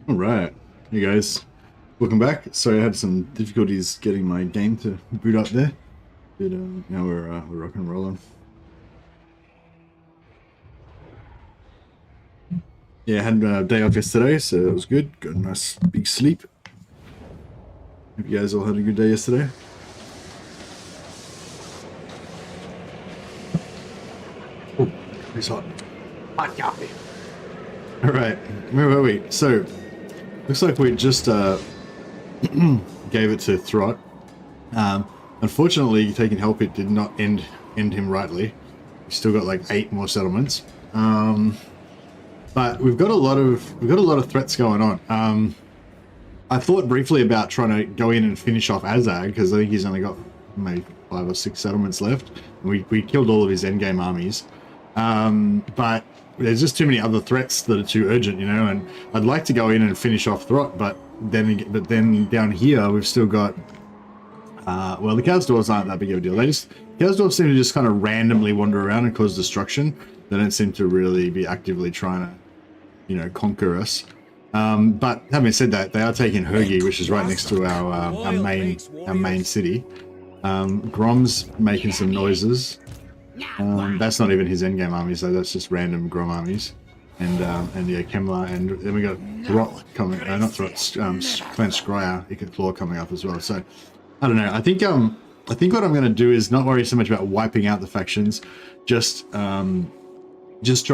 All right, hey guys, welcome back. Sorry, I had some difficulties getting my game to boot up there, but now we're rocking and rolling. Yeah, I had a day off yesterday, so it was good. Got a nice big sleep. Hope you guys all had a good day yesterday. Oh, it's hot. Hot coffee. All right, where were we? So, looks like we just gave it to Throt. Unfortunately, taking help, it did not end him rightly. We still got like 8 more settlements. But we've got a lot of threats going on. I thought briefly about trying to go in and finish off Azag, because I think he's only got maybe 5 or 6 settlements left. And we killed all of his endgame armies. But there's just too many other threats that are too urgent, you know, and I'd like to go in and finish off Throt, but then down here we've still got well, the Chaos Dwarves aren't that big of a deal. Chaos Dwarves seem to just kind of randomly wander around and cause destruction. They don't seem to really be actively trying to, you know, conquer us. But having said that, they are taking Hergy, which is right next to our main city. Grom's making some noises. That's not even his endgame armies, so that's just random Grom armies. And yeah, Kemlar, and then we got Throt coming, not Throt, Clan Scryer, Ikat Claw coming up as well. So I don't know. I think what I'm going to do is not worry so much about wiping out the factions, just try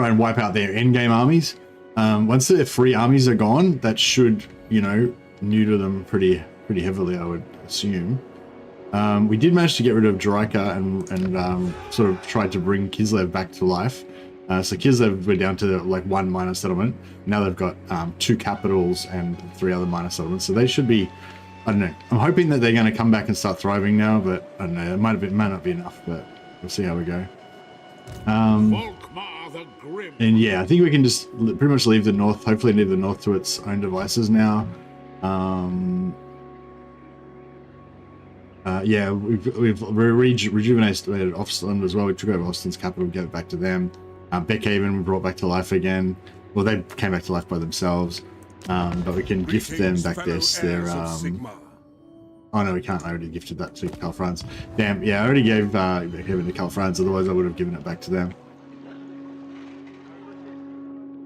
and wipe out their endgame armies. Once their free armies are gone, that should, you know, neuter them pretty heavily, I would assume. We did manage to get rid of Draika and sort of tried to bring Kislev back to life. So Kislev, we're down to like 1 minor settlement. Now they've got 2 capitals and 3 other minor settlements. So they should be, I don't know. I'm hoping that they're going to come back and start thriving now, but I don't know. It might not be enough, but we'll see how we go. VOLKMAR the Grim. And yeah, I think we can just pretty much leave the north. Hopefully leave the north to its own devices now. Yeah, we've rejuvenated Offsland as well. We took over Offsland's capital, gave it back to them. Beckhaven we brought back to life again. Well, they came back to life by themselves, but we can gift them back their oh no, we can't. I already gifted that to Karl Franz. Damn, yeah, I already gave Beckhaven to Karl Franz. Otherwise, I would have given it back to them.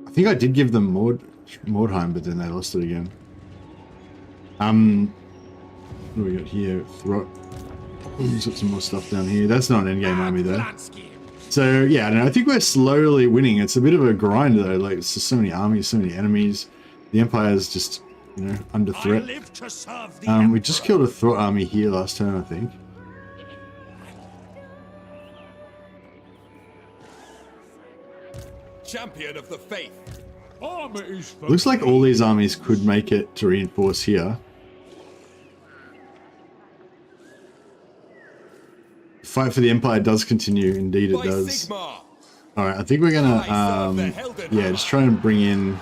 I think I did give them Mordheim, but then they lost it again. What do we got here? Throt. He's got some more stuff down here. That's not an endgame army though. So yeah, I don't know. I think we're slowly winning. It's a bit of a grind though. Like, it's just so many armies, so many enemies. The Empire's just, you know, under threat. We just killed a Throt army here last turn, I think. Champion of the Faith. Looks like all these armies could make it to reinforce here. Fight for the Empire does continue, indeed it does. Alright, I think we're gonna, yeah, just try and bring in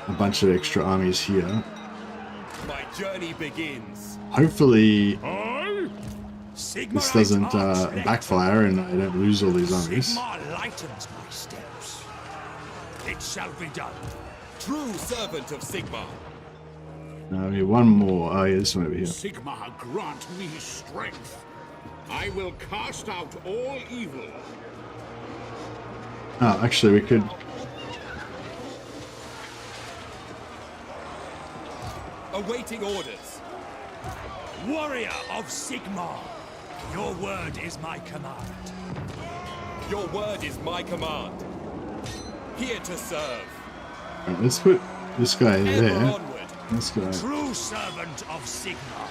a bunch of extra armies here. My journey begins. Hopefully, this doesn't backfire and I don't lose all these armies. Lightens my steps. It shall be done. True servant of Sigmar. We have one more. Oh yeah, this one over here. Sigmar, grant me strength. I will cast out all evil. Oh, actually, we could. Awaiting orders. Warrior of Sigmar, your word is my command. Your word is my command. Here to serve. Right, let's put this guy there. Onward. This guy. True servant of Sigmar.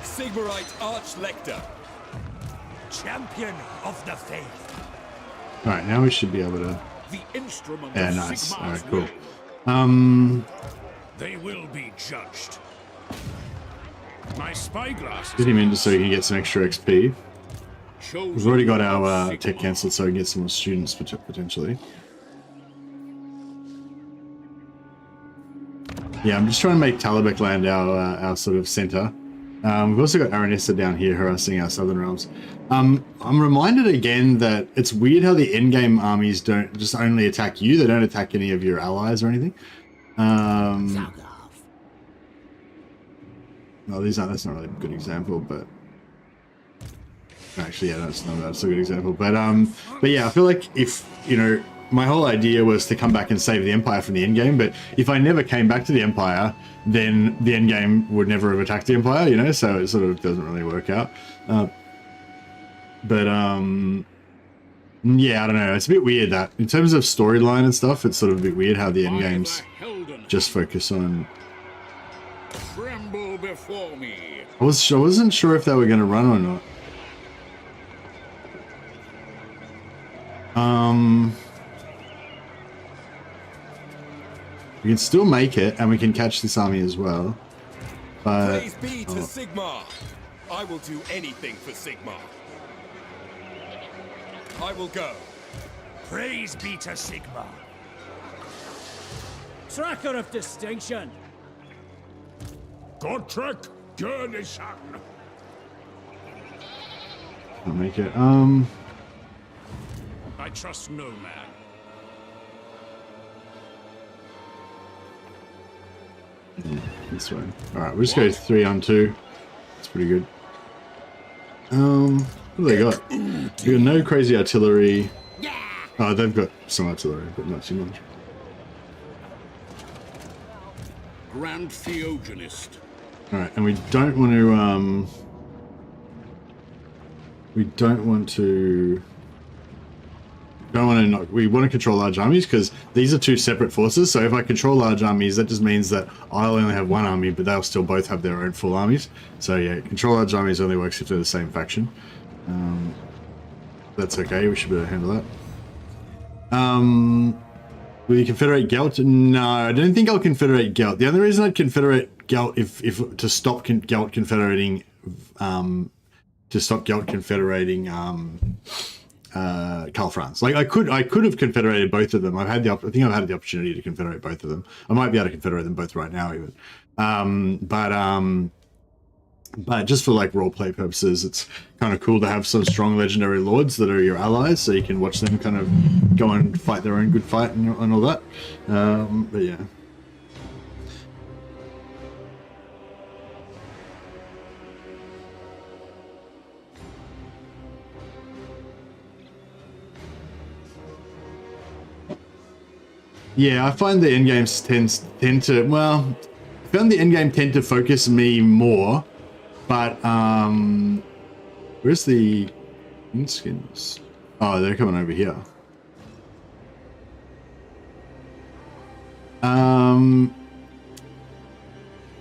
Sigmarite Archlector. Champion of the Faith. Alright, now we should be able to. The instrument Yeah, of nice. Sigmar's Alright, cool. will. They will be judged. My spyglass. Get him in just so he can get some extra XP. We've already got our tech cancelled, so we can get some more students potentially. Yeah, I'm just trying to make Talabek land our sort of center. We've also got Aranessa down here harassing our southern realms. I'm reminded again that it's weird how the endgame armies don't just only attack you. They don't attack any of your allies or anything. No, that's not really a good example, but actually, yeah, that's a good example. But yeah, I feel like if, you know, my whole idea was to come back and save the Empire from the endgame, but if I never came back to the Empire, then the endgame would never have attacked the Empire, you know, so it sort of doesn't really work out. Yeah, I don't know, it's a bit weird that, in terms of storyline and stuff, it's sort of a bit weird how the endgames just focus on... Tremble before me. I wasn't sure if they were going to run or not. We can still make it, and we can catch this army as well. But Praise be to Sigmar. I will do anything for Sigmar. I will go. Praise be to Sigmar. Tracker of distinction. Gottrek Gurnishan. I'll make it. I trust no man. This way. Alright, we'll just go 3 on 2. That's pretty good. What do they got? They got no crazy artillery. Oh, they've got some artillery, but not too much. Grand Theogenist. Alright, and we don't want to, we want to control large armies, because these are 2 separate forces. So if I control large armies, that just means that I'll only have 1 army, but they'll still both have their own full armies. So yeah, control large armies only works if they're the same faction. That's okay, we should be able to handle that. Will you confederate Gelt? No, I don't think I'll confederate Gelt. The only reason I'd confederate Gelt if to stop Gelt confederating Karl Franz. Like I could have confederated both of them. I think I've had the opportunity to confederate both of them. I might be able to confederate them both right now even. But just for like roleplay purposes, it's kind of cool to have some strong legendary lords that are your allies, so you can watch them kind of go and fight their own good fight and all that. But yeah. Yeah, I find the endgames tend to, well, I found the endgame tend to focus me more, but where's the skins? Oh, they're coming over here.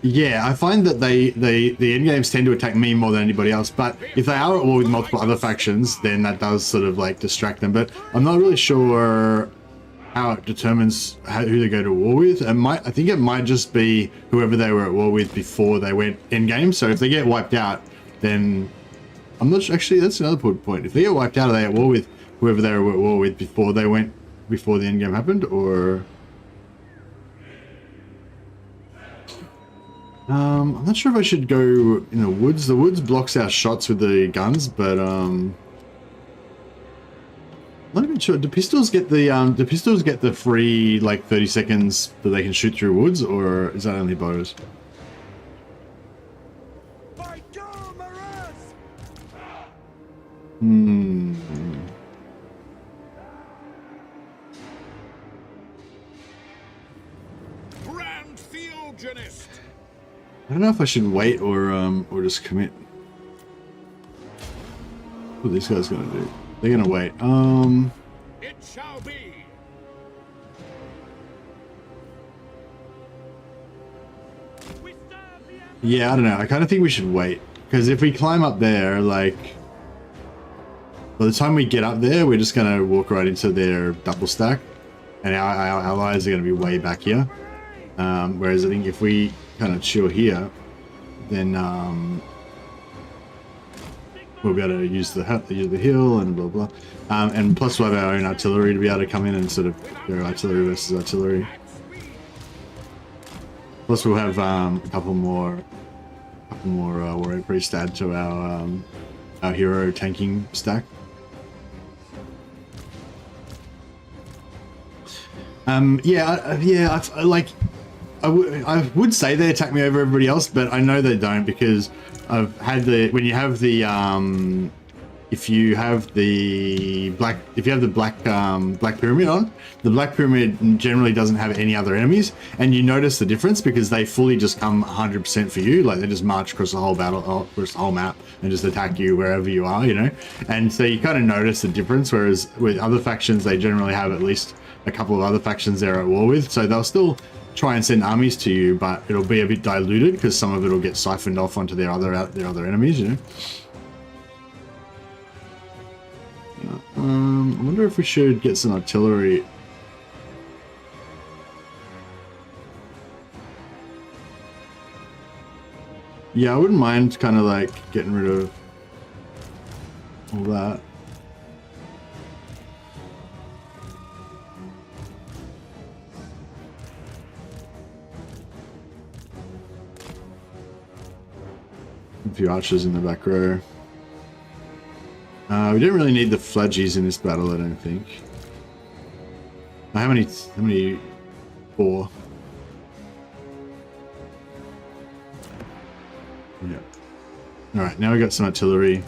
Yeah, I find that the endgames tend to attack me more than anybody else, but if they are at war with multiple other factions, then that does sort of like distract them. But I'm not really sure how it determines who they go to war with. I think it might just be whoever they were at war with before they went endgame. So if they get wiped out, then I'm not sure. Actually, that's another point. If they get wiped out, are they at war with whoever they were at war with before the endgame happened, or? I'm not sure if I should go in the woods. The woods blocks our shots with the guns, but I'm not even sure. Do pistols get the free like 30 seconds that they can shoot through woods, or is that only bows? Grand Theogenist. I don't know if I should wait or just commit. What are these guys gonna do? They're gonna wait. It shall be. Yeah, I don't know. I kind of think we should wait, because if we climb up there, like, by the time we get up there, we're just gonna walk right into their double stack, and our allies are gonna be way back here. Whereas I think if we kind of chill here, then we'll be able to use the hill and blah blah. And plus we'll have our own artillery to be able to come in and sort of go artillery versus artillery. Plus we'll have a couple more couple more warrior priest add to our hero tanking stack. I would say they attack me over everybody else, but I know they don't because I've had when you have the if you have the black pyramid on, the black pyramid generally doesn't have any other enemies, and you notice the difference because they fully just come 100% for you. Like they just march across the whole across the whole map and just attack you wherever you are, you know. And so you kind of notice the difference. Whereas with other factions, they generally have at least a couple of other factions they're at war with, so they'll still try and send armies to you, but it'll be a bit diluted because some of it will get siphoned off onto their other enemies, you know. I wonder if we should get some artillery. Yeah, I wouldn't mind kind of like getting rid of all that. A few archers in the back row. We didn't really need the flaggies in this battle, I don't think. How many? 4. Yeah. Alright, now we got some artillery.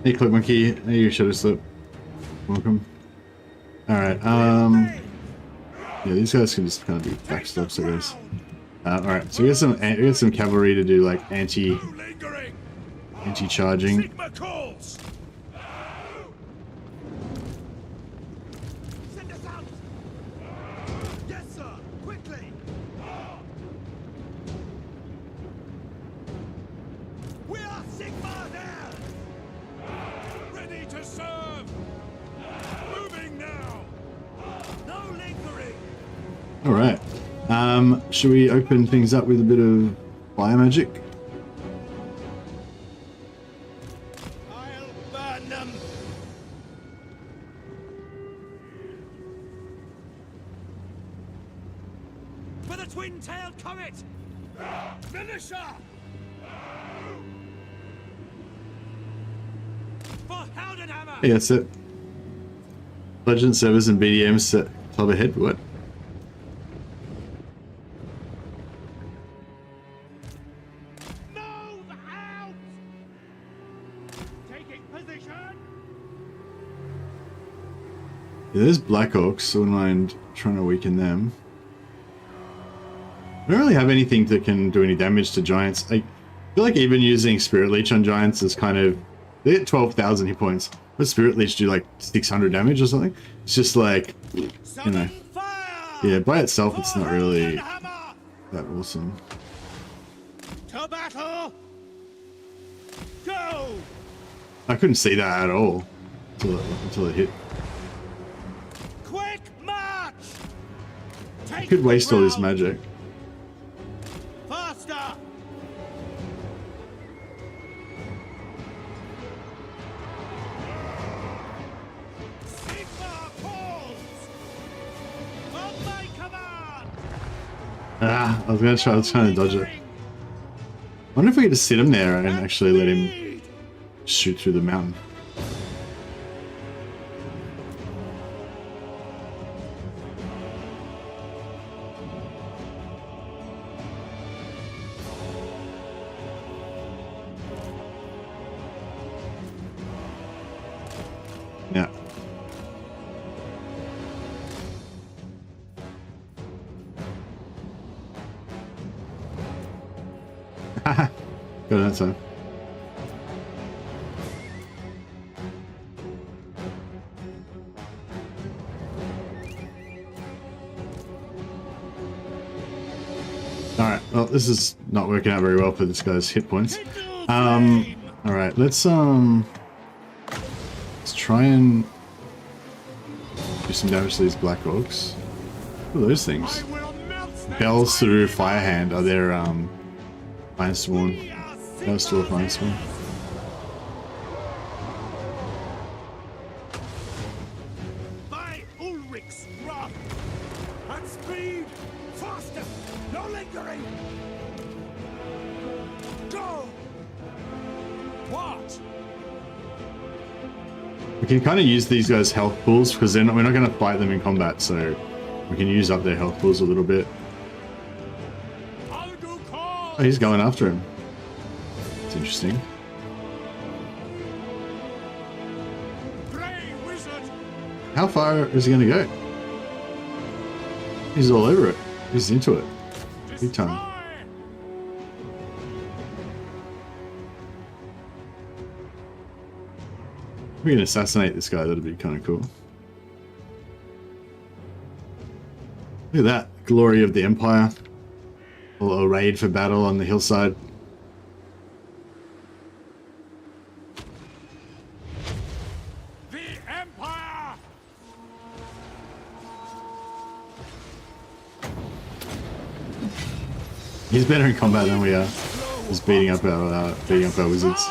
Hey, Click Monkey. Hey, you should have slipped. Welcome. Alright, yeah, these guys can just kind of be backstops, I guess. Alright, so we got some cavalry to do like anti-charging. Sigma calls. Send us out. Yes, sir. Quickly. We are Sigma there. Ready to serve. Moving now. No lingering. Alright. Should we open things up with a bit of fire magic? I'll burn them. For the twin-tailed comet. Militia. For Heldenhammer. Hey, that's it. Legend servers and BDMs set top ahead. What? Move out. Taking position. Yeah, there's Black Orcs. I wouldn't mind trying to weaken them. I don't really have anything that can do any damage to giants. I feel like even using Spirit Leech on giants is kind of... They get 12,000 hit points. What Spirit Leech do, like 600 damage or something? It's just like, you know... Yeah, by itself it's not really that awesome. To battle. Go. I couldn't see that at all until it hit. Quick march. I could waste all this magic. Faster. Sigma calls. On my command. Ah, I was trying to dodge it. I wonder if we could just sit him there and actually let him shoot through the mountain. Yeah. Haha. Got it that time. Alright, well, this is not working out very well for this guy's hit points. Alright, let's try and do some damage to these black orcs. What are those things? Bells through Firehand. Are there Firespawn? Bells through Firespawn. By Ulrich's wrath! At speed! Faster! No lingering! Go! What? We can kind of use these guys' health pools because we're not going to fight them in combat, so we can use up their health pools a little bit. Oh, he's going after him. It's interesting. How far is he going to go? He's all over it. He's into it. Big time. We can assassinate this guy. That'd be kind of cool. Look at that. Glory of the Empire. All arrayed for battle on the hillside. The Empire! He's better in combat than we are. He's beating up our wizards.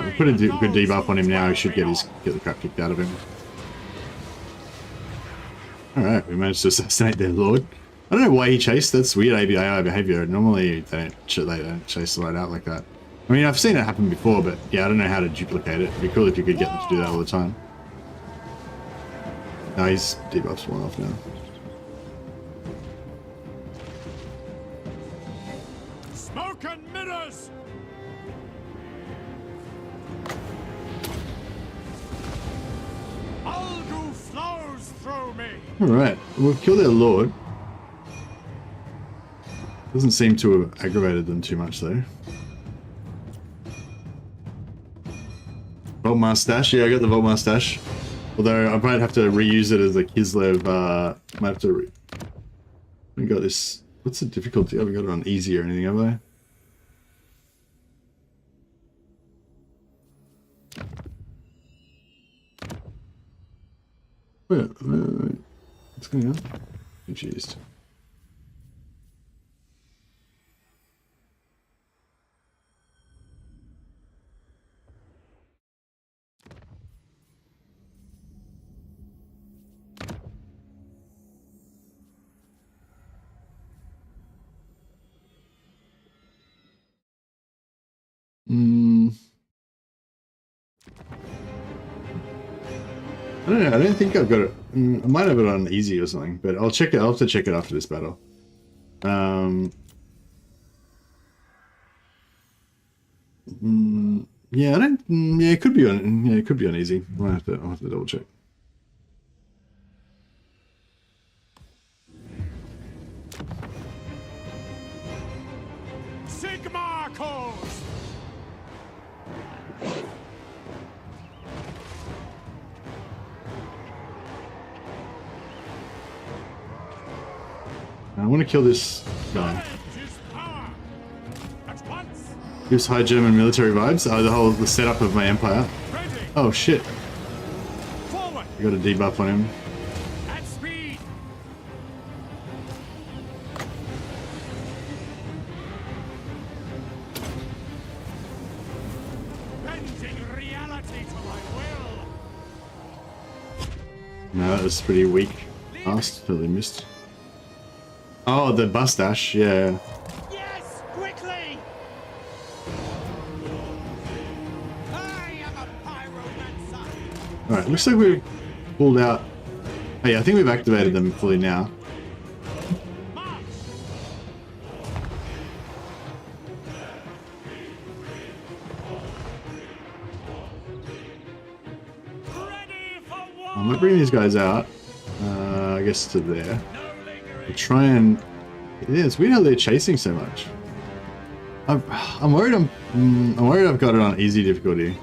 We put a good debuff on him now. He should get the crap kicked out of him. Alright, we managed to assassinate their lord. I don't know why he chased. That's weird AI behavior. Normally they don't chase right out like that. I mean, I've seen it happen before, but yeah, I don't know how to duplicate it. It'd be cool if you could get them to do that all the time. No, his debuff's worn off now. Smoke and mirrors! Algu flows through me! Alright, we've killed their lord. Doesn't seem to have aggravated them too much though. VOLKMAR stash, yeah, I got the VOLKMAR stash. Although I might have to reuse it as a Kislev, might have to we got this, what's the difficulty? I haven't got it on easy or anything, have I? What's going on? Confused. I don't know. I don't think I've got it. I might have it on easy or something, but I'll check it. I'll have to check it after this battle. Yeah, I don't. Yeah, it could be on. Yeah, it could be on easy. I'll have to double check. Sigmar calls! I want to kill this guy. Gives high German military vibes. Oh, the setup of my empire. Oh shit! Forward. I got a debuff on him. At speed. Bending reality to my will. No, that was pretty weak. Fast, totally missed. Oh, the bus dash, yeah. Yes, quickly. I am a pyromancer. Alright, looks like we've pulled out. Hey, I think we've activated them fully now. March. Ready for war. I might bring these guys out. I guess to there. We'll try and. Yeah, it's weird how they're chasing so much. I'm worried. I'm worried I've got it on easy difficulty.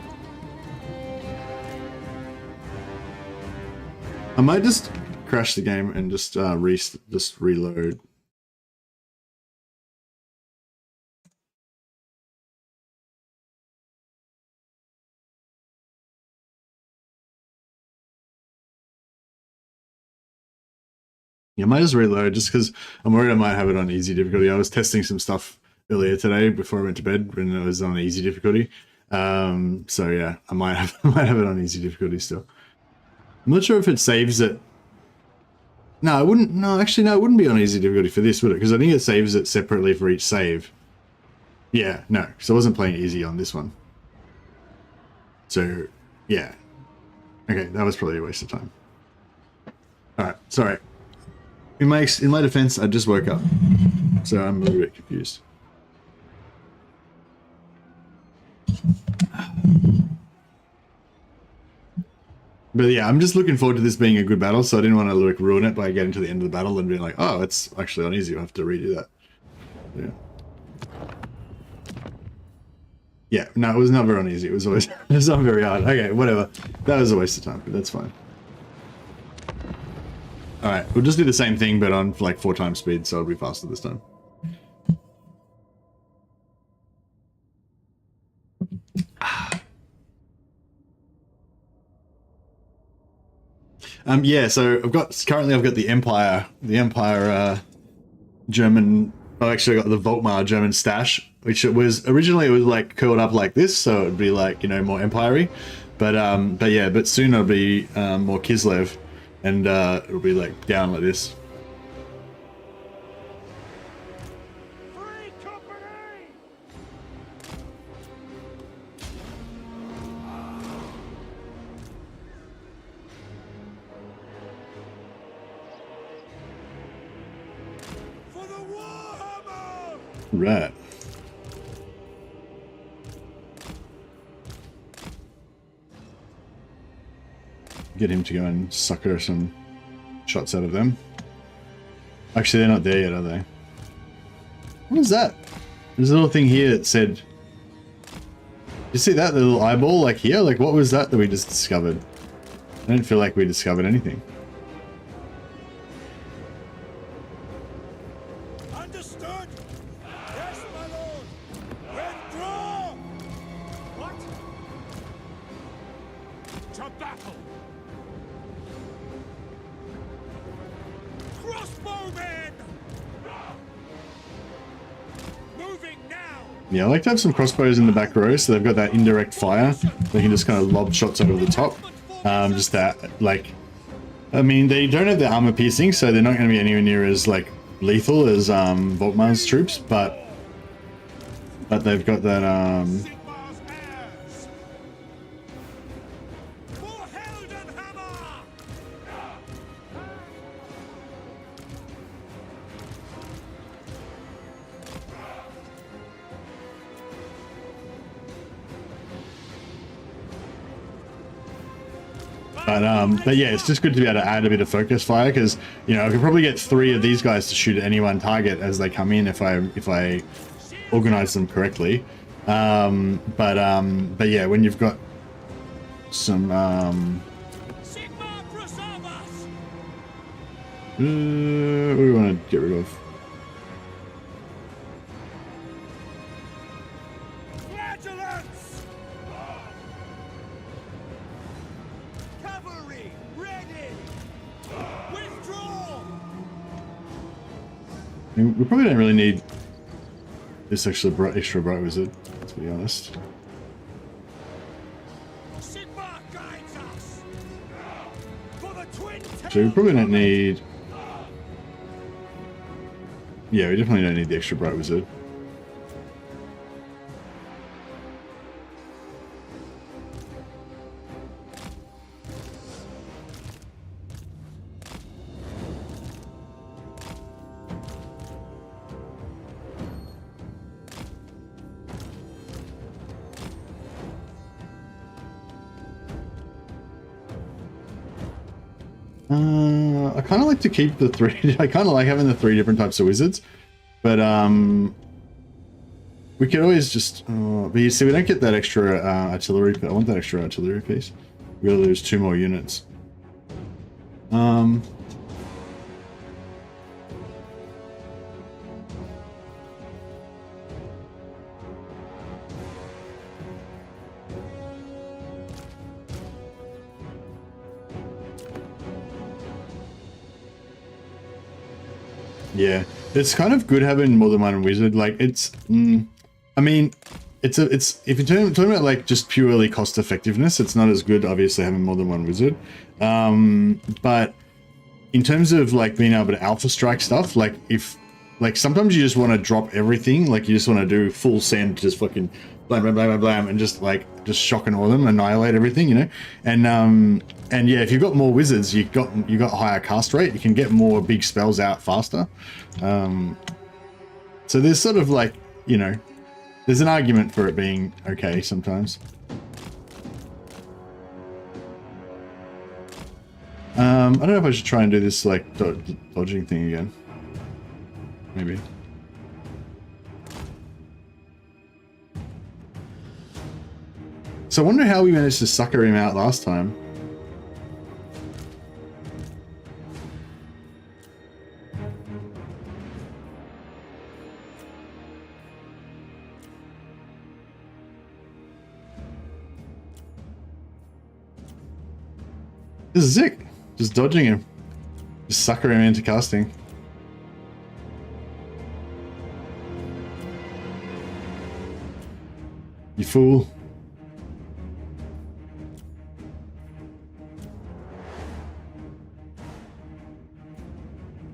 I might just crash the game and just reload. Yeah, I might just reload just because I'm worried I might have it on easy difficulty. I was testing some stuff earlier today before I went to bed when it was on easy difficulty. So yeah, I might have it on easy difficulty still. I'm not sure if it saves it. No, it wouldn't. No, actually, no, it wouldn't be on easy difficulty for this, would it? Because I think it saves it separately for each save. Yeah, no, because I wasn't playing easy on this one. So yeah, okay, that was probably a waste of time. All right, sorry. In my defense, I just woke up, so I'm a little bit confused. But yeah, I'm just looking forward to this being a good battle, so I didn't want to like ruin it by getting to the end of the battle and being like, oh, it's actually on easy, I'll have to redo that. Yeah. Yeah, no, it was never on easy, it was always, it was on very hard. Okay, whatever. That was a waste of time, but that's fine. Alright, we'll just do the same thing, but on like 4 times speed, so it'll be faster this time. Yeah, so currently I've got the Empire German, I've actually got the VOLKMAR German stash, which originally it was like curled up like this, so it'd be like, you know, more Empire-y. But soon it'll be more Kislev. And it'll be like down like this. Free company! For the Warhammer! Right. Get him to go and sucker some shots out of them. Actually, they're not there yet, are they? What is that? There's a little thing here that said... You see that? The little eyeball, like here? Like, what was that we just discovered? I don't feel like we discovered anything. Understood? Yes, my lord! Withdraw! What? To battle! Crossbowmen! Moving now! Yeah, I like to have some crossbows in the back row, so they've got that indirect fire. They can just kind of lob shots over the top. Just that, like... I mean, they don't have the armor piercing, so they're not going to be anywhere near as, like, lethal as VOLKMAR's troops, but they've got that, Sigmar's heirs! For Heldenhammer! But yeah, it's just good to be able to add a bit of focus fire, because, you know, I could probably get 3 of these guys to shoot at any one target as they come in if I organize them correctly. But yeah, when you've got some Sigmar preserve us! what do we want to get rid of? Flagellants! Cavalry, ready! Withdraw! I mean, we probably don't really need this extra bright wizard, to be honest. Sigmar guides us! For the twin So we probably don't need... Yeah, we definitely don't need the extra bright wizard. I kind of like to keep the 3. I kind of like having the 3 different types of wizards, but we could always just. But you see, we don't get that extra artillery. I want that extra artillery piece. We gotta lose 2 more units. Yeah, it's kind of good having more than one wizard. Like it's, I mean, it's if you're talking about like just purely cost effectiveness, it's not as good obviously having more than one wizard. But in terms of like being able to alpha strike stuff, like if like sometimes you just want to drop everything, like you just want to do full send, just fucking blam blam blam blam blam, and just shock and awe them, annihilate everything, you know. And yeah, if you've got more wizards, you got higher cast rate. You can get more big spells out faster. So there's sort of like, you know, there's an argument for it being okay sometimes. I don't know if I should try and do this like dodging thing again. Maybe. So I wonder how we managed to sucker him out last time. This is sick. Just dodging him. Just sucker him into casting. You fool.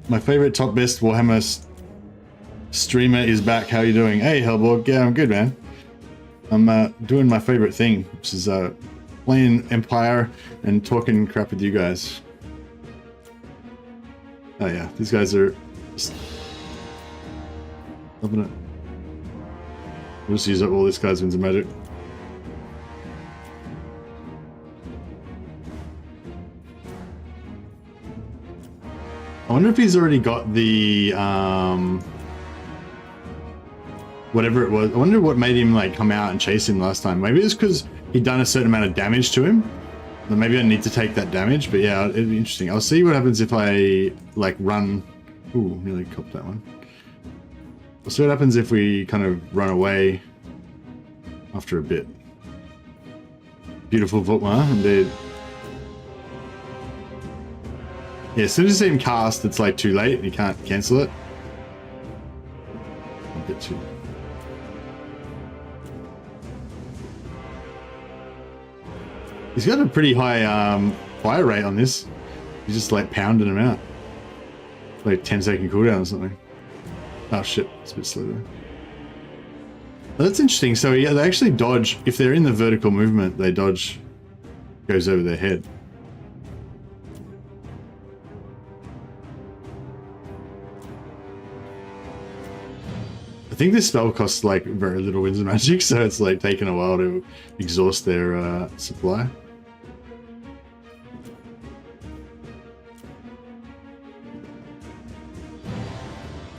My favorite top best Warhammer streamer is back. How you doing? Hey Hellborg. Yeah, I'm good, man. I'm doing my favorite thing, which is playing Empire and talking crap with you guys. Oh yeah, these guys are just loving it. We'll just use up all this guy's winds of magic. I wonder if he's already got the whatever it was. I wonder what made him like come out and chase him last time. Maybe it's because he'd done a certain amount of damage to him. But maybe I need to take that damage. But yeah, it'd be interesting. I'll see what happens if I like run. Ooh, nearly copped that one. I'll see what happens if we kind of run away after a bit. Beautiful VOLKMAR, indeed. Yeah, as soon as you see him cast, it's like too late. You can't cancel it. A bit too. He's got a pretty high fire rate on this. He's just like pounding him out. Like 10-second cooldown or something. Oh shit, it's a bit slow there. Well, that's interesting. So yeah, they actually dodge. If they're in the vertical movement, they dodge goes over their head. I think this spell costs like very little winds of magic, so it's like taking a while to exhaust their supply.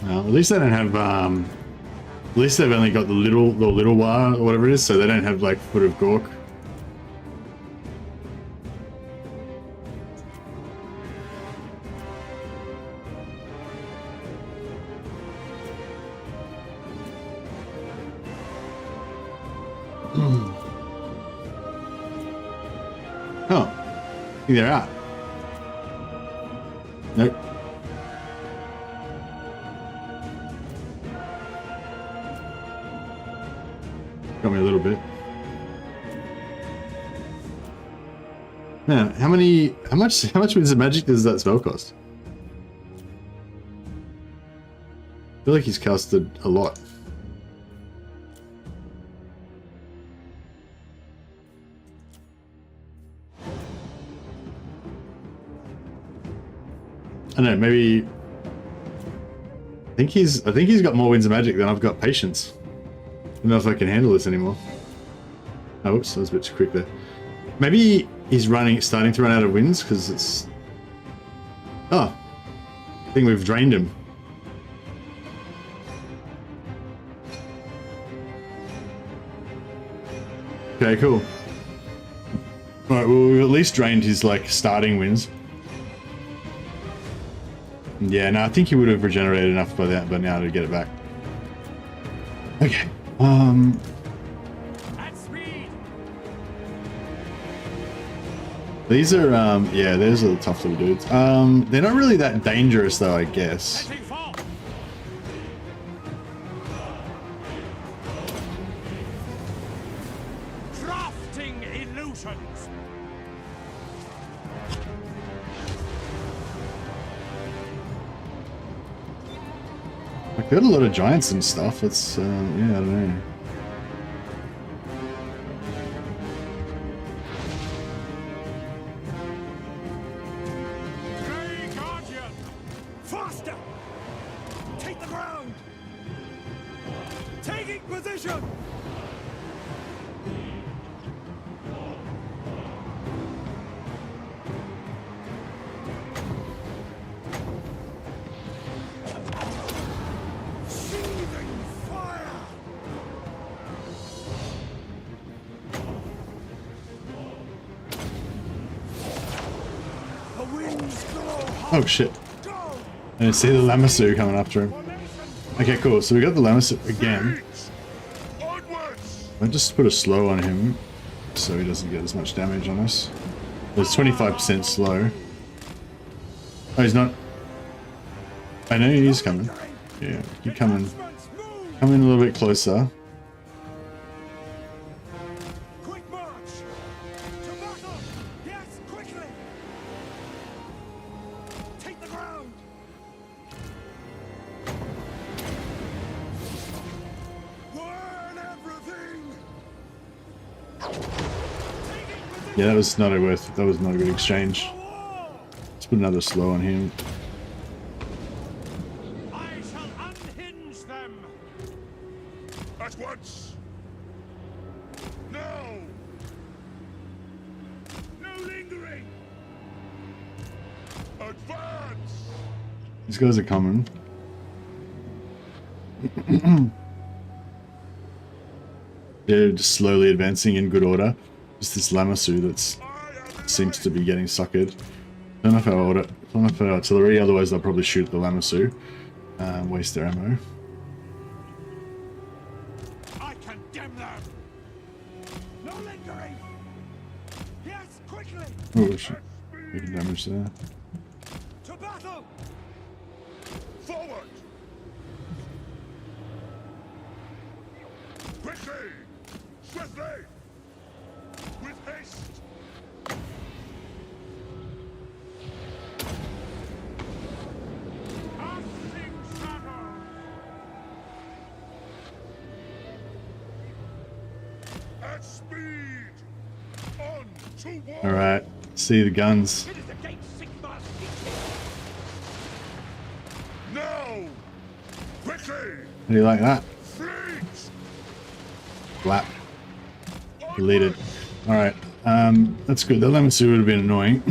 Well, at least they don't have. At least they've only got the little war or whatever it is, so they don't have like Foot of Gork. Oh, I think they're out. Nope. Got me a little bit. Man, how much Winds of Magic does that spell cost? I feel like he's casted a lot. I don't know, maybe I think he's got more Winds of Magic than I've got patience. I don't know if I can handle this anymore. Oh, oops, that was a bit too quick there. Maybe he's starting to run out of winds because it's... Oh, I think we've drained him. Okay, cool. Alright, well, we've at least drained his, like, starting winds. Yeah, no, I think he would have regenerated enough by now to get it back. Okay. At speed. These are, yeah, those are the tough little dudes. They're not really that dangerous though, I guess. Like, they got a lot of giants and stuff. It's, yeah, I don't know. Grey Guardian! Faster! Take the ground! Taking position! Seething fire! The winds blow hard. Oh shit. Go! I didn't see the Lamassu coming after him. Okay, cool. So we got the Lamassu again. Onwards! I just put a slow on him so he doesn't get as much damage on us. It's 25% slow. Oh, he's not. I know he's coming. Yeah, keep coming. Come in a little bit closer. Quick march! To battle! Yes, quickly! Take the ground! Burn everything! Yeah, that was not a good exchange. Let's put another slow on him. I shall unhinge them! At once! Now! No lingering! Advance! These guys are coming. They're just slowly advancing in good order. Just this Lamassu that seems to be getting suckered. Turn off our artillery, otherwise they'll probably shoot the Lamassu. Waste their ammo. I condemn them! No lingering! Yes, quickly! Oh shit. Making damage there. To battle! Forward! Quickly! Swiftly! With haste! Casting shadow! At speed! On to war! Alright, see the guns. It is against Sigmar's Now! Quickly! How do you like that? Fleet! Flap. Deleted. Alright, that's good. That Lamassu would have been annoying.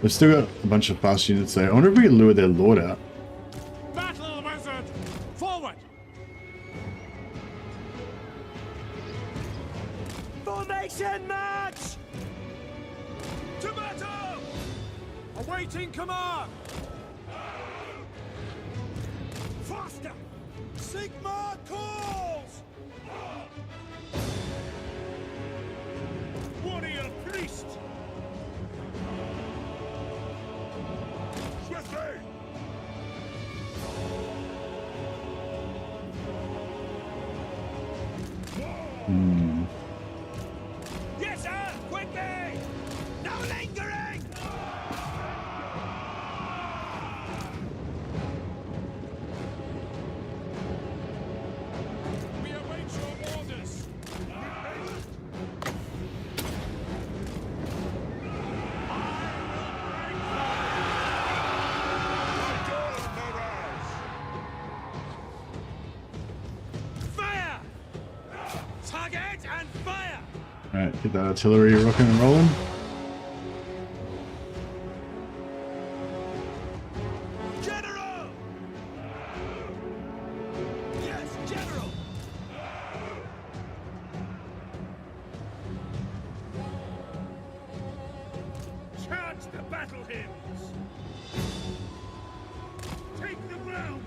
They've still got a bunch of fast units there. I wonder if we can lure their lord out. Battle wizard! Forward! Formation march! To battle! Awaiting command! Faster! Sigmar calls! Warrior priest! Swiftly! Yes, sir! Quickly! No lingering! We await your orders! Fire! Target and fire! Alright, get that artillery rocking and rolling. General! Yes, General! Chant the battle hymns! Take the ground!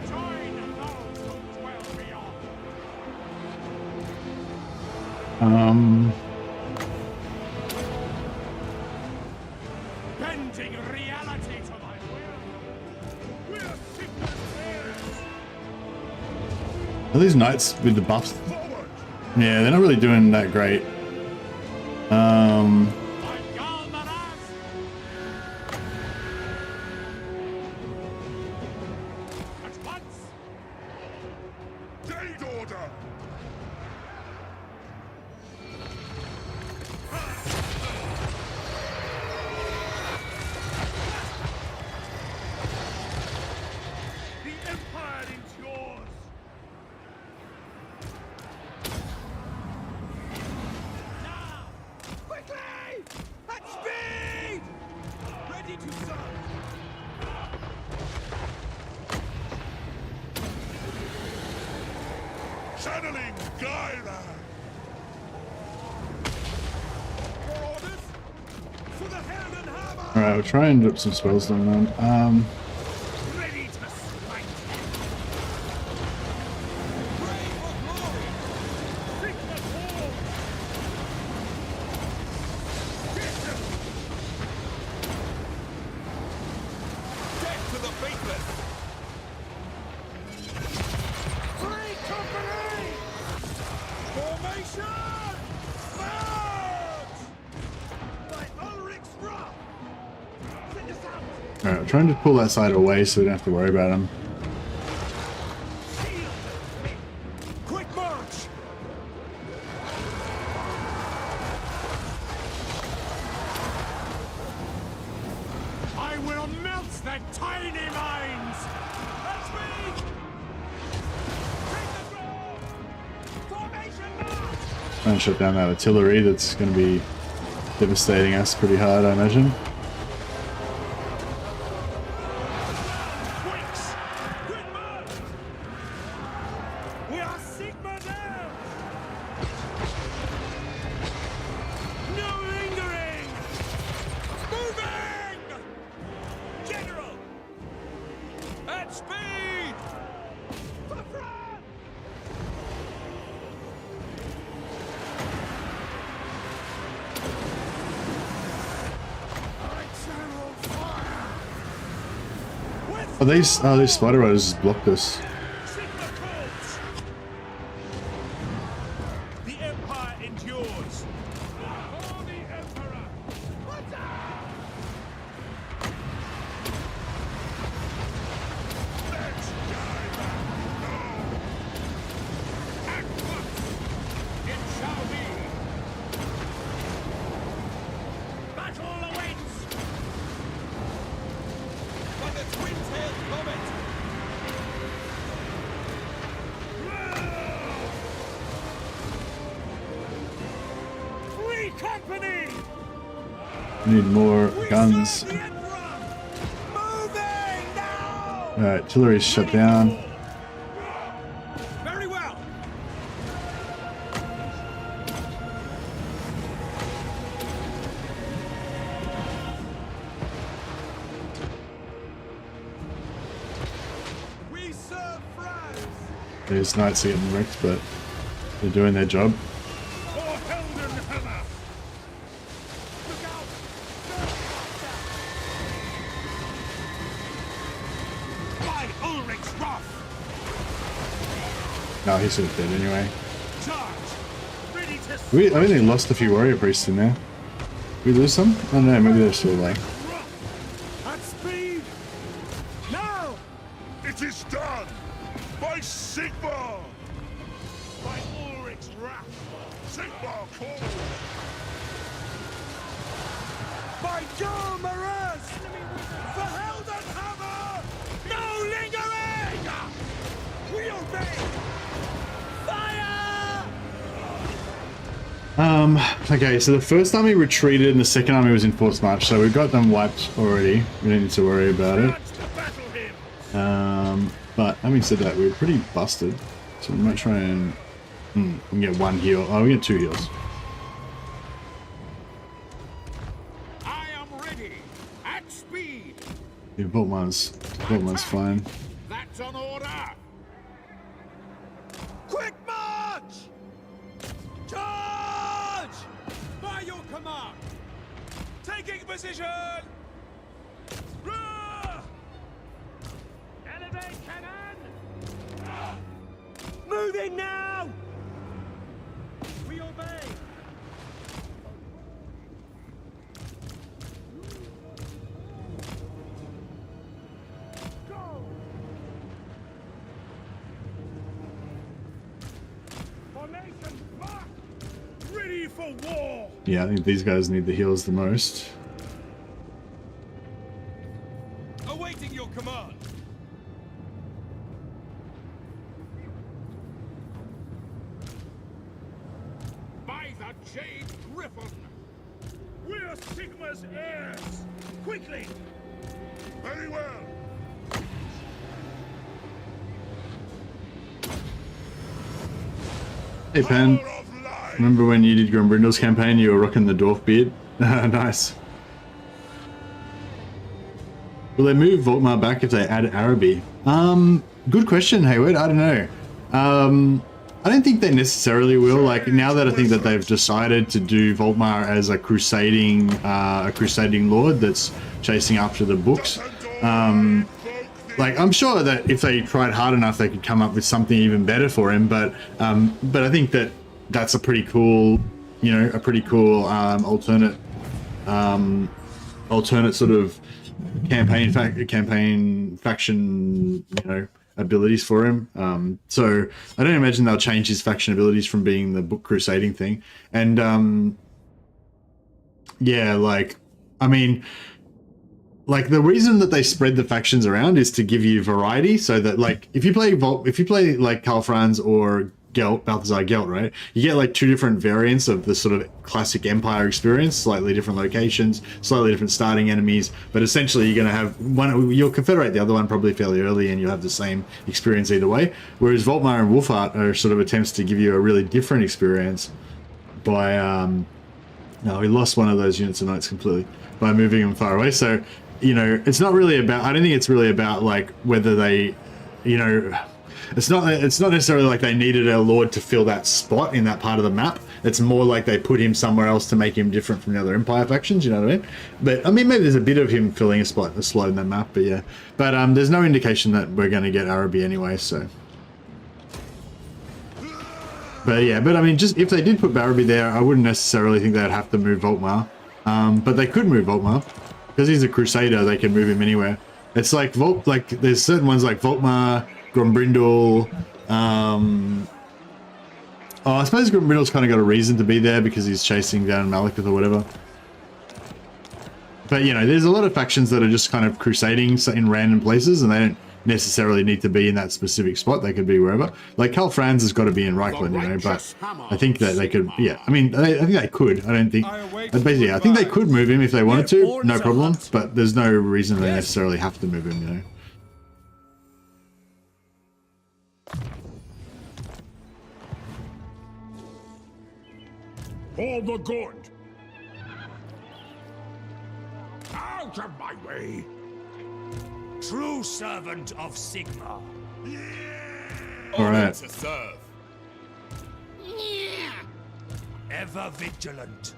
Join those who dwell beyond! Bending reality to my will! We are Sigmar's heirs! Are these knights with the buffs? Forward! Yeah, they're not really doing that great. Date order! The Empire is yours! Now! Quickly! At speed! Ready to serve! Channeling Gaira! Your orders? For the Helden Hammer! Alright, we'll try and drop some spells down then. Ready to smite! Pray for glory! Sigma form! Death to the faithless! Free company! Formation! March! By Ulrich's wrath! Send us out! Alright, we're trying to pull that side away so we don't have to worry about them. Quick march! I will melt their tiny minds! That's me! Take the ground! Formation march! Trying to shut down that artillery that's going to be devastating us pretty hard, I imagine. Quicks! Quick march! We are Sigma now! No lingering! Moving! General! At speed! For front! I channel fire! With Oh, these spider riders just blocked us. Sigma Corps! The Empire endures! For the Emperor! What's up? Let's die! At once! It shall be! Battle awaits! By the twin-tailed comet! Free company! We need more We guns. serve the Emperor! Moving now! Alright, artillery's shut down. Very well! We serve France! These knights are getting wrecked, but they're doing their job. For Helden Hammer! Look out! By Ulrich's wrath! No, he's sort of dead anyway. Charge! Ready to I think they lost a few warrior priests in there. Did we lose some? Oh no, maybe they're still like. At speed! Now! It is done! By Sigma! By Ulrich's wrath! Sigma calls! By Joe Maraz! For Helden Hammer! No lingering! We obey! Fire! Okay, so the first army retreated and the second army was in forced march, so we've got them wiped already. We don't need to worry about it. Charge the battle hymns! But having said that, we're pretty busted. So we might try and we can get one heal. Oh, we get 2 heals. I am ready! At speed! Yeah, VOLKMAR's fine. That's an order! Quick march! Charge! By your command! Taking position! Rah! Elevate cannon! Moving now! For war! Yeah, I think these guys need the heals the most. Awaiting your command. By the Jade Griffin! We're Sigma's heirs! Quickly! Very well! Hey, Pen. Power of life! Remember when you did Grombrindal's campaign, you were rocking the dwarf beard? Nice. Will they move Volkmar back if they add Araby? Good question, Hayward. I don't know. I don't think they necessarily will. Like, now that I think that they've decided to do Volkmar as a crusading lord that's chasing after the books, like, I'm sure that if they tried hard enough, they could come up with something even better for him. But I think that that's a pretty cool, you know, alternate sort of campaign faction, you know, abilities for him. So I don't imagine they'll change his faction abilities from being the book crusading thing. And yeah, like, I mean, like, the reason that they spread the factions around is to give you variety, so that, like, if you play like Karl Franz or Balthazar Gelt, right, you get like 2 different variants of the sort of classic Empire experience, slightly different locations, slightly different starting enemies, but essentially you're going to have one, you'll confederate the other one probably fairly early and you'll have the same experience either way, whereas Volkmar and Wolfheart are sort of attempts to give you a really different experience by no, we lost one of those units of knights completely by moving them far away. So, you know, it's not really about, I don't think it's really about like whether they, you know, it's not necessarily like they needed a lord to fill that spot in that part of the map. It's more like they put him somewhere else to make him different from the other Empire factions, you know what I mean? But I mean, maybe there's a bit of him filling a slot in that map, but yeah. But there's no indication that we're going to get Araby anyway, so. But yeah, but I mean, just if they did put Araby there, I wouldn't necessarily think they'd have to move Volkmar. But they could move Volkmar. Because he's a crusader, they can move him anywhere. It's like there's certain ones like Volkmar, Grombrindal. Oh, I suppose Grombrindal's kind of got a reason to be there because he's chasing down Malekith or whatever. But you know, there's a lot of factions that are just kind of crusading in random places, and they don't necessarily need to be in that specific spot. They could be wherever. Like Karl Franz has got to be in Reichland, you know. But I think that they could. Yeah, I mean, I think they could. I don't think. Basically, I think they could move him if they wanted to, no problem. But there's no reason they necessarily have to move him, you know. For the good! Out of my way! True servant of Sigmar. All right. To serve. Ever vigilant.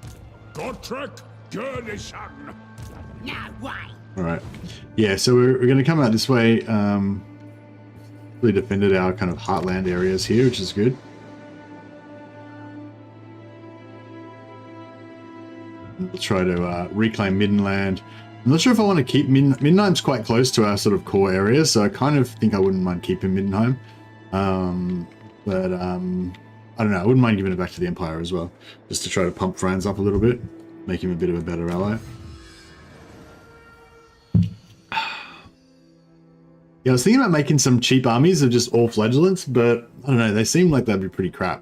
Gotrek Gurnison! Now why? All right. Yeah, so we're going to come out this way. We defended our kind of heartland areas here, which is good. We'll try to reclaim Middenland. I'm not sure if I want to keep Middenheim's quite close to our sort of core areas, so I kind of think I wouldn't mind keeping Middenheim. But I don't know, I wouldn't mind giving it back to the Empire as well, just to try to pump Franz up a little bit, make him a bit of a better ally. Yeah, I was thinking about making some cheap armies of just all flagellants, but I don't know, they seem like they'd be pretty crap.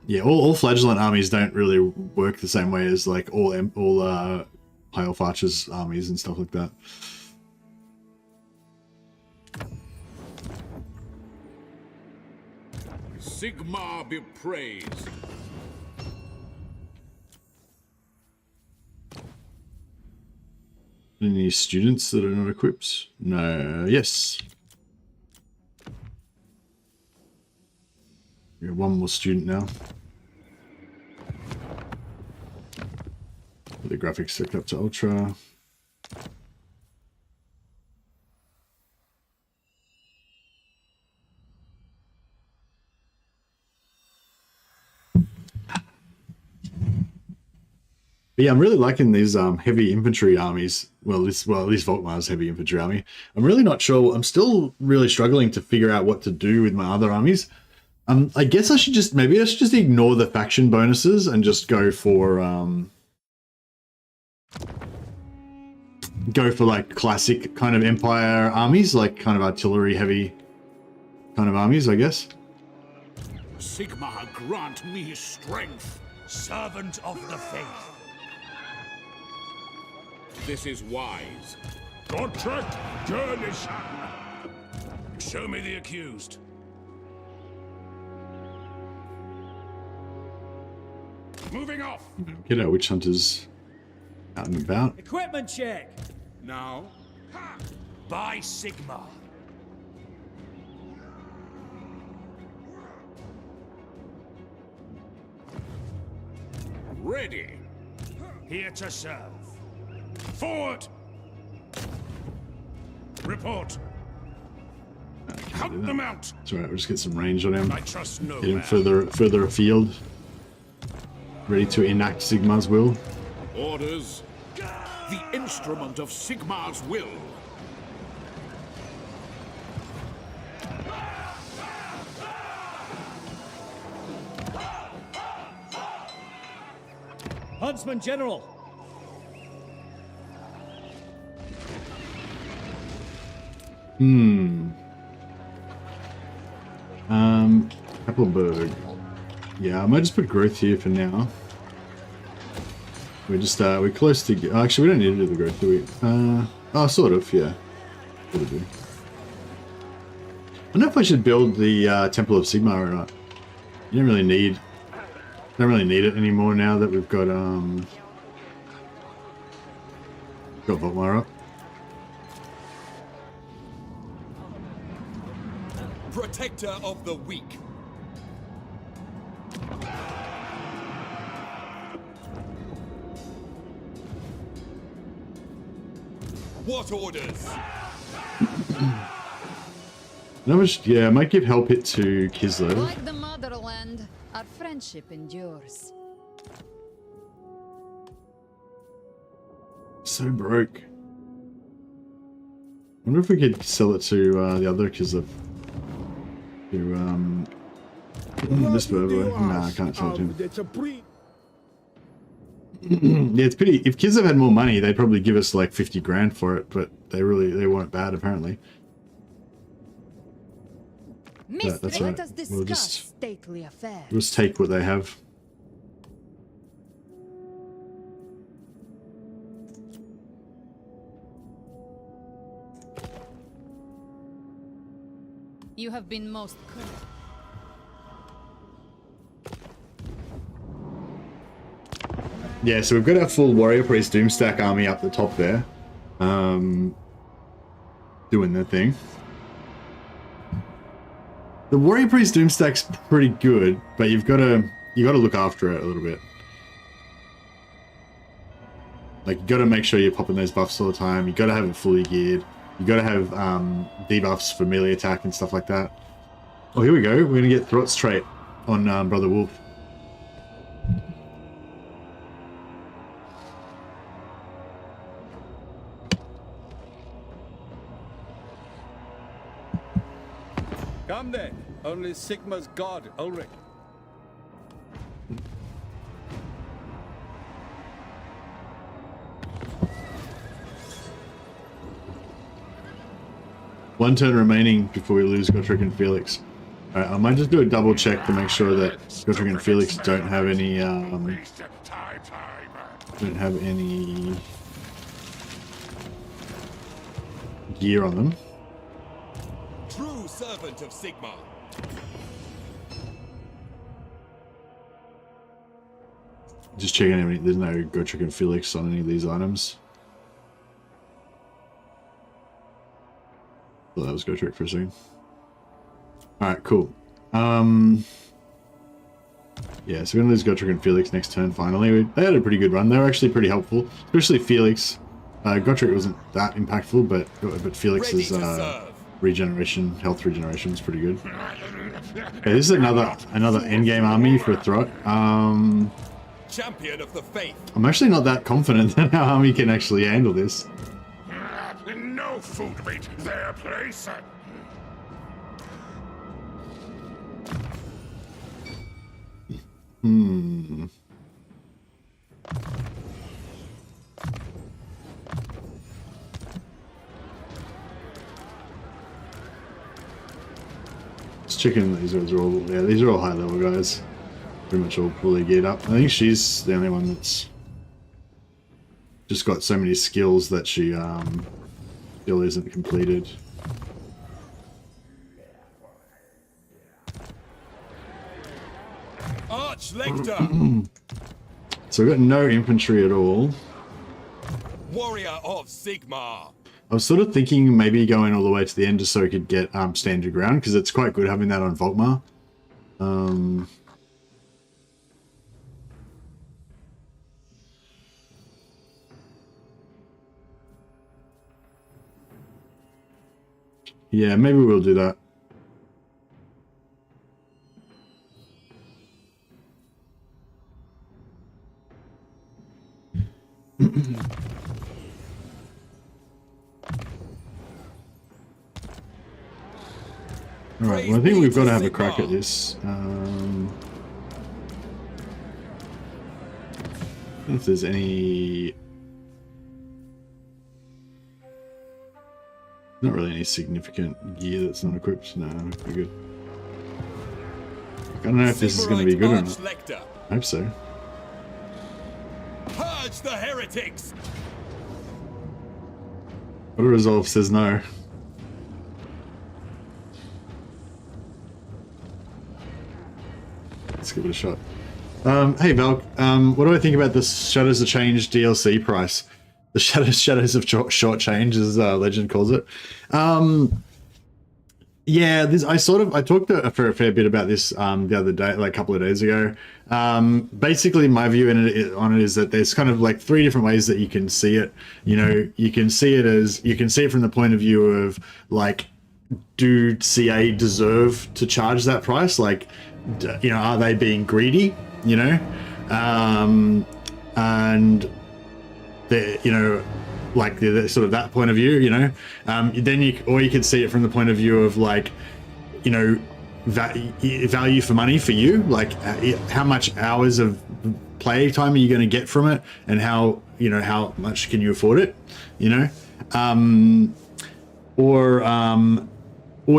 Yeah, all flagellant armies don't really work the same way as like all High Elf Archers armies and stuff like that. Sigmar be praised! Any students that are not equipped? No. Yes. We have one more student now. Put the graphics set up to ultra. But yeah, I'm really liking these heavy infantry armies. Well, at least VOLKMAR's heavy infantry army. I'm really not sure. I'm still really struggling to figure out what to do with my other armies. I guess I should just ignore the faction bonuses and just go for like classic kind of Empire armies, like kind of artillery heavy kind of armies, I guess. Sigmar, grant me strength. Servant of the faith. This is wise. Gotrek Gurnishan. Show me the accused. Moving off. Get our witch hunters out and about. Equipment check. Now, By Sigmar. ready. Here to serve. Forward! Report. Hunt them out. It's alright, we'll just get some range on him. I trust no Get him man. further afield. Ready to enact Sigmar's will. Orders. The instrument of Sigmar's will. Huntsman General. Appleberg. Yeah, I might just put growth here for now. We're close to. Actually, we don't need to do the growth, do we? Oh, sort of. Yeah, sort of do. I don't know if I should build the Temple of Sigmar or not. You don't really need it anymore now that we've got VOLKMAR up. Protector of the weak. What orders? Yeah, I might give help hit to Kislev. Like the motherland, our friendship endures. So broke. Wonder if we could sell it to the other Kislev. To this boy. Nah, I can't sell it to him. Yeah, it's pity. If Kislev had more money, they'd probably give us like 50 grand for it, but they weren't bad apparently. Mister, that's let right. us discuss We'll just- stately affairs. We'll just take what they have. You have been most good. Yeah, so we've got our full Warrior Priest Doomstack army up the top there. Doing their thing. The Warrior Priest Doomstack's pretty good, but you got to look after it a little bit. Like, you got to make sure you're popping those buffs all the time. You got to have it fully geared. You got to have debuffs for melee attack and stuff like that. Oh, here we go. We're gonna get Throt's trait on Brother Wolf. Come then, only Sigma's god, Ulrich. One turn remaining before we lose Gotrek and Felix. Alright, I might just do a double check to make sure that Gotrek and Felix don't have any gear on them. True servant of Sigmar. Just checking any, there's no Gotrek and Felix on any of these items. Well, that was Gotrek for a second. Alright, cool. Yeah, so we're gonna lose Gotrek and Felix next turn finally. They had a pretty good run. They were actually pretty helpful, especially Felix. Gotrek wasn't that impactful, but Felix's regeneration, health regeneration was pretty good. Okay, this is another endgame army for Throt. champion of the faith. I'm actually not that confident that our army can actually handle this. No food meat their place. Just checking these guys are all, yeah, these are all high level guys. Pretty much all fully geared up. I think she's the only one that's just got so many skills that she still isn't completed. Archlector, So we've got no infantry at all. warrior of Sigmar. I was sort of thinking maybe going all the way to the end just so we could get stand your ground, because it's quite good having that on VOLKMAR. Yeah, maybe we'll do that. Alright, well I think we've got to have a crack at this. If there's any... Not really any significant gear that's not equipped. No, we're good. I don't know if this is going to be good or not. Archlector, I hope so. purge the heretics. Auto Resolve says no. Let's give it a shot. Hey Valk, what do I think about the Shadows of Change DLC price? The Shadows of Short Change, as Legend calls it. Yeah, I talked for a fair bit about this the other day, like a couple of days ago. Basically, my view on it is that there's kind of like three different ways that you can see it. You know, you can see it from the point of view of like, do CA deserve to charge that price? Like, you know, are they being greedy? You know, and the, you know, like the sort of that point of view, you know, then you could see it from the point of view of like, you know, value for money for you, like how much hours of play time are you going to get from it, and how, you know, how much can you afford it, you know, or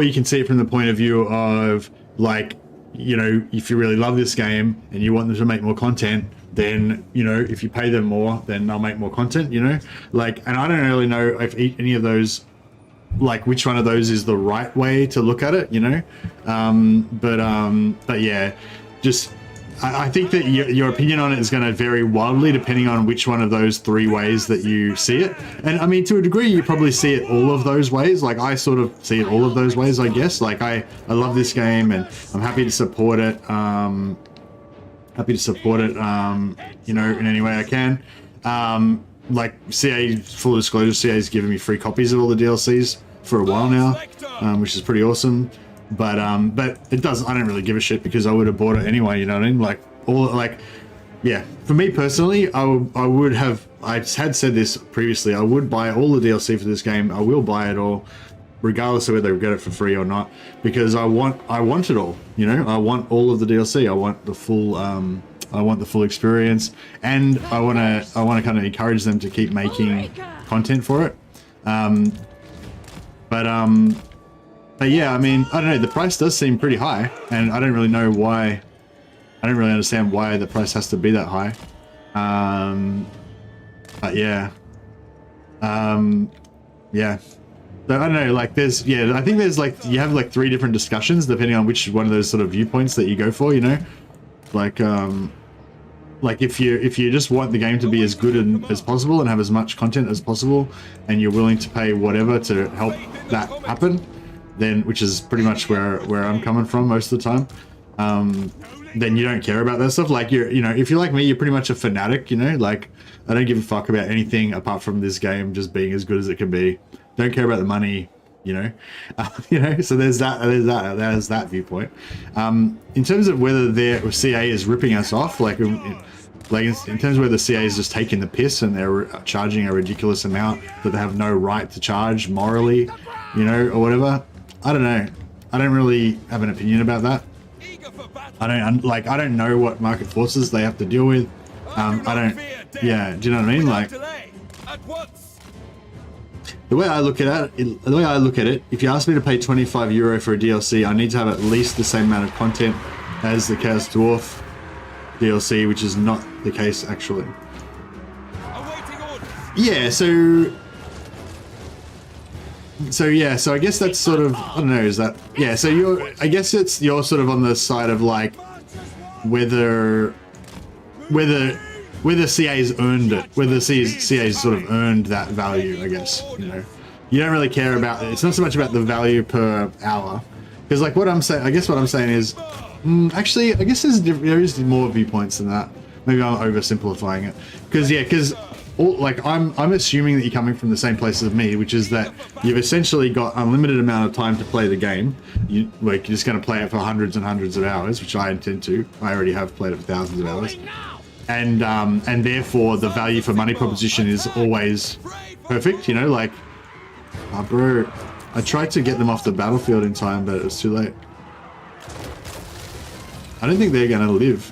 you can see it from the point of view of like, you know, if you really love this game and you want them to make more content, then, you know, if you pay them more, then they'll make more content, you know, like, and I don't really know if any of those, like which one of those is the right way to look at it, you know, but yeah, just, I think that your opinion on it is going to vary wildly depending on which one of those three ways that you see it. And I mean, to a degree, you probably see it all of those ways. Like I sort of see it all of those ways, I guess. Like I love this game and I'm happy to support it. You know, in any way I can. Like CA, full disclosure, CA has given me free copies of all the DLCs for a while now, which is pretty awesome. But it doesn't, I don't really give a shit because I would have bought it anyway, you know what I mean? Like yeah, for me personally, I had said this previously, I would buy all the DLC for this game. I will buy it all, regardless of whether I get it for free or not, because I want it all, you know? I want all of the DLC. I want the full experience, and I want to kind of encourage them to keep making content for it. But yeah, I mean, I don't know, the price does seem pretty high, and I don't really know why. I don't really understand why the price has to be that high. But yeah. Yeah. So I don't know, like I think there's like, you have like three different discussions depending on which one of those sort of viewpoints that you go for, you know? Like if you just want the game to be as good as possible and have as much content as possible, and you're willing to pay whatever to help that happen, then, which is pretty much where I'm coming from most of the time, then you don't care about that stuff. Like you know, if you're like me, you're pretty much a fanatic, you know, like I don't give a fuck about anything apart from this game just being as good as it can be. Don't care about the money, you know, you know, so there's that viewpoint. In terms of whether their CA is ripping us off, like Like in terms of where the CA is just taking the piss and they're charging a ridiculous amount that they have no right to charge morally, you know, or whatever. I don't know. I don't really have an opinion about that. I don't know what market forces they have to deal with. Yeah, do you know what I mean? Like, the way I look at it, if you ask me to pay €25 for a DLC, I need to have at least the same amount of content as the Chaos Dwarf DLC, which is not the case actually. Yeah, so I guess that's sort of, I don't know, is that, yeah, so you're sort of on the side of like whether CA's earned it, whether CA's sort of earned that value, I guess, you know. You don't really care about it. It's not so much about the value per hour, because like what I'm saying is, actually, I guess there is more viewpoints than that. Maybe I'm oversimplifying it, because I'm assuming that you're coming from the same place as me, which is that you've essentially got unlimited amount of time to play the game. You're just going to play it for hundreds and hundreds of hours, which I intend to. I already have played it for thousands of hours, and therefore the value for money proposition is always perfect. You know, like, oh, bro, I tried to get them off the battlefield in time, but it was too late. I don't think they're going to live.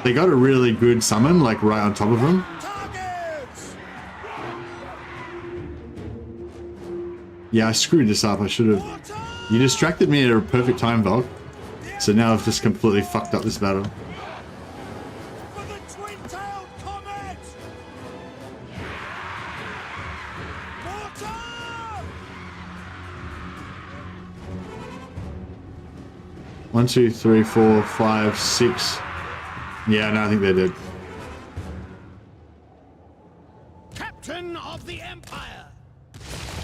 They got a really good summon, like right on top of them. Yeah, I screwed this up. I should have. You distracted me at a perfect time, Volk. So now I've just completely fucked up this battle. One, two, three, four, five, six. Yeah, no, I think they did. Captain of the Empire.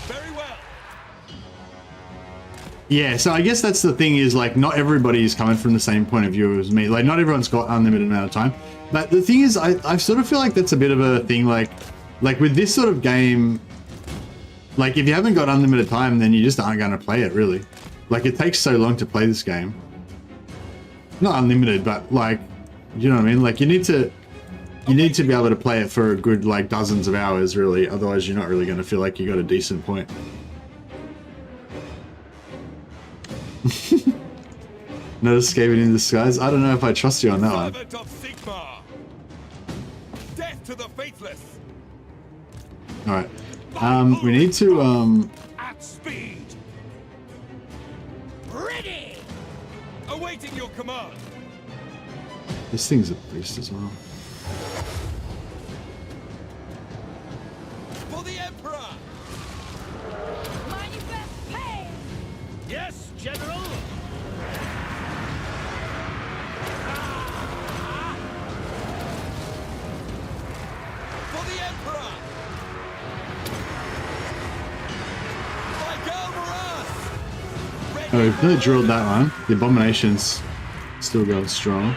Very well. Yeah, so I guess that's the thing is, like, not everybody is coming from the same point of view as me. Like, not everyone's got unlimited amount of time. But the thing is, I sort of feel like that's a bit of a thing, like with this sort of game, like, if you haven't got unlimited time, then you just aren't going to play it, really. Like, it takes so long to play this game. Not unlimited, but, like, you know what I mean? Like, you need to be able to play it for a good, like, dozens of hours, really. Otherwise, you're not really going to feel like you got a decent point. No escaping in disguise. I don't know if I trust you on that one. Servant of Sigmar. Death to the faithless. All right. We need to At speed. Ready. Awaiting your command. This thing's a beast as well. For the Emperor. Manifest pain! Yes, General. For the Emperor. My girl Maras. Oh, we've really drilled that one. The abomination's still going strong.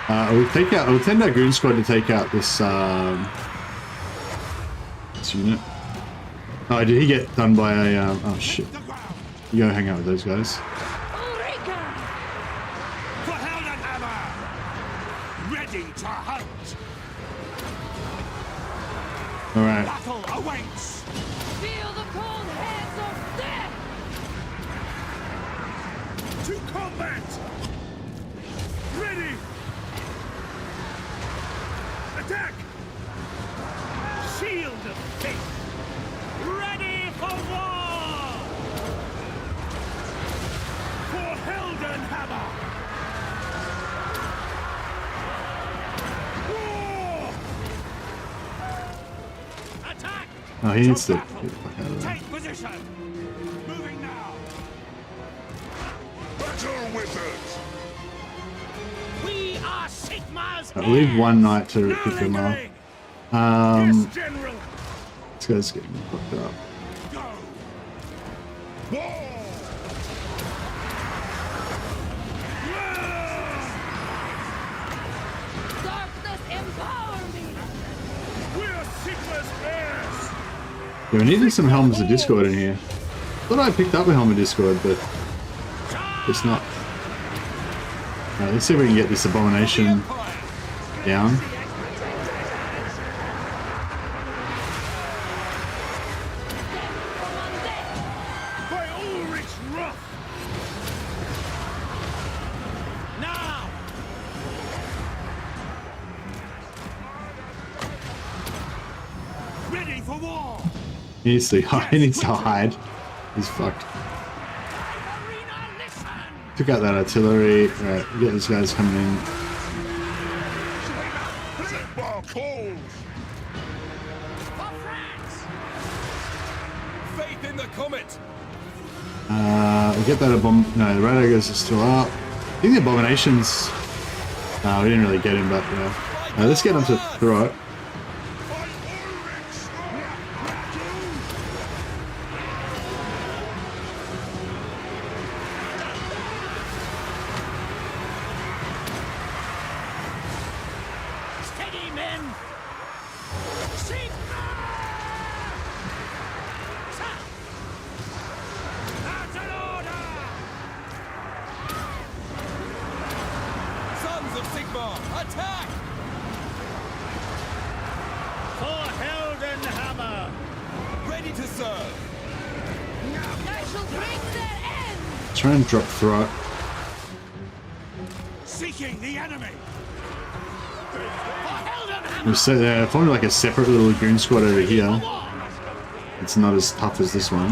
We'll send our goon squad to take out this unit. Oh, did he get done by a oh shit. You go hang out with those guys. Ulrika! For Heldenhammer. Ready to hunt. Alright. Battle awaits. Feel the cold hands of death! To combat. Ready. Attack! Shield of faith! Ready for war! For Heldenhammer! War! Attack! Oh, he needs to get battle. the fuck out of there. Take position! Moving now! Battle wizards! We are Sigmar's I leave one knight to heirs. pick them up. Yes, General! This guy's getting fucked up. Go! War! Darkness empower me! We're Sigmar's heirs! Yeah, we needed some Helms of Discord in here. Thought I picked up a Helm of Discord, but it's not. Alright, let's see if we can get this abomination down. By Ulrich's wrath! Now! Ready for war! He needs to hide. He needs to hide. He's fucked. Arena, listen! Took out that artillery. Alright, get these guys coming in. Sigmar calls! For France! Faith in the comet. We'll get that no, the Radagers are still up. I think the abominations. No, we didn't really get him, but yeah. Let's get him to throw it. By Ulrich's Steady, men! Sigmar! That's an order! Sons of Sigmar, attack! For Heldenhammer! Ready to serve. I shall bring their end! Try and drop throw it. Seeking the enemy! For Heldenhammer! We'll set there, probably like a separate little goon squad over here. It's not as tough as this one.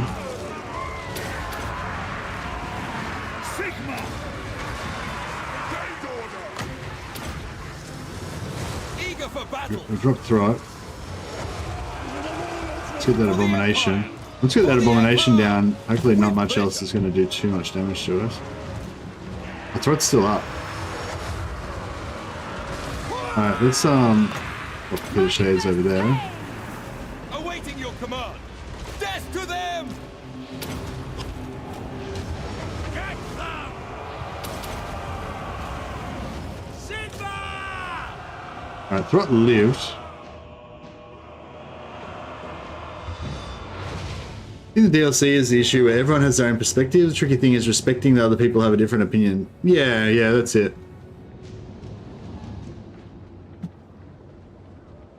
Sigmar! Gate order! Eager for battle. We'll drop throw it. Let's get that abomination. Let's get that abomination down. Hopefully not much else is going to do too much damage to us. The threat's still up. Alright, let's put the shades over there. Awaiting your command. Death to them! Get them! Sigmar! Alright, threat lived. I think the DLC is the issue where everyone has their own perspective. The tricky thing is respecting that other people have a different opinion. Yeah, that's it.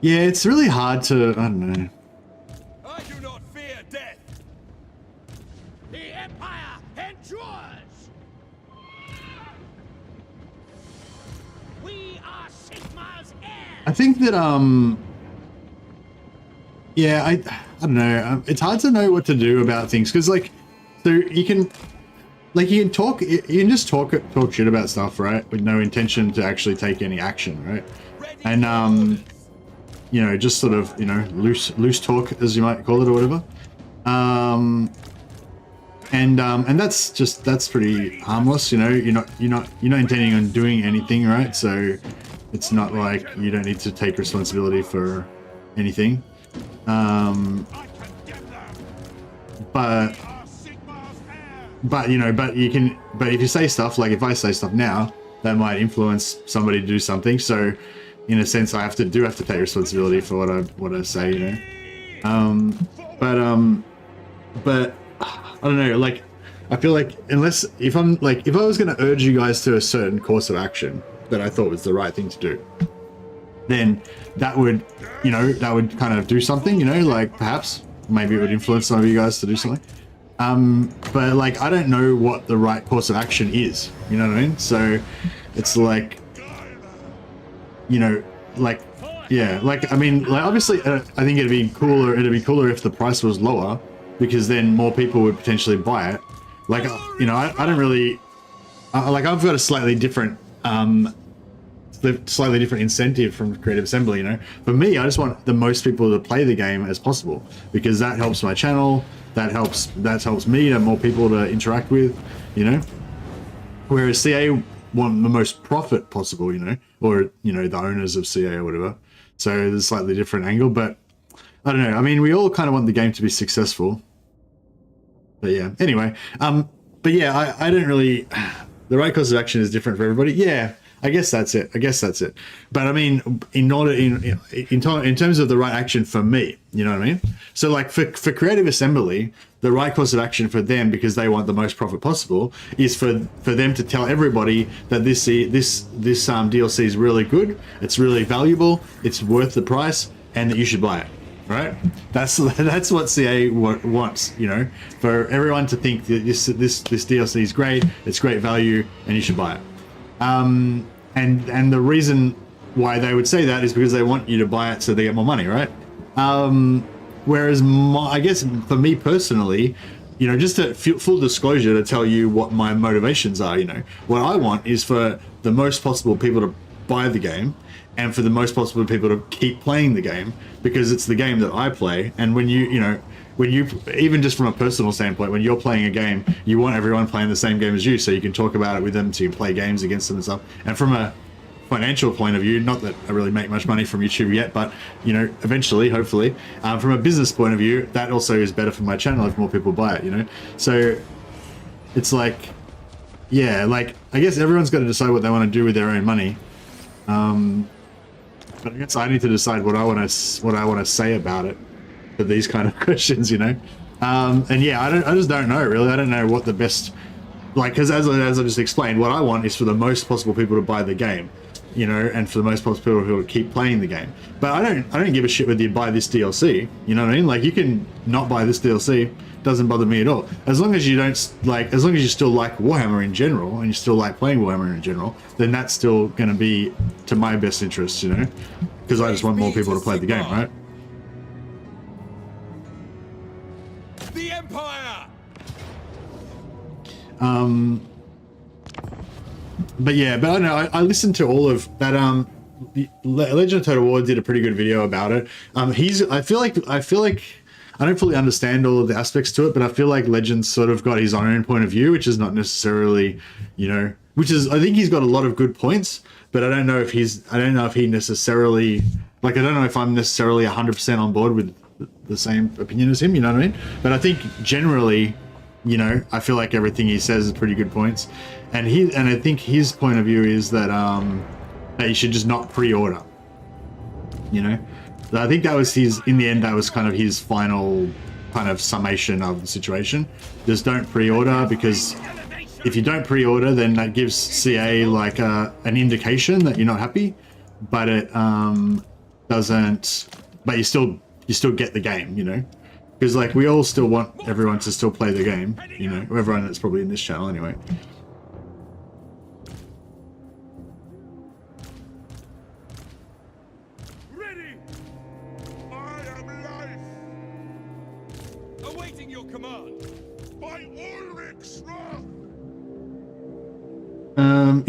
Yeah, it's really hard to, I don't know. I do not fear death. The Empire endures! We are Sigmar's heirs! I think that, yeah, I don't know. It's hard to know what to do about things because, like, so you can talk, you can just talk shit about stuff, right, with no intention to actually take any action, right? And you know, just sort of, you know, loose talk, as you might call it, or whatever. And that's pretty harmless, you know. You're not intending on doing anything, right? So it's not like you don't need to take responsibility for anything. But you know, but if you say stuff, like if I say stuff now, that might influence somebody to do something. So in a sense, I have to take responsibility for what I say, you know. But I don't know, like, I feel like if I was going to urge you guys to a certain course of action that I thought was the right thing to do, then that would, you know, that would kind of do something, you know, like perhaps maybe it would influence some of you guys to do something. But like, I don't know what the right course of action is, you know what I mean? So it's like, you know, like, yeah, like, I mean, like, obviously, I think it'd be cooler if the price was lower, because then more people would potentially buy it. Like, you know, I don't really, like, I've got a slightly different incentive from Creative Assembly, you know. For me, I just want the most people to play the game as possible, because that helps my channel, that helps me to have more people to interact with, you know. Whereas CA want the most profit possible, you know, or, you know, the owners of CA or whatever. So there's a slightly different angle, but I don't know. I mean, we all kind of want the game to be successful. But yeah, anyway, but yeah, I don't really, the right course of action is different for everybody. Yeah, I guess that's it. But I mean, in terms of the right action for me, you know what I mean? So like for Creative Assembly, the right course of action for them, because they want the most profit possible, is for them to tell everybody that this DLC is really good, it's really valuable, it's worth the price, and that you should buy it. Right? That's what CA wants, you know, for everyone to think that this DLC is great, it's great value, and you should buy it. And the reason why they would say that is because they want you to buy it so they get more money, right? Whereas I guess for me personally, you know, just to full disclosure, to tell you what my motivations are, you know, what I want is for the most possible people to buy the game, and for the most possible people to keep playing the game, because it's the game that I play. And when you even just from a personal standpoint, when you're playing a game, you want everyone playing the same game as you, so you can talk about it with them, so you can play games against them and stuff. And from a financial point of view, not that I really make much money from YouTube yet, but you know, eventually, hopefully, from a business point of view, that also is better for my channel if more people buy it, you know. So it's like, yeah, like I guess everyone's got to decide what they want to do with their own money. But I guess I need to decide what I want to say about it for these kind of questions, you know. And yeah, I just don't know really. I don't know what the best, like, because as I just explained, what I want is for the most possible people to buy the game, you know, and for the most possible people to keep playing the game. But I don't give a shit whether you buy this DLC. You know what I mean? Like, you can not buy this DLC. Doesn't bother me at all. As long as you don't like, as long as you still like Warhammer in general, and you still like playing Warhammer in general, then that's still going to be to my best interest, you know, because I just want more people to play the game, right? The Empire. But yeah, but I don't know. I listened to all of that. Legend of Total War did a pretty good video about it. I feel like I don't fully understand all of the aspects to it, but I feel like Legend's sort of got his own point of view, which is not necessarily, you know, I think he's got a lot of good points, but I don't know if he necessarily, like, I don't know if I'm necessarily 100% on board with the same opinion as him, you know what I mean? But I think generally, you know, I feel like everything he says is pretty good points. And I think his point of view is that, that you should just not pre-order, you know? I think that was in the end, that was kind of his final kind of summation of the situation. Just don't pre-order, because if you don't pre-order, then that gives CA like an indication that you're not happy, but it doesn't, but you still get the game, you know? Because like we all still want everyone to still play the game, you know, everyone that's probably in this channel anyway.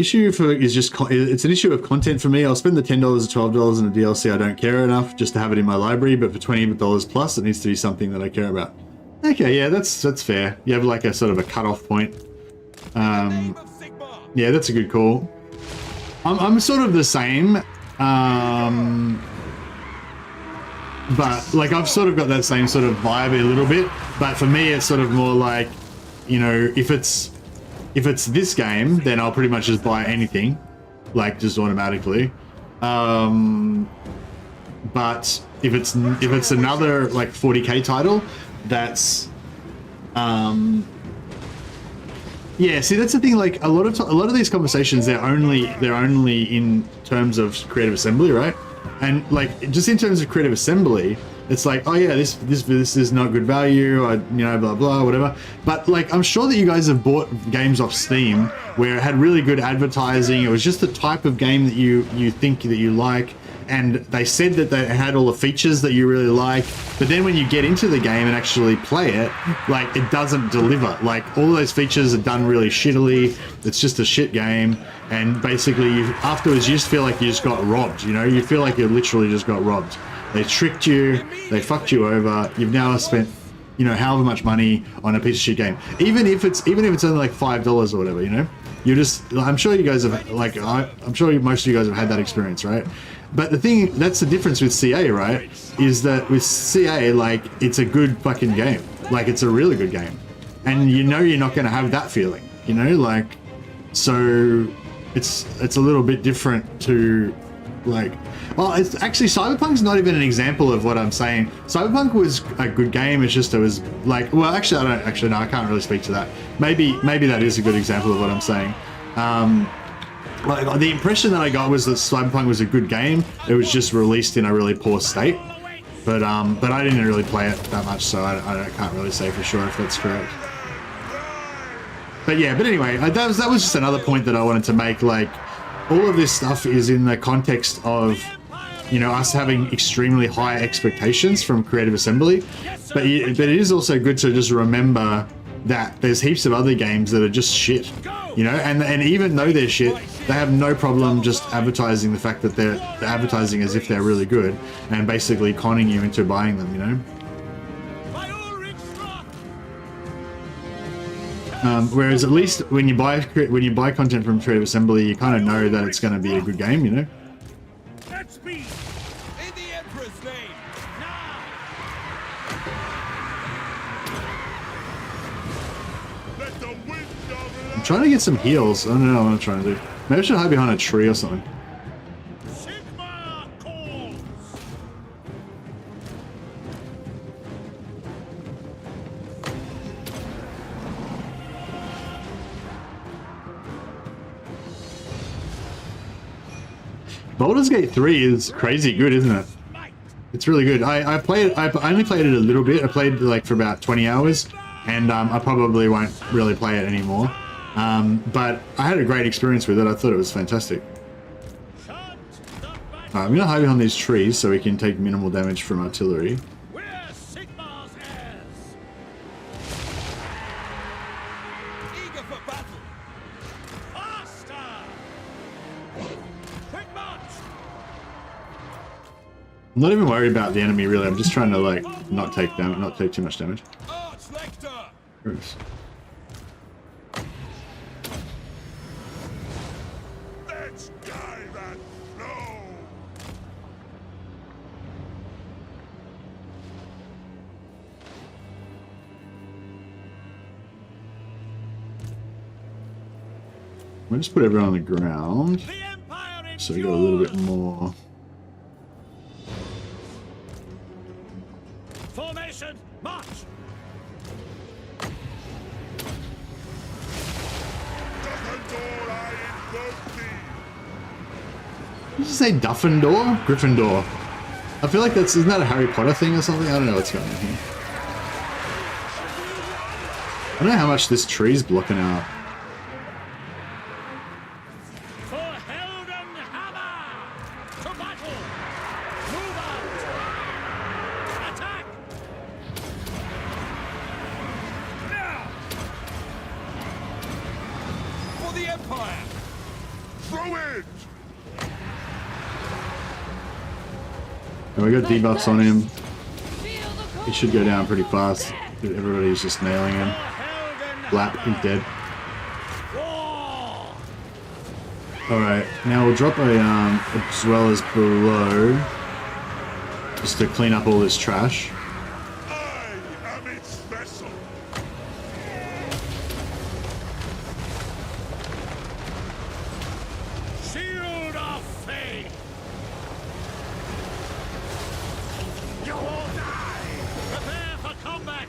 It's an issue of content for me. I'll spend the $10 or $12 in a DLC I don't care enough just to have it in my library, but for $20 plus, it needs to be something that I care about. Okay, yeah, that's fair. You have like a sort of a cutoff point. Yeah, that's a good call. I'm sort of the same, but like I've sort of got that same sort of vibe a little bit. But for me, it's sort of more like, you know, if it's this game, then I'll pretty much just buy anything, like just automatically. But if it's another like 40k title, that's yeah. See, that's the thing. Like a lot of these conversations, they're only in terms of Creative Assembly, right? And like just in terms of Creative Assembly, it's like, oh yeah, this is not good value, you know, blah blah, whatever. But like, I'm sure that you guys have bought games off Steam where it had really good advertising. It was just the type of game that you think that you like, and they said that they had all the features that you really like. But then when you get into the game and actually play it, like it doesn't deliver. Like all those features are done really shittily. It's just a shit game, and basically afterwards you just feel like you just got robbed. You know, you feel like you literally just got robbed. They tricked you, they fucked you over. You've now spent, you know, however much money on a piece of shit game. Even if it's only like $5 or whatever, you know. You just, I'm sure you guys have, like, I'm sure most of you guys have had that experience, right? But the thing, that's the difference with CA, right? Is that with CA, like, it's a good fucking game. Like, it's a really good game. And you know you're not going to have that feeling, you know? Like, so it's a little bit different to like, well, it's actually Cyberpunk's not even an example of what I'm saying. Cyberpunk was a good game. It's just it was like, well, actually no, I can't really speak to that. Maybe that is a good example of what I'm saying. Like the impression that I got was that Cyberpunk was a good game. It was just released in a really poor state. But I didn't really play it that much, so I can't really say for sure if that's correct. But yeah, but anyway, that was just another point that I wanted to make. Like, all of this stuff is in the context of, you know, us having extremely high expectations from Creative Assembly. But it is also good to just remember that there's heaps of other games that are just shit, you know, and even though they're shit, they have no problem just advertising the fact that they're advertising as if they're really good and basically conning you into buying them, you know. Whereas at least when you buy content from Creative Assembly, you kind of know that it's going to be a good game, you know. Let's be In the Emperor's name. Let the wind of I'm trying to get some heals. I don't know what I'm trying to do. Maybe I should hide behind a tree or something. Sigma calls. Baldur's Gate 3 is crazy good, isn't it? It's really good. I only played it a little bit. I played like for about 20 hours, and I probably won't really play it anymore. But I had a great experience with it. I thought it was fantastic. I'm gonna hide behind these trees so we can take minimal damage from artillery. We're Sigma's heirs. Eager for battle. Faster. Quick march. I'm not even worried about the enemy really. I'm just trying to like not take too much damage. Arch-Lector. Oops. let's die that blow. We'll just put everyone on the ground The Empire endures. so we got a little bit more. Formation, march. Duffendor, I invoke thee. Did you say Duffendor? Gryffindor. I feel like isn't that a Harry Potter thing or something? I don't know what's going on here. I don't know how much this tree's blocking out. For Helden Hammer. To battle. Move out. Attack. Now. For the Empire. Throw it. And we got debuffs on him. Feel the cold. He should go down pretty fast. Everybody's just nailing him. Blap, he's dead. Alright, now we'll drop a as well as below. Just to clean up all this trash. I am its vessel. Shield of Faith. You will die. Prepare for combat.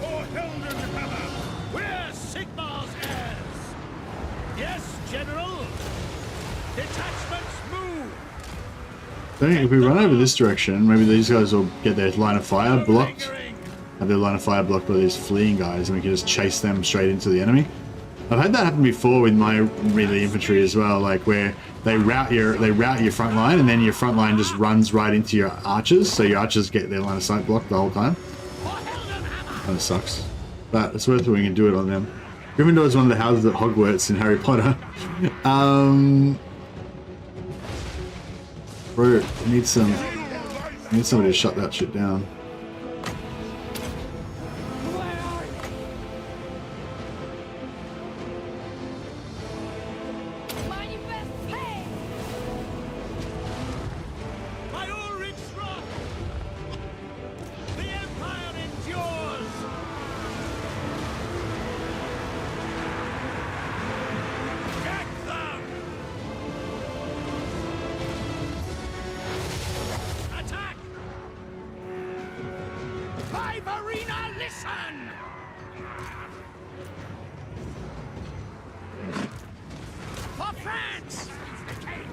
For Helden Hammer. We're Sigma's heirs. Yes, General. Detachments move. I think if we run over this direction, maybe these guys will get their line of fire blocked. Lingering. Have their line of fire blocked by these fleeing guys, and we can just chase them straight into the enemy. I've had that happen before with my melee infantry as well, like where they rout your front line, and then your front line just runs right into your archers, so your archers get their line of sight blocked the whole time. For Helden Hammer. Kind of sucks, but it's worth it. We can do it on them. Gryffindor is one of the houses at Hogwarts in Harry Potter. Bro, I need somebody to shut that shit down. Manifest pain. By Ulrich's wrath, the Empire endures. Arena, listen! For France!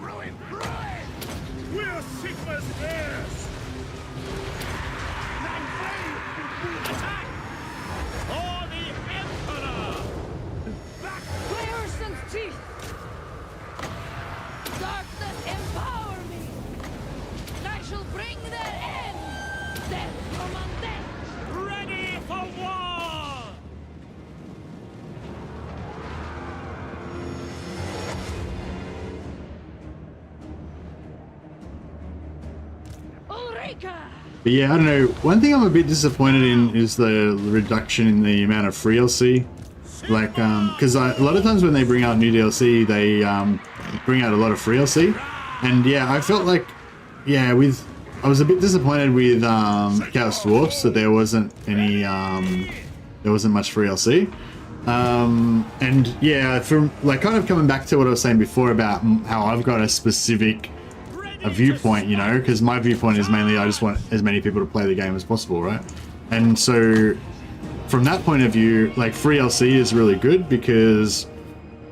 Ruin, ruin! We're Sigma's heirs! Attack! For the Emperor! My Urson's teeth! Darkness empower me! I shall bring their end! Death from undead! Ready for war! Ulrika! But yeah, I don't know. One thing I'm a bit disappointed in is the reduction in the amount of free DLC. Like, because a lot of times when they bring out new DLC, they bring out a lot of free DLC. And yeah, I felt like, yeah, I was a bit disappointed with Chaos Dwarfs that there wasn't any, there wasn't much free DLC. And yeah, from like kind of coming back to what I was saying before about how I've got a specific viewpoint, you know, because my viewpoint is mainly I just want as many people to play the game as possible, right? And so from that point of view, like free DLC is really good because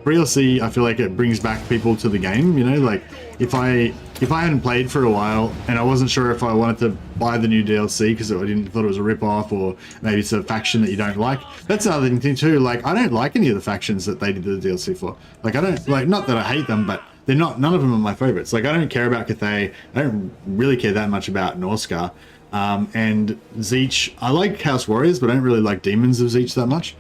free DLC, I feel like it brings back people to the game, you know, like if I hadn't played for a while and I wasn't sure if I wanted to buy the new DLC because I thought it was a rip-off, or maybe it's a faction that you don't like. That's another thing too, like I don't like any of the factions that they did the DLC for. Like I don't, like, not that I hate them, but they're not, none of them are my favorites. Like I don't care about Cathay, I don't really care that much about Norscar. And Zeech, I like Chaos Warriors, but I don't really like Demons of Zeech that much.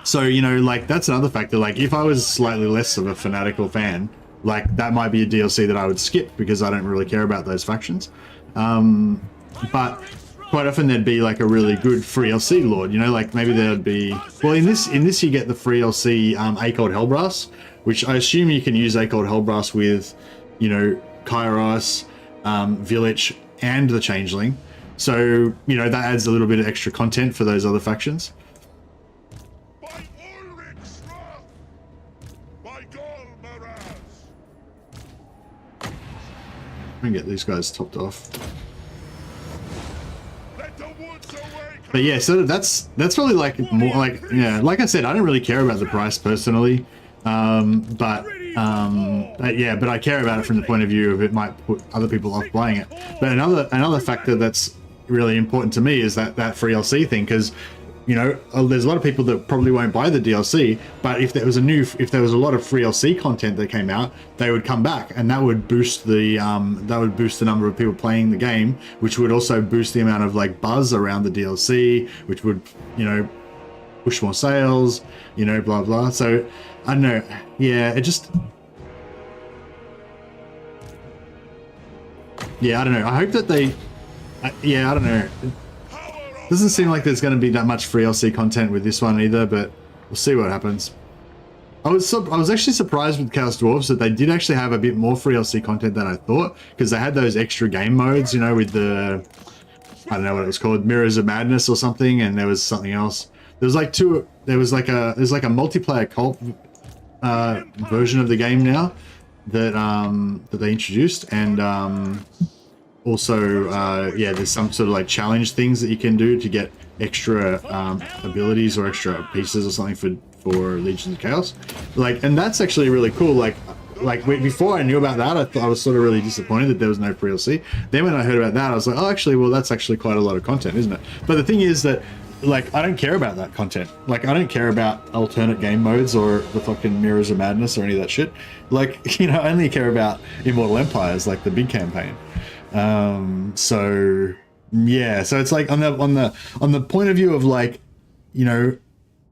So, you know, like that's another factor. Like if I was slightly less of a fanatical fan, like that might be a DLC that I would skip because I don't really care about those factions. But quite often there'd be like a really good free DLC lord, you know, like maybe there'd be, well, in this you get the free DLC Acold Hellbrass, which I assume you can use Acold Hellbrass with, you know, Kairos, Village, and the Changeling. So, you know, that adds a little bit of extra content for those other factions. By Ulrich's wrath! By VOLKMAR! I can get these guys topped off. Let the woods awake! But yeah, so that's probably like more like, yeah, like I said, I don't really care about the price personally. But I care about it from the point of view of it might put other people off playing it. But another factor that's really important to me is that free DLC thing, because, you know, there's a lot of people that probably won't buy the DLC, but if there was a lot of free DLC content that came out, they would come back, and that would boost the number of people playing the game, which would also boost the amount of like buzz around the DLC, which would, you know, push more sales, you know, blah blah. So I don't know, yeah, it just, yeah, I don't know. I hope that they, yeah, I don't know. Doesn't seem like there's going to be that much free DLC content with this one either, but we'll see what happens. I was actually surprised with Chaos Dwarfs that they did actually have a bit more free DLC content than I thought, because they had those extra game modes, you know, with the, I don't know what it was called, Mirrors of Madness or something, and there was something else. There was like there's like a multiplayer cult version of the game now that that they introduced, and also yeah, there's some sort of like challenge things that you can do to get extra abilities or extra pieces or something for Legions of Chaos, like, and that's actually really cool. Like before I knew about that, I was sort of really disappointed that there was no free DLC. Then when I heard about that, I was like, oh, actually, well, that's actually quite a lot of content, isn't it? But the thing is that, like, I don't care about that content. Like, I don't care about alternate game modes or the fucking Mirrors of Madness or any of that shit. Like, you know, I only care about Immortal Empires, like the big campaign. So yeah, so it's like on the point of view of, like, you know,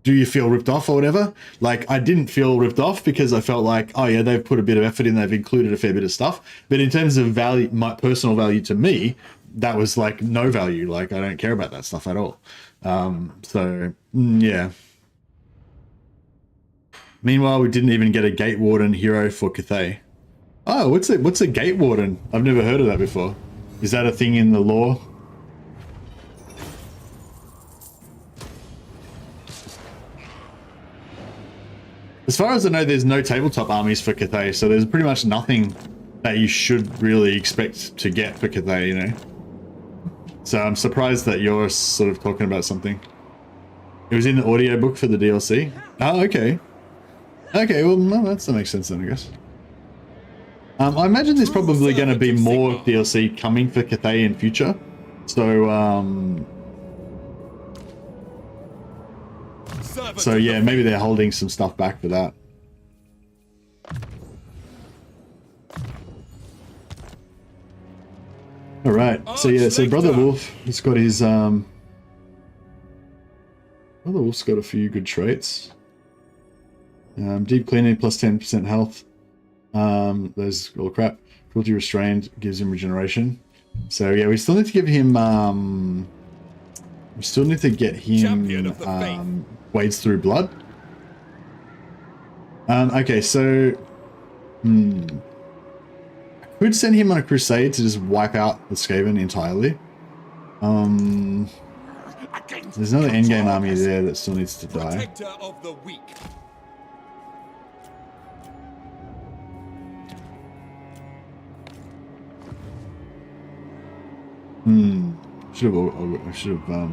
do you feel ripped off or whatever? Like, I didn't feel ripped off because I felt like, oh yeah, they've put a bit of effort in, they've included a fair bit of stuff. But in terms of value, my personal value to me, that was like no value. Like, I don't care about that stuff at all. So yeah. Meanwhile, we didn't even get a Gate Warden hero for Cathay. Oh, what's a Gate Warden? I've never heard of that before. Is that a thing in the lore? As far as I know, there's no tabletop armies for Cathay, so there's pretty much nothing that you should really expect to get for Cathay, you know? So I'm surprised that you're sort of talking about something. It was in the audiobook for the DLC. Oh, okay. Okay, well, no, that makes sense then, I guess. I imagine there's probably going to be more DLC coming for Cathay in future. So, yeah, maybe they're holding some stuff back for that. All right. So yeah, so Brother Wolf, he's got his Brother Wolf's got a few good traits. Deep cleaning plus 10% health. Those all crap. Cruelty restrained gives him regeneration. So yeah, we still need to give him we still need to get him wades through blood. Okay, so I could send him on a crusade to just wipe out the Skaven entirely. There's another endgame army there that still needs to die. Protector of the weak. Should have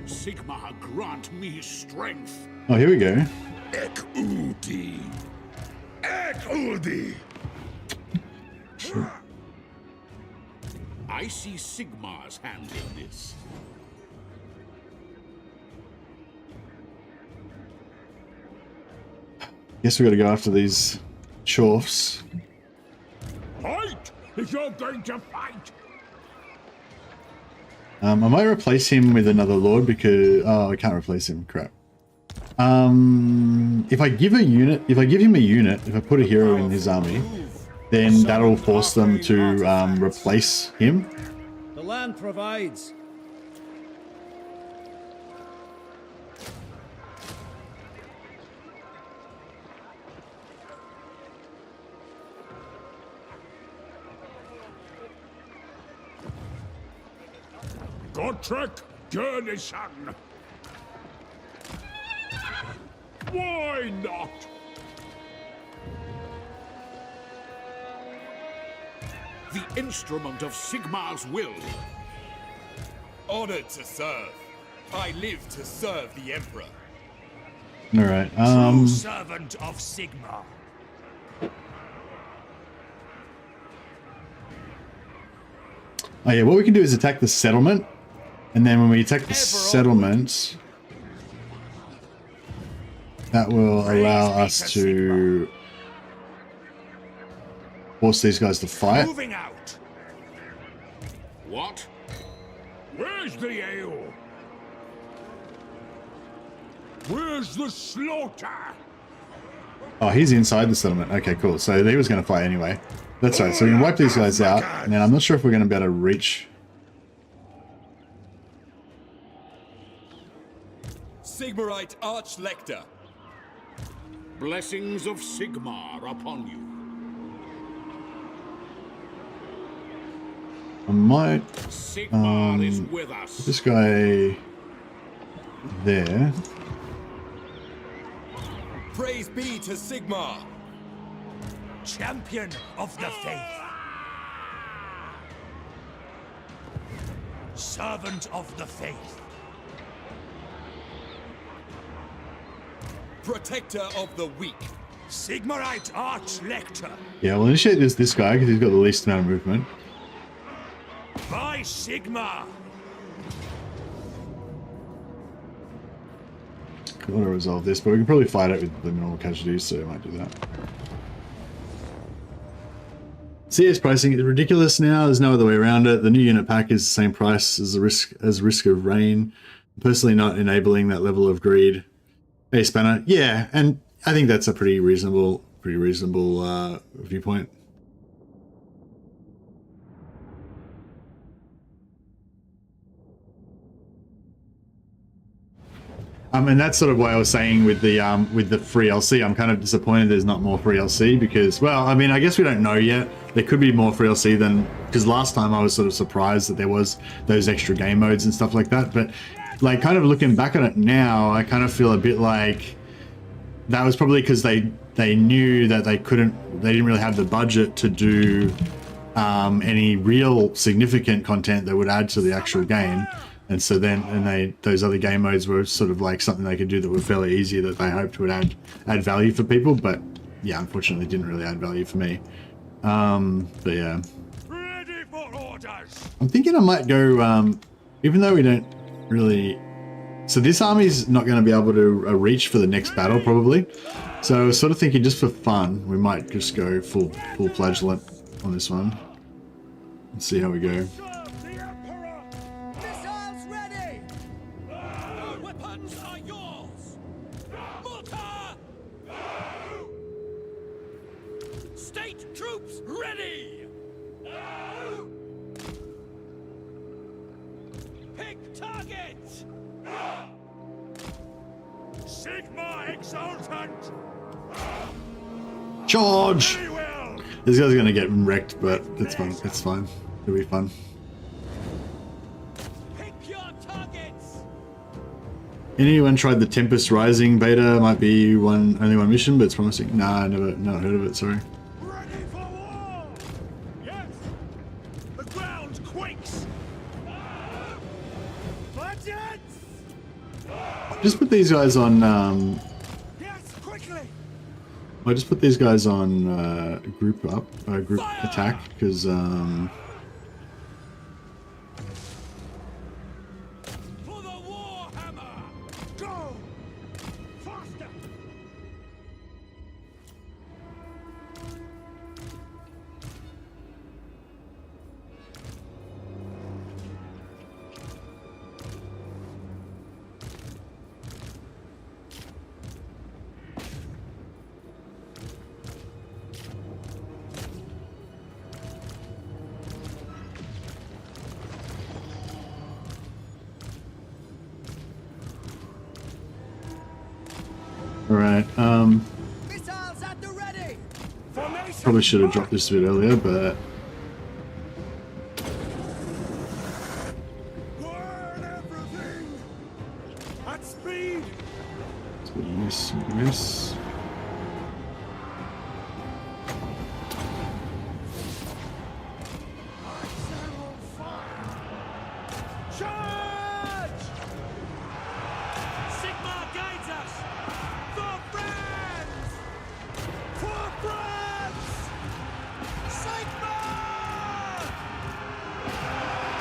Sigmar, grant me strength. Oh, here we go. Ek Udi. Ek Udi. I see Sigmar's hand in this. Guess we got to go after these chorfs. Fight! If you're going to fight! I might replace him with another lord because I can't replace him. Crap. If I give him a unit, if I put a hero in his army, then that'll force them to replace him. The land provides. Gotrek Gurnison! Why not? The instrument of Sigmar's will. Honored to serve. I live to serve the Emperor. All right. True servant of Sigmar. Oh yeah, what we can do is attack the settlement, and then when we attack the settlement, that will allow us to force these guys to fight. Moving out. What? Where's the ale? Where's the slaughter? Oh, he's inside the settlement. Okay, cool. So he was going to fight anyway. That's right. So we can wipe these guys out, and then I'm not sure if we're going to be able to reach. Sigmarite Archlector. Blessings of Sigmar upon you. I might Sigmar is with us. put this guy there. Praise be to Sigmar. Champion of the faith. Servant of the faith. Protector of the weak. Sigmarite Archlector. Yeah, we'll initiate this guy because he's got the least amount of movement. By Sigmar. Could want to resolve this, but we can probably fight it with the minimal casualties, so I might do that. CS pricing is ridiculous now. There's no other way around it. The new unit pack is the same price as the risk of rain. I'm personally not enabling that level of greed. Hey, Spanner. Yeah, and I think that's a pretty reasonable viewpoint. And that's sort of what I was saying with the free LC. I'm kind of disappointed there's not more free LC because, well, I mean, I guess we don't know yet. There could be more free LC than, because last time I was sort of surprised that there was those extra game modes and stuff like that. But like, kind of looking back on it now, I kind of feel a bit like that was probably because they knew that they didn't really have the budget to do any real significant content that would add to the actual game. And so then, those other game modes were sort of like something they could do that were fairly easy that they hoped would add value for people. But yeah, unfortunately, didn't really add value for me. But yeah, Ready for orders. I'm thinking I might go. Even though we don't really, so this army's not going to be able to reach for the next battle probably. So I was sort of thinking, just for fun, we might just go full flagellant on this one. Let's see how we go. Serve the Emperor. Missiles ready. Weapons are yours! Mortar! State troops ready! Pick target! Sigma exultant. Charge! We will. This guy's gonna get wrecked, but it's fun. It's fine. It'll be fun. Pick your targets! Anyone tried the Tempest Rising beta? Might be only one mission, but it's promising. Nah, not heard of it. Sorry. Ready for war. Yes. The ground quakes. Budgets. Just put these guys on. Yes, quickly. I just put these guys on group attack because For the Warhammer! Go. Faster. all right. Missiles at the ready. Formation. Probably should have dropped this a bit earlier, but Burn everything. At speed. miss. Zero fire. Charge. Sigma guides us! For France. For France. Sigma.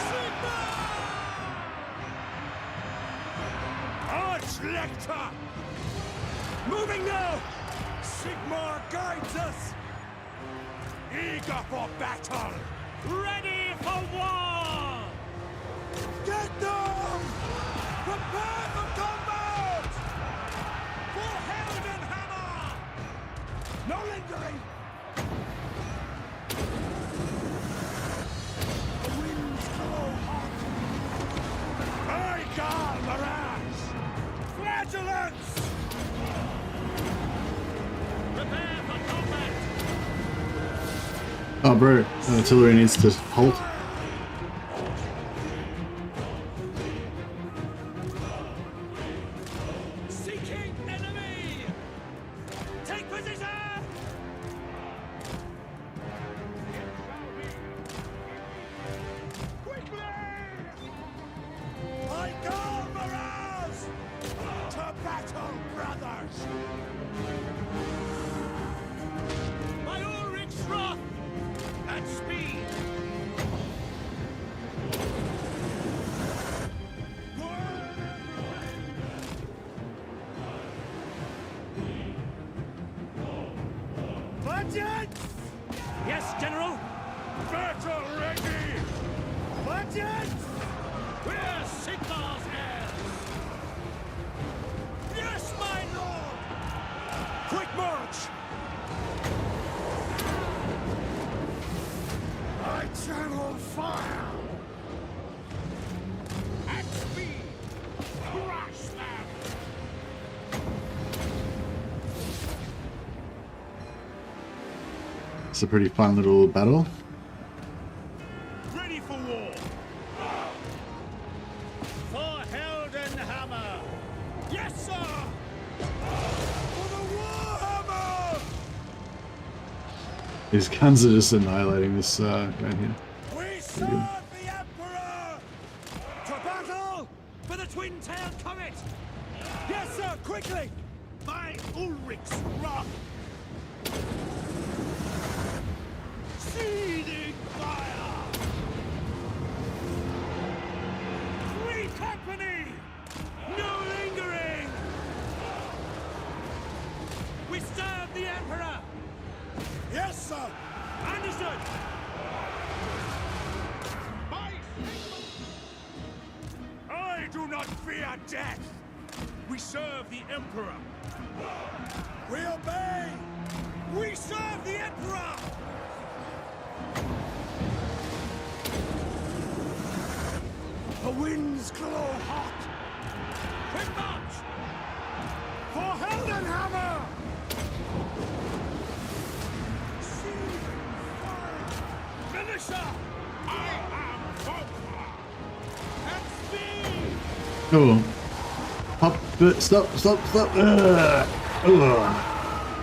Sigma. Arch-Lector. Moving now. Sigma guides us. Eager for battle. Ready for war! Get them! Prepare for combat! For Heldenhammer! No lingering! The winds blow hot! I guard mirage! Flagellants! Prepare for combat! Oh, bro, artillery needs to halt. Seeking enemy! Take position! Quickly! I guard mirage! To battle, brothers! By Ulrich's wrath! At speed! Budgets! Yes, General! Battle ready! Budgets! We're Sigmar's heirs! Yes, my lord! Quick march! I channel fire! At speed! Crush them! It's a pretty fun little battle. Ready for war! For Heldenhammer! Yes, sir! For the Warhammer! His guns are just annihilating this man here. We serve the Emperor! To battle for the twin-tailed comet! Yes, sir, quickly! By Ulrich's rock! Seething fire! Free company! No lingering! We serve the Emperor! Yes, sir! Understood! I do not fear death! We serve the Emperor! We obey! We serve the Emperor! The winds glow hot! Quick march! For Heldenhammer! Finisher! I am VOLKMAR! And speed! Oh. Up, stop.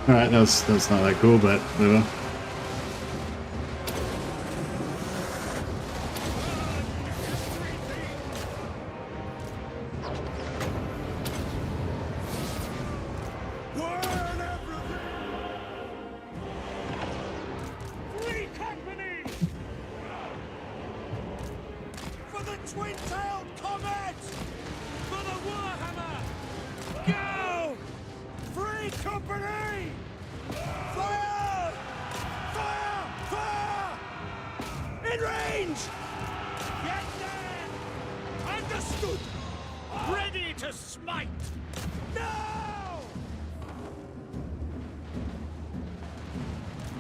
Alright, that's not that cool, but whatever. Burn everything! Free company! For the twin-tailed comet! For the Warhammer! Go! Free company! Fire! Fire! Fire! In range! Get there! Understood! Ready to smite! Now!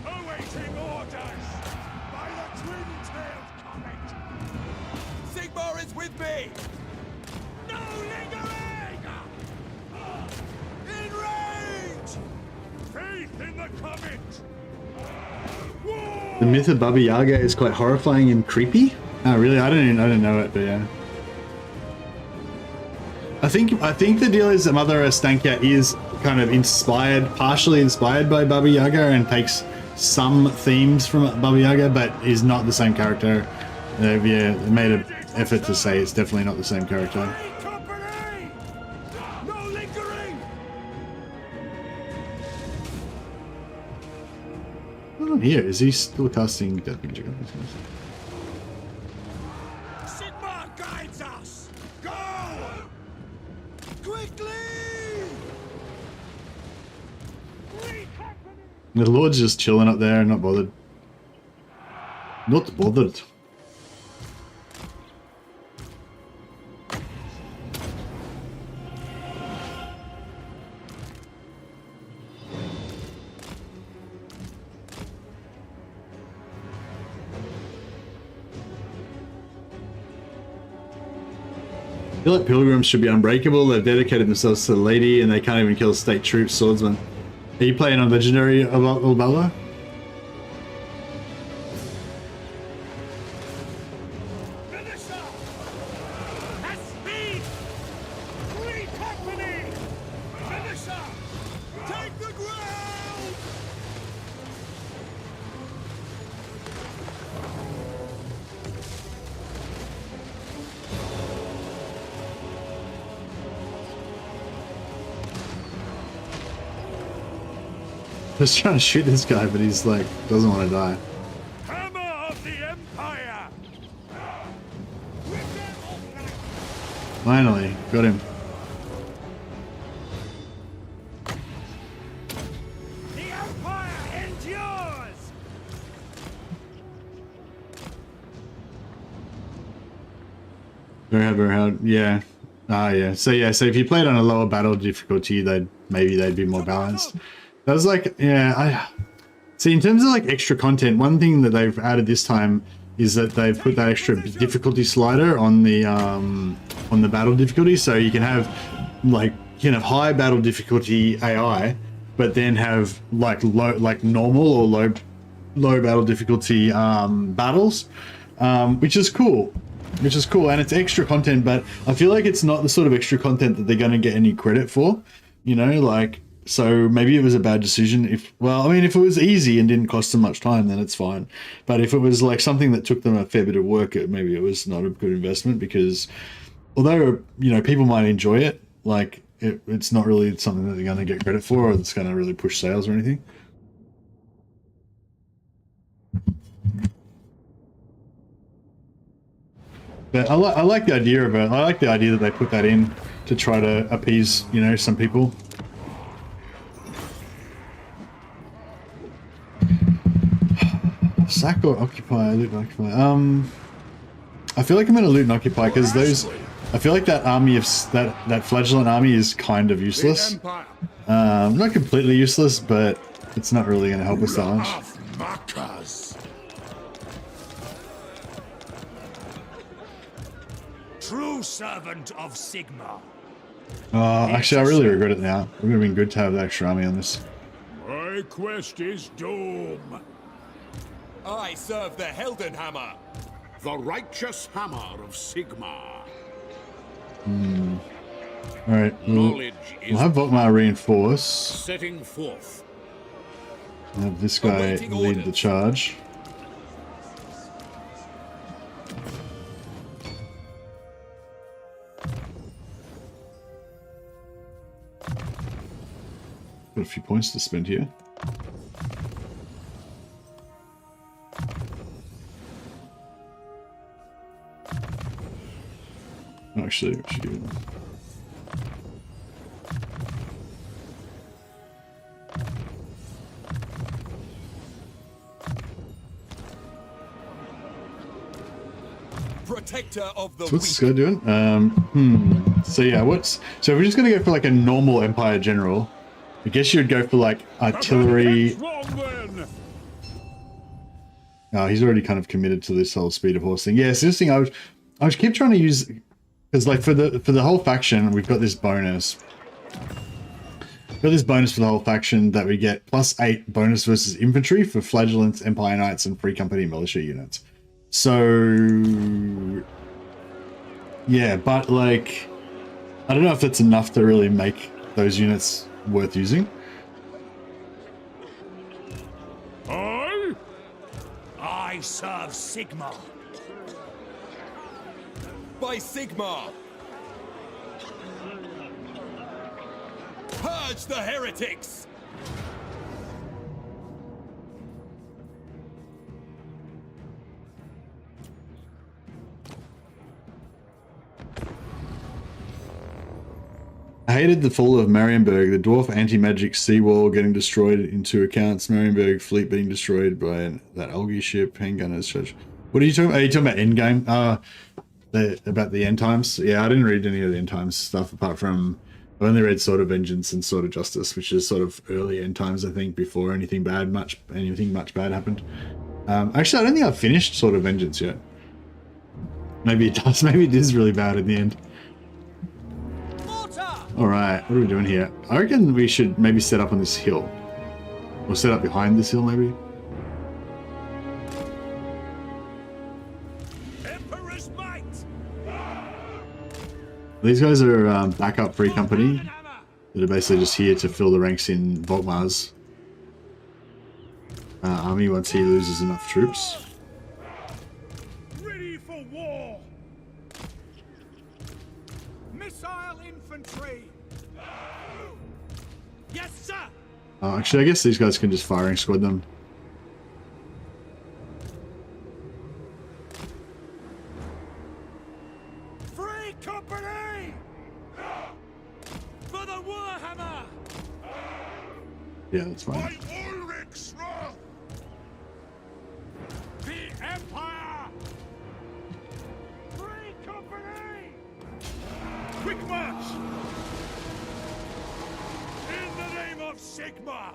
Awaiting orders by the twin-tailed comet! Sigmar is with me! No lingering! In range! Faith in the comet! War! The myth of Baba Yaga is quite horrifying and creepy. Oh, really? I don't know it, but yeah. I think the deal is that Mother Stankia is kind of partially inspired by Baba Yaga and takes some themes from Baba Yaga, but is not the same character. Yeah, they made an effort to say it's definitely not the same character. Free company! No lingering! Oh, here is he still casting Death Magic on this guy? Sigmar guides us! Go! Quickly! Free company! The Lord's just chilling up there, not bothered. Not bothered. I feel like pilgrims should be unbreakable. They've dedicated themselves to the lady and they can't even kill state troops, swordsmen. Are you playing on legendary Ulbala? Finisher! At speed! Free company! Finisher! Take the ground! Just trying to shoot this guy, but he's like, doesn't want to die. Hammer of the Empire! Finally, got him. The Empire endures! Very hard. Yeah. Yeah. So if you played on a lower battle difficulty, maybe they'd be more balanced. That was like, yeah, see, in terms of like extra content, one thing that they've added this time is that they've put that extra difficulty slider on the battle difficulty, so you can have high battle difficulty AI, but then have like normal or low battle difficulty battles, which is cool. And it's extra content, but I feel like it's not the sort of extra content that they're going to get any credit for, you know, like So maybe it was a bad decision. Well, I mean, if it was easy and didn't cost them much time, then it's fine. But if it was like something that took them a fair bit of work, maybe it was not a good investment, because although, you know, people might enjoy it, like it's not really something that they're going to get credit for, or that's going to really push sales or anything. But I like the idea of it. I like the idea that they put that in to try to appease, you know, some people. Sack or occupy? Loot and occupy. I feel like I'm gonna loot and occupy because those. I feel like that army of that flagellant army is kind of useless. Not completely useless, but it's not really gonna help us that much. True servant of Sigma. Actually, I really regret it now. It would have been good to have the extra army on this. My quest is doom. I serve the Heldenhammer. The righteous hammer of Sigma. Alright, we'll have VOLKMAR reinforce. Setting forth. We'll have this guy lead the charge. Got a few points to spend here. Actually, I should give it. Protector of the So what's this guy doing? So yeah, so if we're just gonna go for like a normal Empire General, I guess you'd go for like artillery. Oh, he's already kind of committed to this whole speed of horse thing. Yeah, so this thing I was keep trying to use, because like for the whole faction we've got this bonus. We've got this bonus for the whole faction that we get +8 bonus versus infantry for flagellants, Empire Knights, and Free Company militia units. So yeah, but like I don't know if that's enough to really make those units worth using. I serve Sigma. By Sigma. Purge the heretics. I hated the fall of Marienburg, the dwarf anti-magic seawall getting destroyed into accounts, Marienburg fleet being destroyed by that algae ship, handgunners, church. What are you talking about? Are you talking about endgame? About the end times? Yeah, I didn't read any of the end times stuff apart from, I only read Sword of Vengeance and Sword of Justice, which is sort of early end times, I think, before anything much bad happened. Actually, I don't think I've finished Sword of Vengeance yet. Maybe it does. Maybe it is really bad in the end. Alright, what are we doing here? I reckon we should maybe set up on this hill. Or set up behind this hill, maybe? Emperor's might. These guys are backup Free Company that are basically just here to fill the ranks in VOLKMAR's army once he loses enough troops. Ready for war. Missile infantry. Yes, sir. Actually, I guess these guys can just firing squad them. Free company. For the Warhammer. Yeah, that's fine. Ulrich's wrath. The Empire. Free company. Quick march. In the name of Sigma.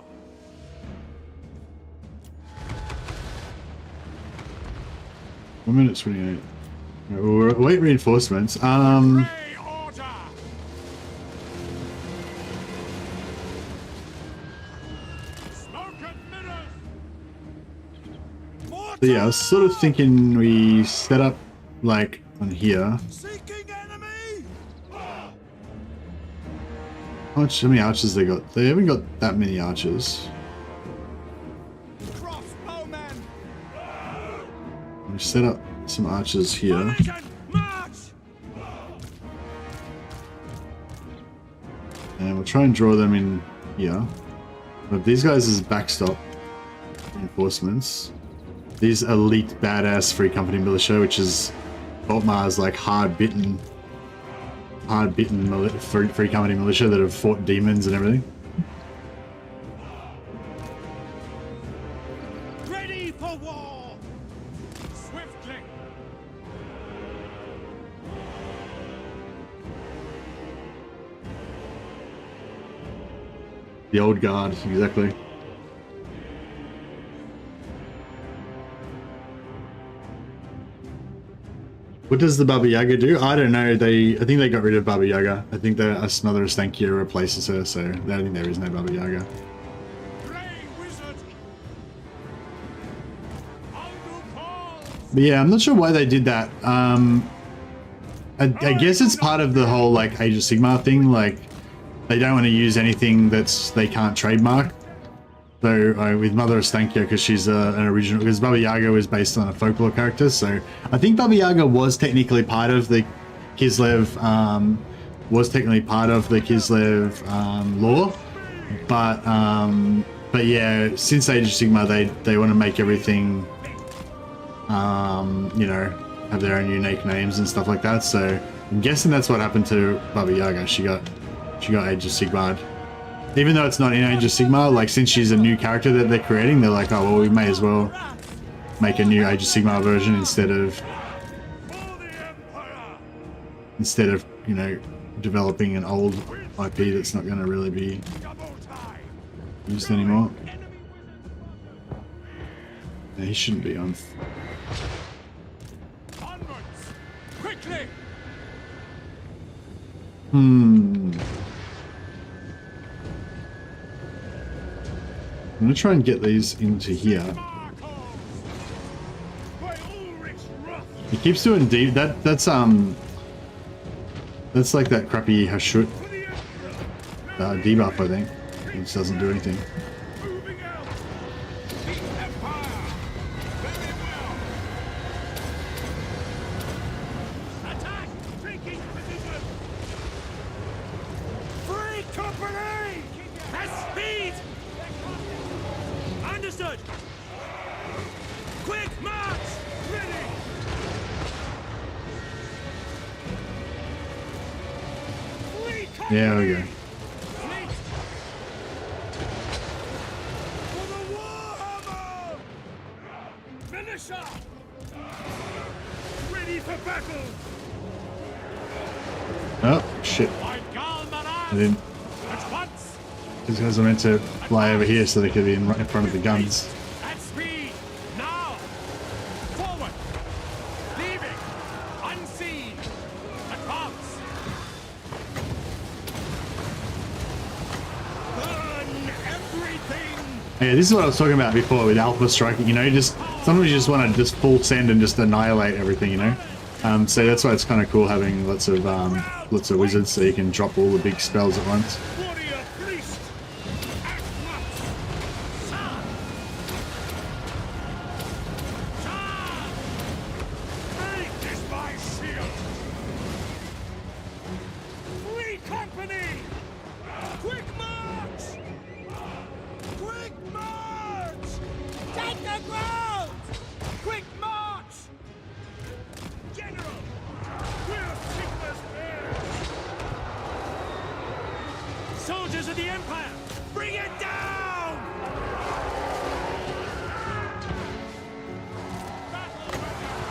1 minute 28. We'll await reinforcements. Grey order. Smoke and mirrors. So yeah, I was sort of thinking we set up like on here. Seeking enemy. How many archers they got? They haven't got that many archers. Crossbowmen! We set up some archers here. Formation, march! And we'll try and draw them in here. But these guys is backstop reinforcements. These elite badass free company militia, which is VOLKMAR's like hard-bitten free company militia that have fought demons and everything. Ready for war! Swiftly! The old guard, exactly. What does the Baba Yaga do? I don't know. I think they got rid of Baba Yaga. I think that another Stankia replaces her, so I don't think there is no Baba Yaga. But yeah, I'm not sure why they did that. I guess it's part of the whole like Age of Sigmar thing. Like they don't want to use anything they can't trademark. So with Mother Stankia, because she's an original, because Baba Yaga was based on a folklore character. So I think Baba Yaga was technically part of the Kislev, lore, but yeah, since Age of Sigmar, they want to make everything, you know, have their own unique names and stuff like that. So I'm guessing that's what happened to Baba Yaga. She got Age of Sigmar. Even though it's not in Age of Sigmar, like since she's a new character that they're creating, they're like, oh well, we may as well make a new Age of Sigmar version instead of you know developing an old IP that's not going to really be used anymore. Yeah, he shouldn't be on. Quickly! I'm gonna try and get these into here. He keeps doing that's like that crappy Hashut debuff, I think. It just doesn't do anything. Free company! At speed! Understood! Quick march! Ready! Free company! Yeah, there we go. Fleet! For the Warhammer! Militia! Ready for battle! Oh shit! I didn't. At once! These guys are meant to fly over here so they could be in front of the guns. At speed! Now! Forward! Leaving! Unseen! Advance! Burn everything! Yeah, this is what I was talking about before with alpha striking. You know, just sometimes you just want to just full send and just annihilate everything. You know, so that's why it's kind of cool having lots of wizards, so you can drop all the big spells at once. Warrior priest! At once! Charge! Charge! Make is my shield! Free company! Quick march! Quick march! Take the ground! Quick march! General! We're Sigma's heirs! Soldiers of the Empire! Bring it down!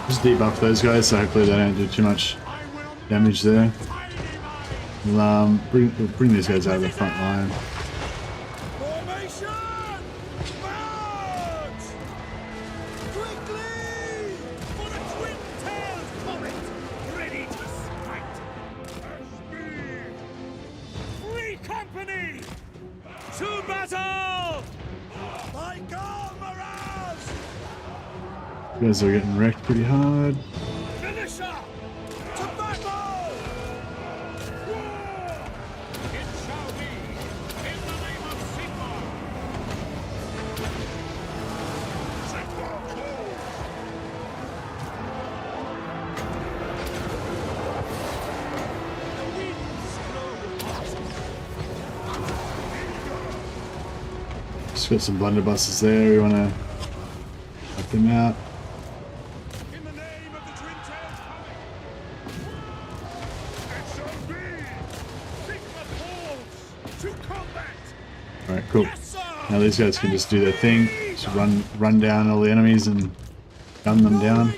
Just debuff those guys, so hopefully they don't do too much damage there. We'll bring these guys out of the front line. Formation! March! Quickly! For the twin-tailed comet! Ready to strike! Free company! To battle! By VOLKMAR! You guys are getting wrecked pretty hard. Militia! To battle! War! It shall be! Just got some blunderbusses there. We want to help them out. In the name of the Twin Towers coming! SOB! Sigma falls! To combat! Alright, cool. Yes, sir! Now these guys can just do their thing. Just run down all the enemies and gun them down.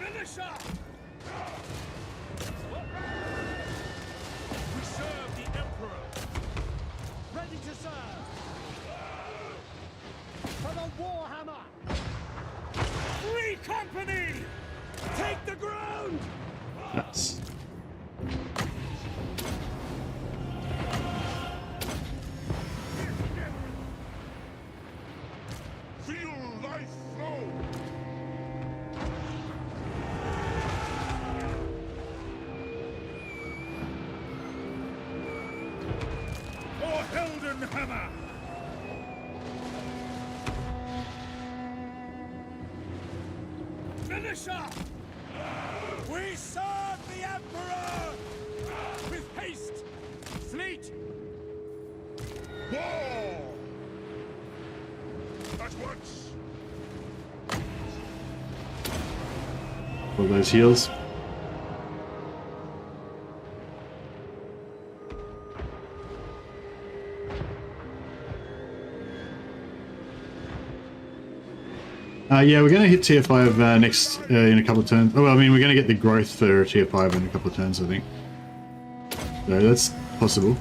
Militia! We serve the Emperor! Ready to serve! For the Warhammer! Free company! Take the ground! Nice. Feel life flow! For Heldenhammer! Militia! We serve the Emperor! With haste! Fleet! War! At once! All those heals. Yeah, we're going to hit tier 5 next in a couple of turns. Oh, well, I mean, we're going to get the growth for tier 5 in a couple of turns, I think. So that's possible.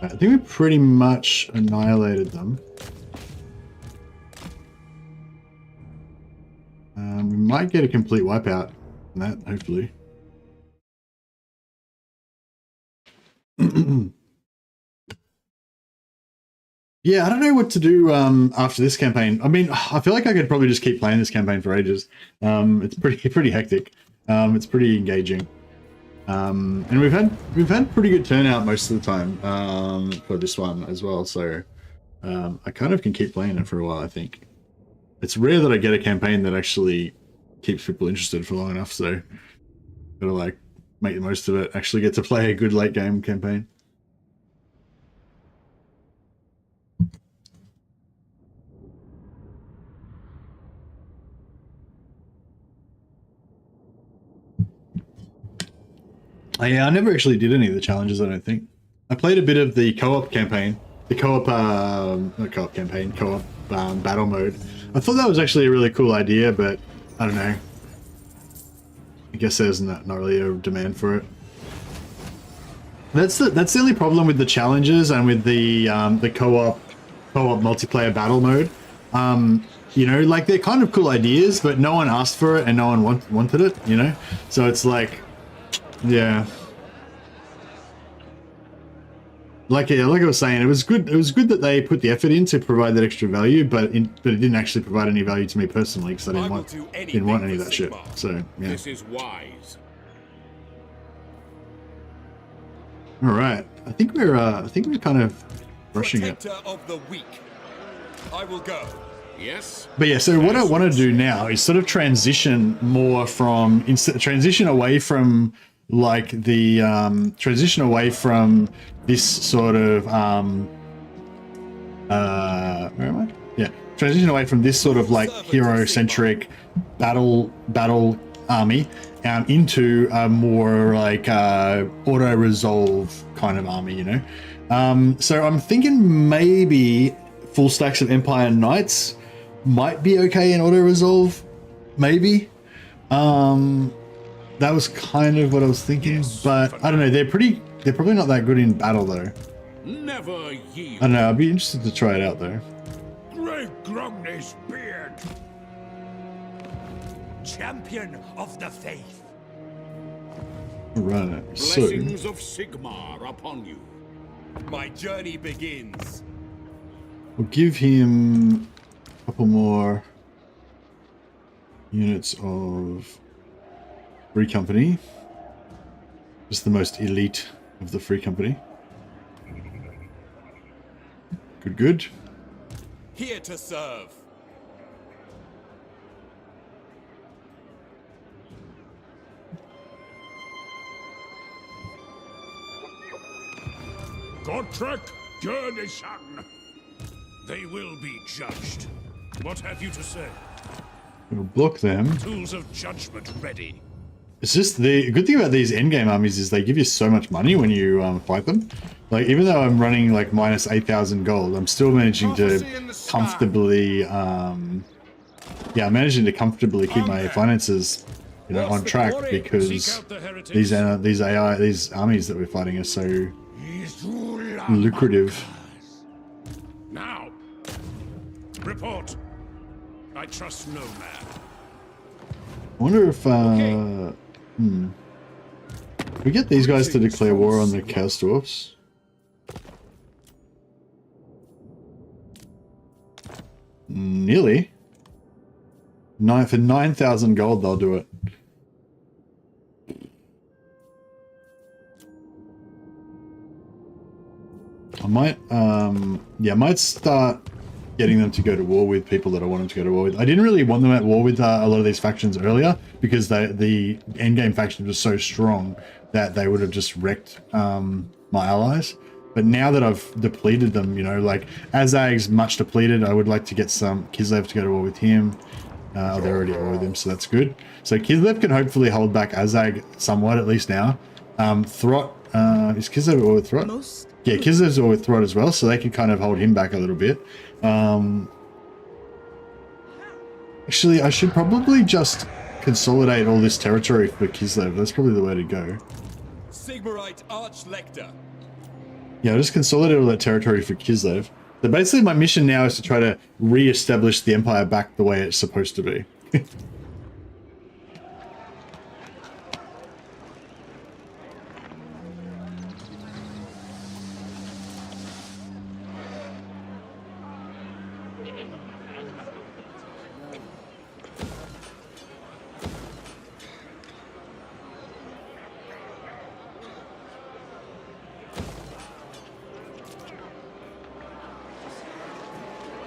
I think we pretty much annihilated them. We might get a complete wipeout on that, hopefully. Yeah, I don't know what to do after this campaign. I mean, I feel like I could probably just keep playing this campaign for ages. It's pretty hectic. It's pretty engaging. And we've had pretty good turnout most of the time for this one as well. So I kind of can keep playing it for a while, I think. It's rare that I get a campaign that actually keeps people interested for long enough, so gotta like make the most of it, actually get to play a good late game campaign. Yeah, I never actually did any of the challenges, I don't think. I played a bit of the co-op campaign, the co-op, not co-op campaign, co-op battle mode. I thought that was actually a really cool idea, but I don't know. I guess there's not really a demand for it. That's the only problem with the challenges and with the co-op multiplayer battle mode. You know, like they're kind of cool ideas, but no one asked for it and no one wanted it. You know, so it's like, yeah. Like I was saying, it was good. It was good that they put the effort in to provide that extra value, but it didn't actually provide any value to me personally because I didn't want any of that shit. So yeah. This is wise. All right, I think we're kind of rushing it. Protector of the weak. I will go. Yes. But yeah, so what I want to do now is sort of transition more from transition away from like the transition away from this sort of where am I? Yeah, transition away from this sort of like hero-centric battle army into a more like auto-resolve kind of army, you know. So I'm thinking maybe full stacks of Empire Knights might be okay in auto-resolve, maybe. That was kind of what I was thinking, but I don't know. They're probably not that good in battle though. Never yield. I don't know. I'd be interested to try it out though. Grey Grumney's beard! Champion of the faith! Right. So Blessings of Sigmar upon you. My journey begins. we'll give him a couple more units of Free Company. Just the most elite of the Free Company. Good, good. Here to serve. Gotrek, journey son. They will be judged. What have you to say? We'll block them. Tools of judgment ready. It's just the good thing about these endgame armies is they give you so much money when you fight them. Like, even though I'm running like minus 8,000 gold, I'm still managing to comfortably, I'm managing to comfortably keep my finances, you know, on track because these armies that we're fighting are so lucrative. Now, report. I trust no man. I wonder if we get these guys to declare war on the Chaos Dwarfs. Nearly. For 9,000 gold, they'll do it. I might start getting them to go to war with people that I want them to go to war with. I didn't really want them at war with a lot of these factions earlier because the endgame faction was so strong that they would have just wrecked my allies. But now that I've depleted them, you know, like Azag's much depleted, I would like to get some Kislev to go to war with him. They're already at war with him, so that's good. So Kislev can hopefully hold back Azag somewhat, at least now. Throt, is Kislev at war with Throt? Yeah, Kislev's at war with Throt as well, so they can kind of hold him back a little bit. Actually, I should probably just consolidate all this territory for Kislev. That's probably the way to go. Sigmarite Archlector. Yeah, I'll just consolidate all that territory for Kislev. So basically my mission now is to try to re-establish the Empire back the way it's supposed to be.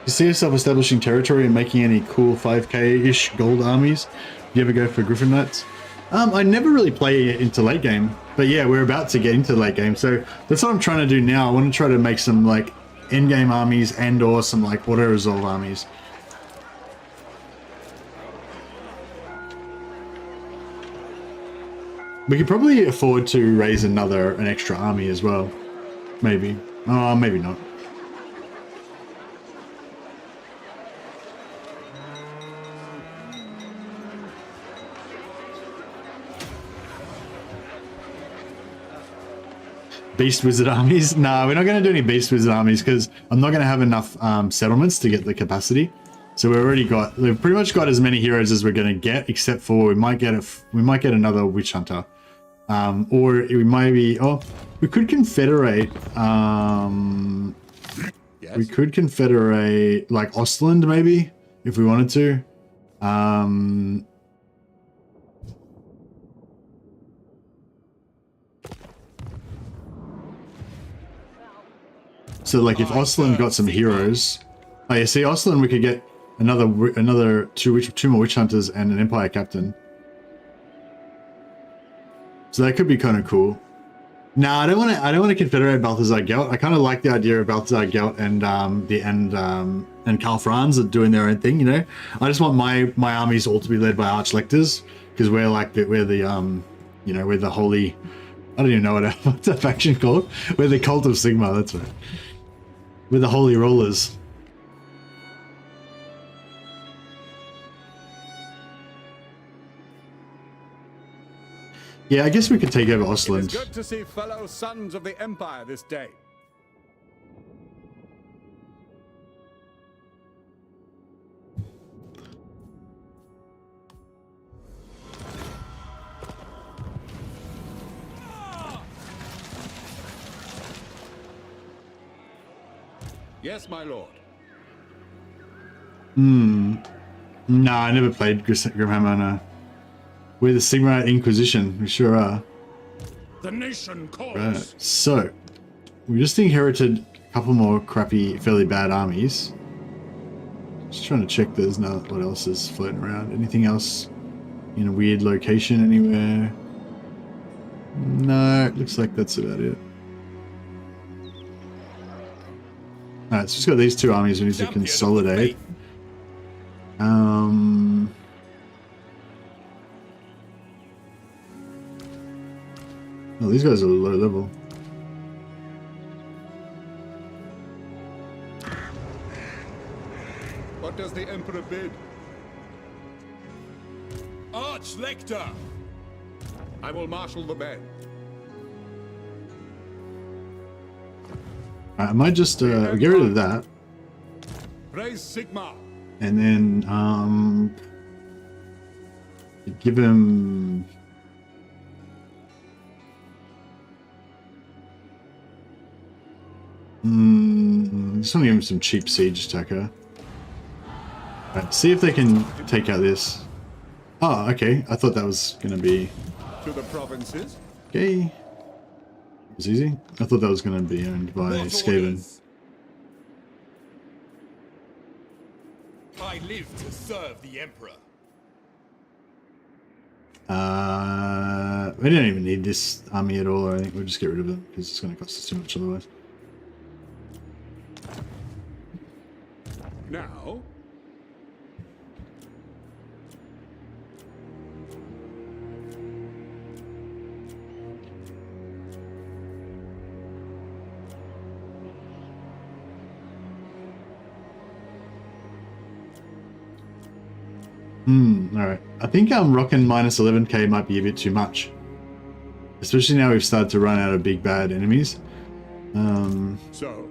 You see yourself establishing territory and making any cool 5k-ish gold armies? Do you ever go for Griffin Knights? I never really play into late game, but yeah, we're about to get into late game, so that's what I'm trying to do now. I want to try to make some like end game armies and or some like auto-resolve armies. We could probably afford to raise an extra army as well. Maybe. Oh, maybe not. Beast Wizard armies? No, we're not going to do any Beast Wizard armies because I'm not going to have enough settlements to get the capacity. So we've pretty much got as many heroes as we're going to get, except for we might get another Witch Hunter, or we might be. Oh, we could confederate. Yes. We could confederate like Ostland maybe if we wanted to. So like if Ostland got some heroes, oh yeah, see Ostland we could get another two more Witch Hunters and an Empire Captain. So that could be kind of cool. Nah, I don't want to confederate Balthazar Gelt. I kind of like the idea of Balthazar Gelt and Karl Franz doing their own thing. You know, I just want my armies all to be led by Archlectors because we're the holy. I don't even know what's that faction called. We're the Cult of Sigmar. That's right. We're the Holy Rollers. Yeah, I guess we could take over Ostland. It's good to see fellow sons of the Empire this day. Yes, my lord. No, I never played Grimhammer, no. We're the Sigmarite Inquisition, we sure are. The nation calls. Right, so we just inherited couple more crappy, fairly bad armies. Just trying to check there's not what else is floating around. Anything else in a weird location anywhere? No, it looks like that's about it. Alright, so just got these two armies we need to consolidate. Oh, these guys are low level. What does the Emperor bid? Arch-Lector! I will marshal the men. I might just get rid of that. Praise Sigmar. And then give him just want to give him some cheap siege attacker. Right, see if they can take out this. Oh, okay. I thought that was gonna be To the provinces. okay. It was easy. I thought that was gonna be owned by What Skaven. orders? I live to serve the Emperor. We don't even need this army at all. I think we'll just get rid of it because it's going to cost us too much otherwise. Now, Alright. I think rocking minus 11k might be a bit too much. Especially now we've started to run out of big bad enemies. so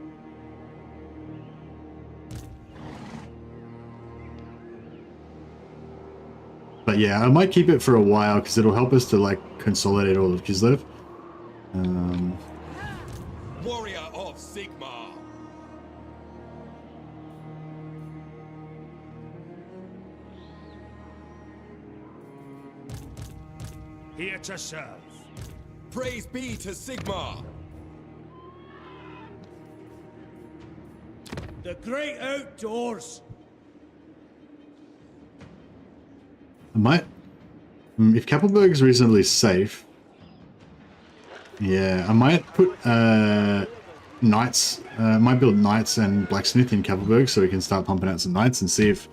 But yeah, I might keep it for a while because it'll help us to like consolidate all of Kislev. Warrior of Sigmar. Here to serve. Praise be to Sigmar. The great outdoors. I might... if Kappelberg's reasonably safe... Yeah, I might put knights... might build knights and blacksmith in Kappelberg so we can start pumping out some knights and see if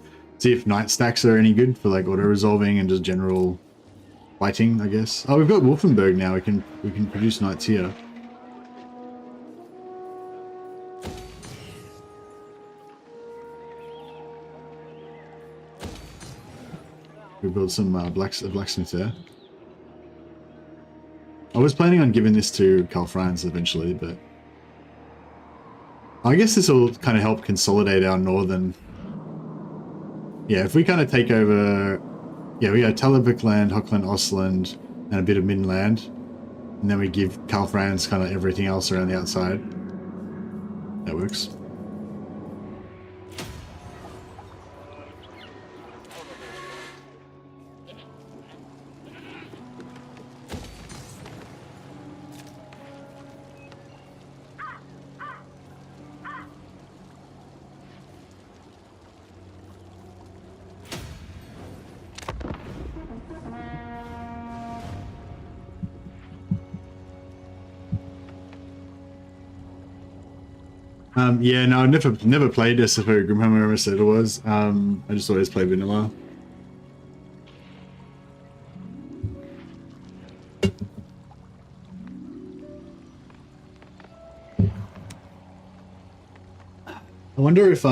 knight stacks are any good for like auto-resolving and just general fighting, I guess. Oh, we've got Wolfenberg now. We can produce knights here. We build some blacksmith there. I was planning on giving this to Karl Franz eventually, but I guess this will kind of help consolidate our northern. Yeah, if we kind of take over, yeah, we got Talabekland, Hochland, Ostland, and a bit of Midland, and then we give Karl Franz kind of everything else around the outside. That works. Yeah, no, I've never played SFO Grimhammer, I said it was. I just always play vanilla. I wonder if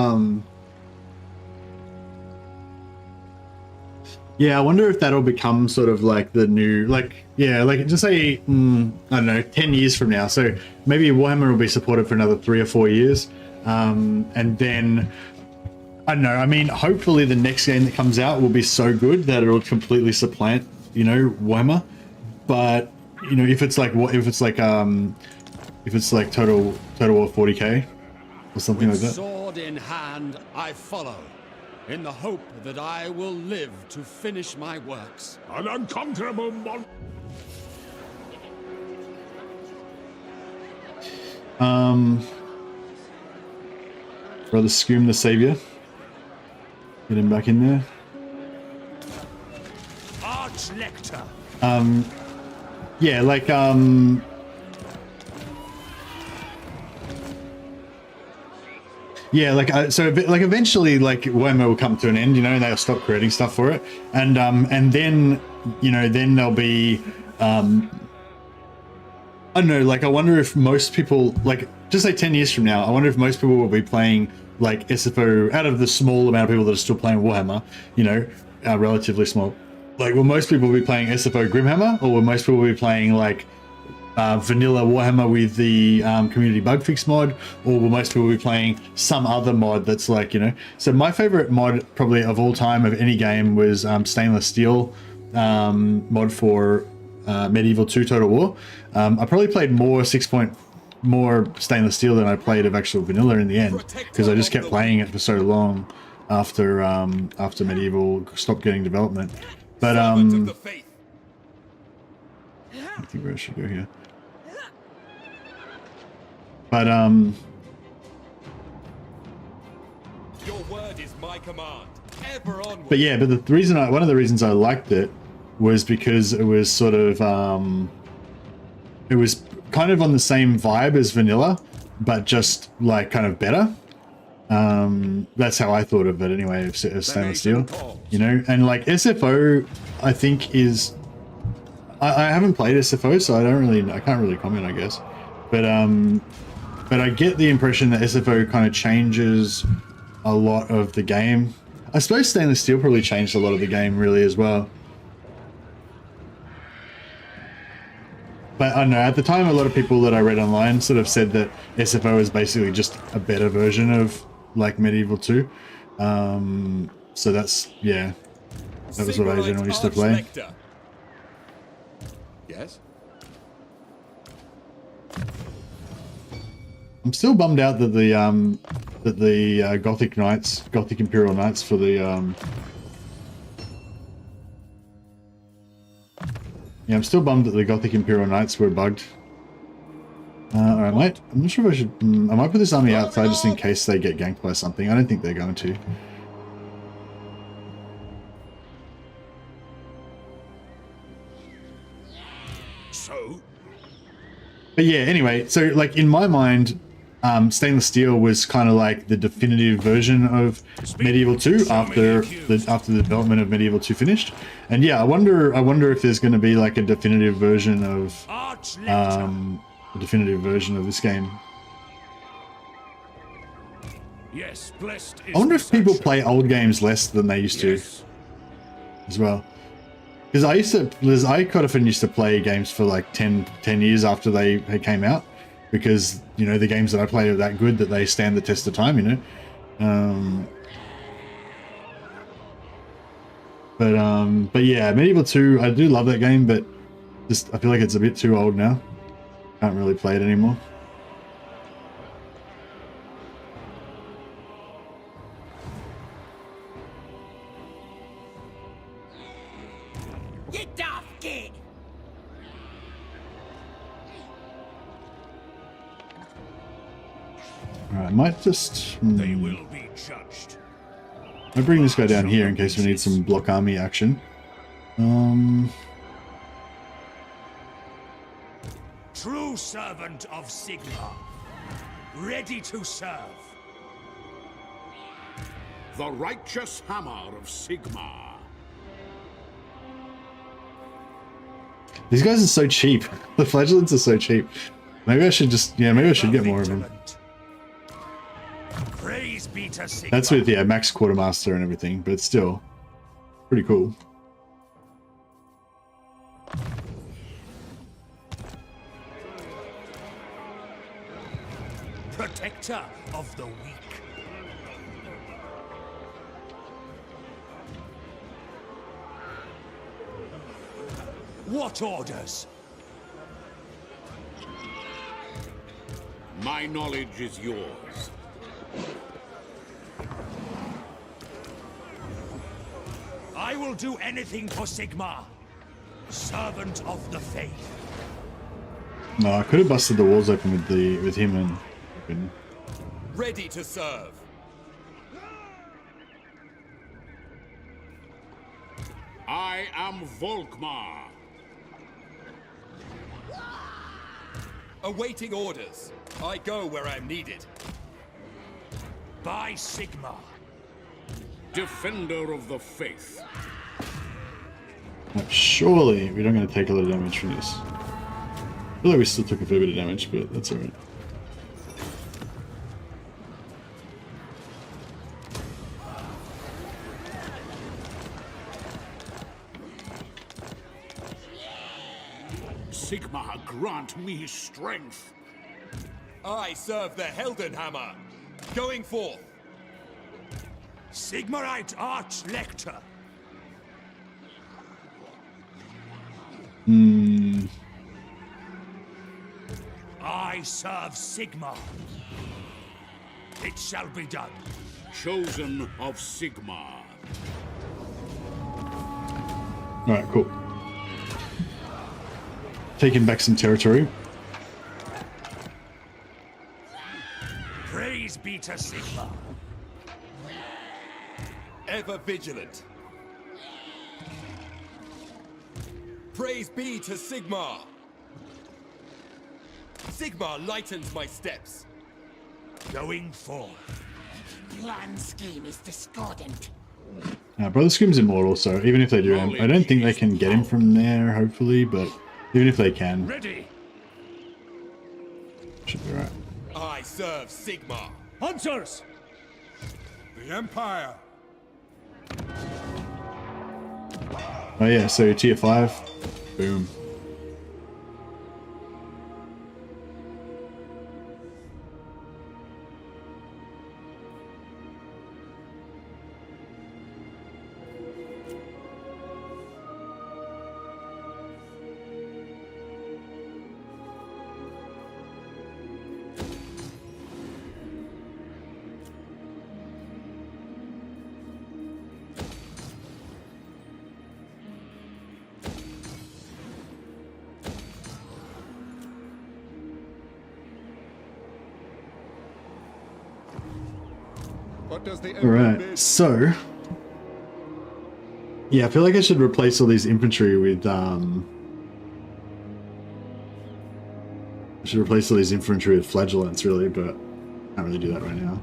yeah, I wonder if that'll become sort of like the new, like, yeah, like just say, I don't know, 10 years from now. So maybe Warhammer will be supported for another 3 or 4 years. And then, I don't know, I mean, hopefully the next game that comes out will be so good that it'll completely supplant, you know, Warhammer. But, you know, if it's like Total War 40k or something like that. Sword in hand, I follow, in the hope that I will live to finish my works. An unconquerable mon. Brother Scoom the Saviour. Get him back in there. Arch-Lector. Yeah, like, yeah, like, so, like, eventually, like, Warhammer will come to an end, you know, and they'll stop creating stuff for it. And then, you know, then there'll be, I don't know, like, I wonder if most people, like, just like 10 years from now, I wonder if most people will be playing, like, SFO, out of the small amount of people that are still playing Warhammer, you know, relatively small. Like, will most people be playing SFO Grimhammer, or will most people be playing, like, vanilla Warhammer with the community bug fix mod, or will most people be playing some other mod that's like, you know? So my favorite mod probably of all time of any game was stainless steel mod for Medieval 2 Total War. I probably played more more stainless steel than I played of actual vanilla in the end, because I just kept playing it for so long after after Medieval stopped getting development. But I think where I should go here. But Your word is my command. Ever onward. but yeah, but the reason one of the reasons I liked it was because it was sort of it was kind of on the same vibe as vanilla, but just like kind of better. That's how I thought of it anyway, of stainless steel, you know. And like SFO, I think is I haven't played SFO, so I can't really comment, I guess. But I get the impression that SFO kind of changes a lot of the game. I suppose stainless steel probably changed a lot of the game really as well. But I don't know, at the time a lot of people that I read online sort of said that SFO is basically just a better version of like Medieval 2. So that's, yeah, that was what I generally used to play. Yes? I'm still bummed out that the Gothic Imperial Knights for the yeah, I'm still bummed that the Gothic Imperial Knights were bugged. Alright, I'm not sure if I should. I might put this army outside just in case they get ganked by something. I don't think they're going to. So? But yeah, anyway, so like in my mind, stainless steel was kind of like the definitive version of Medieval 2 after the development of Medieval 2 finished. And yeah, I wonder if there's going to be like a definitive version of this game. Yes, blessed is I wonder if the people sunshine. play old games less than they used to as well. Because I quite often used to play games for like 10 years after they came out, because, you know, the games that I play are that good that they stand the test of time, you know. But yeah, Medieval 2, I do love that game, but just I feel like it's a bit too old now. Can't really play it anymore. Get off, kid! Alright, I might just... They will be judged. I'll bring this guy down here in case we need some block army action. True servant of Sigmar, ready to serve. The righteous hammer of Sigmar. These guys are so cheap. The flagellants are so cheap. Maybe I should just, yeah, maybe I should get more of them. Praise be to Sigmar. That's with, yeah, max quartermaster and everything, but it's still pretty cool. Protector of the weak. What orders? My knowledge is yours. I will do anything for Sigmar, servant of the faith. No, I could have busted the walls open with him and Ready to serve. I am VOLKMAR. Awaiting orders. I go where I'm needed. By Sigmar. Defender of the faith. Now, surely we're not going to take a lot of damage from this. I feel like we still took a fair bit of damage, but that's alright. Sigmar, grant me strength. I serve the Heldenhammer. Going forth. Sigmarite Archlector. I serve Sigmar. It shall be done. Chosen of Sigmar. Alright, cool. Taking back some territory. Praise be to Sigmar. Ever vigilant. Praise be to Sigmar. Sigmar lightens my steps. Going forth. Plan scheme is discordant. Brother Scrim's immortal, so even if they do him, I don't think they can get him from there, hopefully, but even if they can, Ready. should be right. I serve Sigmar. Hunters. The Empire. Oh yeah, so tier 5, boom. What does the Emperor Alright, bid? so... yeah, I feel like I should replace all these infantry with, I should replace all these infantry with flagellants, really, but I can't really do that right now.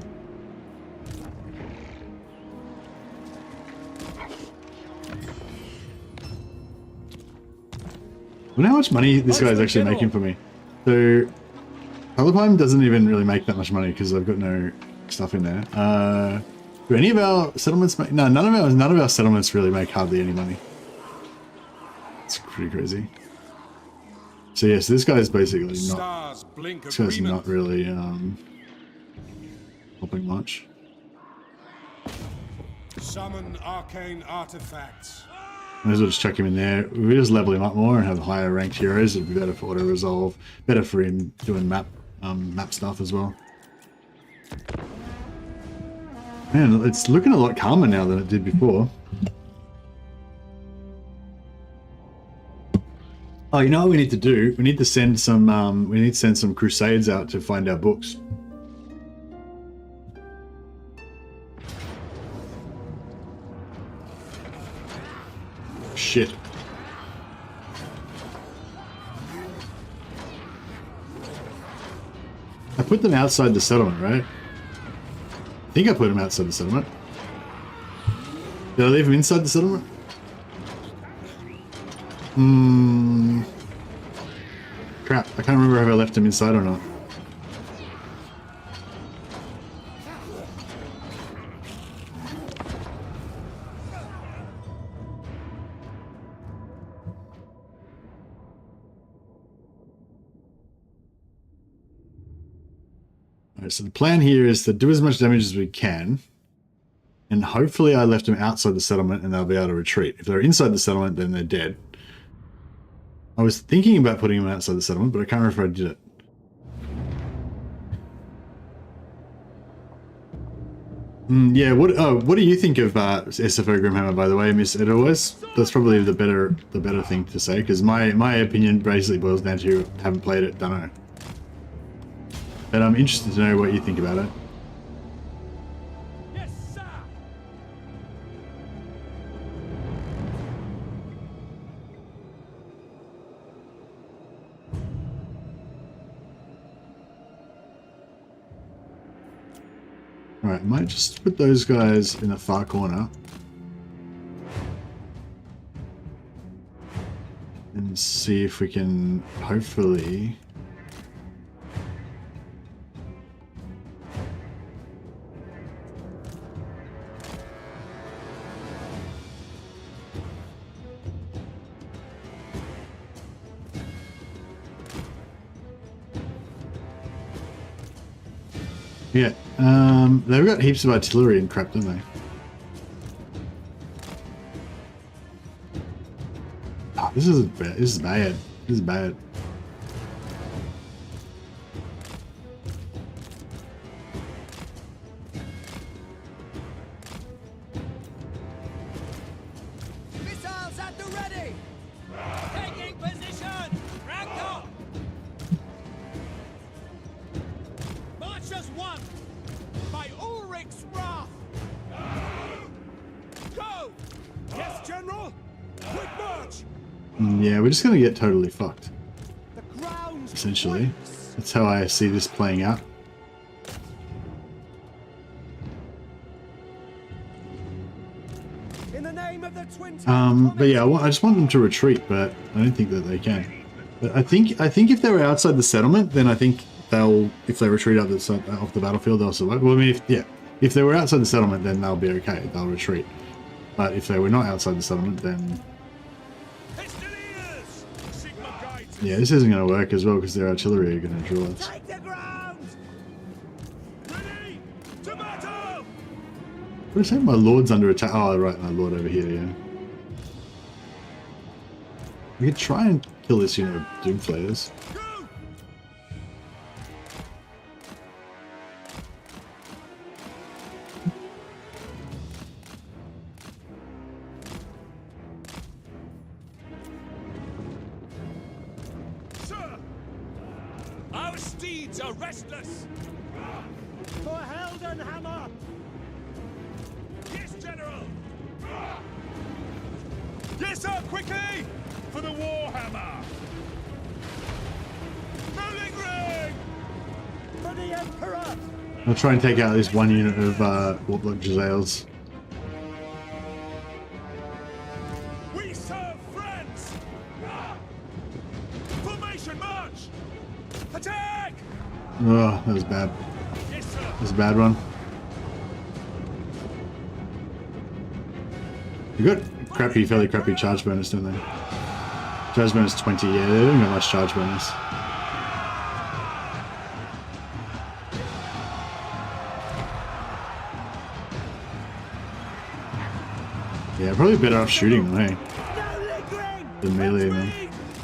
I wonder how much money this guy's actually making for me. So, Paladine doesn't even really make that much money because I've got no stuff in there. Do any of our settlements make... no, none of our settlements really make hardly any money. It's pretty crazy. So yes, this guy is basically not... Stars blink this guy's agreement. not really helping much. Summon arcane artifacts. Might as well just chuck him in there. If we just level him up more and have higher ranked heroes, it'd be better for auto resolve, better for him doing map stuff as well. Man, it's looking a lot calmer now than it did before. Oh, you know what we need to do? We need to send some crusades out to find our books. Shit. I put them outside the settlement, right? I think I put them outside the settlement. Did I leave them inside the settlement? Crap, I can't remember if I left them inside or not. Alright, so the plan here is to do as much damage as we can, and hopefully I left them outside the settlement and they'll be able to retreat. If they're inside the settlement, then they're dead. I was thinking about putting them outside the settlement, but I can't remember if I did it. Yeah, what do you think of SFO Grimhammer, by the way, Miss Edelweiss? That's probably the better thing to say, because my opinion basically boils down to haven't played it, don't know. But I'm interested to know what you think about it. Yes, sir. Alright, might just put those guys in the far corner. And see if we can hopefully... Yeah, they've got heaps of artillery and crap, don't they? Oh, this is bad. This is bad. This is bad. Missiles at the ready! Taking position! Rank up! March as one! By Ulrich's wrath! Go! Yes, General! Quick march! Yeah, we're just gonna get totally fucked. The ground Essentially. quakes. That's how I see this playing out. In the name of the twin But yeah, I just want them to retreat, but I don't think that they can. But I think if they were outside the settlement, then I think they'll, if they retreat off the battlefield, they'll survive. Well, I mean, if they were outside the settlement, then they'll be okay. They'll retreat. But if they were not outside the settlement, then yeah, this isn't going to work as well because their artillery are going to drill us. Take the ground! Ready to battle! What is that? My lord's under attack. Oh, right, my lord over here, yeah. We could try and kill this unit of Doomflayers. Our steeds are restless! For Heldenhammer! Yes, General! Yes, sir, quickly! For the Warhammer! Rolling ring! For the Emperor! I'll try and take out this one unit of Warlock Giselles. We serve France! Formation march! Attack! Oh, that was bad. Yes, sir! That was a bad one. You got crappy, fairly crappy charge bonus, don't they? Charge bonus 20, yeah, they don't got much charge bonus. Yeah, probably better off shooting them, hey? Than melee them.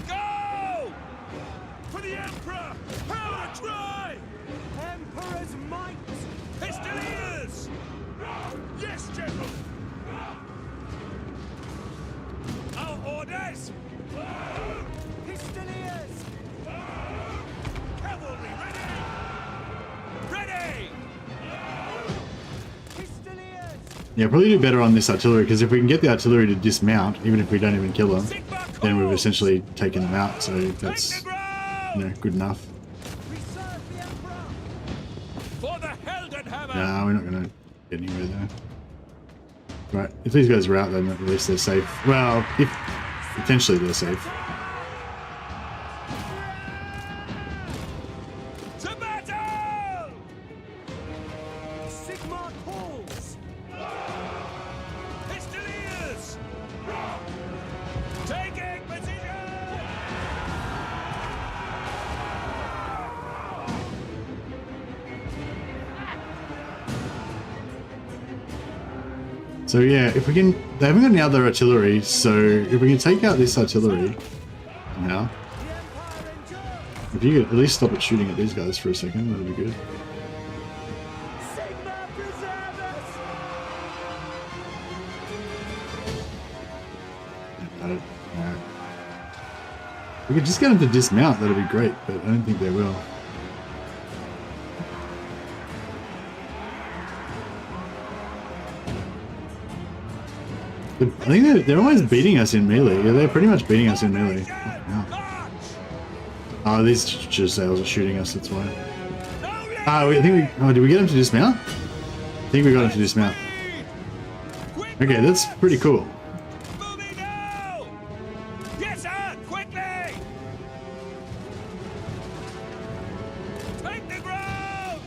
Go! For the Emperor! Power try! Emperor's might! Pistoliers! Yes, General! Our orders! Pistoliers! Cavalry ready! Ready! Pistoliers! Yeah, probably do better on this artillery, because if we can get the artillery to dismount, even if we don't even kill them, then we've essentially taken them out, so that's, you know, good enough. We serve the Emperor! For the Heldenhammer! No, we're not going to get anywhere there. Right, if these guys are out, then at least they're safe. Well, if potentially they're safe. To battle! Sigmar calls! Pistoliers! Taking position! So yeah, if we can, they haven't got any other artillery, so if we can take out this artillery now, if you could at least stop it shooting at these guys for a second, that'd be good. Sigmar preserve us! Alright. We could just get them to dismount, that'd be great, but I don't think they will. I think they're almost beating us in melee. Yeah, they're pretty much beating us in melee. Yeah. Oh, these Giselles are shooting us, that's why. I think we... Oh, did we get them to dismount? think we got him to dismount. Okay, that's pretty cool. Moving now! Yes, sir! Quickly! Take the ground!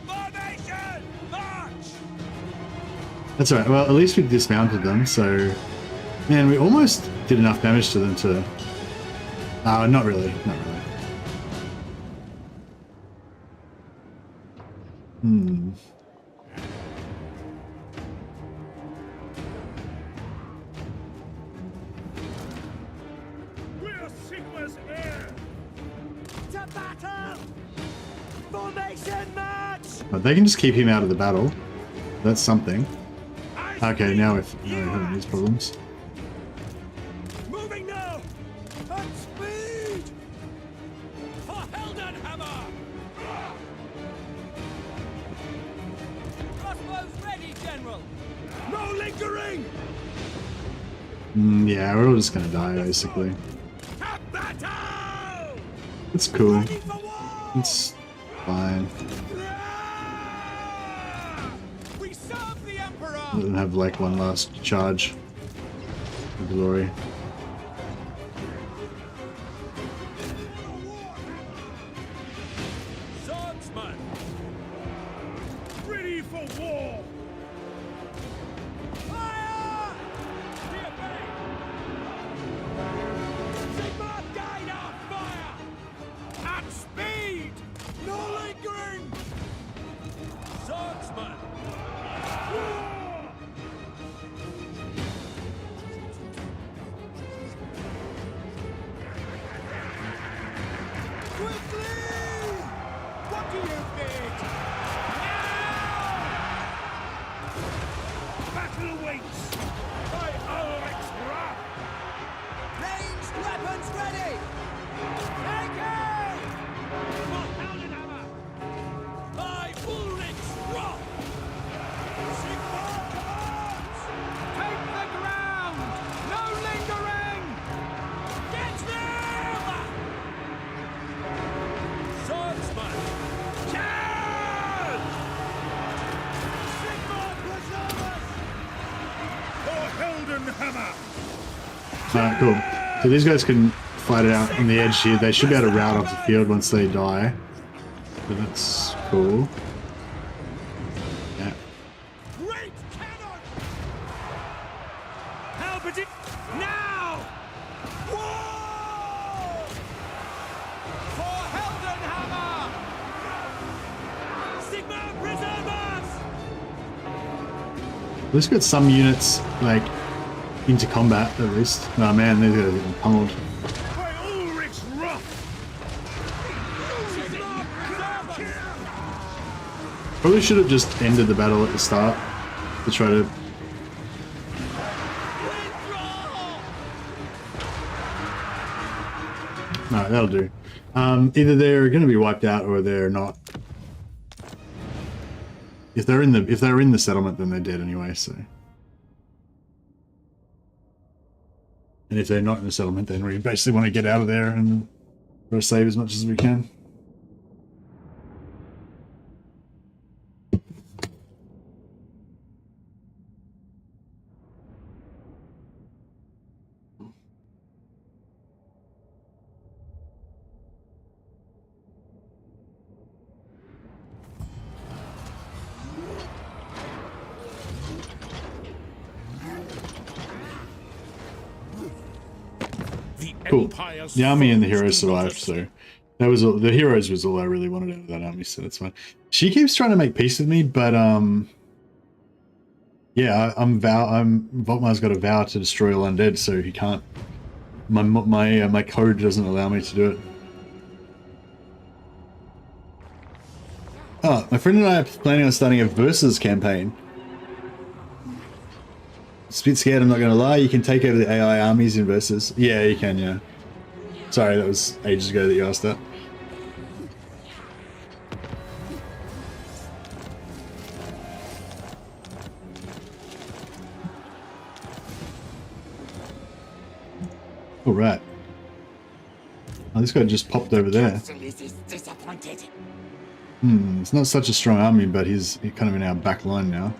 Formation! March! That's alright. Well, at least we dismounted them, so... Man, we almost did enough damage to them to... not really. Not really. We're Sigma's heir! To battle! Formation march! But they can just keep him out of the battle. That's something. Okay, now we're having these problems. Moving now! At speed! For Heldenhammer! Crossbows ready, General! No lingering! Yeah, we're all just gonna die, basically. To battle! It's cool. Ready for war! It's fine. We serve the Emperor! Let them have like one last charge of glory. Swordsman! Ready for war! Fire! Be obeyed! Sigma, guide our fire! At speed! No lingering! Swordsman! Quickly! What do you bid? Battle awaits! By Ulrich's wrath! Ranged weapons ready! Take aim! For Heldenhammer! By Ulrich's wrath! Sigma commands! Take the ground! No lingering! Get them! Swordsman! Charge! Sigma preserve us! For Heldenhammer! Alright, cool. So these guys can fight it out on the edge here. They should be able to rout off the field once they die. So that's cool. Yeah. Great cannon! Halberd now! War! For Heldenhammer! Sigma preserve us! At least got some units like into combat at least. Oh man, they're getting pummeled. By Ulrich's wrath! Sigma preserve us! Probably should have just ended the battle at the start to try to. Withdraw! No, that'll do. Either they're going to be wiped out or they're not. If they're in the settlement, then they're dead anyway. So. And if they're not in the settlement, then we basically want to get out of there and try to save as much as we can. Cool. The army and the heroes survived, so that was all, the heroes was all I really wanted out of that army, so that's fine. She keeps trying to make peace with me, but yeah, VOLKMAR's got a vow to destroy all undead, so he can't. My code doesn't allow me to do it. Oh, my friend and I are planning on starting a versus campaign. It's a bit scared, I'm not going to lie. You can take over the AI armies in versus. Yeah, you can, yeah. Sorry, that was ages ago that you asked that. Alright. Oh, this guy just popped over there. Disappointed. It's not such a strong army, but he's kind of in our back line now.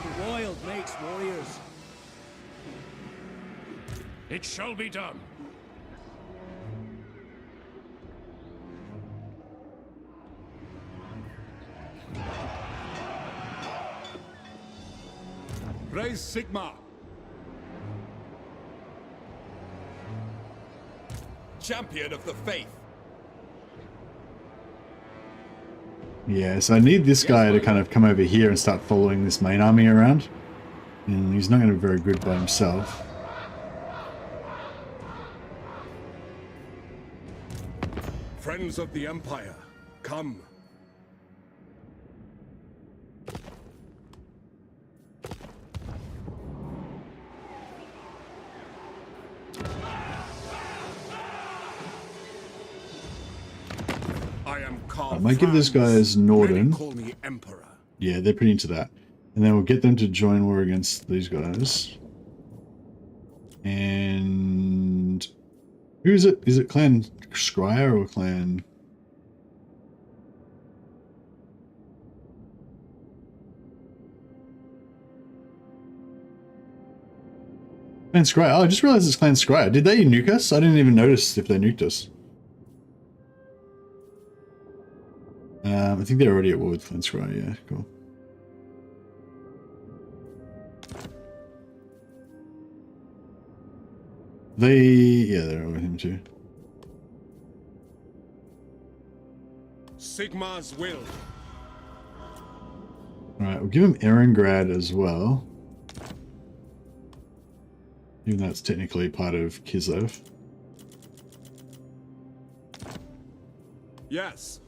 The wild makes warriors. It shall be done. Raise Sigmar. Champion of the faith. Yeah, so I need this guy to kind of come over here and start following this main army around. And he's not going to be very good by himself. Friends of the Empire, come. I am I might give this guys Norden. Call me Emperor. Yeah, they're pretty into that. And then we'll get them to join war against these guys. And who is it? Is it Clan Scryer or Clan? Clan Scryer. Oh, I just realized it's Clan Scryer. Did they nuke us? I didn't even notice if they nuked us. I think they're already at war with Clan Scryer. Yeah, cool. They're with him too. Sigmar's will. Alright, we'll give him Erengrad as well. Even though it's technically part of Kislev. Yes.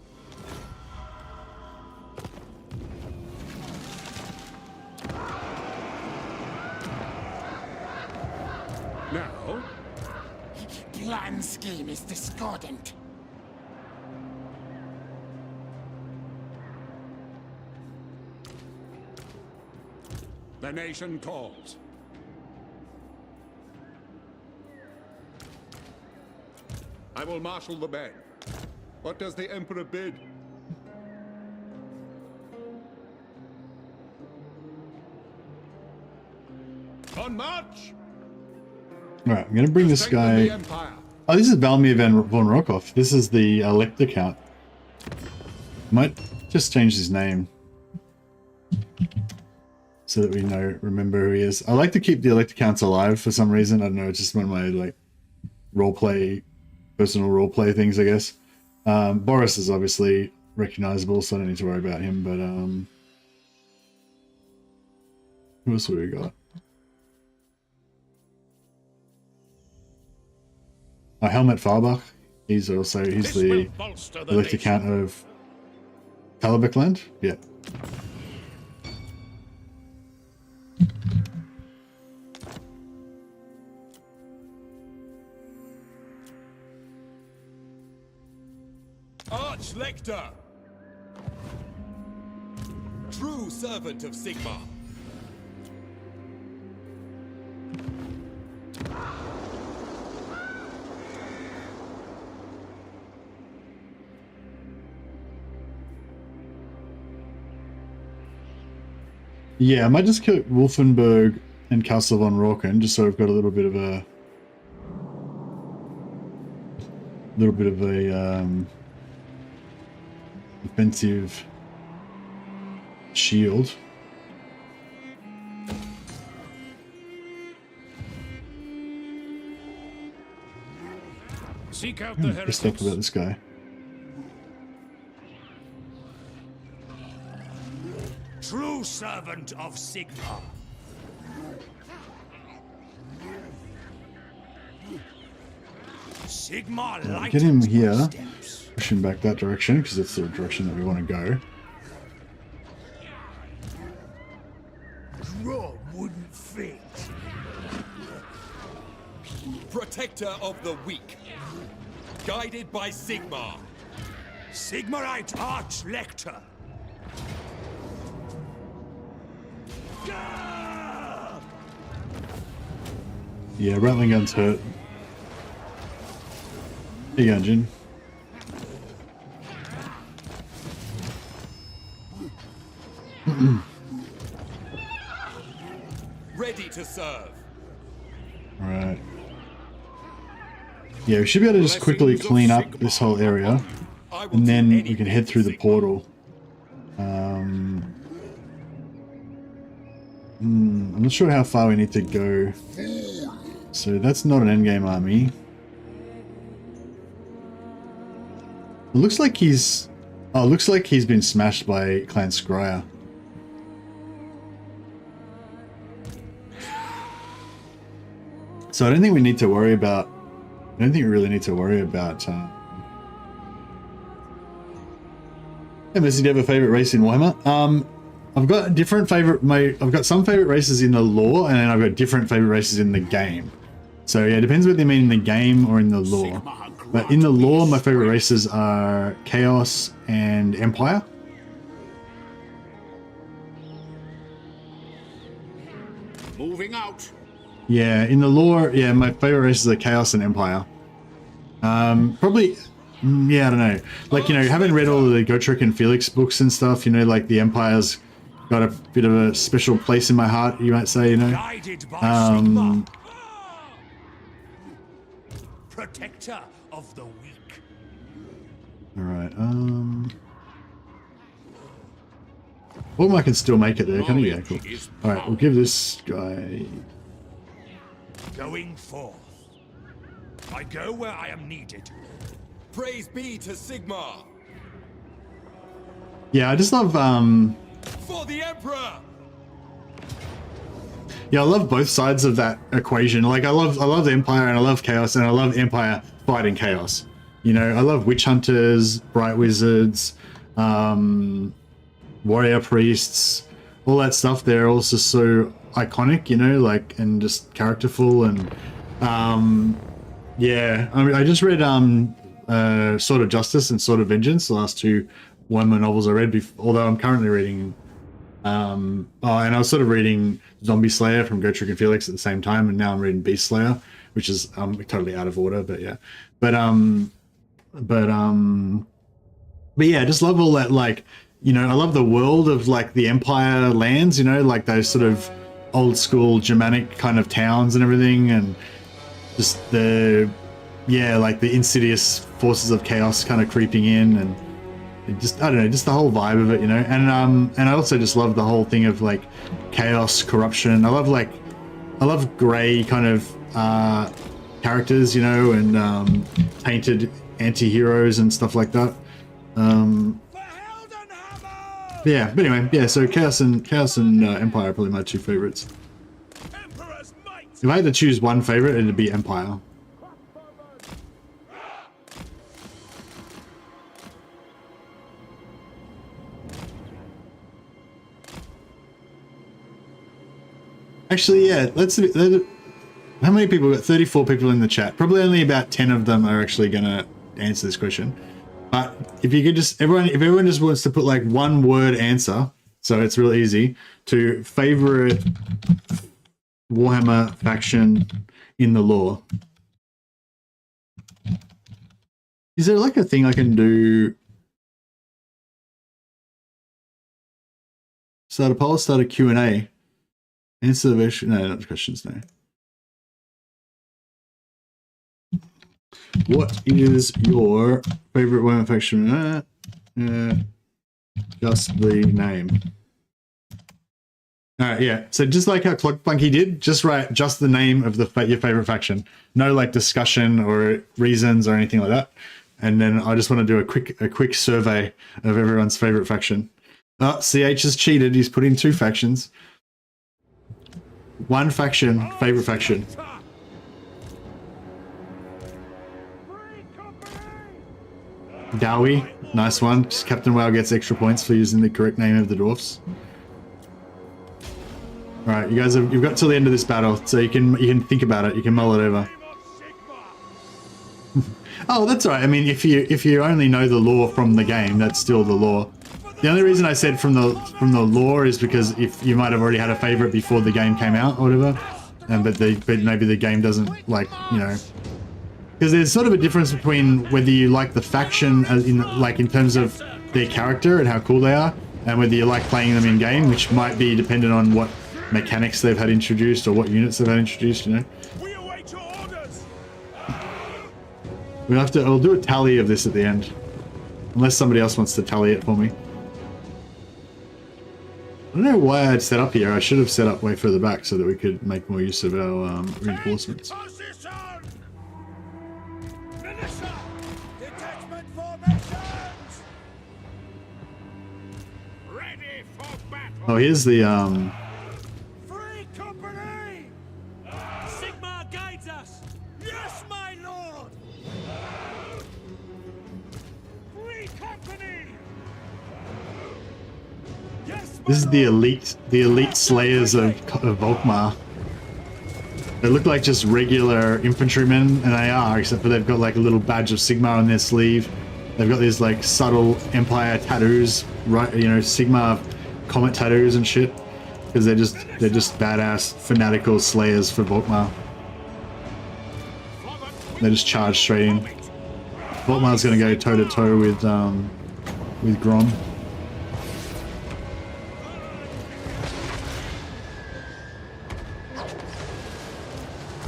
Now, Plan scheme is discordant. the nation calls. I will marshal the men. What does the Emperor bid? On march! Alright, I'm gonna bring this guy. Oh, this is Valmir von Rokov. This is the Elector Count. Might just change his name so that we remember who he is. I like to keep the Elector Counts alive for some reason. I don't know, it's just one of my like personal roleplay things, I guess. Boris is obviously recognizable, so I don't need to worry about him, but who else have we got? Helmet Farbach. He's the Elector Count of Talabekland. Yeah. Arch-Lector! True servant of Sigmar. Yeah, I might just kill Wolfenburg and Castle von Rauken, just so I've got a little bit of a defensive shield. Seek out the Pissed off about this guy. True servant of Sigmar. Sigmar, Get him here. Push him back that direction because it's the direction that we want to go. Draw wouldn't fit. Protector of the weak. Guided by Sigmar. Sigmarite Arch-Lector. Yeah, Rattling Gun's hurt. Here you go, Jin. ready to serve. Alright. Yeah, we should be able to just quickly clean up this whole area. And then we can head through the portal. I'm not sure how far we need to go. So that's not an endgame army. It looks like he's... Oh, it looks like he's been smashed by Clan Scryer. So I don't think we need to worry about... I don't think we really need to worry about... Hey, Messi, do you have a favourite race in Warhammer? I've got different favourite... I've got some favourite races in the lore, and then I've got different favourite races in the game. So yeah, it depends whether you mean in the game or in the lore. But in the lore, my favourite races are Chaos and Empire. Moving out. Yeah, in the lore, yeah, my favourite races are Chaos and Empire. Probably... Yeah, I don't know. Like, you know, having read all of the Gotrek and Felix books and stuff, you know, like the Empire's got a bit of a special place in my heart, you might say, you know. Protector of the weak. Alright, Warhammer can still make it there, can he? Yeah, cool. Alright, we'll give this guy... Going forth. I go where I am needed. Praise be to Sigmar. Yeah, I just love, For the Emperor. yeah, I love both sides of that equation. Like, I love the Empire and I love Chaos, and I love Empire fighting Chaos. You know, I love Witch Hunters, Bright Wizards, Warrior Priests, all that stuff. They're also so iconic, you know, like, and just characterful. And yeah, I mean, I just read Sword of Justice and Sword of Vengeance, the last two Warhammer novels I read, although I'm currently reading and I was sort of reading Zombie Slayer from Gotrek and Felix at the same time, and now I'm reading Beast Slayer, which is totally out of order, but yeah. But yeah, I just love all that, like, you know, I love the world of like the Empire lands, you know, like those sort of old school Germanic kind of towns and everything, and just the, yeah, like the insidious forces of chaos kind of creeping in, and it just, I don't know, just the whole vibe of it, you know. And I also just love the whole thing of like chaos, corruption. I love grey kind of characters, you know, and painted anti-heroes and stuff like that. Yeah, but anyway, yeah, so Chaos and Empire are probably my two favorites. If I had to choose one favorite, it'd be Empire. Actually, yeah, how many people? We've got 34 people in the chat. Probably only about 10 of them are actually going to answer this question. But if you could just, if everyone just wants to put like one word answer, so it's real easy, to favorite Warhammer faction in the lore. Is there like a thing I can do? Start a poll, start a Q&A. Answer the question. No, not the questions, no. What is your favorite Warhammer faction? Just the name. Alright, yeah. So just like how Clockbunky did, just write just the name of your favorite faction. No like discussion or reasons or anything like that. And then I just want to do a quick survey of everyone's favorite faction. Oh, CH has cheated. He's put in two factions. One faction, favorite faction. Dowie, nice one. Just Captain WoW gets extra points for using the correct name of the dwarfs. All right, you guys you've got till the end of this battle, so you can think about it. You can mull it over. Oh, that's all right. I mean, if you only know the lore from the game, that's still the lore. The only reason I said from the lore is because if you might have already had a favorite before the game came out or whatever, but maybe the game doesn't, like, you know, because there's sort of a difference between whether you like the faction in terms of their character and how cool they are, and whether you like playing them in game, which might be dependent on what mechanics they've had introduced or what units they've had introduced, you know. We await your orders. We'll have to, I'll do a tally of this at the end. Unless somebody else wants to tally it for me. I don't know why I'd set up here. I should have set up way further back so that we could make more use of our reinforcements. Position. Militia. Detachment formations. Ready for battle. Oh, here's the Free company. Sigmar guides us. Yes, my lord. Free company. Yes, this is the elite slayers of VOLKMAR. They look like just regular infantrymen, and they are, except for they've got like a little badge of Sigmar on their sleeve. They've got these like subtle Empire tattoos, right? You know, Sigmar comet tattoos and shit, because they're just badass fanatical slayers for VOLKMAR. They just charge straight in. VOLKMAR's gonna go toe to toe with Grom.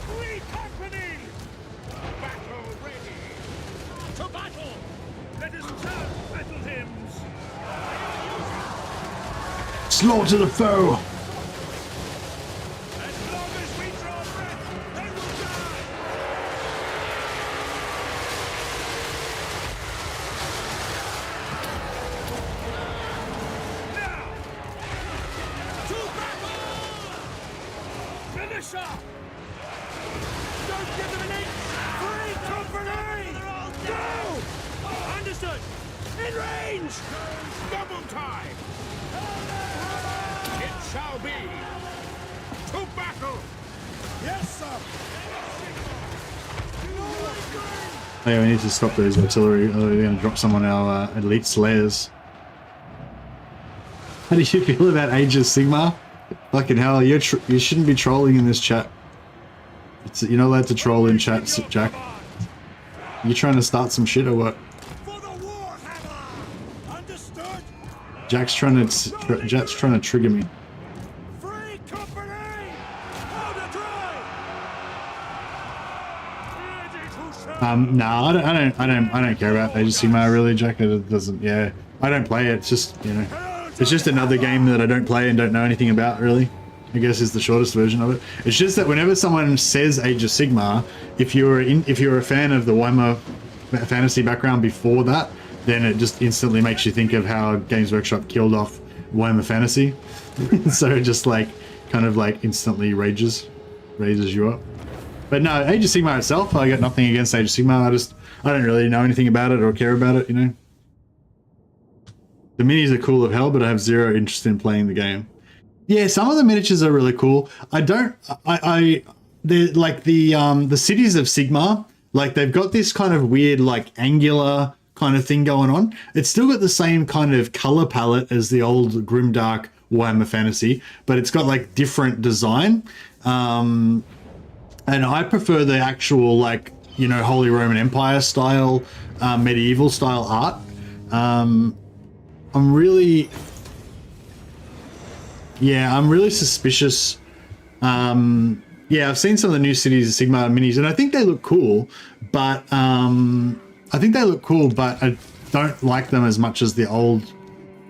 free company. Battle ready. To battle. Let us chant battle hymns. Slaughter the foe! As long as we draw breath, they will die. Now, to battle! Militia! Don't give them an inch! Free company! Go! Understood! In range! Double time. It shall be. To battle. Yes, sir! Oh yeah, we need to stop those artillery. Oh, they're going to drop some on our elite slayers. How do you feel about Age of Sigmar? Fucking hell, you shouldn't be trolling in this chat. You're not allowed to troll in chat, Jack. You trying to start some shit or what? For the Warhammer! Understood? Jack's trying to trigger me. Free company! Powder dry! Ready to serve! Nah, I don't care about Age of Sigmar really, Jack. It doesn't. Yeah, I don't play it. It's just, you know, it's just another game that I don't play and don't know anything about really. I guess is the shortest version of it. It's just that whenever someone says Age of Sigmar, if you're a fan of the Warhammer fantasy background before that, then it just instantly makes you think of how Games Workshop killed off Warhammer Fantasy. So it just like kind of like instantly raises you up. But no, Age of Sigmar itself, I got nothing against Age of Sigmar. I don't really know anything about it or care about it, you know. The minis are cool as hell, but I have zero interest in playing the game. Yeah, some of the miniatures are really cool. They're like the cities of Sigmar, like they've got this kind of weird like angular kind of thing going on. It's still got the same kind of color palette as the old grimdark Warhammer Fantasy, but it's got like different design. And I prefer the actual like, you know, Holy Roman Empire style, medieval style art. I'm really suspicious. Yeah, I've seen some of the new Cities of Sigmar minis, and I think they look cool, but I don't like them as much as the old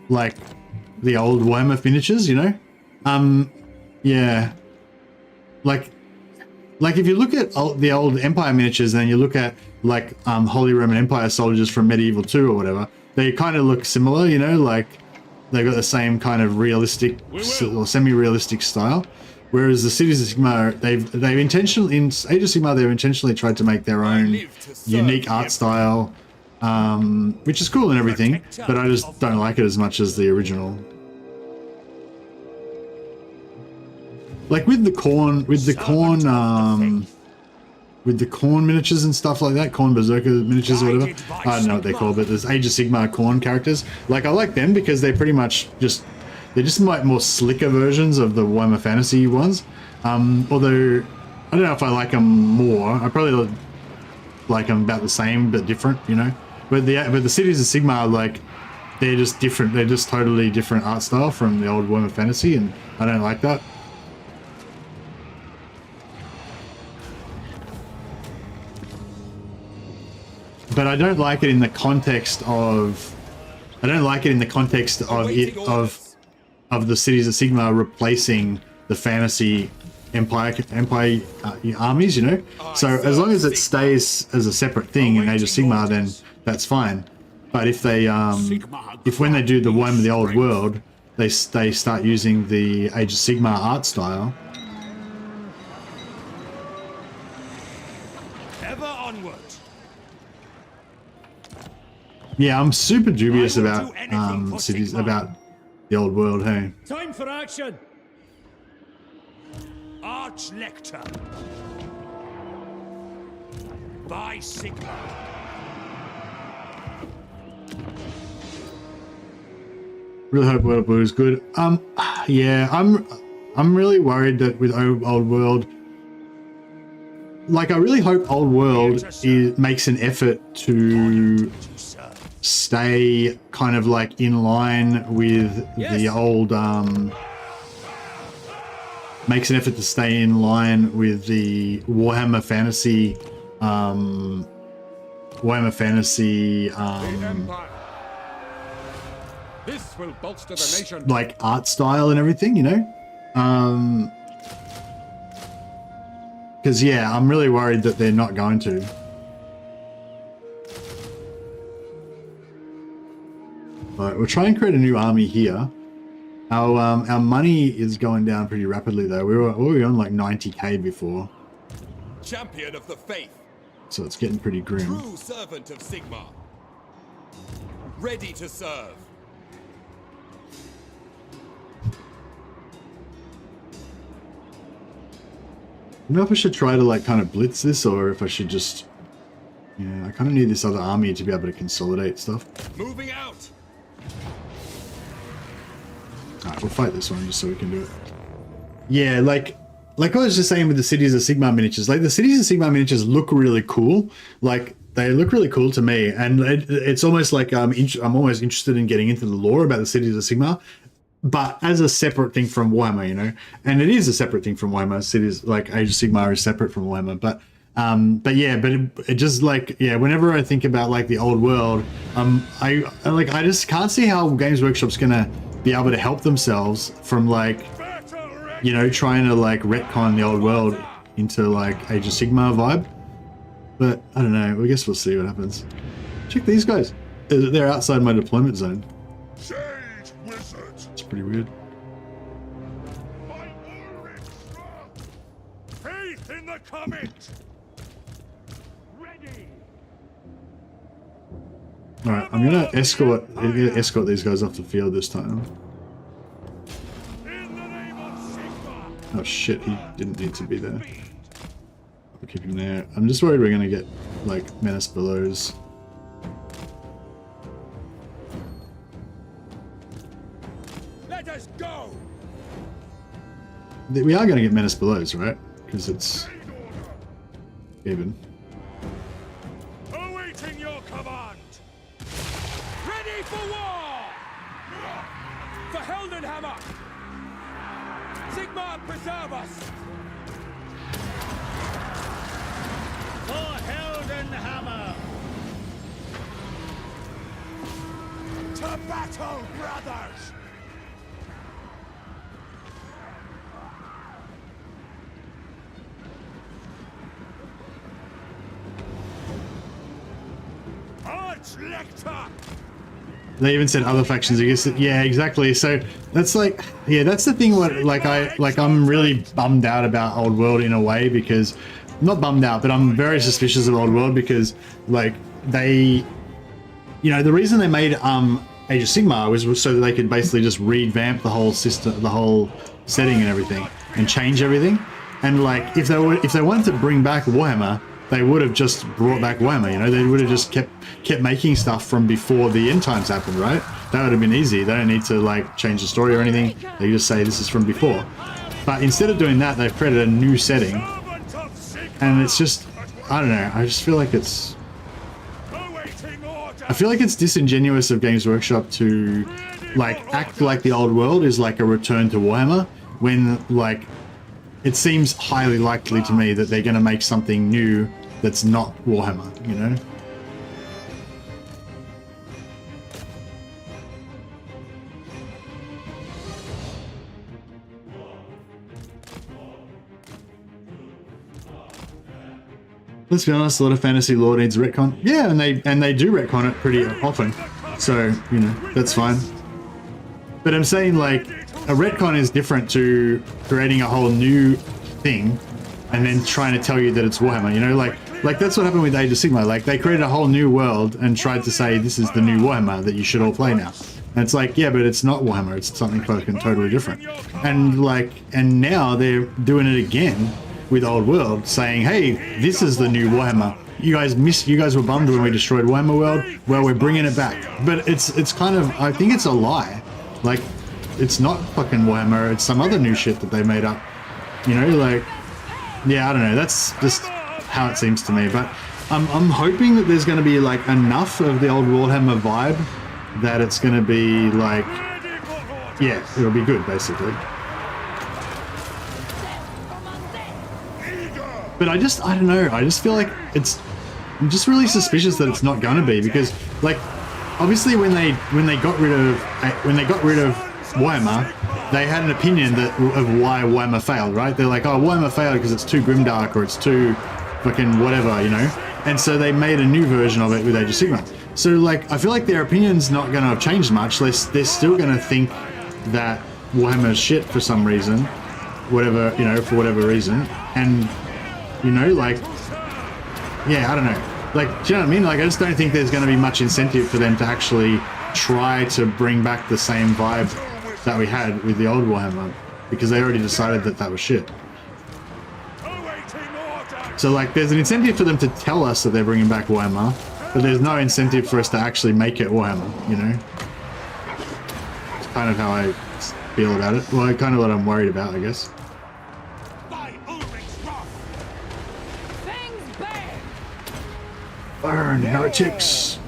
Warhammer miniatures, you know? Yeah. Like if you look at the old Empire miniatures and then you look at like Holy Roman Empire soldiers from Medieval 2 or whatever, they kind of look similar, you know, like they've got the same kind of realistic or semi-realistic style. Whereas the Cities of Sigmar, they've intentionally, in Age of Sigmar, they've intentionally tried to make their own unique art style, which is cool and everything, but I just don't like it as much as the original. Like with the corn miniatures and stuff like that, corn berserker miniatures or whatever. I don't know what they're called, but there's Age of Sigmar corn characters. Like I like them because they're pretty much they're just like more slicker versions of the Warhammer Fantasy ones. Although I don't know if I like them more. I probably like them about the same but different, you know. But the Cities of Sigmar, like they're just different. They're just totally different art style from the old Warhammer Fantasy, and I don't like that. but I don't like it in the context of. I don't like it in the context of of the Cities of Sigmar replacing the fantasy Empire armies, you know. So as long as it stays as a separate thing in Age of Sigmar, then that's fine. But if they if when they do the Warhammer the Old World, they start using the Age of Sigmar art style. Ever onward. Yeah, I'm super dubious about cities about the Old World. Hey. Time for action. Arch-Lector. By Sigmar. Really hope World Blue is good. Yeah, I'm really worried that with Old World, like I really hope Old World makes an effort to stay kind of like in line with the old makes an effort to stay in line with the Warhammer Fantasy This will bolster the nation. like art style and everything, you know. Because yeah, I'm really worried that they're not going to. Right, we'll try and create a new army here. Our money is going down pretty rapidly though. We were on like 90k before. Champion of the faith. So it's getting pretty grim. True servant of Sigmar. Ready to serve. I don't know if I should try to like kind of blitz this or if I should just... Yeah, I kind of need this other army to be able to consolidate stuff. Moving out. Alright, we'll fight this one just so we can do it. Yeah, like I was just saying with the Cities of Sigmar miniatures, like the Cities of Sigmar miniatures look really cool. Like they look really cool to me, and it's almost like I'm almost interested in getting into the lore about the Cities of Sigmar, but as a separate thing from Warhammer, you know. And it is a separate thing from Warhammer. Cities like Age of Sigmar is separate from Warhammer, but yeah, but it just like, yeah, whenever I think about like the old world, I just can't see how Games Workshop's gonna be able to help themselves from like, you know, trying to like retcon the old world into like Age of Sigmar vibe. But I don't know, I guess we'll see what happens. Check these guys. They're outside my deployment zone. It's pretty weird. Faith in the comet. Ready. Alright, I'm gonna escort these guys off the field this time. In the name of Sigmar. Oh shit, he didn't need to be there. We'll keep him there. I'm just worried we're gonna get like Menace Belows. Let us go. We are gonna get Menace Belows, right? Because it's even. Awaiting your command. Ready for war. For Heldenhammer. Sigmar preserve us. For Heldenhammer. To battle, brothers. Arch-Lector. They even said other factions. I guess. Yeah, exactly. So that's like, yeah, that's the thing. What I'm really bummed out about Old World in a way, because not bummed out, but I'm very suspicious of Old World because like they, you know, the reason they made Age of Sigmar was so that they could basically just revamp the whole system, the whole setting and everything, and change everything. And like if they wanted to bring back Warhammer, they would have just brought back Warhammer, you know. They would have just kept making stuff from before the end times happened, right? That would have been easy. They don't need to like change the story or anything. They just say this is from before. But instead of doing that, they've created a new setting, and it's just, I don't know. I just feel like it's, I feel like it's disingenuous of Games Workshop to like act like the old world is like a return to Warhammer when like it seems highly likely to me that they're going to make something new that's not Warhammer, you know? Let's be honest, a lot of fantasy lore needs retcon. Yeah, and they do retcon it pretty often. So, you know, that's fine. But I'm saying, like, a retcon is different to creating a whole new thing and then trying to tell you that it's Warhammer, you know? Like that's what happened with Age of Sigmar. Like, they created a whole new world and tried to say this is the new Warhammer that you should all play now. And it's like, yeah, but it's not Warhammer, it's something fucking totally different. And like, and now they're doing it again with Old World, saying, hey, this is the new Warhammer. You guys were bummed when we destroyed Warhammer World. Well, we're bringing it back. But it's kind of, I think it's a lie. Like, it's not fucking Warhammer, it's some other new shit that they made up. You know, like, yeah, I don't know, that's just how it seems to me. But I'm hoping that there's going to be like enough of the old Warhammer vibe that it's going to be like, yeah, it'll be good basically. But I don't know, I just feel like I'm just really suspicious that it's not gonna be, because like obviously when they got rid of Warhammer, they had an opinion of why Warhammer failed, right? They're like, oh, Warhammer failed because it's too grimdark or it's too fucking whatever, you know? And so they made a new version of it with Age of Sigmar. So like I feel like their opinion's not gonna have changed much. They're still gonna think that Warhammer's shit for some reason, whatever, you know, for whatever reason. And you know, like, yeah, I don't know. Like, do you know what I mean? Like, I just don't think there's going to be much incentive for them to actually try to bring back the same vibe that we had with the old Warhammer, because they already decided that that was shit. So, like, there's an incentive for them to tell us that they're bringing back Warhammer, but there's no incentive for us to actually make it Warhammer, you know? It's kind of how I feel about it. Well, kind of what I'm worried about, I guess. Burn, heretics!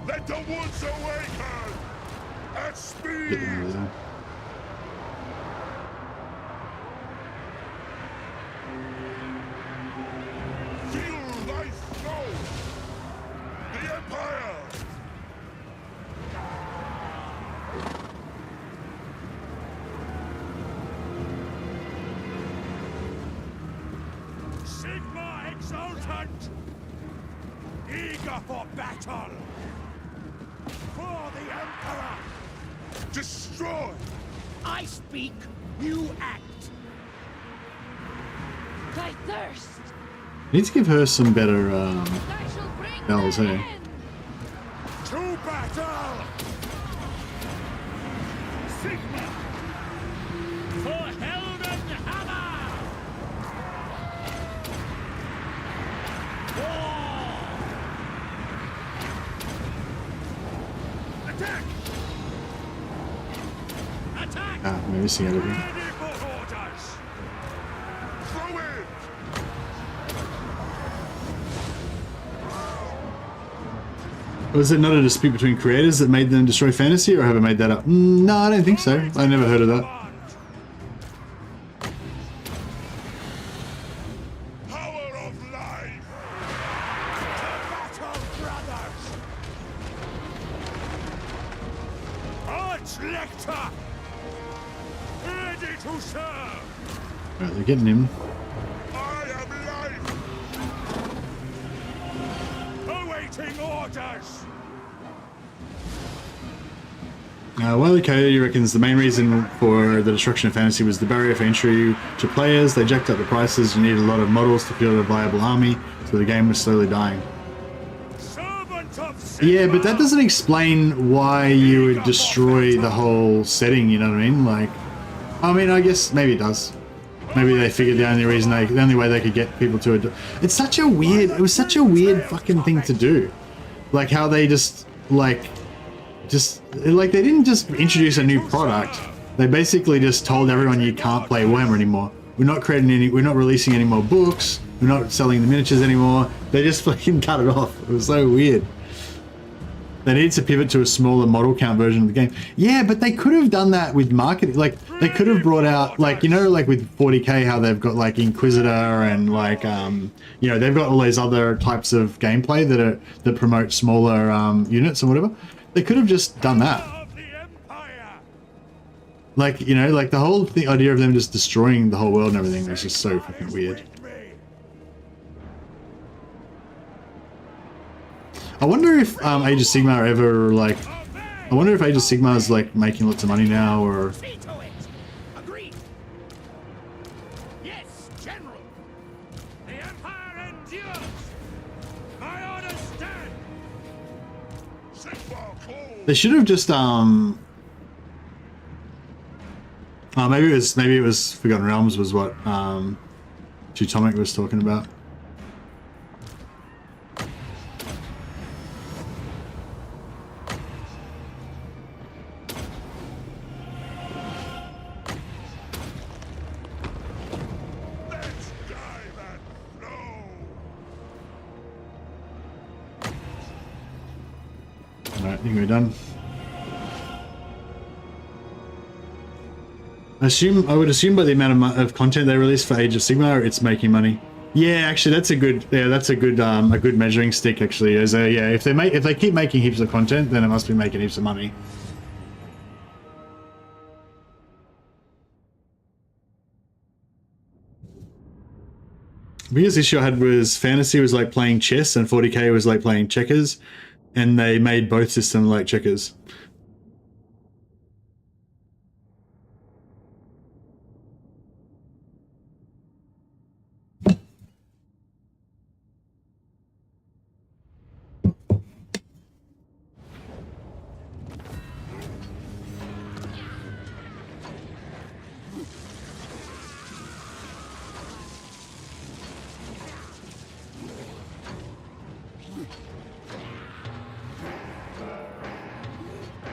Let the woods awaken! At speed! Get them over there. Feel thy soul! The Empire! Sigma exultant! Eager for battle! For the Emperor! Destroy! I speak, you act! I thirst. Need to give her some better I shall bring bells, their hey? end. To battle! Sigma! For Helden Hammer! Attack! Attack! Ah, I'm missing everything. Ready for orders! Throw in! Was it not a dispute between creators that made them destroy fantasy, or have I made that up? No, I don't think so. I never heard of that. Power of life! Battle, brothers! Arch-Lector! Ready to serve! Right, they're getting him. I am life! Awaiting orders! Wiley Coyote reckons the main reason for the destruction of fantasy was the barrier for entry to players. They jacked up the prices. You needed a lot of models to field a viable army, so the game was slowly dying. Servant of Sigma! Yeah, but that doesn't explain why you would destroy the whole setting, you know what I mean? Like, I mean, I guess maybe it does. Maybe they figured the only way they could get people to it. It's such a weird, it was such a weird fucking thing to do. Like how they just they didn't just introduce a new product. They basically just told everyone you can't play Warhammer anymore. We're not releasing any more books. We're not selling the miniatures anymore. They just fucking cut it off. It was so weird. They needed to pivot to a smaller model count version of the game. Yeah, but they could have done that with marketing. Like, they could have brought out, like, you know, like with 40k, how they've got like Inquisitor and like, you know, they've got all these other types of gameplay that promote smaller units and whatever. They could have just done that. Of the Empire! Like, you know, like the whole idea of them just destroying the whole world and everything was just so fucking weird. I wonder if Age of Sigmar are ever like, I wonder if Age of Sigmar is like making lots of money now, or Agreed. Yes, General. The Empire endures. My orders stand. they should have just maybe it was Forgotten Realms was what Teutomic was talking about. Alright, I think we're done. I would assume by the amount of content they release for Age of Sigmar, it's making money. Yeah, actually, that's a good a good measuring stick. Actually, as a if they keep making heaps of content, then it must be making heaps of money. The biggest issue I had was fantasy was like playing chess and 40k was like playing checkers, and they made both systems like checkers.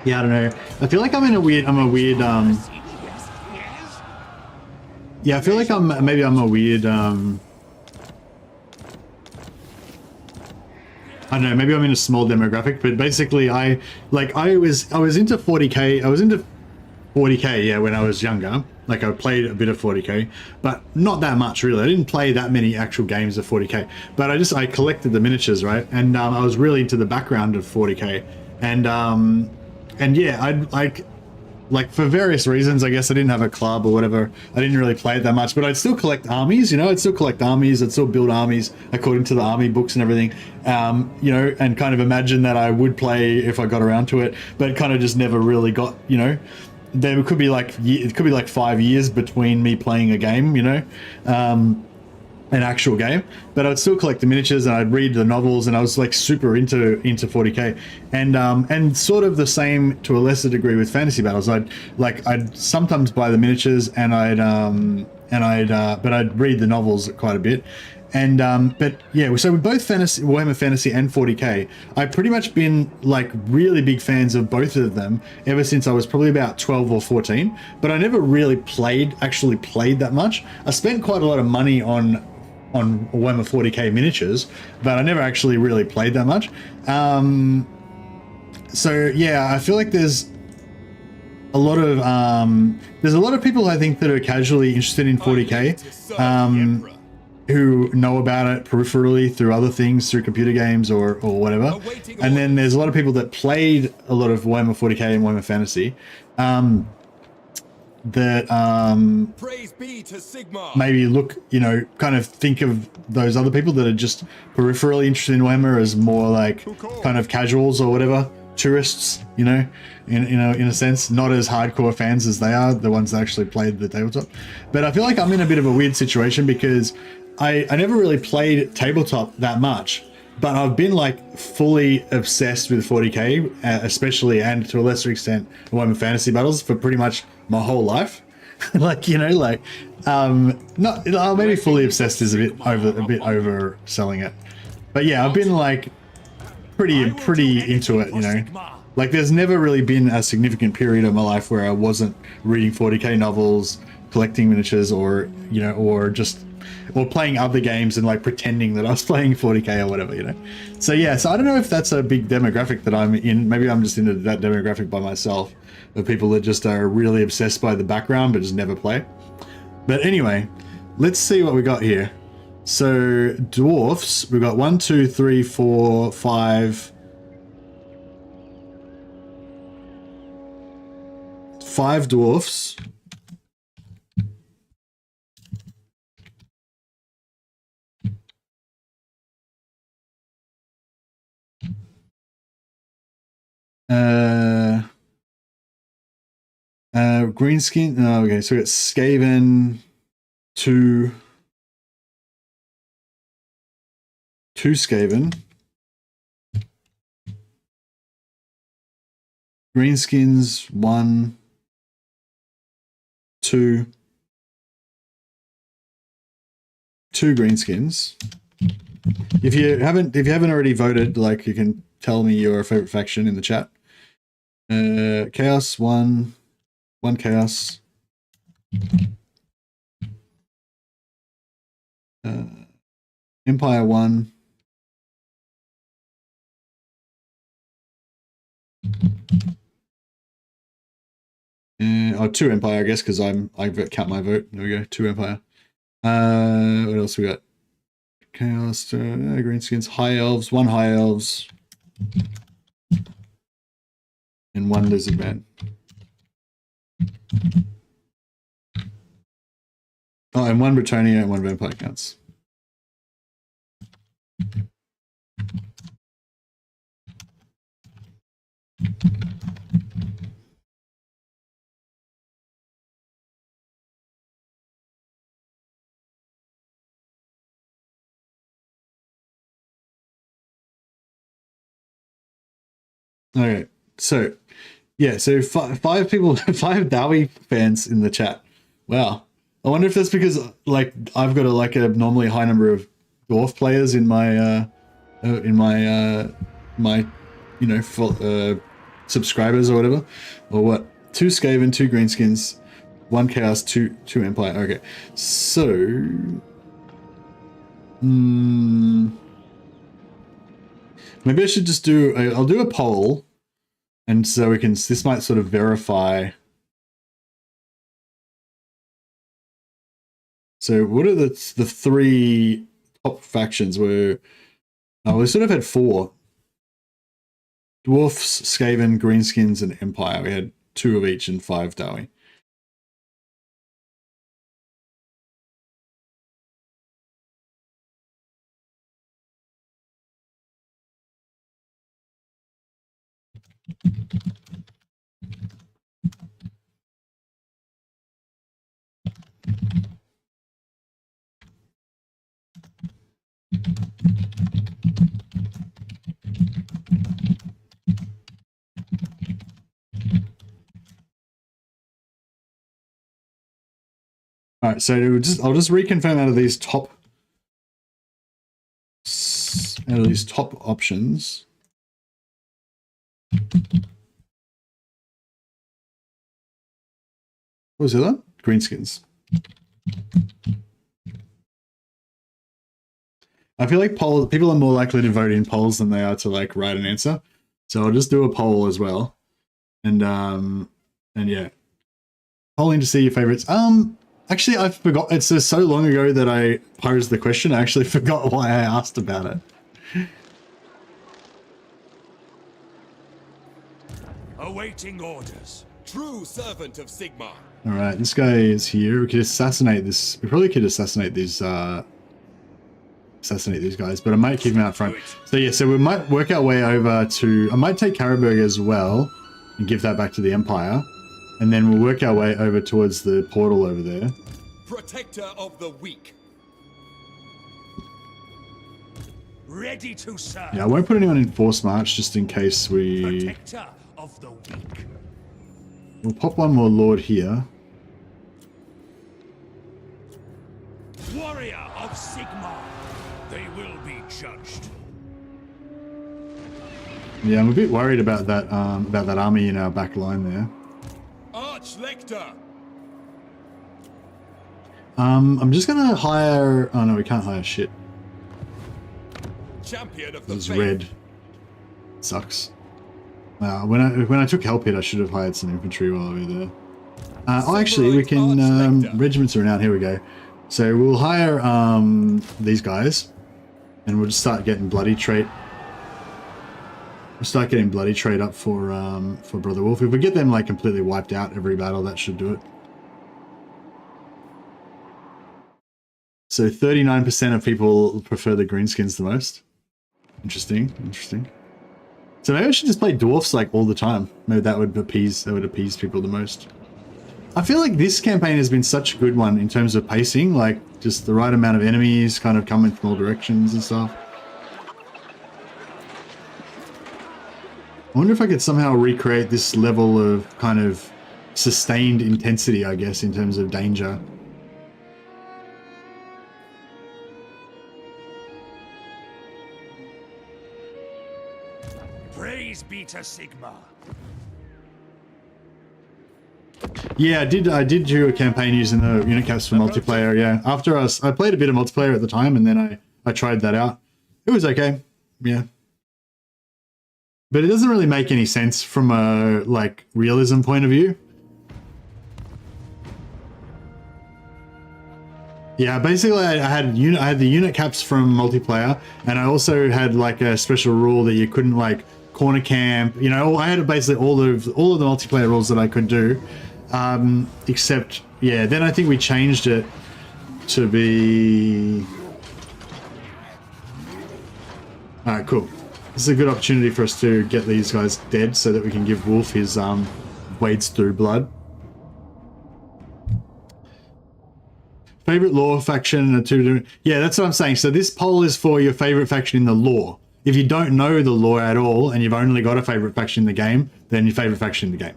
Yeah, I don't know. I feel like I'm a weird yeah, I feel like I'm a weird I don't know, maybe I'm in a small demographic, but basically I was into 40k. I was into 40k, yeah, when I was younger. Like I played a bit of 40k, but not that much really. I didn't play that many actual games of 40k, but I collected the miniatures, right? And I was really into the background of 40k, and yeah, I'd like for various reasons, I guess I didn't have a club or whatever. I didn't really play it that much, but I'd still collect armies, you know, I'd still build armies according to the army books and everything, you know, and kind of imagine that I would play if I got around to it, but kind of just never really got, you know, there could be like, it could be like 5 years between me playing a game, you know, an actual game, but I'd still collect the miniatures and I'd read the novels, and I was like super into 40k, and sort of the same to a lesser degree with fantasy battles. I'd sometimes buy the miniatures and but I'd read the novels quite a bit, and but yeah, so with both Warhammer Fantasy and 40k, I've pretty much been like really big fans of both of them ever since I was probably about 12 or 14, but I never really actually played that much. I spent quite a lot of money on Warhammer 40k miniatures, but I never actually really played that much. So yeah, I feel like there's a lot of people I think that are casually interested in 40k, who know about it peripherally through other things, through computer games or whatever. And then there's a lot of people that played a lot of Warhammer 40k and Warhammer Fantasy, that Praise be to Sigmar. maybe look, you know, kind of think of those other people that are just peripherally interested in Warhammer as more like kind of casuals or whatever, tourists, you know, in a sense, not as hardcore fans as they are, the ones that actually played the tabletop. But I feel like I'm in a bit of a weird situation because I never really played tabletop that much, but I've been like fully obsessed with 40k, especially, and to a lesser extent, Warhammer Fantasy Battles for pretty much my whole life. Like, you know, like not maybe fully obsessed is a bit overselling it, but yeah, I've been like pretty into it, you know. Like there's never really been a significant period of my life where I wasn't reading 40k novels, collecting miniatures, or, you know, or playing other games and like pretending that I was playing 40k or whatever, you know. So yeah, so I don't know if that's a big demographic that I'm in. Maybe I'm just into that demographic by myself, of people that just are really obsessed by the background but just never play. But anyway, let's see what we got here. So dwarfs, we've got 1, 2, 3, 4, 5, 5 dwarfs. Greenskin. Oh, okay, so we got Skaven, 2 Skaven. Greenskins, 1, 2 greenskins. If you haven't already voted, like, you can tell me your favorite faction in the chat. Chaos, 1 chaos. Empire, 1. Oh, 2 Empire, I guess, because I count my vote. There we go, 2 Empire. What else we got? Chaos, Greenskins, High Elves, 1 High Elves, and 1 Lizard Man. Oh, and 1 Bretonnia and 1 Vampire counts. Okay, so yeah, so 5 people, 5 Dowie fans in the chat. Wow, I wonder if that's because, like, I've got a abnormally high number of dwarf players in my subscribers or whatever, or what? 2 Skaven, 2 Greenskins, 1 Chaos, 2 Empire. Okay, so maybe I should just do I'll do a poll, and so this might sort of verify. So what are the 3 top factions? We sort of had 4. Dwarfs, Skaven, Greenskins, and Empire. We had 2 of each and 5 Dowie. All right, so I'll just reconfirm out of these top options. What was the other? Greenskins. I feel like people are more likely to vote in polls than they are to, like, write an answer. So I'll just do a poll as well. And yeah. Polling to see your favorites. Actually, I forgot. It's so long ago that I posed the question. I actually forgot why I asked about it. Awaiting orders. True servant of Sigmar. All right, this guy is here. We could assassinate this. We probably could assassinate these. Assassinate these guys, but I might keep them out front. So yeah, so we might work our way over to. I might take Karrenberg as well, and give that back to the Empire, and then we'll work our way over towards the portal over there. Protector of the weak. Ready to serve. Yeah, I won't put anyone in force march just in case we. Protector of the weak. We'll pop one more lord here. Warrior of Sigmar. They will be judged. Yeah, I'm a bit worried about that army in our back line there. Archlector. I'm just gonna hire. Oh no, we can't hire shit. Champion of the It's faith. red. Sucks. When I took Hell Pit, I should have hired some infantry while we were there. Oh, actually, we can. Regiments are out. Here we go. So we'll hire these guys, and we'll just start getting bloody trait. We'll start getting bloody trade up for Brother Wolf. If we get them like completely wiped out every battle, that should do it. So 39% of people prefer the greenskins the most. Interesting, interesting. So maybe I should just play dwarfs like all the time. Maybe that would appease people the most. I feel like this campaign has been such a good one in terms of pacing, like just the right amount of enemies kind of coming from all directions and stuff. I wonder if I could somehow recreate this level of kind of sustained intensity, I guess, in terms of danger. Praise be to Sigma. Yeah, I did do a campaign using the unit caps for multiplayer, yeah. After I played a bit of multiplayer at the time, and then I tried that out. It was okay, yeah. But it doesn't really make any sense from a, like, realism point of view. Yeah, basically I had the unit caps from multiplayer, and I also had like a special rule that you couldn't like corner camp. You know, I had basically all of the multiplayer rules that I could do, except yeah. Then I think we changed it to be. All right, cool. This is a good opportunity for us to get these guys dead, so that we can give Wolf his wades through blood. Favorite lore faction and two. Yeah, that's what I'm saying. So this poll is for your favorite faction in the lore. If you don't know the lore at all and you've only got a favorite faction in the game, then your favorite faction in the game.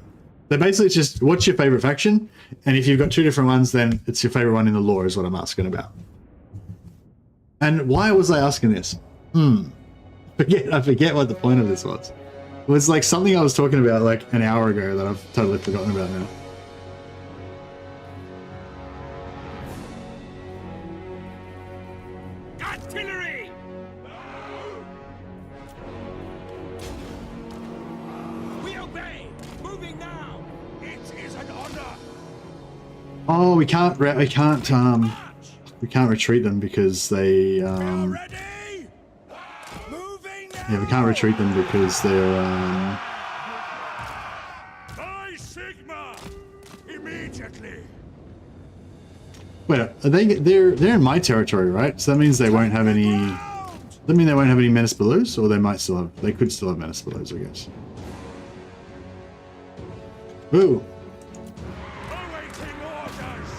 So basically it's just what's your favorite faction, and if you've got two different ones, then it's your favorite one in the lore is what I'm asking about. And why was I asking this? I forget what the point of this was. It was like something I was talking about like an hour ago that I've totally forgotten about now. Artillery! We obey! Moving now! It is an honor! Oh, we can't retreat them because they Ready? yeah, we can't retreat them because they're By Sigma! Immediately! wait, are they're in my territory, right? So that means they won't have any. Does that mean they won't have any menace belows, or they might still have? They could still have menace belows, I guess. Ooh. Awaiting orders!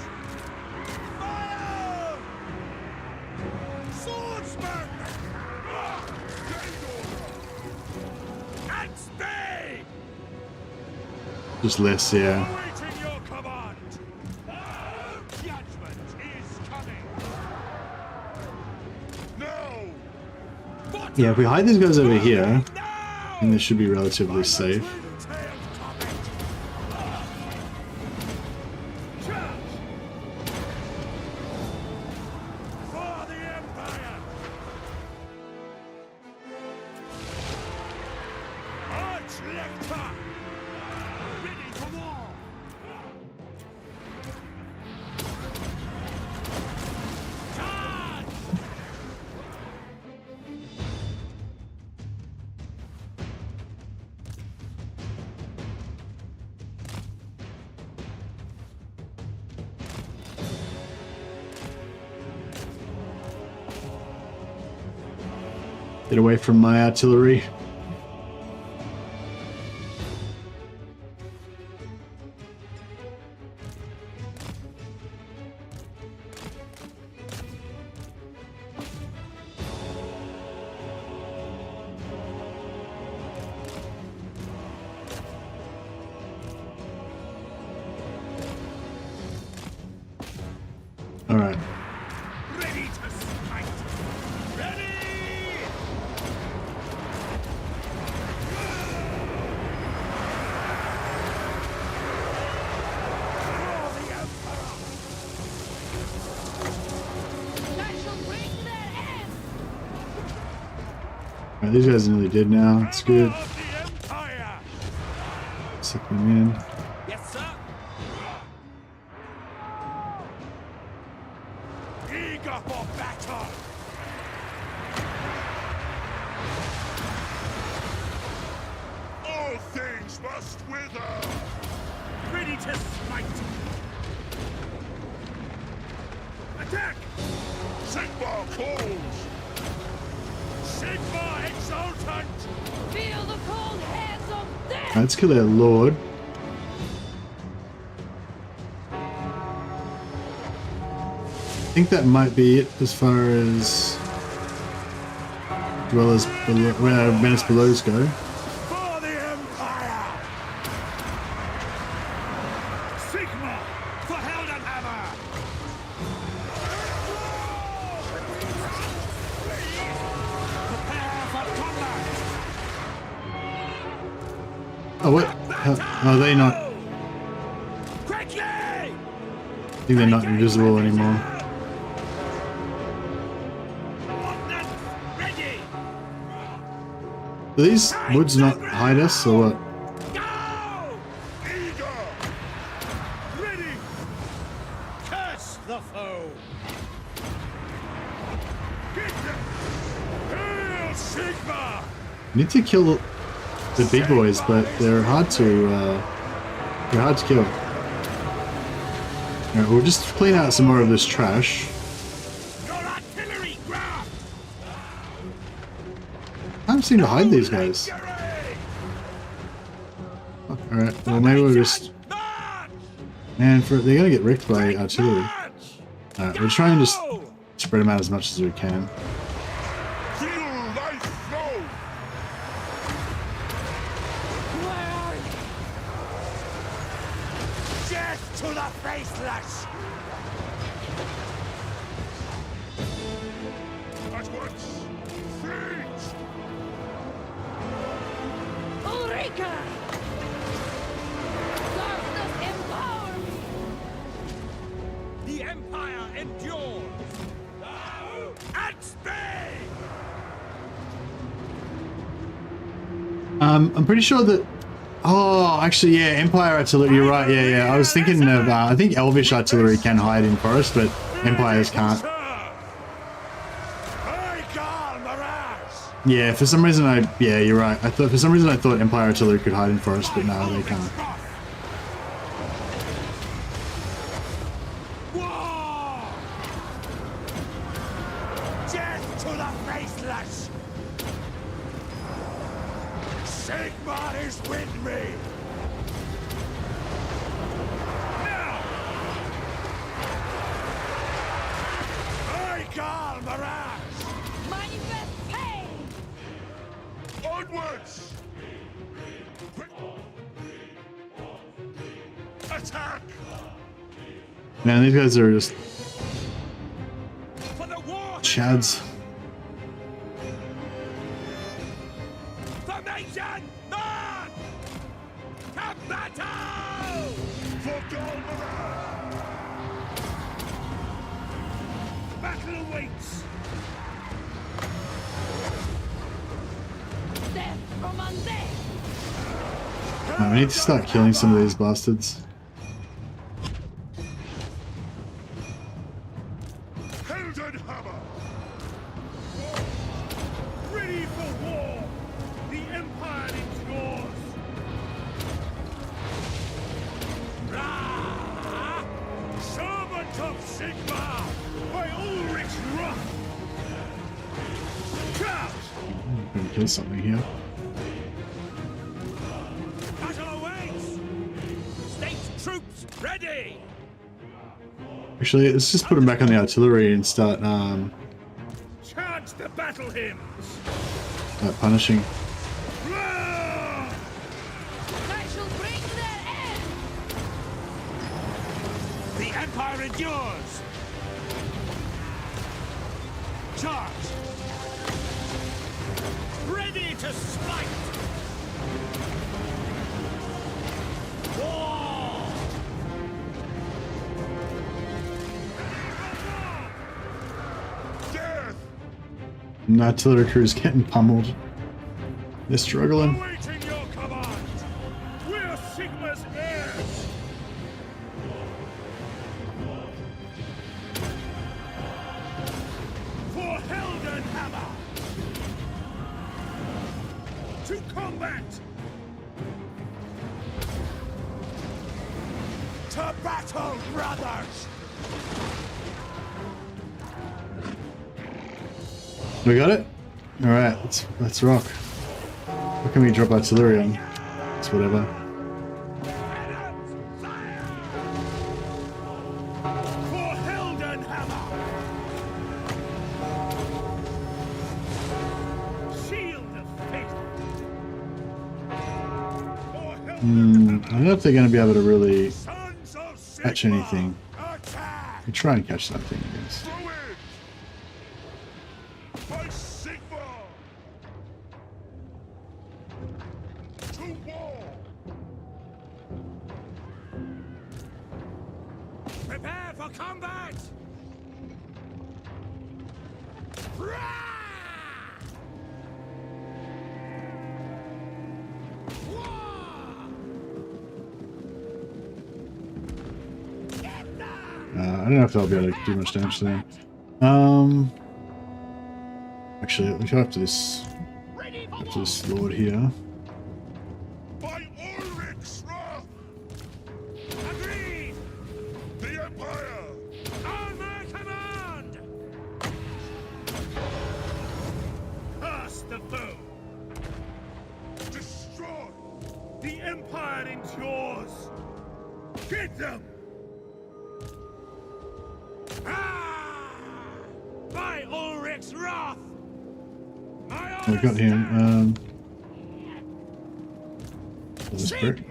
Fire! Swordsman! At bay! Just less, yeah. Awaiting your command! Judgment is coming! No! Yeah, if we hide these guys over here, then they should be relatively safe. For the Empire! Archlector! Ready for war! Charge! Get away from my artillery. All right. Ready to smite! Ready! For the Emperor! I shall bring their end! All right, these guys are nearly dead now. It's good. Of the Empire! Suck them in. Yes, sir! Eager for battle! blades must wither! Ready to smite! Attack! Sigmar calls! Sigmar exultant! Feel the cold hands of death! Let's kill their lord. I think that might be it as far as where Menace Belows go. For the Empire! Sigmar for Heldenhammer! Prepare for combat! Oh, what? Are they not? Quickly! I think they're not invisible anymore. Ordnance ready! Do these woods not hide us or what? Go! Eager! Ready! Curse the foe! Get them! Hail Sigmar! We need to kill the big boys, but they're hard to kill. Alright, we'll just clean out some more of this trash. Your artillery grab! I don't seem to hide these guys. Alright, well maybe we'll just... Man, they're gonna get wrecked by artillery. Alright, we'll try and just spread them out as much as we can. Feel life flow! Where are you? Death to the faceless! At once! Feet! Ulrika! Darkness empower me! The Empire endures! At speed! I'm pretty sure that... Oh, actually, yeah, Empire artillery, you're right, yeah. I was thinking of, I think Elvish artillery can hide in forest, but Empires can't. Yeah, for some reason yeah, you're right. For some reason I thought Empire artillery could hide in forest, but no, they can't. Death to the faceless! Sigmar is with me! Now! I call Mirage! Manifest pain! Onwards! Attack! Man, these guys are just For the war! chads. Formation! On! To battle! For Golmara! Battle awaits! Death from undead! Man, we need to start killing some of these bastards. Heldenhammer! Ready for war! The Empire is yours! Rah! Servant of Sigmar! By Ulrich's wrath! Charge! I'm gonna kill something here. Battle awaits! State troops ready! Actually, let's just put them back on the artillery and start Charge the battle hymns! punishing. Rah! I shall bring their end! The Empire endures! Charge! Ready to smite! War! Death! And the artillery crew's getting pummeled. They're struggling. Awaiting your command! We're Sigma's heirs! For Heldenhammer! To combat! battle, brothers! We got it? Alright, let's rock. What can we drop artillery on? It's whatever. For Heldenhammer! Shield of fate! I don't know if they're going to be able to really Sons of catch Sigmar! anything. Attack! We try and catch something, I guess. Through it! By Sigmar! To war! Prepare for combat! I don't know if they'll be able to do much damage to them. Actually, we go after this lord here. By Ulrich's wrath! Agreed! The Empire! On my command! Cast the foe! Destroy! The Empire endures! Get them! Ah! By Ulrich's wrath! We got him. This brick.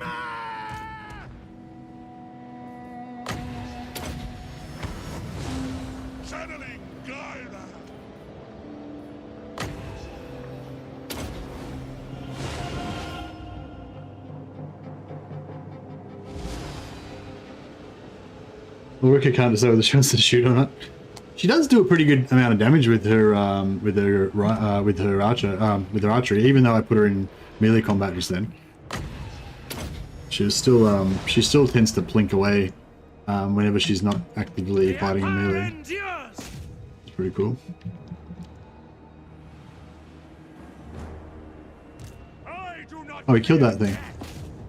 Channeling Gaia! Ulrika can't decide whether she wants to shoot or not. She does do a pretty good amount of damage with her archery, even though I put her in melee combat just then. She still tends to blink away whenever she's not actively fighting in melee. It's pretty cool. Oh, he killed that thing.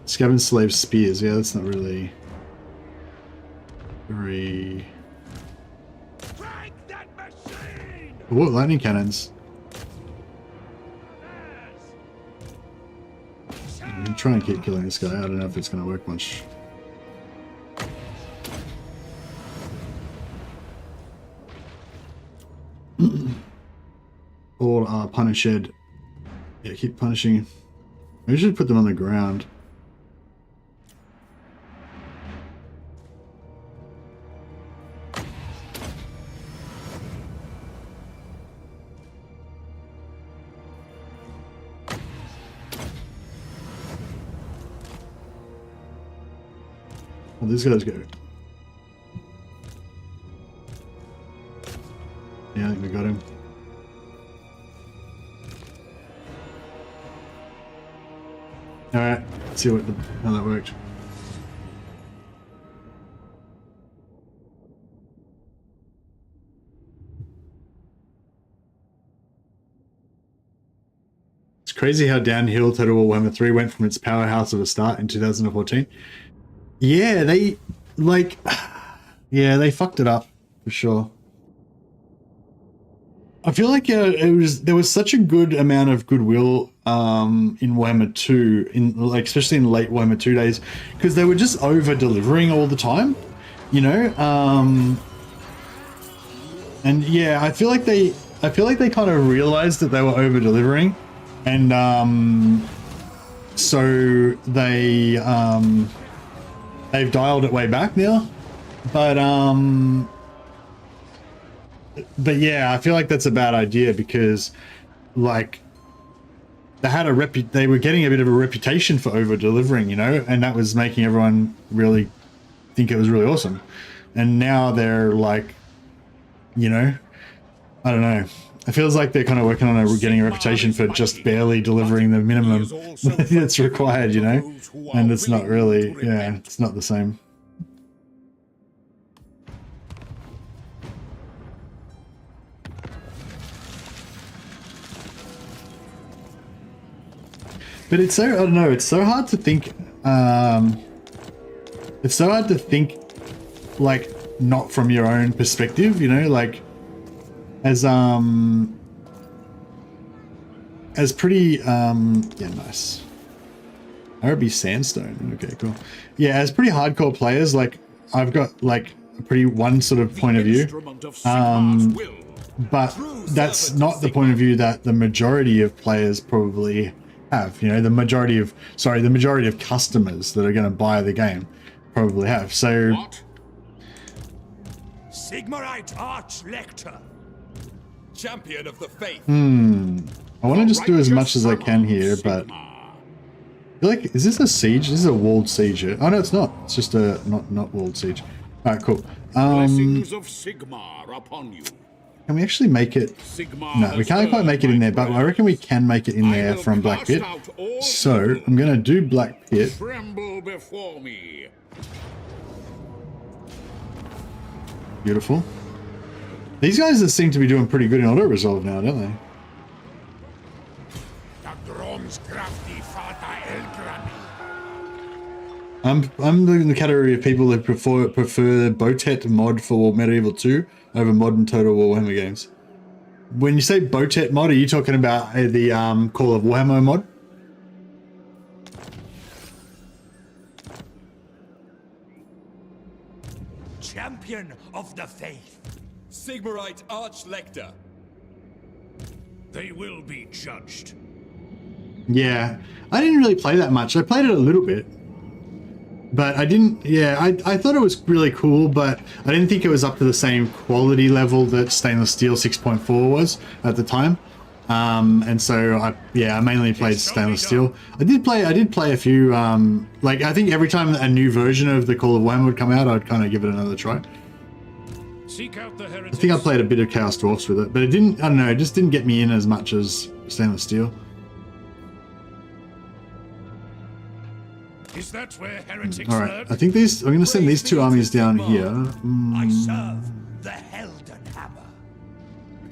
Scavenge slave spears. Yeah, that's not really very. What lightning cannons? I'm gonna try and keep killing this guy. I don't know if it's gonna work much. All punished. Yeah, keep punishing. We should put them on the ground. Well, these guys go. Yeah, I think we got him. Alright, let's see how that worked. It's crazy how downhill Total War Warhammer 3 went from its powerhouse of a start in 2014. Yeah, they fucked it up for sure. I feel like there was such a good amount of goodwill in Warhammer 2, especially in late Warhammer 2 days, because they were just over delivering all the time, you know. And yeah, I feel like they kind of realized that they were over delivering, and so they've dialed it way back now, but yeah, I feel like that's a bad idea because, like, they were getting a bit of a reputation for over delivering, you know, and that was making everyone really think it was really awesome. And now they're like, you know, I don't know. It feels like they're kind of working on getting a reputation for just barely delivering the minimum that's required, you know, and it's not really, yeah, it's not the same. But it's so, I don't know, it's so hard to think, like not from your own perspective, you know, like as pretty yeah, nice. Araby sandstone. Okay, cool. Yeah, as pretty hardcore players, like I've got like a pretty one sort of point of view. But that's not the point of view that the majority of players probably have. You know, the majority of customers that are going to buy the game probably have. So What? Sigmarite Arch-Lector. Champion of the faith. I want to just do as much as I can here, but I feel like, is this a siege? This is a walled siege here. Oh no, it's not. It's just a not walled siege. All right, cool. Blessings of Sigmar upon you. Can we actually make it? No, we can't quite make it in there, but I reckon we can make it in there from Black Pit. So I'm gonna do Black Pit. Tremble before me. Beautiful. These guys that seem to be doing pretty good in auto resolve now, don't they? I'm in the category of people that prefer Botet mod for Medieval 2 over modern Total Warhammer games. When you say Botet mod, are you talking about the Call of Warhammer mod? Champion of the faith. Sigmarite Arch-Lector. They will be judged. Yeah, I didn't really play that much. I played it a little bit. But I didn't, yeah, I thought it was really cool, but I didn't think it was up to the same quality level that Stainless Steel 6.4 was at the time. And so I mainly played Stainless Steel. I did play a few, like I think every time a new version of the Call of Warhammer would come out, I'd kind of give it another try. Seek out the I heretics. think I played a bit of Chaos Dwarfs with it, but it didn't, I don't know, it just didn't get me in as much as Stainless Steel. Is that where heretics All right, learn? I think these, I'm going to send these two armies down here. I serve the Helden Hammer.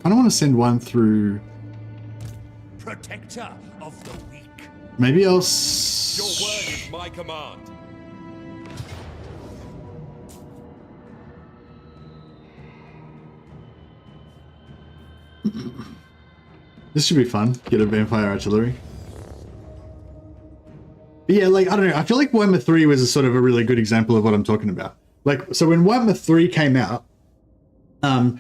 I don't want to send one through. Protector of the weak. Maybe I'll. Your word is my command. This should be fun. Get a vampire artillery. But yeah, like I don't know. I feel like Warhammer 3 was a sort of a really good example of what I'm talking about. Like, so when Warhammer 3 came out, I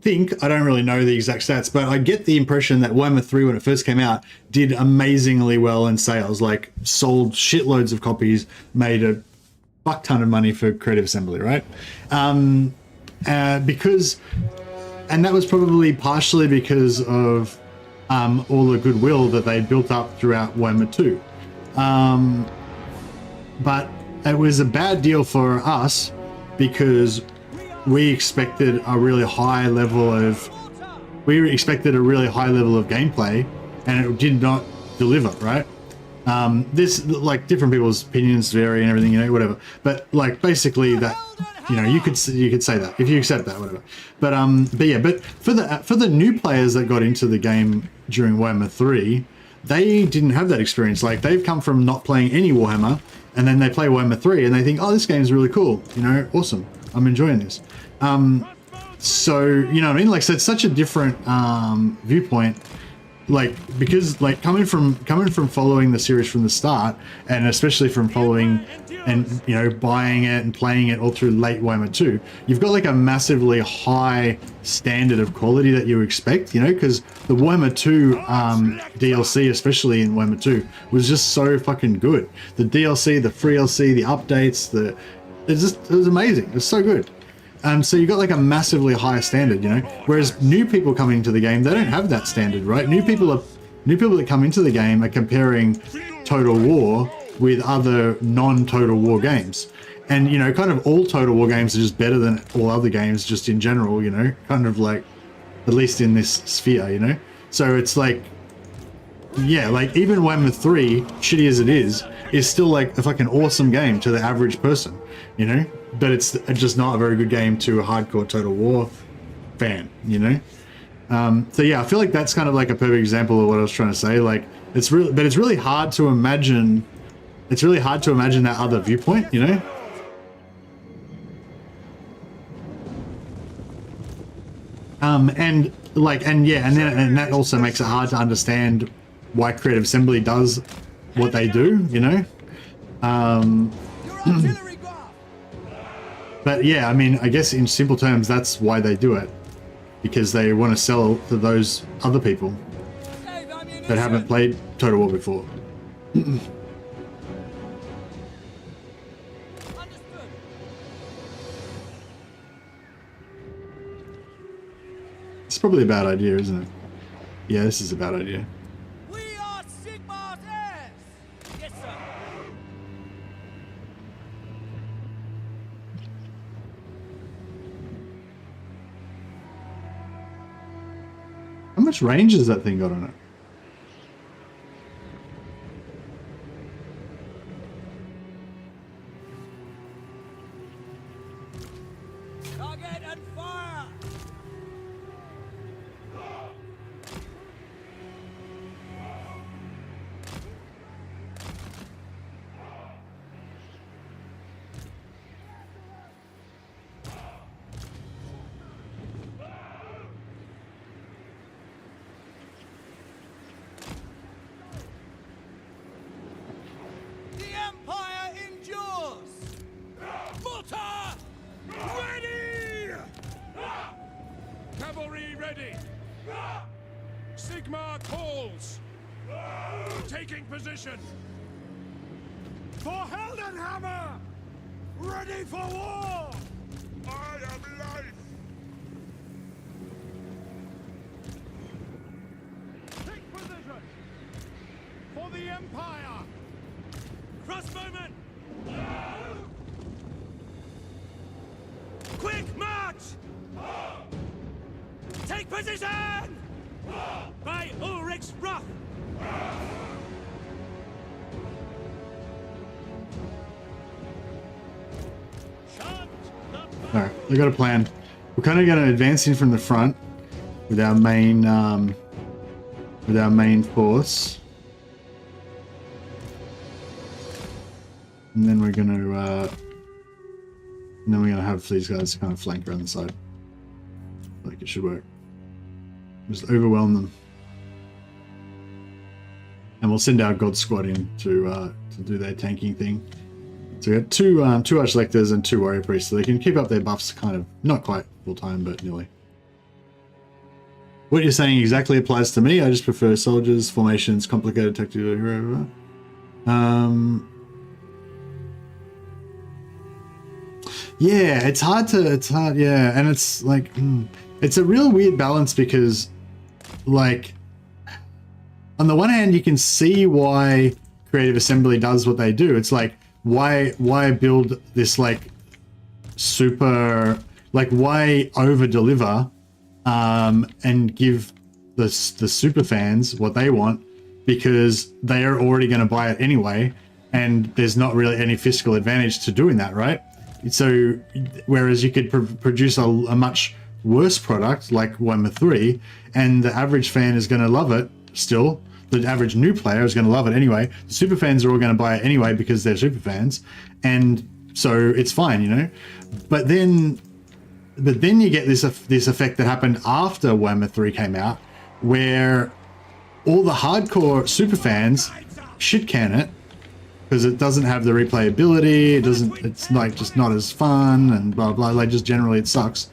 think, I don't really know the exact stats, but I get the impression that Warhammer 3, when it first came out, did amazingly well in sales. Like, sold shitloads of copies, made a fuck ton of money for Creative Assembly, right? Because, and that was probably partially because of all the goodwill that they built up throughout Warhammer 2. But it was a bad deal for us because we expected a really high level of gameplay, and it did not deliver, right? This, like, different people's opinions vary and everything, you know, whatever. But like, basically, that, you know, you could say that if you accept that, whatever. But yeah, but for the new players that got into the game during Warhammer 3, they didn't have that experience. Like, they've come from not playing any Warhammer, and then they play Warhammer 3 and they think, oh, this game's really cool, you know, awesome, I'm enjoying this. So, you know what I mean? Like, so it's such a different viewpoint, like, because like coming from following the series from the start, and especially from following and, you know, buying it and playing it all through late Warhammer 2, you've got like a massively high standard of quality that you expect, you know, because the Warhammer 2 DLC, especially in Warhammer 2, was just so fucking good. The DLC, the free DLC, the updates, it was amazing. It was so good. So you got like a massively high standard, you know, whereas new people coming into the game, they don't have that standard, right? New people that come into the game are comparing Total War with other non-Total War games. And, you know, kind of all Total War games are just better than all other games just in general, you know, kind of like, at least in this sphere, you know? So it's like, yeah, like even Warhammer 3, shitty as it is still like a fucking awesome game to the average person, you know? But it's just not a very good game to a hardcore Total War fan, you know? So yeah, I feel like that's kind of like a perfect example of what I was trying to say. Like, it's really hard to imagine. It's really hard to imagine that other viewpoint, you know? And that also makes it hard to understand why Creative Assembly does what they do, you know. But yeah, I mean, I guess in simple terms, that's why they do it, because they want to sell to those other people that haven't played Total War before. It's probably a bad idea, isn't it? Yeah, this is a bad idea. We are Sigmar's heirs! Yes, sir. How much range has that thing got on it? Target and fire! The Empire endures! Mortar! Ready! Cavalry ready! Sigmar calls! Taking position! For Heldenhammer! Ready for war! I am life! Take position! For the Empire! Crossbowmen! Quick march! Take position! By Ulrich's wrath! Alright, we got a plan. We're kind of going to advance in from the front with our main force, and then we're going to have these guys kind of flank around the side. Like it should work. Just overwhelm them, and we'll send our God Squad in to do their tanking thing. So we got two Archlectors and 2 Warrior Priests, so they can keep up their buffs kind of, not quite full time, but nearly. What you're saying exactly applies to me. I just prefer soldiers, formations, complicated tactical hero. Yeah, it's hard, yeah, and it's like, it's a real weird balance because, like, on the one hand, you can see why Creative Assembly does what they do. It's like, why build this like super, like why over deliver and give the super fans what they want, because they are already going to buy it anyway, and there's not really any fiscal advantage to doing that, right? So whereas you could produce a much worse product like Warhammer 3, and the average fan is going to love it still. The average new player is going to love it anyway. The super fans are all going to buy it anyway because they're super fans, and so it's fine, you know. But then you get this effect that happened after Warhammer 3 came out, where all the hardcore super fans shit can it because it doesn't have the replayability. It's like just not as fun and blah blah. Like just generally it sucks.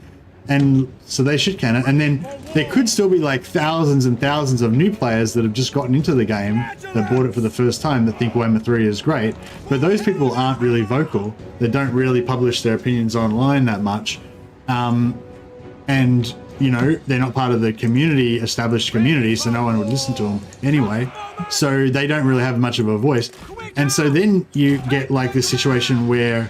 And so they shit can it, and then there could still be like thousands and thousands of new players that have just gotten into the game, that bought it for the first time, that think Warhammer 3 is great, but those people aren't really vocal. They don't really publish their opinions online that much, and you know, they're not part of the community, established community, so no one would listen to them anyway, so they don't really have much of a voice. And so then you get like this situation where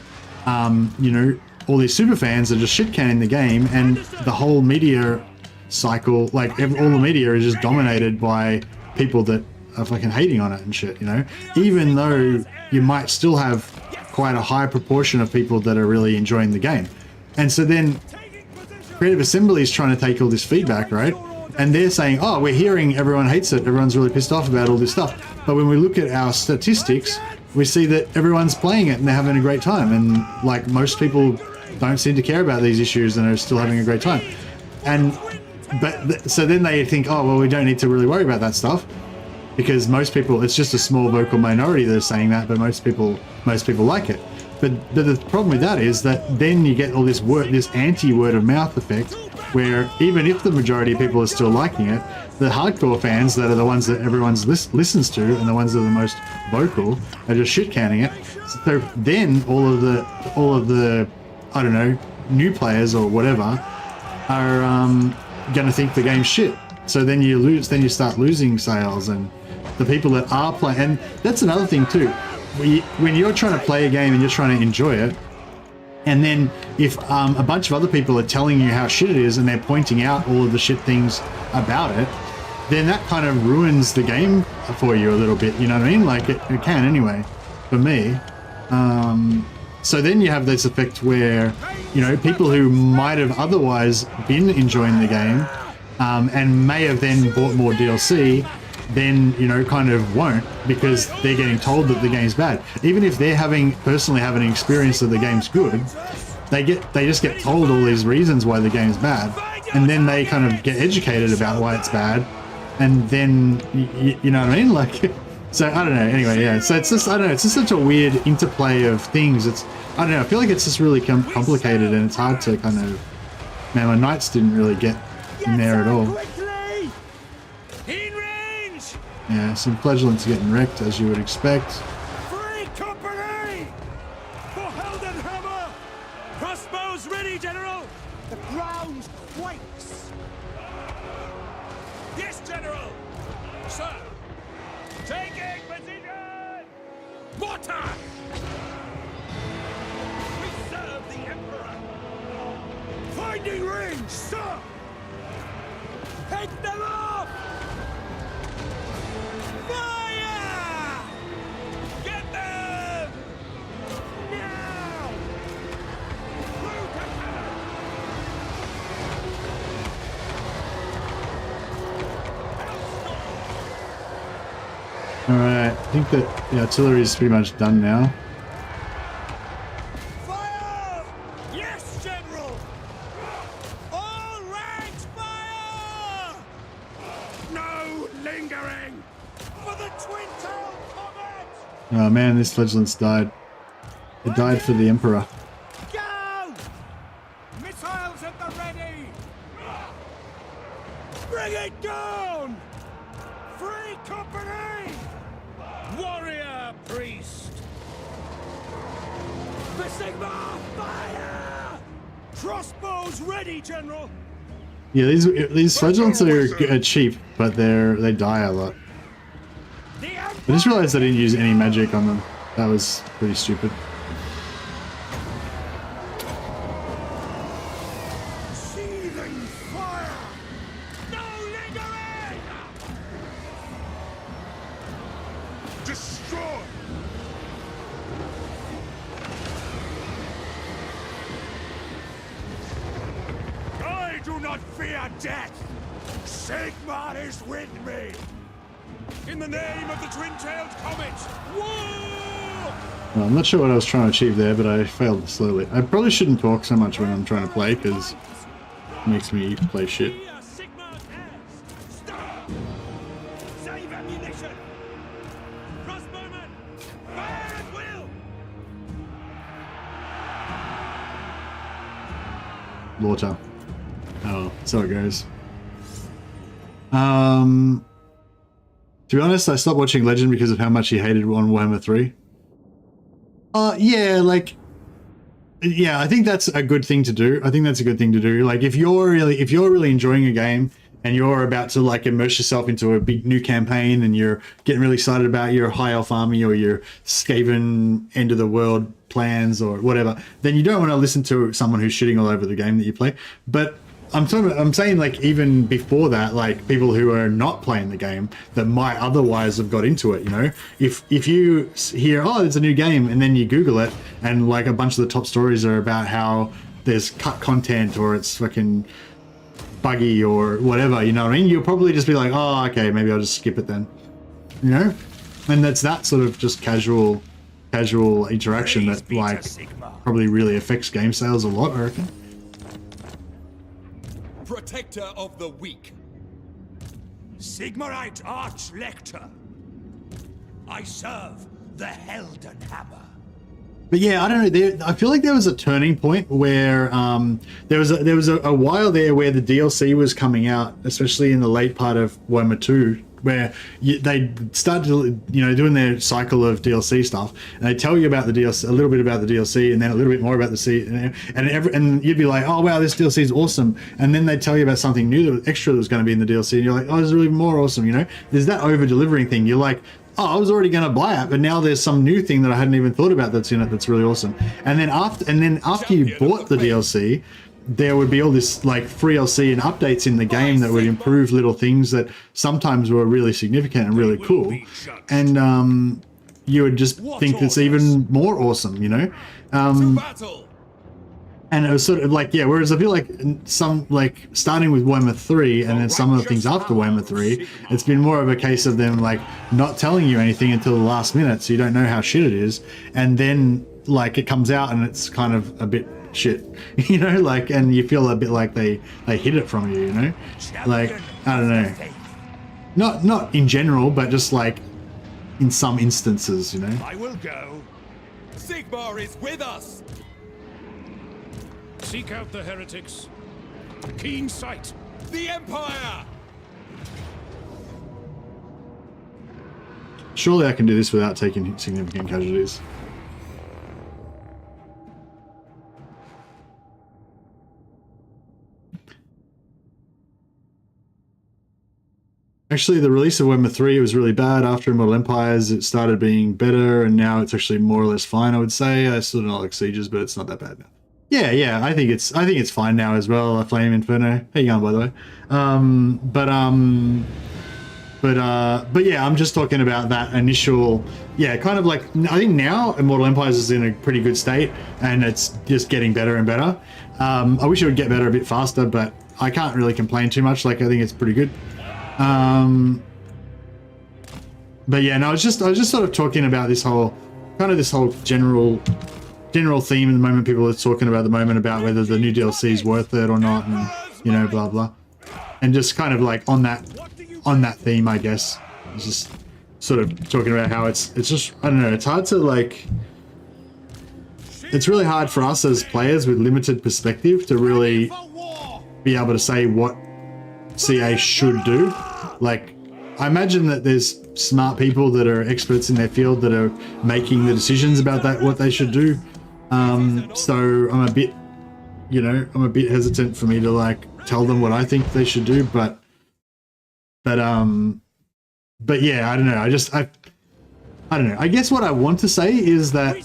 you know, all these super fans are just shit canning the game, and the whole media cycle, like all the media is just dominated by people that are fucking hating on it and shit, you know, even though you might still have quite a high proportion of people that are really enjoying the game. And so then Creative Assembly is trying to take all this feedback, right? And they're saying, oh, we're hearing everyone hates it, everyone's really pissed off about all this stuff. But when we look at our statistics, we see that everyone's playing it and they're having a great time, and like most people don't seem to care about these issues and are still having a great time. And so then they think, oh well, we don't need to really worry about that stuff because most people, it's just a small vocal minority that are saying that, but most people like it. But the problem with that is that then you get all this anti-word of mouth effect, where even if the majority of people are still liking it, the hardcore fans that are the ones that everyone listens to and the ones that are the most vocal are just shit canning it. So then all of the I don't know, new players or whatever are going to think the game's shit. So then you start losing sales, and the people that are playing, and that's another thing too. When you're trying to play a game and you're trying to enjoy it, and then if a bunch of other people are telling you how shit it is and they're pointing out all of the shit things about it, then that kind of ruins the game for you a little bit, you know what I mean? Like it can anyway, for me. So then you have this effect where, you know, people who might have otherwise been enjoying the game and may have then bought more DLC, then, you know, kind of won't, because they're getting told that the game's bad. Even if they're personally having an experience that the game's good, they just get told all these reasons why the game's bad, and then they kind of get educated about why it's bad, and then you know what I mean? Like, so I don't know. Anyway, yeah. So it's just, I don't know. It's just such a weird interplay of things. I don't know. I feel like it's just really complicated, and it's hard to kind of. Man, my knights didn't really get in there at all. Yeah, some flagellants getting wrecked, as you would expect. Free company! For Heldenhammer! Crossbows ready, General! The ground quakes! Yes, General! Sir! Taking position! Mortar! We serve the Emperor! Finding range, sir! Take them off! Fire! Get them! Now! Alright, I think that the artillery is pretty much done now. Fire! Yes, General! All ranks fire! No lingering! For the twin-tailed comet! Oh man, these flagellants died. They died for the Emperor. Go! Missiles at the ready! Bring it down! Free company! Warrior priest! The Sigma! Fire! Crossbows ready, General! Yeah, these flagellants are cheap, but they die a lot. I just realized I didn't use any magic on them. That was pretty stupid. Seething fire! No lingering! Destroy! I do not fear death! Sigmar is with me! In the name of the twin-tailed comet! War! Well, I'm not sure what I was trying to achieve there, but I failed slowly. I probably shouldn't talk so much when I'm trying to play, because it makes me play shit. We are Sigmar's heirs! Stop! Save ammunition! Crossbowmen! Fire at will! Laughter. Oh, so it goes. To be honest, I stopped watching Legend because of how much he hated on Warhammer 3. Yeah, like, yeah, I think that's a good thing to do. I think that's a good thing to do. Like, if you're really enjoying a game and you're about to like immerse yourself into a big new campaign and you're getting really excited about your high elf army or your Skaven end of the world plans or whatever, then you don't want to listen to someone who's shitting all over the game that you play. But I'm saying, like, even before that, like, people who are not playing the game that might otherwise have got into it, you know? If you hear, oh, there's a new game, and then you Google it, and, like, a bunch of the top stories are about how there's cut content or it's fucking buggy or whatever, you know what I mean? You'll probably just be like, oh, okay, maybe I'll just skip it then. You know? And that's that sort of just casual interaction that, like, probably really affects game sales a lot, I reckon. protector of the weak. Sigmarite Arch-Lector. I serve the Helden Hammer. But yeah, I don't know. I feel like there was a turning point where there was a while there where the DLC was coming out, especially in the late part of Warhammer 2, where they started, doing their cycle of DLC stuff, and they tell you about the DLC, a little bit about the DLC, and then a little bit more about the C, and you'd be like, oh wow, this DLC is awesome, and then they tell you about something new that was extra that was going to be in the DLC, and you're like, oh, this is really more awesome. There's that over delivering thing. You're like, oh, I was already going to buy it, but now there's some new thing that I hadn't even thought about that's in it that's really awesome. And then after you bought the DLC, there would be all this like free DLC and updates in the game that would improve little things that sometimes were really significant and really cool. And you would just think it's even more awesome, To battle! And it was sort of like, yeah, whereas I feel like some, like, starting with Warhammer 3 and then some of the things after Warhammer 3, it's been more of a case of them, like, not telling you anything until the last minute, so you don't know how shit it is. And then, like, it comes out and it's kind of a bit shit, and you feel a bit like they hid it from you, Like, I don't know. Not in general, but just, like, in some instances, I will go. Sigmar is with us! Seek out the heretics. Keen sight. The Empire! Surely I can do this without taking significant casualties. Actually, the release of Warhammer 3 was really bad. After Immortal Empires, it started being better, and now it's actually more or less fine, I would say. I still don't like Sieges, but it's not that bad now. Yeah, I think it's fine now as well. A Flame Inferno. How you going, by the way? But yeah, I'm just talking about that initial, kind of like, I think now Immortal Empires is in a pretty good state, and it's just getting better and better. I wish it would get better a bit faster, but I can't really complain too much. Like, I think it's pretty good. But yeah, no, I was just sort of talking about this whole general theme in the moment. People are talking about the moment about whether the new DLC is worth it or not, and blah blah, and just kind of like on that theme, I guess. It's just sort of talking about how it's just, I don't know, it's hard to like, it's really hard for us as players with limited perspective to really be able to say what CA should do. Like, I imagine that there's smart people that are experts in their field that are making the decisions about that, what they should do. So I'm a bit hesitant for me to like tell them what I think they should do, but yeah, I don't know. I don't know. I guess what I want to say is that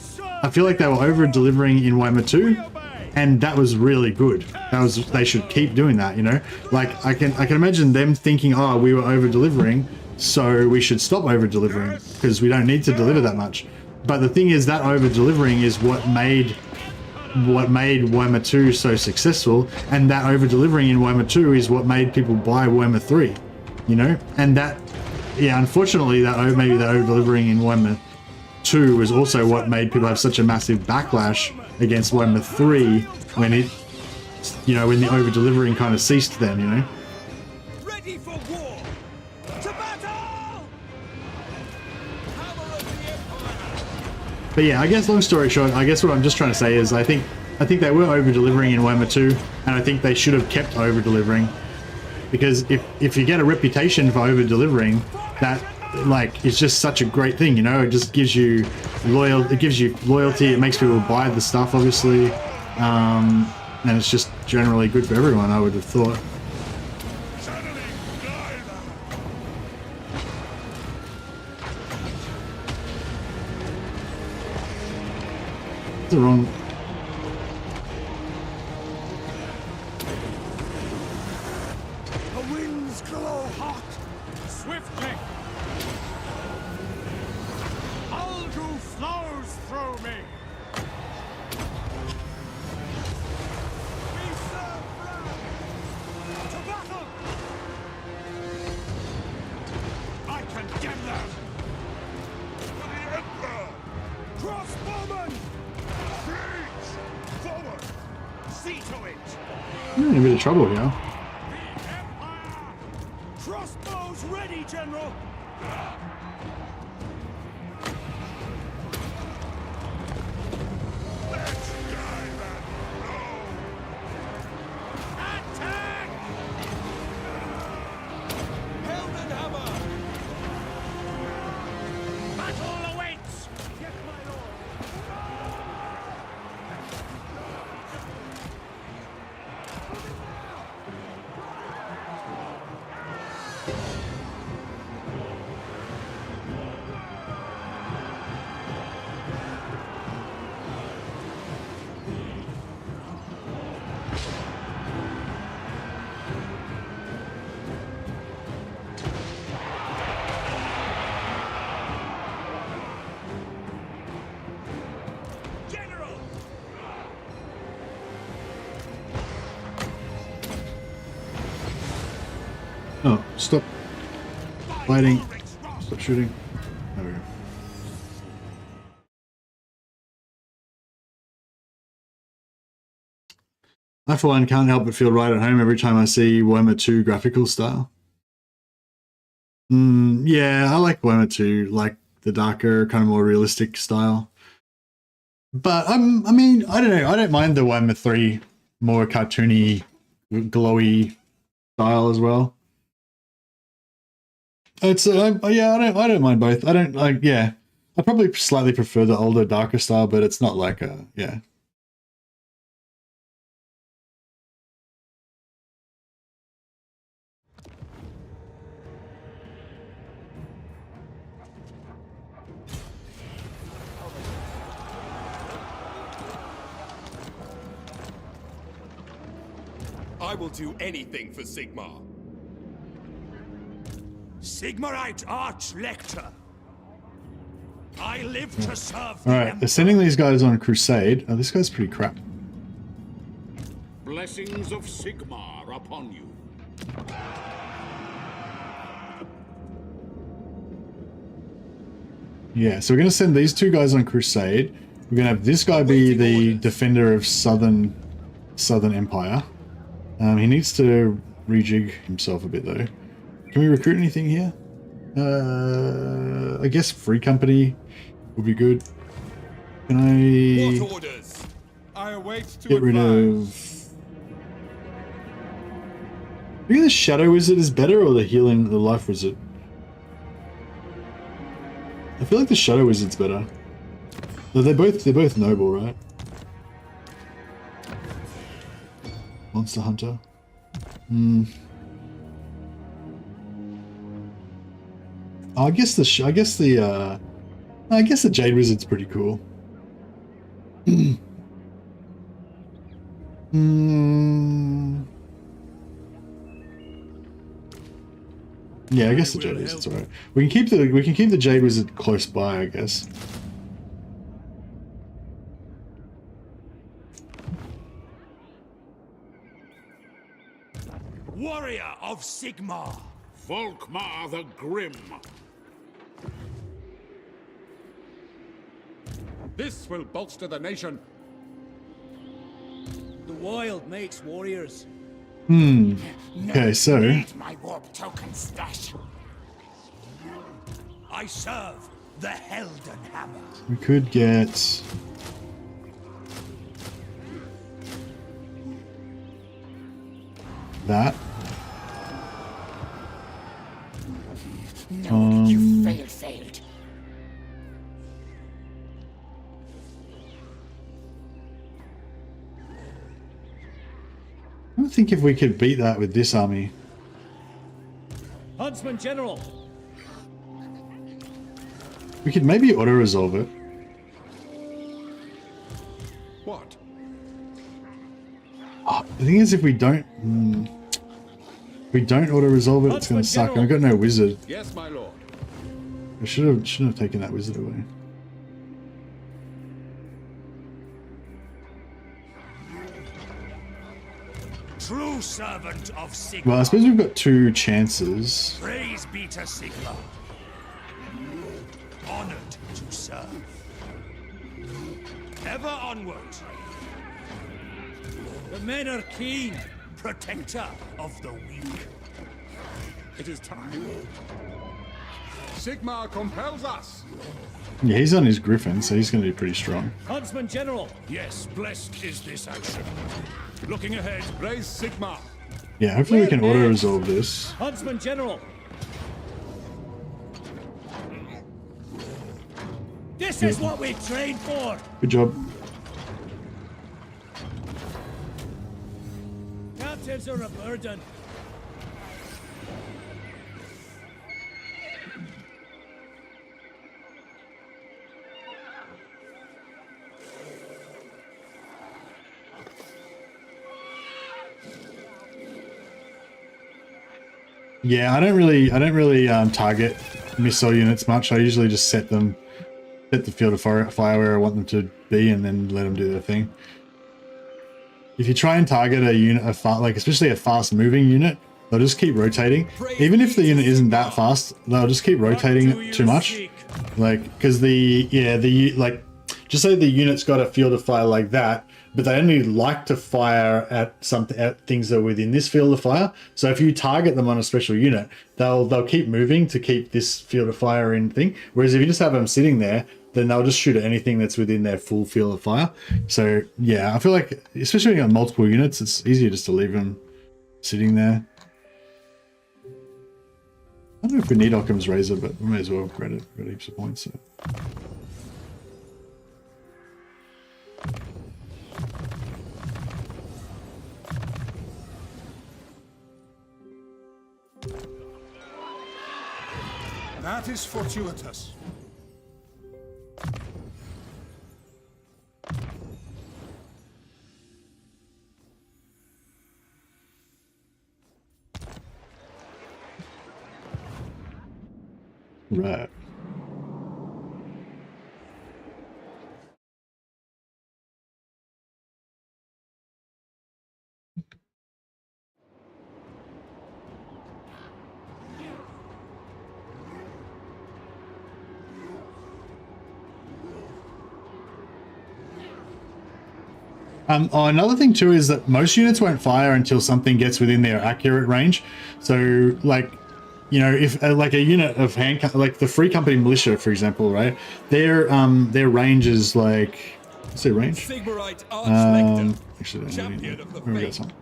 I feel like they were over delivering in Warhammer 2, and that was really good. They should keep doing that, Like I can imagine them thinking, oh, we were over delivering, so we should stop over delivering because we don't need to deliver that much. But the thing is that over delivering is what made Warhammer 2 so successful, and that over delivering in Warhammer 2 is what made people buy Warhammer 3, and that, yeah, unfortunately maybe that over delivering in Warhammer 2 was also what made people have such a massive backlash against Warhammer 3 when it, when the over delivering kind of ceased then, Ready for war! To battle! Hammer of the Empire! But yeah, I guess long story short, I guess what I'm just trying to say is I think they were over delivering in Warhammer 2, and I think they should have kept over delivering, because if you get a reputation for over delivering, that like it's just such a great thing, it just gives you loyalty, it makes people buy the stuff, obviously, and it's just generally good for everyone, I would have thought. It's the wrong. The winds glow hot! Swiftly. Aldu flows through me! We serve Brad! To battle! I condemn them! For the Emperor! Crossbowmen! Breach! Forward! See to it! You're in a bit of trouble here. General! Let's dive and blow! Attack! Heldenhammer! Battle awaits! Yes, my lord! Oh, stop fighting. Stop shooting. There we go. I, for one, can't help but feel right at home every time I see Warhammer 2 graphical style. Yeah, I like Warhammer 2, like the darker, kind of more realistic style. But, I mean, I don't know. I don't mind the Warhammer 3 more cartoony, glowy style as well. It's yeah, I don't mind both. I don't like, yeah. I probably slightly prefer the older, darker style, but it's not like a, yeah. I will do anything for Sigmar. Sigmarite Arch-Lector! I live to serve the Alright, they're sending these guys on a crusade. Oh, this guy's pretty crap. Blessings of Sigmar upon you. Yeah, so we're going to send these two guys on crusade. We're going to have this guy be the defender of Southern Empire. He needs to rejig himself a bit, though. Can we recruit anything here? I guess Free Company would be good. Can I What orders? I await to get rid advise. of... I think the Shadow Wizard is better, or the Life Wizard? I feel like the Shadow Wizard's better. No, they're both noble, right? Monster Hunter. I guess the Jade Wizard's pretty cool. Yeah, I guess the Jade Wizard's alright. We can keep the Jade Wizard close by, I guess. warrior of Sigmar! VOLKMAR the Grim. This will bolster the nation. The wild makes warriors. Okay, so My warp token stash. I serve the Heldenhammer. we could get that. You failed. I don't think if we could beat that with this army. Huntsman General. We could maybe auto-resolve it. What? Oh, the thing is, if we don't auto-resolve it, it's going to suck. And I've got no wizard. Yes, my lord. I shouldn't have taken that wizard away. True servant of Sigmar. Well, I suppose we've got two chances. Praise be to Sigmar. Honored to serve. Ever onward. The men are keen. Protector of the weak. It is time. Sigmar compels us. Yeah, he's on his griffin, so he's going to be pretty strong. Huntsman General. Yes, blessed is this action. Looking ahead, raise Sigmar. Yeah, hopefully we can auto-resolve this. Huntsman General. This is what we trained for. Good job. Captains are a burden. Yeah, I don't really target missile units much. I usually just set the field of fire where I want them to be, and then let them do their thing. If you try and target a unit, especially a fast-moving unit, they'll just keep rotating. Even if the unit isn't that fast, they'll just keep rotating it too much. Like, because just say the unit's got a field of fire like that, but they only like to fire at things that are within this field of fire. So if you target them on a special unit, they'll keep moving to keep this field of fire in thing. Whereas if you just have them sitting there, then they'll just shoot at anything that's within their full field of fire. So yeah, I feel like, especially when you have multiple units, it's easier just to leave them sitting there. I don't know if we need Occam's Razor, but we may as well grab it. Got heaps of points. So. That is fortuitous. Right. Another thing too is that most units won't fire until something gets within their accurate range. So, like, you know, if like a unit of like the Free Company Militia, for example, right? Their range is like, what's their range? Sigmarite Archlector, Actually, champion of the where we got faith. some.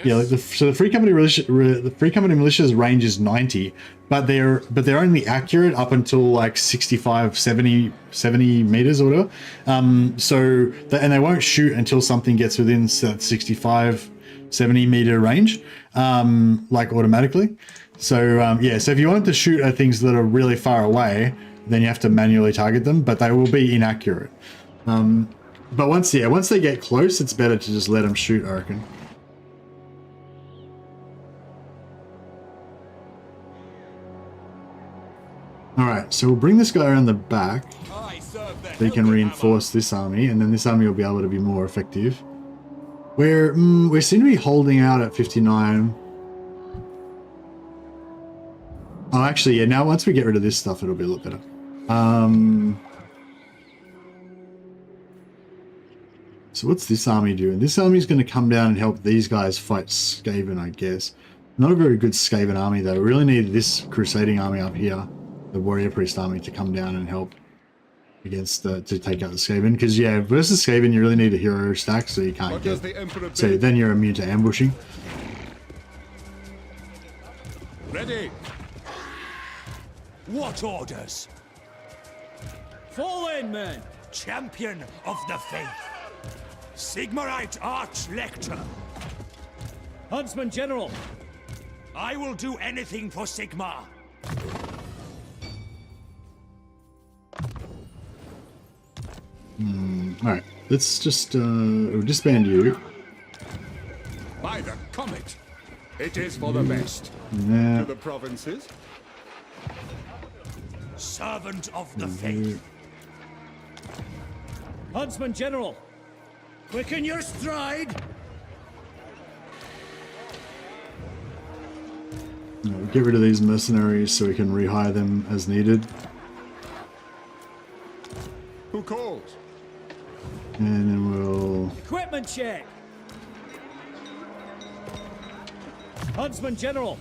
Yeah, like the Free Company Militia's range is 90, but they're only accurate up until like 65, 70 meters or whatever. And they won't shoot until something gets within that 65, 70 meter range, like automatically. So yeah, so if you want to shoot at things that are really far away, then you have to manually target them, but they will be inaccurate. But once they get close, it's better to just let them shoot, I reckon. All right, so we'll bring this guy around the back so he can reinforce this army, and then this army will be able to be more effective. We seem to be holding out at 59. Oh, actually, yeah, now once we get rid of this stuff, it'll be a lot better. So what's this army doing? This army is going to come down and help these guys fight Skaven, I guess. Not a very good Skaven army, though. We really need this Crusading army up here, the Warrior Priest army, to come down and help against to take out the Skaven. Because yeah, versus Skaven, you really need a hero stack, so you can't get. So then you're immune to ambushing. Ready. What orders? Fall in, men. Champion of the faith. Sigmarite Archlector. Huntsman General. I will do anything for Sigmar. Alright, let's just disband you. By the comet. It is for the best. Yeah. To the provinces. Servant of the faith. Huntsman General. Quicken your stride. We'll get rid of these mercenaries so we can rehire them as needed. Who calls? And then we'll... Equipment check. Huntsman General.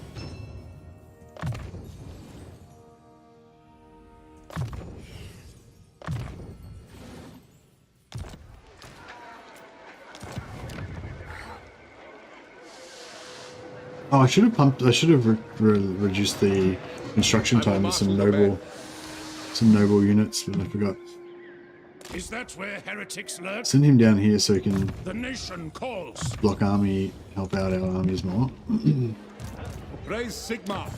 Oh, I should have pumped. I should have reduced the construction time with some noble units, but I forgot. Is that where heretics lurk? Send him down here so he can The nation calls. block army, help out our armies more. Raise Sigmar.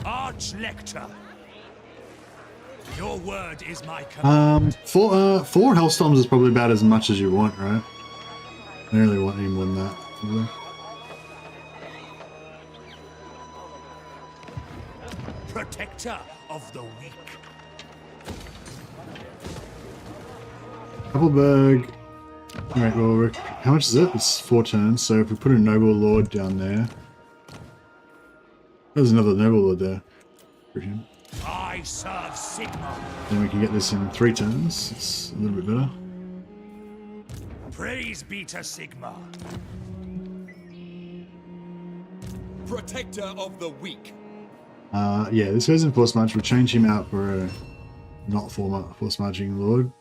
Archlector. Your word is my command. Four Hellstorms is probably about as much as you want, right? I don't really want any more than that. Really. Protector of the weak. Appleberg. Alright, well, how much is it? It's 4 turns, so if we put a Noble Lord down there... There's another Noble Lord there. I serve Sigmar. Then we can get this in 3 turns. It's a little bit better. Praise be to Sigmar. Protector of the weak. Yeah, this goes in Force March. We'll change him out for a not Force Marching Lord.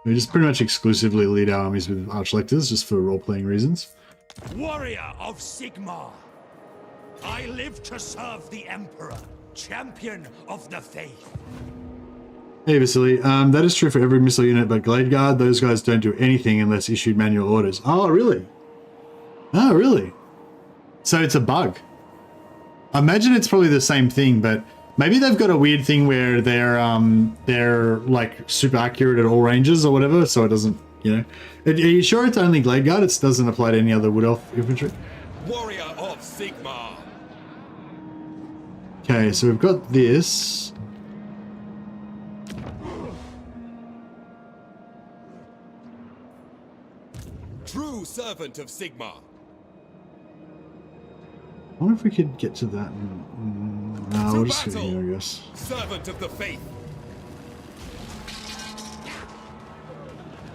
We just pretty much exclusively lead our armies with Archlectors, just for role-playing reasons. Warrior of Sigmar. I live to serve the Emperor, champion of the faith. Hey Vasily, that is true for every missile unit, but Glade Guard, those guys don't do anything unless issued manual orders. Oh, really? Oh, really? So it's a bug. I imagine it's probably the same thing, but maybe they've got a weird thing where they're like super accurate at all ranges or whatever, so it doesn't, you know. Are you sure it's only Glade Guard? It doesn't apply to any other Wood Elf infantry? Warrior of Sigmar. Okay, so we've got this. True servant of Sigmar. I wonder if we could get to that. No, we'll just go here, I guess. Servant of the faith.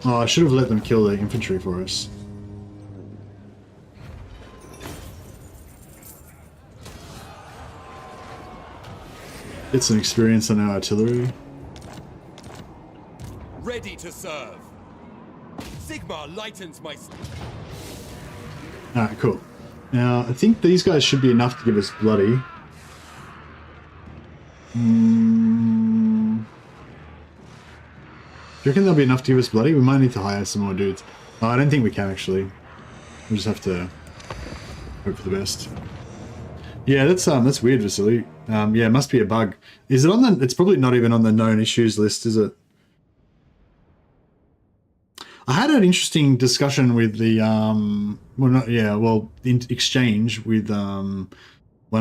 Oh, I should have let them kill the infantry for us. Get some experience on our artillery. Ready to serve. Sigmar lightens my... Alright, cool. Now, I think these guys should be enough to give us bloody. Do you reckon they'll be enough to give us bloody? We might need to hire some more dudes. Oh, I don't think we can, actually. We'll just have to hope for the best. Yeah, that's weird, Vasily. Yeah, it must be a bug. Is it on the... It's probably not even on the known issues list, is it? I had an interesting discussion with the exchange with one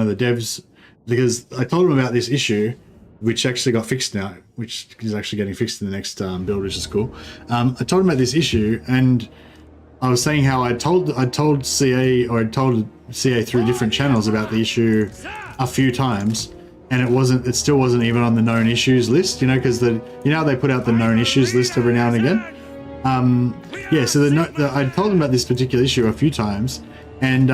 of the devs, because I told him about this issue, which actually got fixed now, which is actually getting fixed in the next build, which is cool. I told him about this issue, and I was saying how I told CA through different channels about the issue a few times, and it still wasn't even on the known issues list, you know, because they put out the known issues list every now and again. Yeah, so I told them about this particular issue a few times, and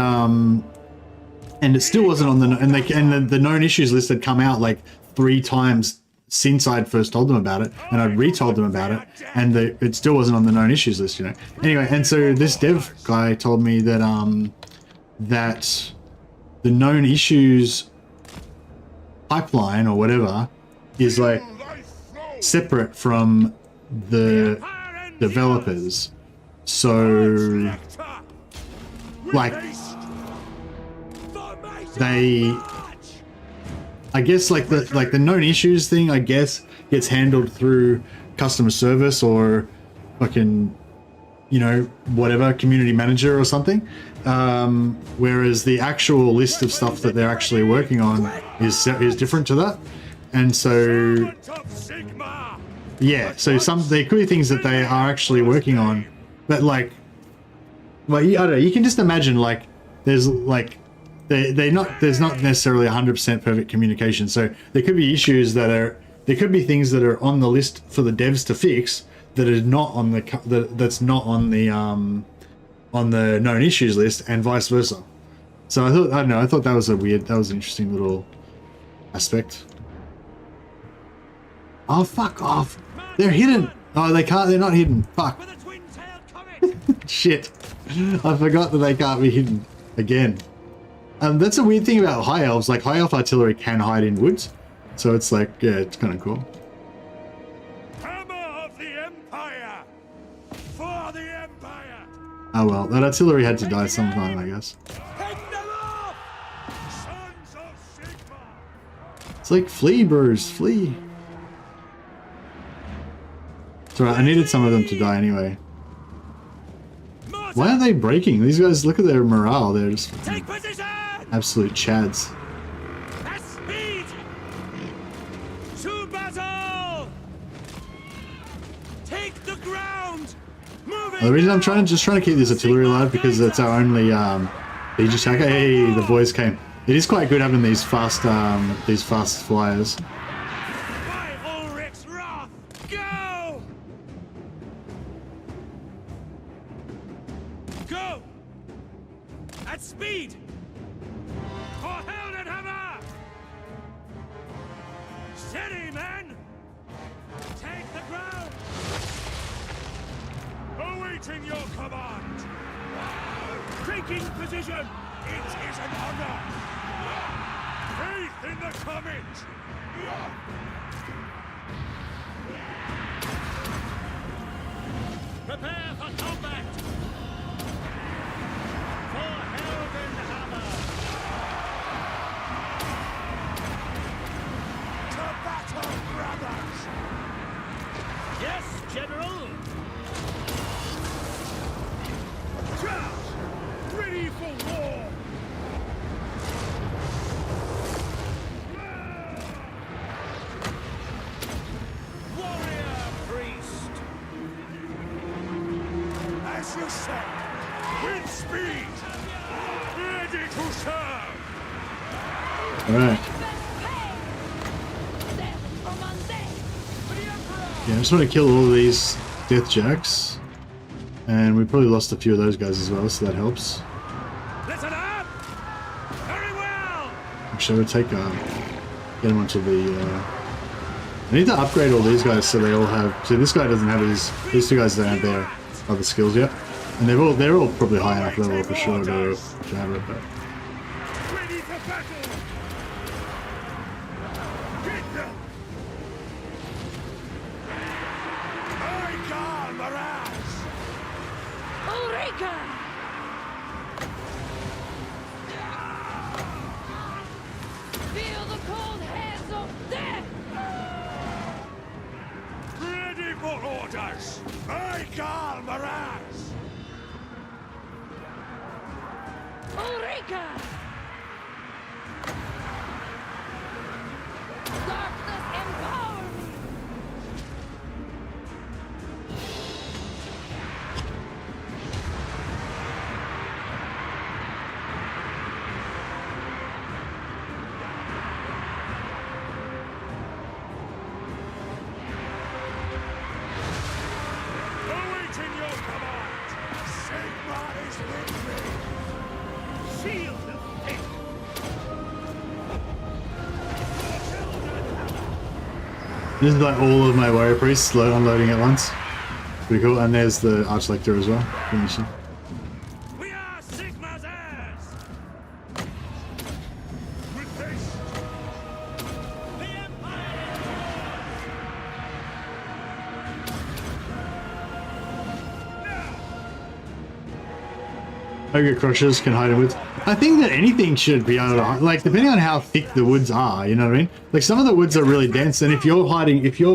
it still wasn't on the known issues list had come out like 3 times since I'd first told them about it, and I'd retold them about it, and it still wasn't on the known issues list, you know. Anyway, and so this dev guy told me that that the known issues pipeline or whatever is like separate from the developers, so like I guess like the known issues thing, I guess, gets handled through customer service or fucking, you know, whatever, community manager or something, whereas the actual list of stuff that they're actually working on is different to that. And so yeah, so there could be things that they are actually working on, but like, well, I don't know, you can just imagine like there's like there's not necessarily 100% perfect communication, so there could be issues there could be things that are on the list for the devs to fix that are not on that's not on the known issues list, and vice versa. So I don't know, I thought that was an interesting little aspect. Oh, fuck off. They're hidden. Oh, they're not hidden. Fuck. Shit. I forgot that they can't be hidden again. That's a weird thing about high elves. Like, high elf artillery can hide in woods. So it's like, yeah, it's kind of cool. Hammer of the Empire! For the Empire! Oh well, that artillery had to die sometime, I guess. Head them off! Sons of Sigmar! It's like flee, bros, flee. It's alright, I needed some of them to die anyway. Why are they breaking? These guys, look at their morale. They're just Take position! absolute chads. At speed! To battle! Take the ground! Moving The reason I'm just trying to keep this artillery alive because it's our only siege attacker. Hey, the boys came. It is quite good having these fast flyers. By Ulrich's wrath! Go! Go! At speed! For Heldenhammer! Steady, men! Take the ground! Awaiting your command! Taking position! It is an honor! Faith in the comet! Prepare for combat! For Heldenhammer! To battle, brothers! Yes, General! Charge! Ready for war! Warrior priest! As you say, with speed! Ready to serve! Alright. Yeah, I just want to kill all of these death jacks. And we probably lost a few of those guys as well, so that helps. Listen up! Very well! Actually, I would take get them onto the I need to upgrade all these guys so they all have. So this guy doesn't have these two guys don't have their other skills yet, and they're all probably high enough level for sure to have it. But Ready for battle! Get them! I call Miraz! Ulrika! Feel the cold hands of death! Ready for orders! I call Miraz! Ulrika! Darkness empower me! Awaiting your command! Sigmar is with me! Shield of faith! this is like all of my warrior priests unloading at once. Pretty cool. And there's the archlector as well. Finishing. We are Sigmar's heirs! With haste! The Empire! Ogre crushers can hide in woods. I think that anything should be able to hide, like depending on how thick the woods are, you know what I mean? Like some of the woods are really dense, and if you've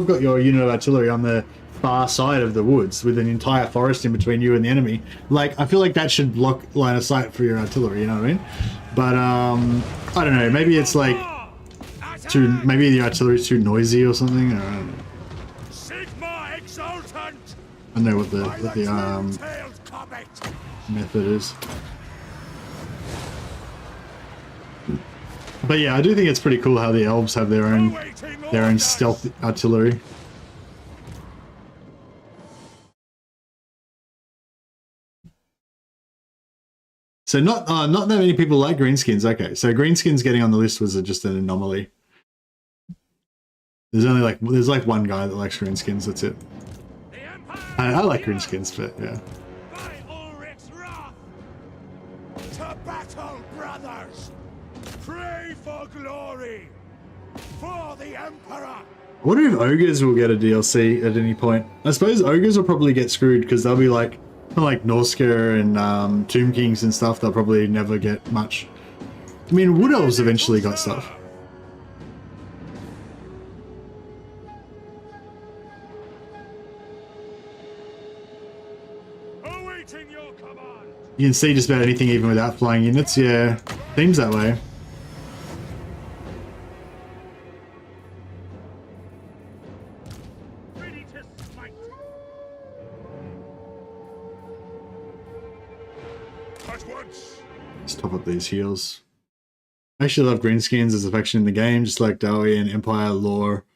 got your unit of artillery on the far side of the woods with an entire forest in between you and the enemy, like I feel like that should block line of sight for your artillery, you know what I mean? But I don't know, maybe it's like maybe the artillery's too noisy or something, or I don't know. Sigmar exultant! I don't know what the Twin-tailed comet! method is. But yeah, I do think it's pretty cool how the elves have their own stealth artillery. So not that many people like greenskins. Okay, so greenskins getting on the list was just an anomaly. There's like one guy that likes greenskins. That's it. I like greenskins, but yeah. To battle, brothers! Pray for glory! For the Emperor! I wonder if ogres will get a DLC at any point. I suppose ogres will probably get screwed because they'll be like Norska and Tomb Kings and stuff. They'll probably never get much. I mean, Wood Elves eventually got stuff. You can see just about anything even without flying units. Yeah, seems that way. Ready to smite. At once. Let's top up these heals. I actually love greenskins as a faction in the game, just like Dowie and Empire lore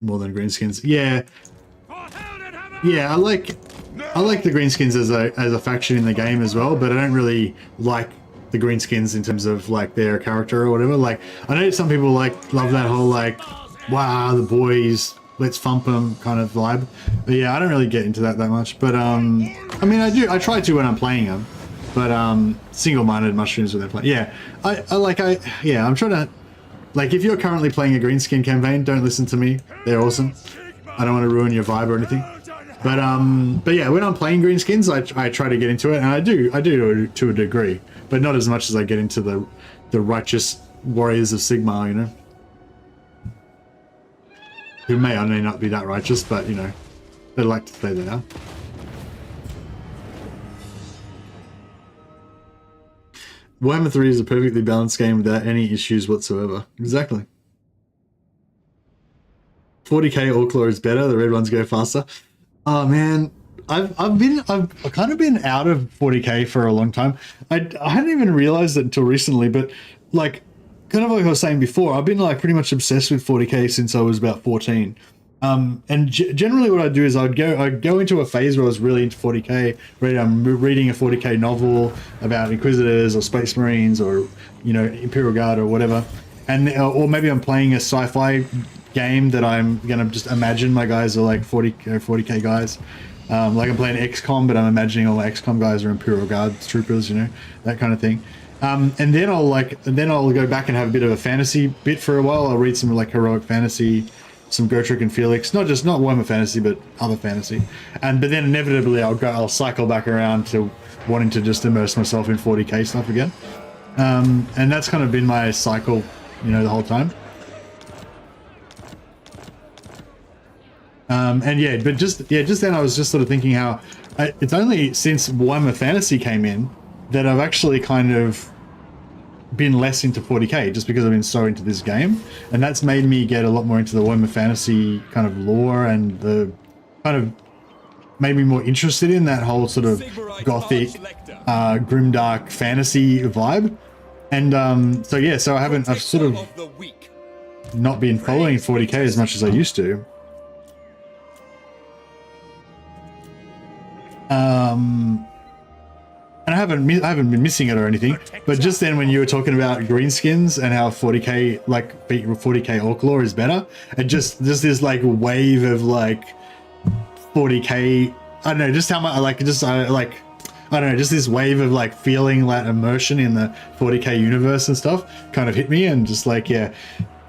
more than greenskins. Yeah, yeah, I like the greenskins as a faction in the game as well, but I don't really like the greenskins in terms of like their character or whatever. Like, I know some people love that whole like, wow, the boys, let's thump them kind of vibe. But yeah, I don't really get into that much. But I mean, I try to when I'm playing them. But single-minded mushrooms when they're playing. Yeah, I'm trying to, like, if you're currently playing a greenskin campaign, don't listen to me. They're awesome. I don't want to ruin your vibe or anything. But yeah, when I'm playing greenskins, I try to get into it, and I do to a degree, but not as much as I get into the righteous warriors of Sigmar, you know. Who may or may not be that righteous, but you know, they like to say they are. Warhammer 3 is a perfectly balanced game without any issues whatsoever. Exactly. 40k Orc Lore is better. The red ones go faster. Oh man, I've kind of been out of 40k for a long time. I hadn't even realized it until recently, but like, kind of like I was saying before, I've been like pretty much obsessed with 40k since I was about 14. And generally what I'd do is I'd go into a phase where I was really into 40k, I'm reading a 40k novel about Inquisitors or Space Marines or, you know, Imperial Guard or whatever. And or maybe I'm playing a sci-fi game that I'm gonna just imagine my guys are like 40k guys. Like I'm playing XCOM, but I'm imagining all my XCOM guys are Imperial Guard troopers, you know, that kind of thing. And then I'll go back and have a bit of a fantasy bit for a while. I'll read some like heroic fantasy, some Gotrek and Felix, not Warhammer fantasy, but other fantasy. But then inevitably I'll cycle back around to wanting to just immerse myself in 40k stuff again. And that's kind of been my cycle, you know, the whole time. And yeah, but just then I was just sort of thinking how it's only since Warhammer Fantasy came in that I've actually kind of been less into 40k, just because I've been so into this game, and that's made me get a lot more into the Warhammer Fantasy kind of lore, and the kind of made me more interested in that whole sort of gothic, grimdark fantasy vibe. And so yeah, so I've sort of not been following 40k as much as I used to. And I haven't been missing it or anything, but just then when you were talking about greenskins and how 40k, like 40k Orc Lore is better, and just this like wave of like 40k, I don't know, just how much I don't know, just this wave of like feeling that immersion in the 40k universe and stuff kind of hit me, and just like, yeah,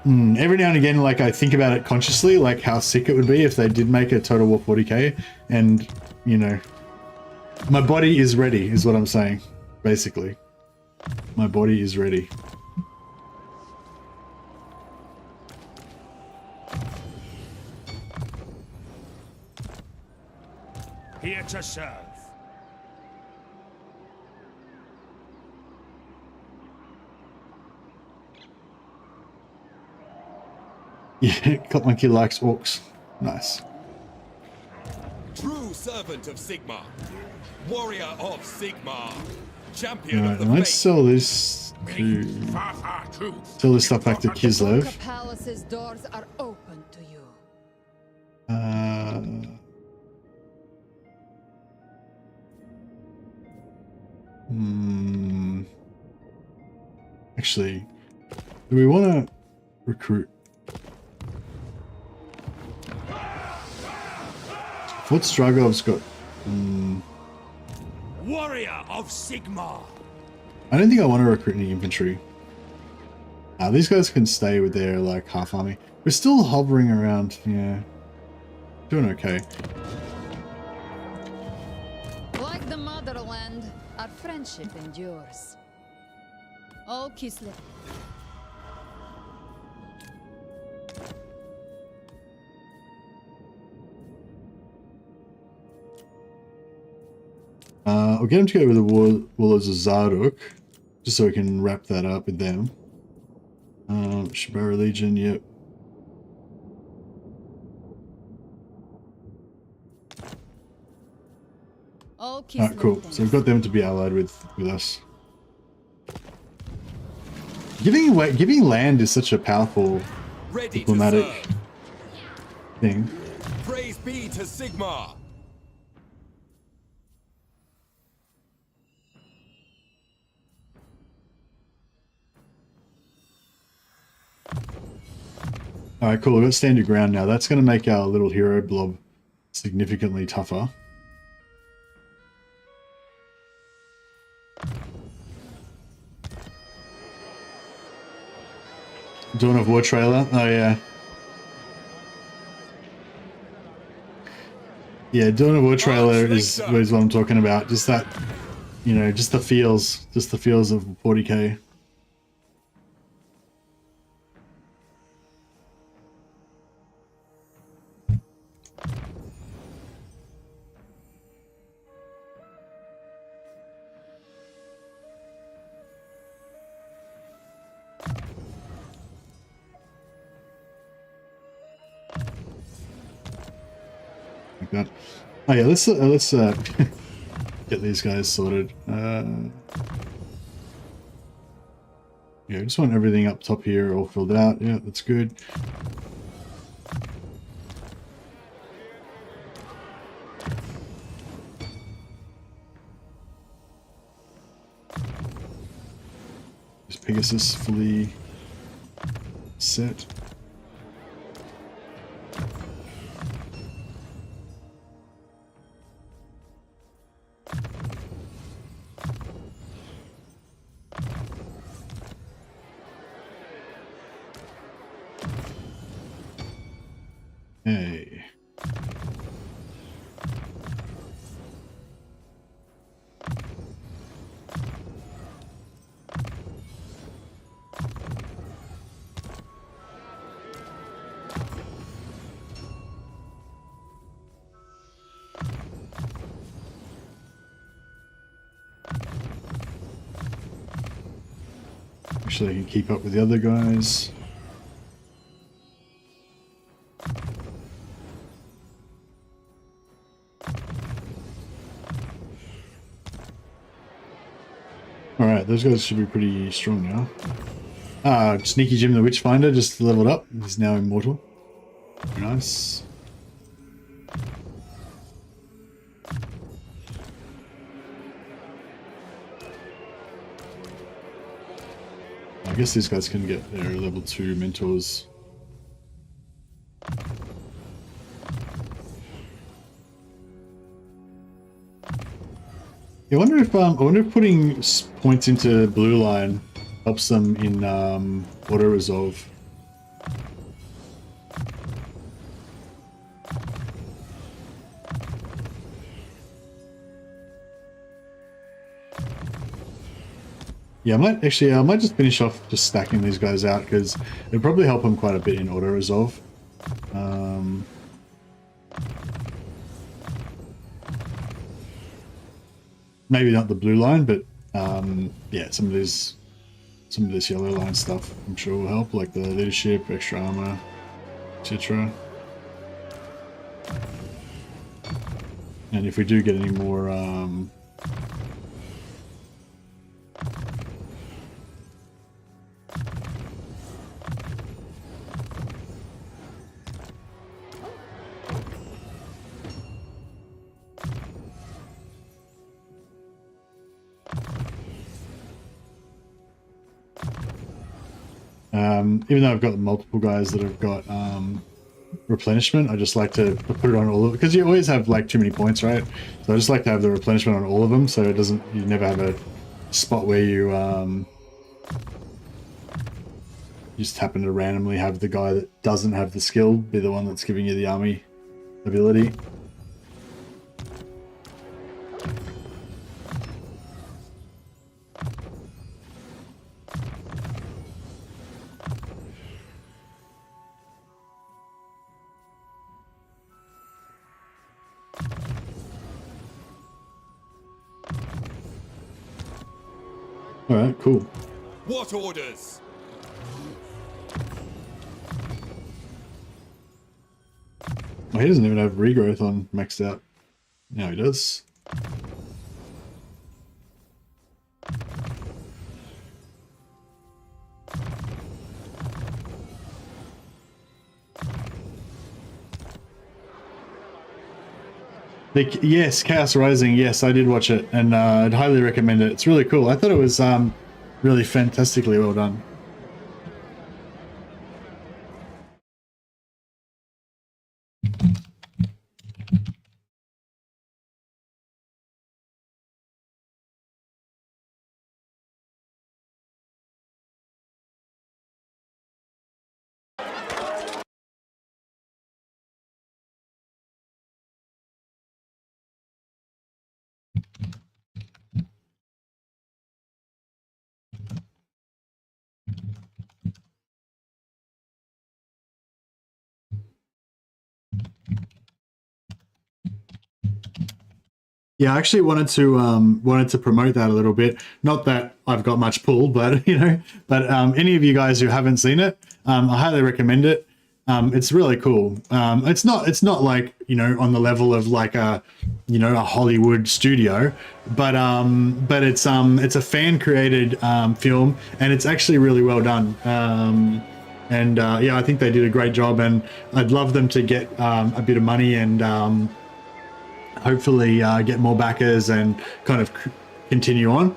every now and again, like I think about it consciously, like how sick it would be if they did make a Total War 40k, and you know, my body is ready, is what I'm saying, basically. My body is ready. Here to serve. Yeah, got my kid likes orcs. Nice. True servant of Sigmar. Warrior of Sigmar. Champion Alright, of the I might faith. sell this stuff back to Kislev. The palace's doors are open to you. Actually, do we want to recruit? Fort Stragov's got... Warrior of Sigmar. I don't think I want to recruit any infantry. These guys can stay with their like half army. We're still hovering around, yeah. Doing okay. Like the motherland, our friendship endures. Oh, Kislev. I'll get him to go with the Warlords of Zarduk, just so we can wrap that up with them. Shibara Legion, yep. Oh, Alright, cool. So we've got them to be allied with us. Giving land is such a powerful diplomatic thing. Praise be to Sigmar. Alright, cool. We've got stand your ground now. That's going to make our little hero blob significantly tougher. Dawn of War trailer. Oh, yeah. Yeah, Dawn of War trailer is what I'm talking about. Just that, you know, just the feels of 40k. Like that. Oh yeah, let's get these guys sorted. Yeah, I just want everything up top here all filled out. Yeah, that's good. Is Pegasus fully set? Hey. Actually, I can keep up with the other guys. Alright, those guys should be pretty strong now. Sneaky Jim the Witchfinder just leveled up. He's now immortal. Very nice. I guess these guys can get their level 2 mentors. Yeah, I wonder if putting points into blue line helps them in auto resolve. Yeah, I might just finish off just stacking these guys out because it'll probably help them quite a bit in auto resolve. Maybe not the blue line, but yeah, some of this yellow line stuff I'm sure will help, like the leadership, extra armor, etc. And if we do get any more Even though I've got multiple guys that have got replenishment, I just like to put it on all of it, because you always have like too many points, right? So I just like to have the replenishment on all of them, so it doesn't, you never have a spot where you just happen to randomly have the guy that doesn't have the skill be the one that's giving you the army ability. All right, cool. What orders? Oh, he doesn't even have regrowth on maxed out. Now he does. Yes, Chaos Rising. Yes, I did watch it, and I'd highly recommend it. It's really cool. I thought it was really fantastically well done. Yeah, I actually wanted to promote that a little bit. Not that I've got much pull, but any of you guys who haven't seen it, I highly recommend it. It's really cool. It's not like, on the level of like a Hollywood studio, but it's a fan created film, and it's actually really well done. Yeah, I think they did a great job, and I'd love them to get a bit of money and hopefully get more backers and kind of continue on.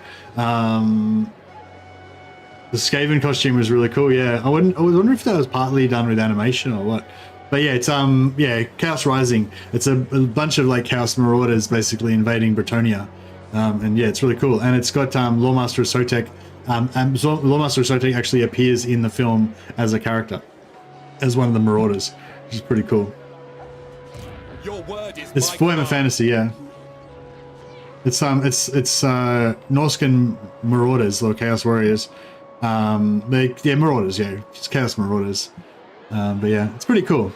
The Skaven costume was really cool. Yeah, I was wondering if that was partly done with animation or what. But yeah, it's Chaos Rising. It's a bunch of like Chaos Marauders basically invading Bretonia, and yeah, it's really cool. And it's got Lawmaster Sotek. And Lawmaster Sotek actually appears in the film as a character, as one of the Marauders, which is pretty cool. Your word is It's Warhammer Fantasy, yeah. It's Norscan Marauders, or Chaos Warriors. Marauders, yeah. It's Chaos Marauders. But yeah, it's pretty cool.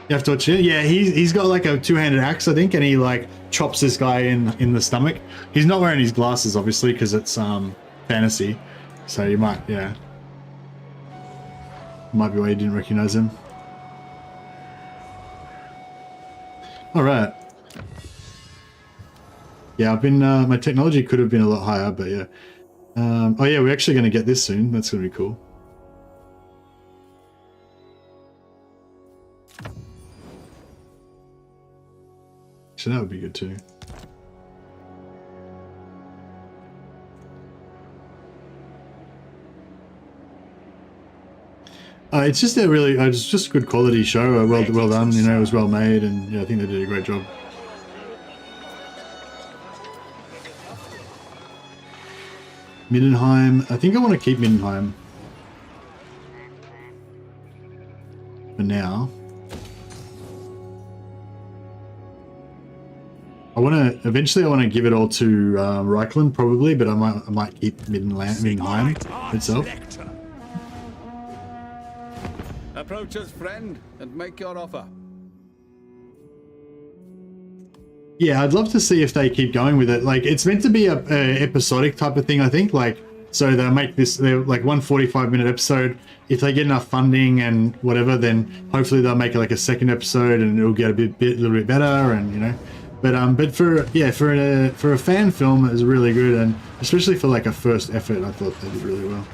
You have to watch it. Yeah, he's got like a two-handed axe, I think, and he like chops this guy in the stomach. He's not wearing his glasses, obviously, because it's fantasy. So you might be why you didn't recognize him. All right. Yeah, I've been. My technology could have been a lot higher, but yeah. Oh yeah, we're actually going to get this soon. That's going to be cool. So that would be good too. It's just a really, it's just a good quality show. Well done. It was well made, and yeah, I think they did a great job. Middenheim. I think I want to keep Middenheim for now. Eventually I want to give it all to Reichland probably, but I might keep Middenheim itself. Approach us, friend, and make your offer. Yeah, I'd love to see if they keep going with it. Like, it's meant to be a episodic type of thing, I think. Like, so they'll make this, like, one 45-minute episode. If they get enough funding and whatever, then hopefully they'll make it like a second episode, and it'll get a little bit better, and But for a fan film, it was really good, and especially for like a first effort, I thought they did really well.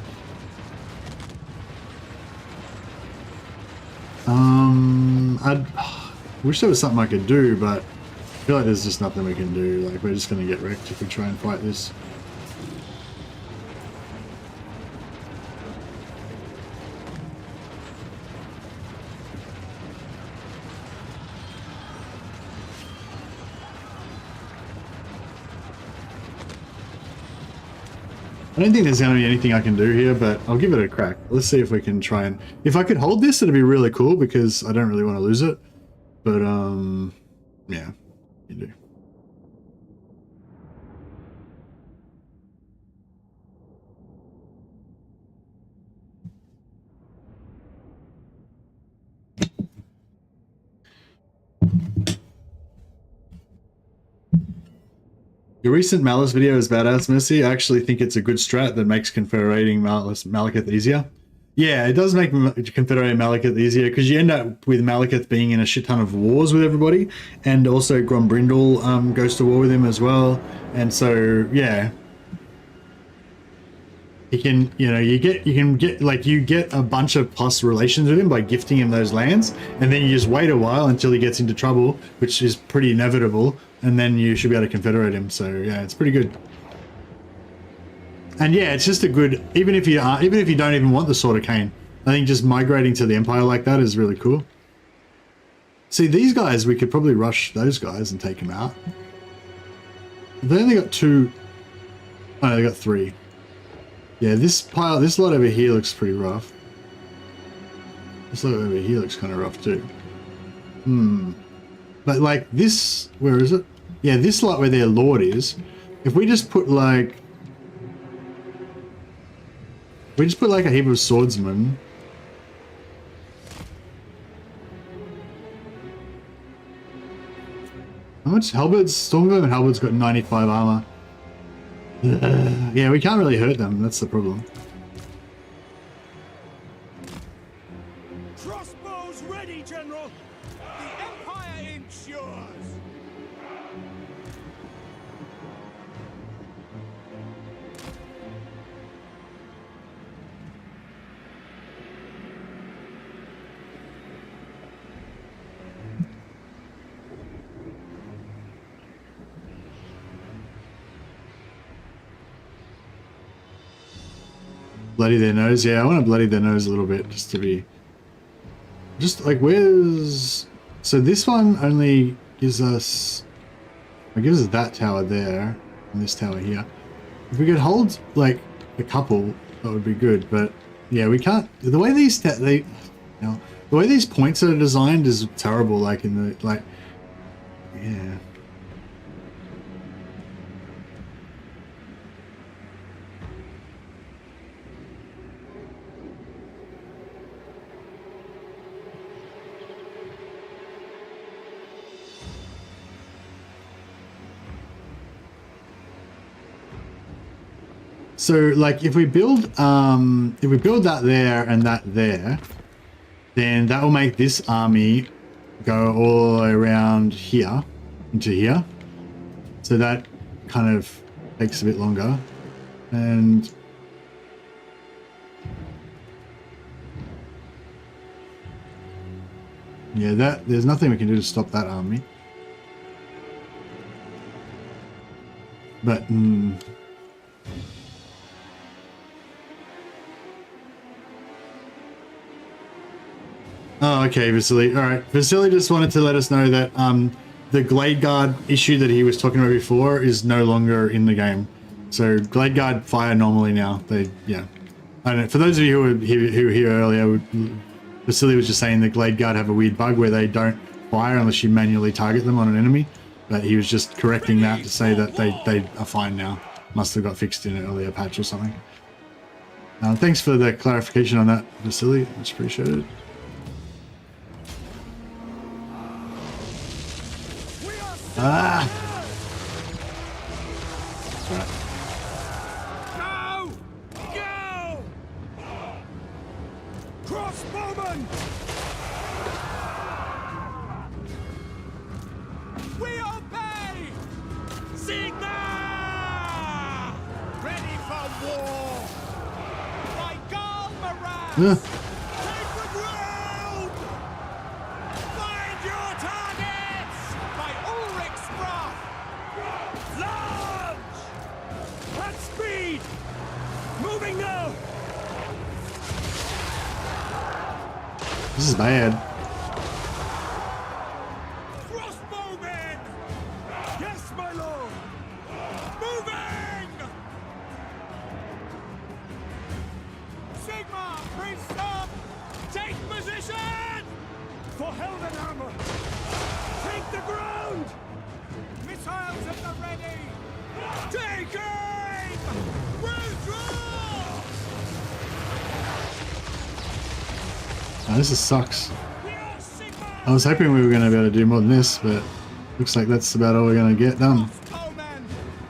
I wish there was something I could do, but I feel like there's just nothing we can do. Like, we're just going to get wrecked if we try and fight this. I don't think there's going to be anything I can do here, but I'll give it a crack. Let's see if we can try and... If I could hold this, it'd be really cool because I don't really want to lose it. But, yeah, you do. Your recent Malice video is badass, Mercy. I actually think it's a good strat that makes confederating Malekith easier. Yeah, it does make confederating Malekith easier because you end up with Malekith being in a shit ton of wars with everybody, and also Grombrindle goes to war with him as well. And so, yeah, you can, you know, you get a bunch of plus relations with him by gifting him those lands, and then you just wait a while until he gets into trouble, which is pretty inevitable. And then you should be able to confederate him. So yeah, it's pretty good. And yeah, it's just a good, even if you don't even want the Sword of Cain, I think just migrating to the Empire like that is really cool. See, these guys, we could probably rush those guys and take them out. They only got 2. Oh, no, they got 3. Yeah, this lot over here looks pretty rough. This lot over here looks kind of rough too. But like this, where is it? Yeah, this lot where their lord is. If we just put like, a heap of swordsmen. How much halberds? Stormvermin and halberds got 95 armor. Yeah, we can't really hurt them. That's the problem. Crossbows ready, General. The Empire ensures. Bloody their nose. Yeah, I want to bloody their nose a little bit just to be... Just like, where's... So this one only gives us... It gives us that tower there and this tower here. If we could hold like a couple, that would be good. But yeah, we can't... The way these... the way these points are designed is terrible. Like in the... Like... Yeah. So like if we build that there and that there, then that will make this army go all the way around here into here. So that kind of takes a bit longer. And yeah, there's nothing we can do to stop that army. But oh, okay, Vasily. All right, Vasily just wanted to let us know that the Glade Guard issue that he was talking about before is no longer in the game. So Glade Guard fire normally now. Yeah. I don't know. For those of you who were here earlier, Vasily was just saying that Glade Guard have a weird bug where they don't fire unless you manually target them on an enemy. But he was just correcting that to say that they are fine now. Must have got fixed in an earlier patch or something. Thanks for the clarification on that, Vasily. Much appreciated. Ah! Go! Go! Crossbowmen! We obey! Sigma! Ready for war! By Golmaran! Sacred road! Find your targets! By Ulrich's wrath! Launch! At speed! Moving now! This is bad. Crossbowmen! Yes, my lord! Moving! For Heldenhammer! Take the ground! Missiles at the ready! Take aim! Withdraw! Oh, this sucks. I was hoping we were going to be able to do more than this, but looks like that's about all we're going to get done.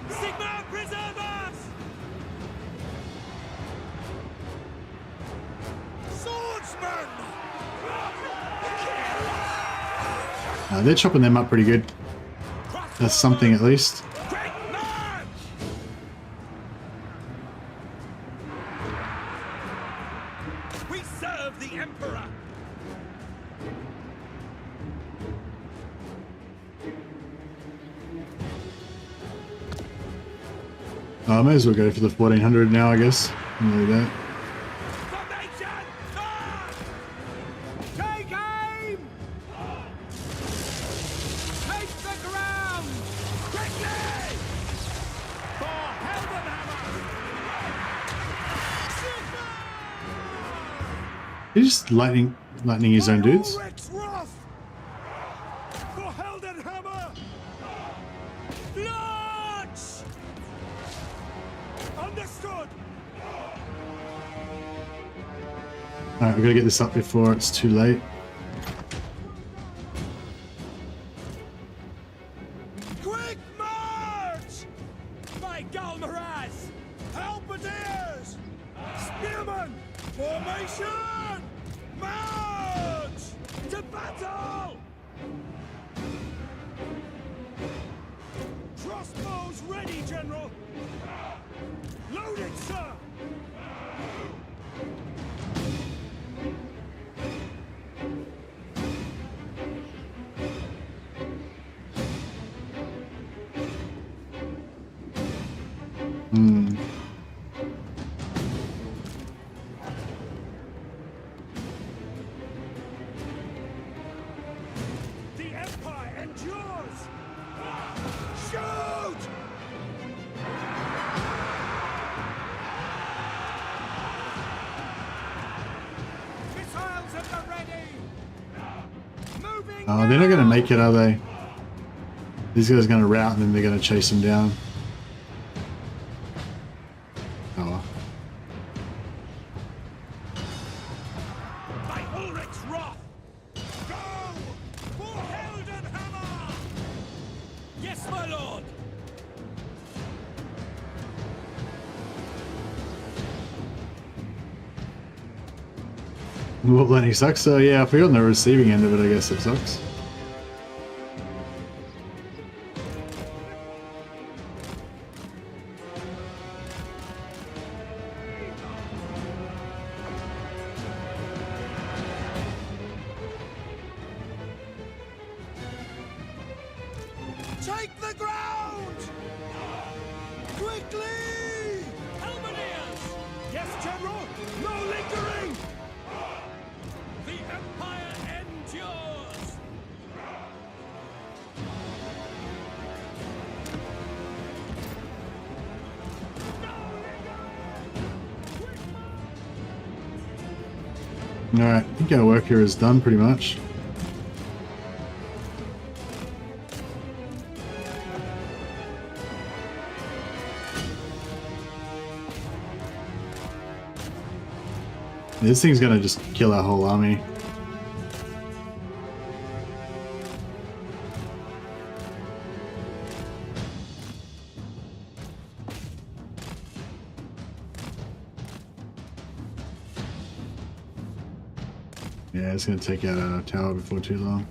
Sigma, preserve us! Swordsman! They're chopping them up pretty good. That's something at least. Quick march! We serve the Emperor! I may as well go for the 1400 now, I guess. There we go. Formation! Take aim! Take the ground! Quickly! For Heldenhammer! He's just lightning his own dudes. Ulrich's wrath! For Heldenhammer! Launch! Understood! Alright, we've got to get this up before it's too late. Quick march! By Galmaraz! Halberdiers! Spearmen! Formation! March! To battle! Crossbows ready, General! Loaded, sir! The Empire endures! Shoot! Missiles at the ready! Moving Oh, they're not going to make it, are they? These guys are going to rout and then they're going to chase them down. Oh well. By Ulrich's wrath! Go! For Heldenhammer! Yes, my lord! Well, plenty sucks. So yeah, if we're on the receiving end of it, I guess it sucks. Take the ground! Quickly! Halberdiers! Yes, General! No lingering! The Empire endures! Alright, I think our work here is done pretty much. This thing's gonna just kill our whole army. Yeah, it's gonna take out our tower before too long.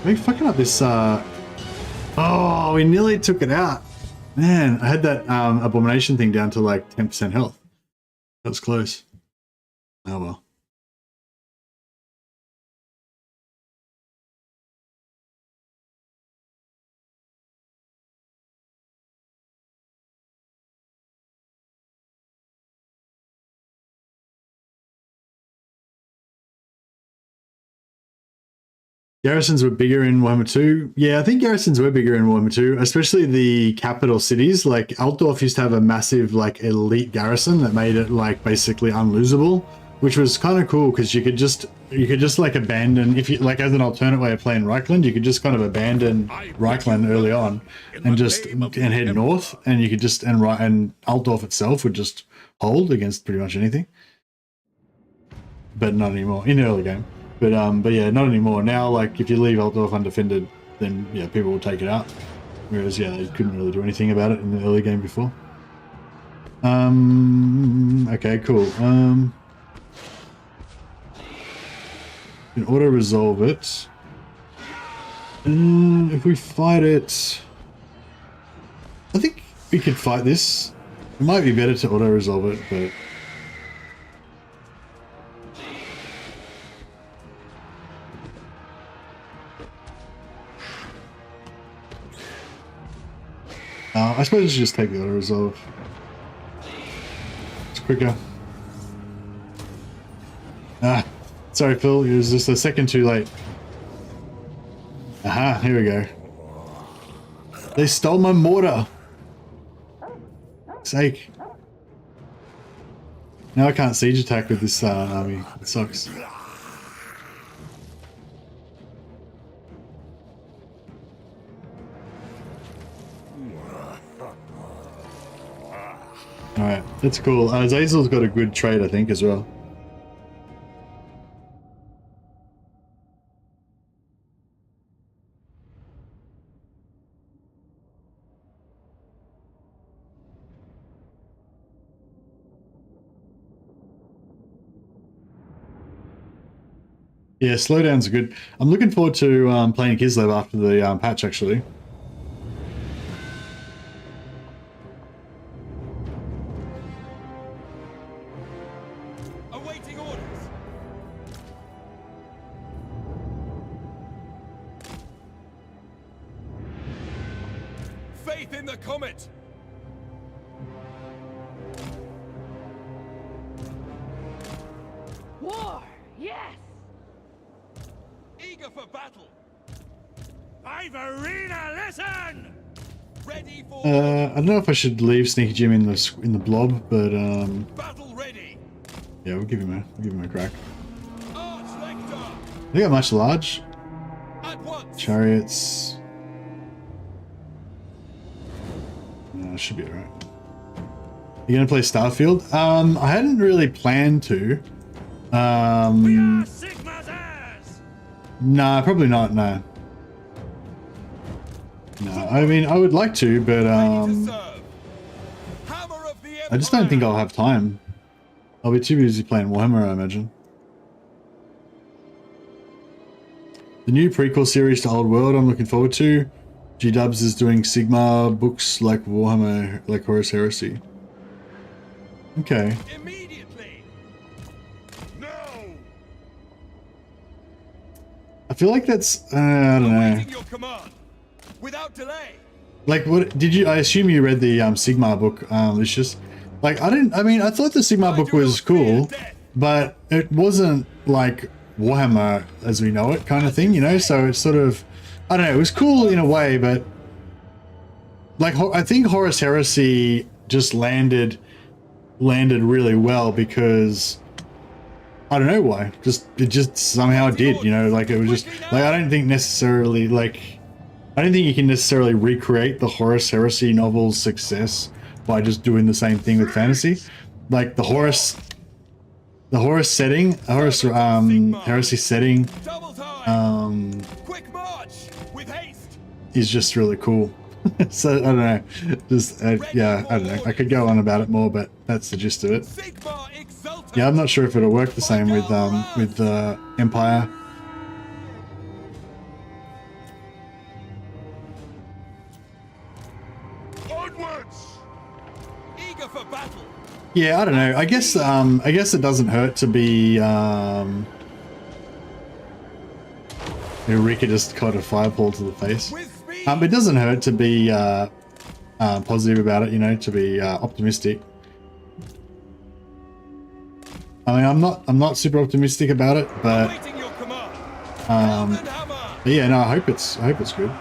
Are we fucking up this, Oh, we nearly took it out. Man, I had that abomination thing down to like 10% health. That was close. Oh well. Garrisons were bigger in Warhammer 2. Yeah, I think garrisons were bigger in Warhammer 2, especially the capital cities. Like Altdorf used to have a massive like elite garrison that made it like basically unlosable, which was kind of cool because you could just like abandon, if you like, as an alternate way of playing Reichland, you could just kind of abandon Reichland early on and just head north, and you could just and Altdorf itself would just hold against pretty much anything. But not anymore in the early game. But yeah, not anymore. Now, like, if you leave Altdorf undefended, then yeah, people will take it out. Whereas yeah, they couldn't really do anything about it in the early game before. Okay, cool. Can auto resolve it. If we fight it, I think we could fight this. It might be better to auto resolve it, but. I suppose we should just take the auto resolve. It's quicker. Ah, sorry, Phil. It was just a second too late. Aha, here we go. They stole my mortar. Sake. Now I can't siege attack with this army. It sucks. Alright, that's cool. Zazel's got a good trade, I think, as well. Yeah, slowdowns are good. I'm looking forward to playing Kislev after the patch, actually. War, yes. Eager for battle. Arena, listen. Ready for. I don't know if I should leave Sneaky Jim in the blob, but battle ready. yeah, we'll give him a crack. Arch-Lector. They got much large. At once. Chariots. No, should be alright. You gonna play Starfield? I hadn't really planned to. We are Sigma's heirs. Nah, probably not. No. No, I mean I would like to, but I just don't think I'll have time. I'll be too busy playing Warhammer, I imagine. The new prequel series to Old World I'm looking forward to. G-Dubs is doing Sigma books like Warhammer, like Horus Heresy. Okay. Immediately. No. I feel like that's I don't know. Awaiting your command. Without delay. Like, what did you? I assume you read the Sigma book. It's just like I mean, I thought the Sigma book was cool, but it wasn't like Warhammer as we know it, kind of thing, you know. So it's sort of, I don't know. It was cool in a way, but like I think Horus Heresy just landed really well because I don't know why. It just somehow did, you know. Like it was just like I don't think necessarily like. I don't think you can necessarily recreate the Horus Heresy novel's success by just doing the same thing with fantasy. Like the Horus setting, Heresy setting, Quick march with haste. is just really cool. So I don't know, just yeah, I don't know. I could go on about it more, but that's the gist of it. Yeah, I'm not sure if it'll work the same with Empire. Yeah, I don't know. I guess it doesn't hurt to be Eureka just caught a fireball to the face. It doesn't hurt to be positive about it, you know, to be optimistic. I mean, I'm not super optimistic about it, but But yeah, no, I hope it's good.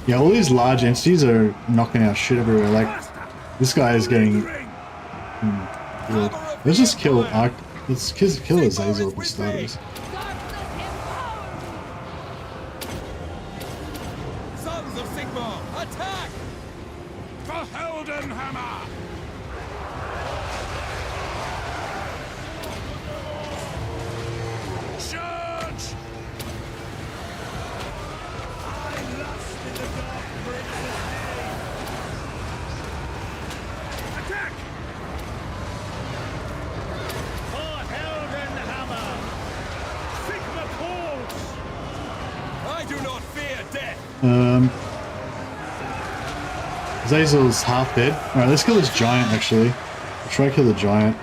Yeah, all these large entities are knocking our shit everywhere. Like, this guy is getting... good. Let's just kill let's kill Azazel for starters. Sons of Sigmar, attack! For Heldenhammer! Charge! I lust in the dark prince's name! Attack! For Heldenhammer! Sigma calls! I do not fear death! Azazel's half dead. Alright, let's kill this giant actually. I'll try to kill the giant.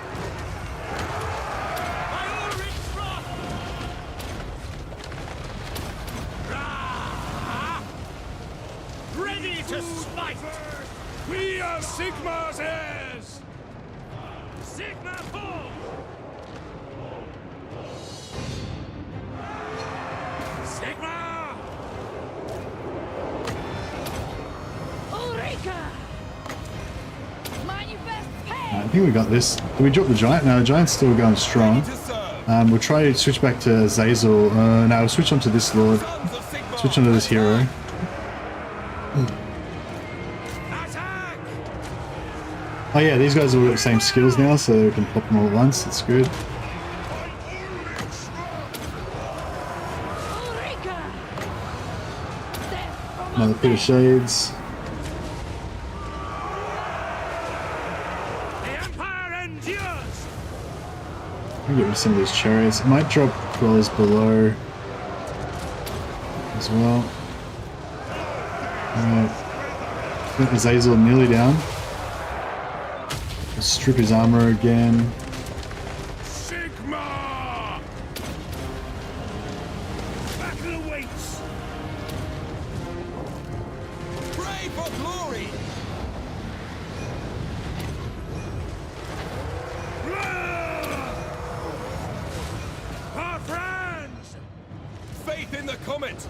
Ready to smite! We are Sigmar's heirs! Sigma fall! Sigma! Ulrika! Manifest pain! I think we got this. Did we drop the giant? No, the giant's still going strong. We'll try to switch back to Azazel. No, we'll switch on to this lord. Switch on to this hero. Attack! Oh yeah, these guys all got the same skills now, so we can pop them all at once. That's good. Ulrika! Death from Another pit of shades. The Empire endures! I'll get rid of some of these chariots. It might drop dwellers below as well. Alright. Got Azazel nearly down. Let's strip his armor again. Sigma! Battle awaits! Pray for glory! Our friends! Faith in the comet!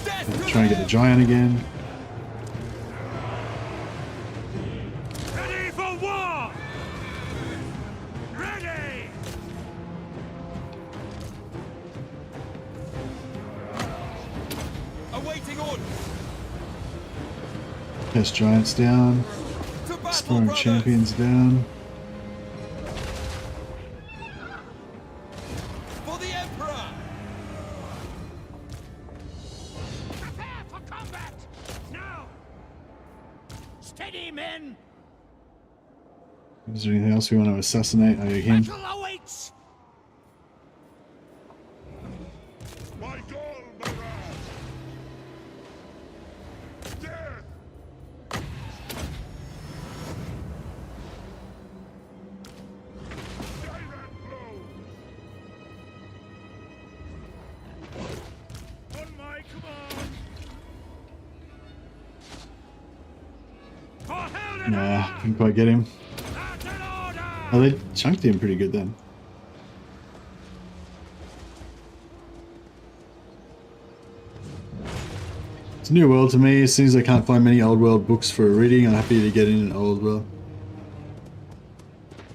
Death to Try and get the them! giant again. Ready for war! Ready! Awaiting orders! Yes, giants down. To battle, Storm brothers! champions down. For the Emperor! Prepare for combat! Now! Steady, men! Is there anything else we want to assassinate? Oh, him. Battle awaits! My goal, Mirage! Death! Direct blow! On my command! For Helden! Nah, didn't quite get him. Oh, they chunked him pretty good then. It's a new world to me. As soon as I can't find many old world books for reading, I'm happy to get in an old world.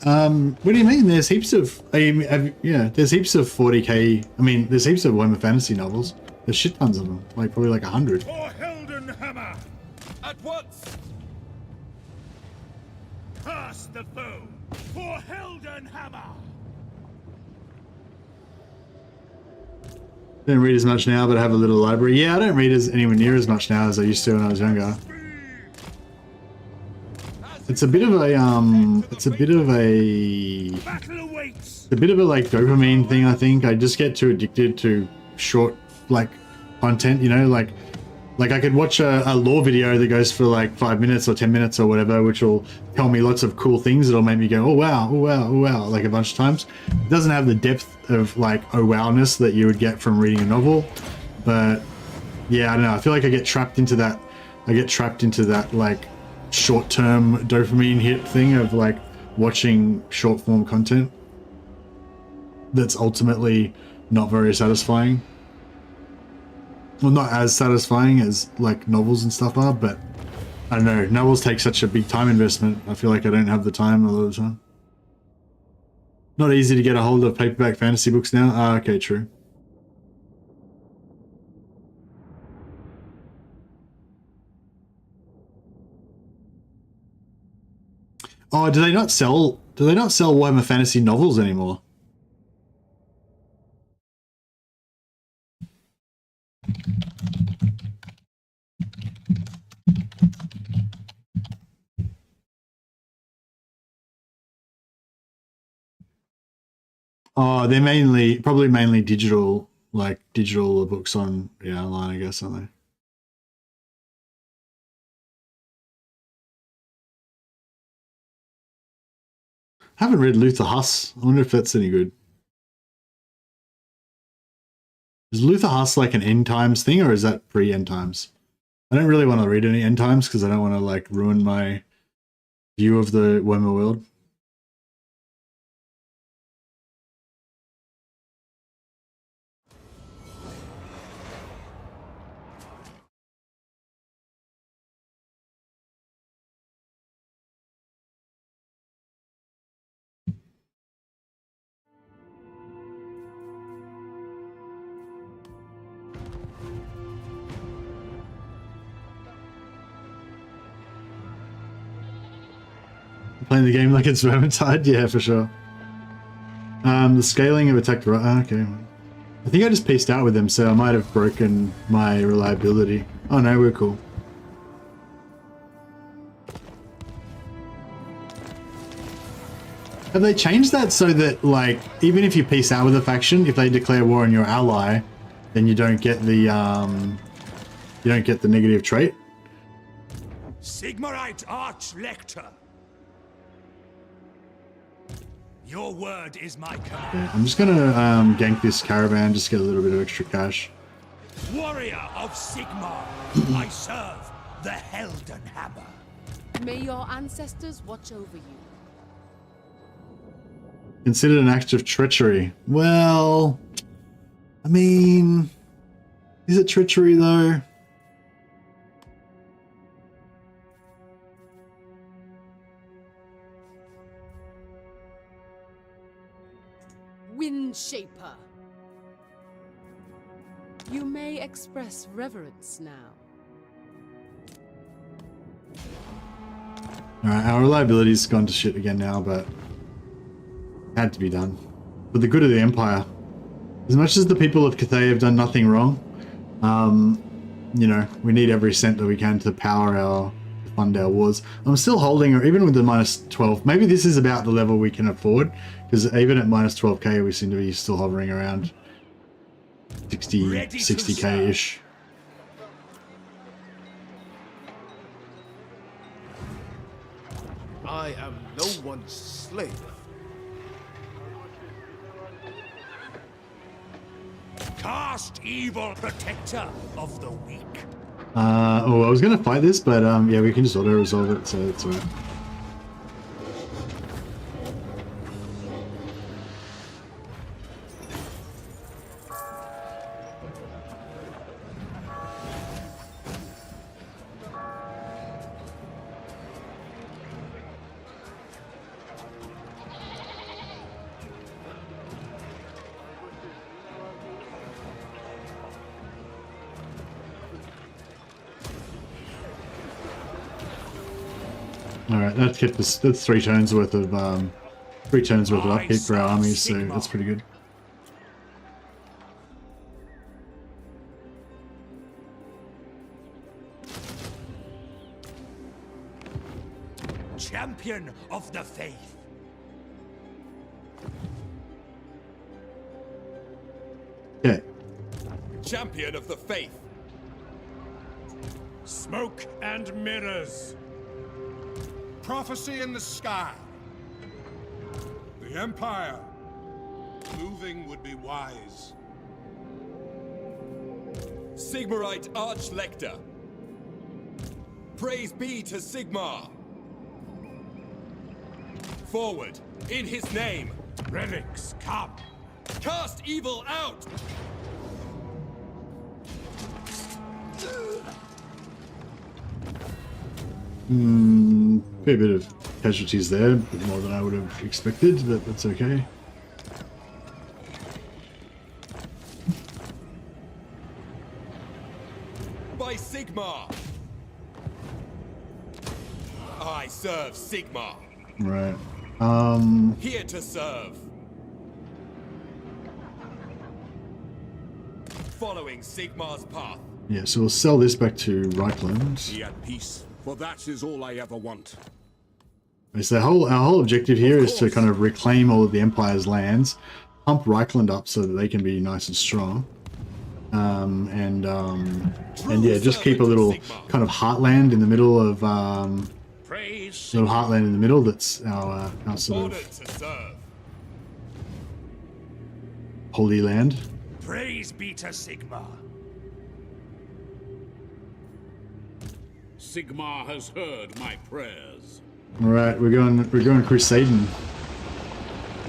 What do you mean? There's heaps of, yeah, there's heaps of 40k. I mean, there's heaps of Warhammer fantasy novels. There's shit tons of them, like probably like 100. For Heldenhammer! At once! Past the foe! For Heldenhammer! Don't read as much now, but I have a little library. Yeah, I don't read anywhere near as much now as I used to when I was younger. It's a bit of a it's a bit of a like dopamine thing, I think. I just get too addicted to short like content, you know, like I could watch a lore video that goes for like 5 minutes or 10 minutes or whatever, which will tell me lots of cool things that'll make me go, oh wow, oh wow, oh wow, like a bunch of times. It doesn't have the depth of like oh wowness that you would get from reading a novel, but yeah, I don't know. I feel like I get trapped into that. I get trapped into that like short-term dopamine hit thing of like watching short form content that's ultimately not very satisfying. Well, not as satisfying as like novels and stuff are, but I don't know, novels take such a big time investment. I feel like I don't have the time a lot of the time. Not easy to get a hold of paperback fantasy books now. Ah, okay, true. Oh, do they not sell Warhammer Fantasy novels anymore? Oh, they're probably mainly digital, like digital books on, yeah, online, I guess, aren't they? I haven't read Luther Huss. I wonder if that's any good. Is Luther Huss like an end times thing, or is that pre-end times? I don't really want to read any end times because I don't want to like ruin my view of the Warhammer world. Playing the game like it's Vermintide? Yeah, for sure. The scaling of attack... okay. I think I just pieced out with them, so I might have broken my reliability. Oh no, we're cool. Have they changed that so that, like, even if you piece out with a faction, if they declare war on your ally, then you don't get the negative trait? Sigmarite Arch-Lector. Your word is my command. Yeah, I'm just gonna gank this caravan, just get a little bit of extra cash. Warrior of Sigmar, I serve the Helden Hammer. May your ancestors watch over you. Considered an act of treachery. Well, I mean, is it treachery though? Windshaper. You may express reverence now. Alright, our reliability's gone to shit again now, but had to be done. For the good of the Empire. As much as the people of Cathay have done nothing wrong, you know, we need every cent that we can to fund our wars. I'm still holding, or even with the minus 12, maybe this is about the level we can afford, because even at minus 12k we seem to be still hovering around 60k-ish. I am no one's slave. Cast evil, protector of the weak. Oh, I was gonna fight this, but yeah, we can just auto-resolve it, so it's alright. Alright, that's kept us, that's 3 turns worth of upkeep for our armies, so that's pretty good. Champion of the faith. Okay. Champion of the faith. Smoke and mirrors. Prophecy in the sky. The Empire. Moving would be wise. Sigmarite Arch-Lector. Praise be to Sigmar. forward, in his name. Relics, come. Cast evil out! Fair bit of casualties there, a bit more than I would have expected, but that's okay. By Sigmar! I serve Sigmar. Right. Here to serve. Following Sigmar's path. Yeah, so we'll sell this back to Reichland. Be at peace, for that is all I ever want. So our whole objective here is to kind of reclaim all of the Empire's lands, pump Reichland up so that they can be nice and strong. And yeah, just keep a little kind of heartland in the middle of little heartland in the middle. That's our sort of holy land. Praise be to Sigmar. Sigmar has heard my prayers. All right, we're going crusading.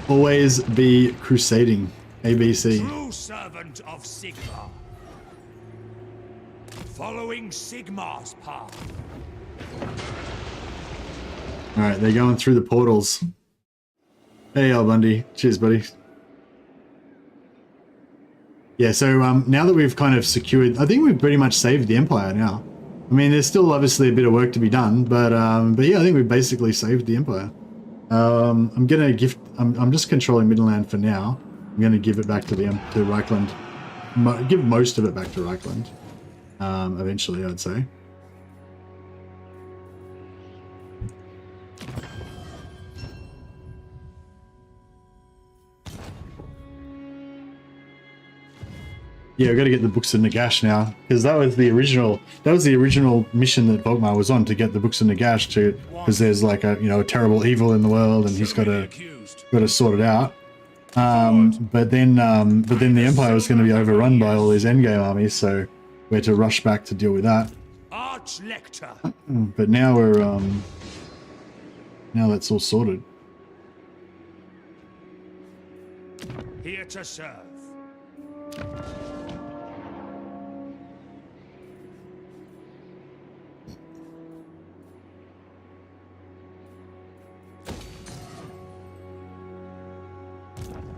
Always be crusading. ABC. True servant of Sigmar. Following Sigmar's path. All right, they're going through the portals. Hey, Al Bundy. Cheers, buddy. Yeah, so now that we've kind of secured, I think we've pretty much saved the Empire now. I mean, there's still obviously a bit of work to be done, but yeah, I think we've basically saved the Empire. I'm gonna gift. I'm just controlling Midland for now. I'm gonna give it back to Reichland. Give most of it back to Reichland. Eventually, I'd say. Yeah, we've got to get the Books of Nagash now, because that was the original mission that VOLKMAR was on, to get the Books of Nagash because there's like a a terrible evil in the world and he's got to sort it out. But then the Empire was going to be overrun by all these endgame armies, so we had to rush back to deal with that. But now we're now that's all sorted. Here to serve.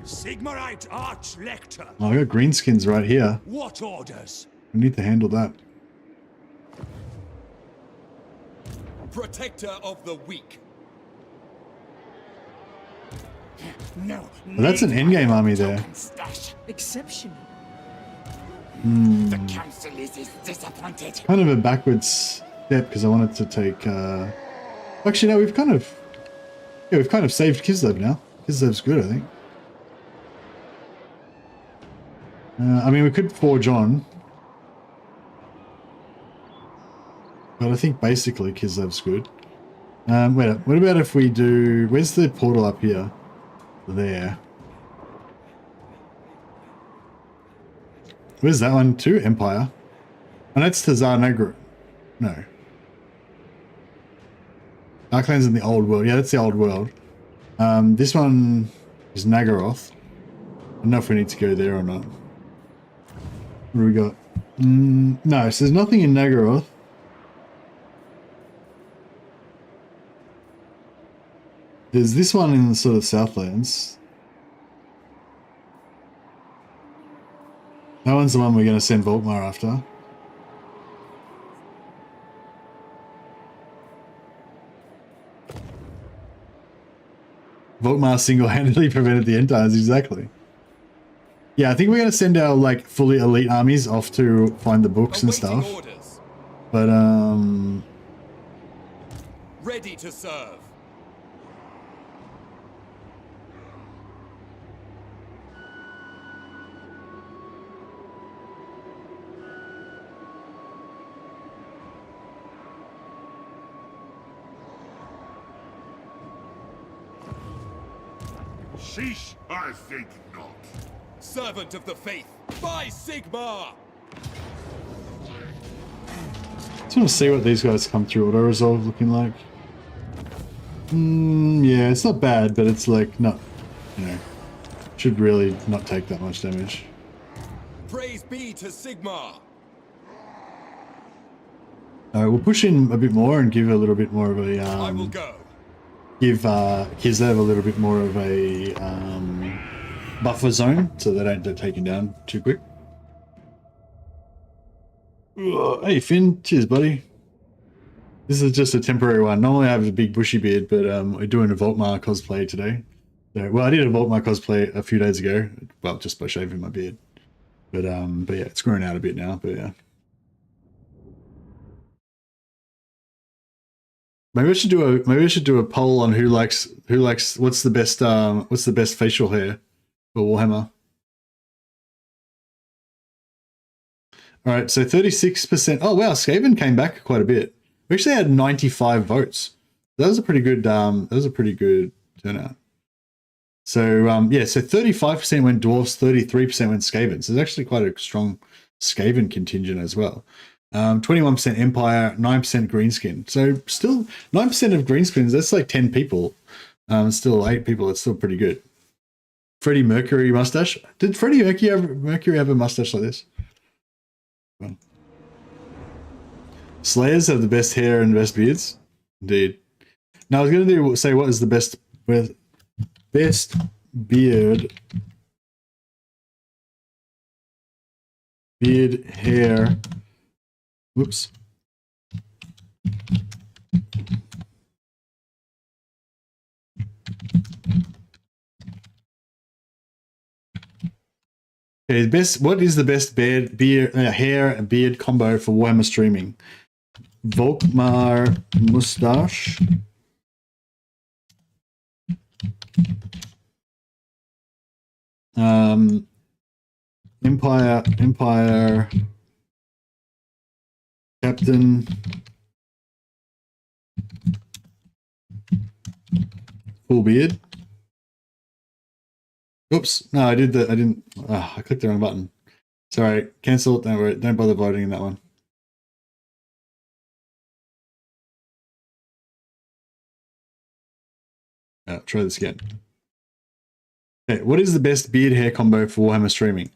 Sigmarite Archlector. Oh, I got greenskins right here. What orders? We need to handle that. Protector of the weak. No. Well, that's an endgame army there. Exceptional. The council is disappointed. Kind of a backwards step because I wanted to take. Actually, no, we've kind of saved Kislev now. Kislev's good, I think. I mean, we could forge on, but I think basically Kislev's good. Wait, what about if we do? Where's the portal up here? There. Where's that one too? Empire. And that's Tazar Negro. No. Darklands in the old world. Yeah, that's the old world. This one is Nagaroth. I don't know if we need to go there or not. What do we got? No, so there's nothing in Nagaroth. There's this one in the sort of Southlands. That one's the one we're going to send VOLKMAR after. VOLKMAR single-handedly prevented the Empires, exactly. Yeah, I think we're going to send our, like, fully elite armies off to find the books and stuff. Orders. But, Ready to serve. Sheesh, I think not. Servant of the faith, by Sigmar! Just want to see what these guys come through auto-resolve looking like. Yeah, it's not bad, but it's like not, you know, should really not take that much damage. Praise be to Sigmar. Alright, we'll push in a bit more and give a little bit more of a, I will go. give Kizev a little bit more of a buffer zone so they don't get taken down too quick. Hey Finn, cheers buddy. This is just a temporary one. Normally I have a big bushy beard, but we're doing a VOLKMAR cosplay today. So, well, I did a VOLKMAR cosplay a few days ago, well, just by shaving my beard. But yeah, it's growing out a bit now, but yeah. Maybe we should do a poll on who likes what's the best facial hair for Warhammer. All right, so 36%. Oh wow, Skaven came back quite a bit. We actually had 95 votes. That was a pretty good turnout. So yeah, so 35% went dwarves, 33% went Skaven. So there's actually quite a strong Skaven contingent as well. 21% Empire, 9% Greenskin. So still 9% of Greenskins, that's like 10 people. Still 8 people, it's still pretty good. Freddie Mercury mustache. Did Freddie Mercury have a mustache like this? Well. Slayers have the best hair and best beards. Indeed. Now I was going to say what is the best beard hair. Whoops. Okay, what is the best hair and beard combo for Warhammer streaming? VOLKMAR mustache. Empire Captain full beard. Oops, no, I didn't. I clicked the wrong button. Sorry, cancel. Don't worry, don't bother voting in that one. Try this again. Okay, what is the best beard hair combo for Warhammer streaming?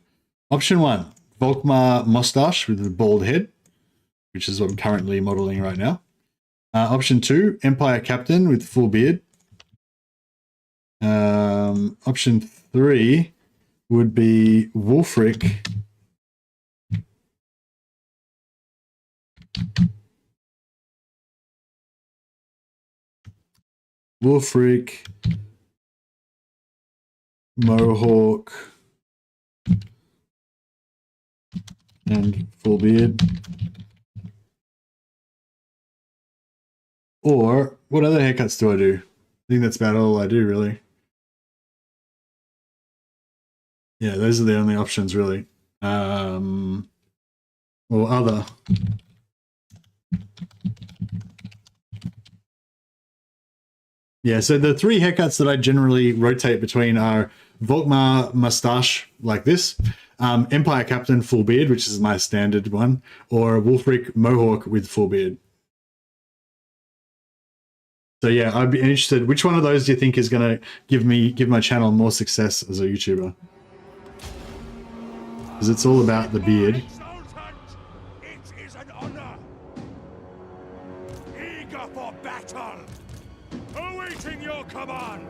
Option 1, VOLKMAR mustache with a bald head, which is what I'm currently modeling right now. Option 2, Empire Captain with full beard. Option 3 would be Wulfric. Wulfric, Mohawk, and full beard. Or what other haircuts do I do? I think that's about all I do, really. Yeah, those are the only options, really. Or other. Yeah, so the 3 haircuts that I generally rotate between are VOLKMAR mustache, like this, Empire Captain full beard, which is my standard one, or Wulfric Mohawk with full beard. So yeah, I'd be interested. Which one of those do you think is going to give my channel more success as a YouTuber? Because it's all about the beard. It is an honor. Eager for battle. Awaiting your command.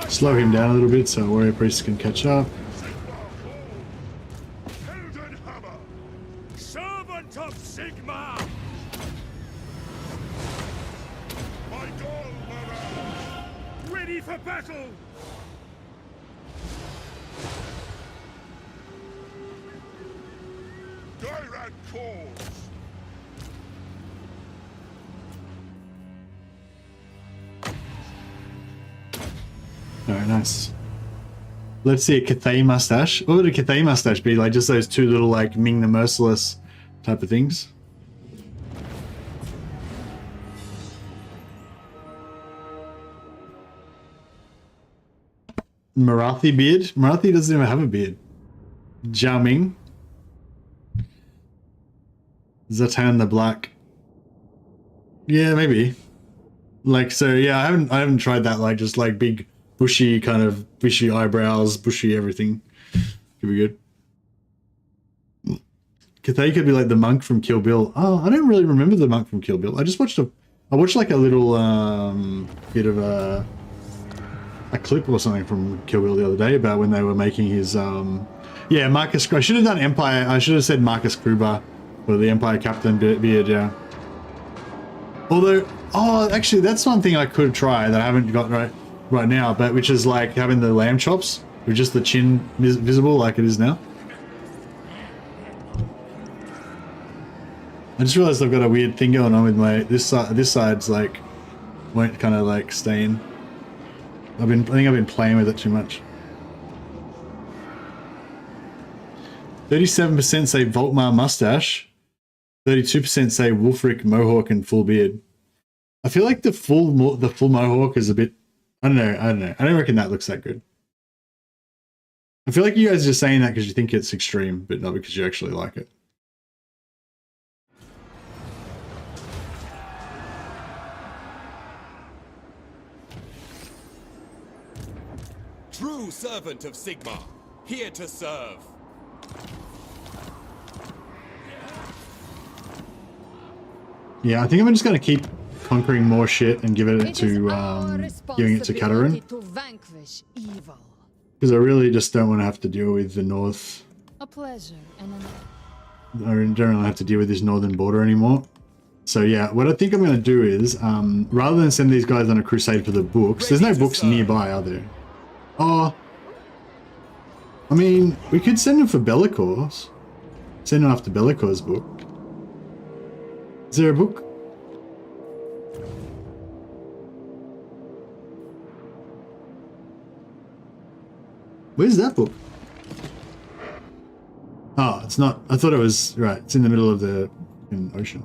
slow him down a little bit so warrior priests can catch up. Servant of Sigmar! My gallbladder! Ready for battle! Direct calls! Alright, nice. Let's see a Cathay mustache. What would a Cathay mustache be? Like just those two little like Ming the Merciless type of things? Marathi beard? Marathi doesn't even have a beard. Jiao Ming. Zatan the Black. Yeah, maybe. Like, so yeah, I haven't tried that, like just like big bushy kind of bushy eyebrows, bushy everything. Could be good. Cathay could be like the monk from Kill Bill. Oh, I don't really remember the monk from Kill Bill. I watched like a little bit of a clip or something from Kill Bill the other day about when they were making his yeah, Marcus. I should have done Empire. I should have said Marcus Kruber or the Empire Captain beard, yeah. Although, oh, actually, that's one thing I could try that I haven't got right now, but which is like having the lamb chops with just the chin visible like it is now. I just realized I've got a weird thing going on with my this side's like won't kind of like stay in. I think I've been playing with it too much. 37% say VOLKMAR mustache. 32% say Wulfric mohawk and full beard. I feel like the full mohawk is a bit. I don't know. I don't reckon that looks that good. I feel like you guys are just saying that because you think it's extreme, but not because you actually like it. True servant of Sigmar, here to serve. Yeah, I think I'm just gonna keep conquering more shit and giving it to Kataryn. Because I really just don't want to have to deal with the north. A pleasure and I don't really have to deal with this northern border anymore. So yeah, what I think I'm gonna do is rather than send these guys on a crusade for the books, there's no books nearby, are there? Oh, I mean, we could send them for Bellicor's. Send them after Bellicor's book. Is there a book? Where's that book? Oh, it's not. I thought it was, right, it's in the middle of the ocean.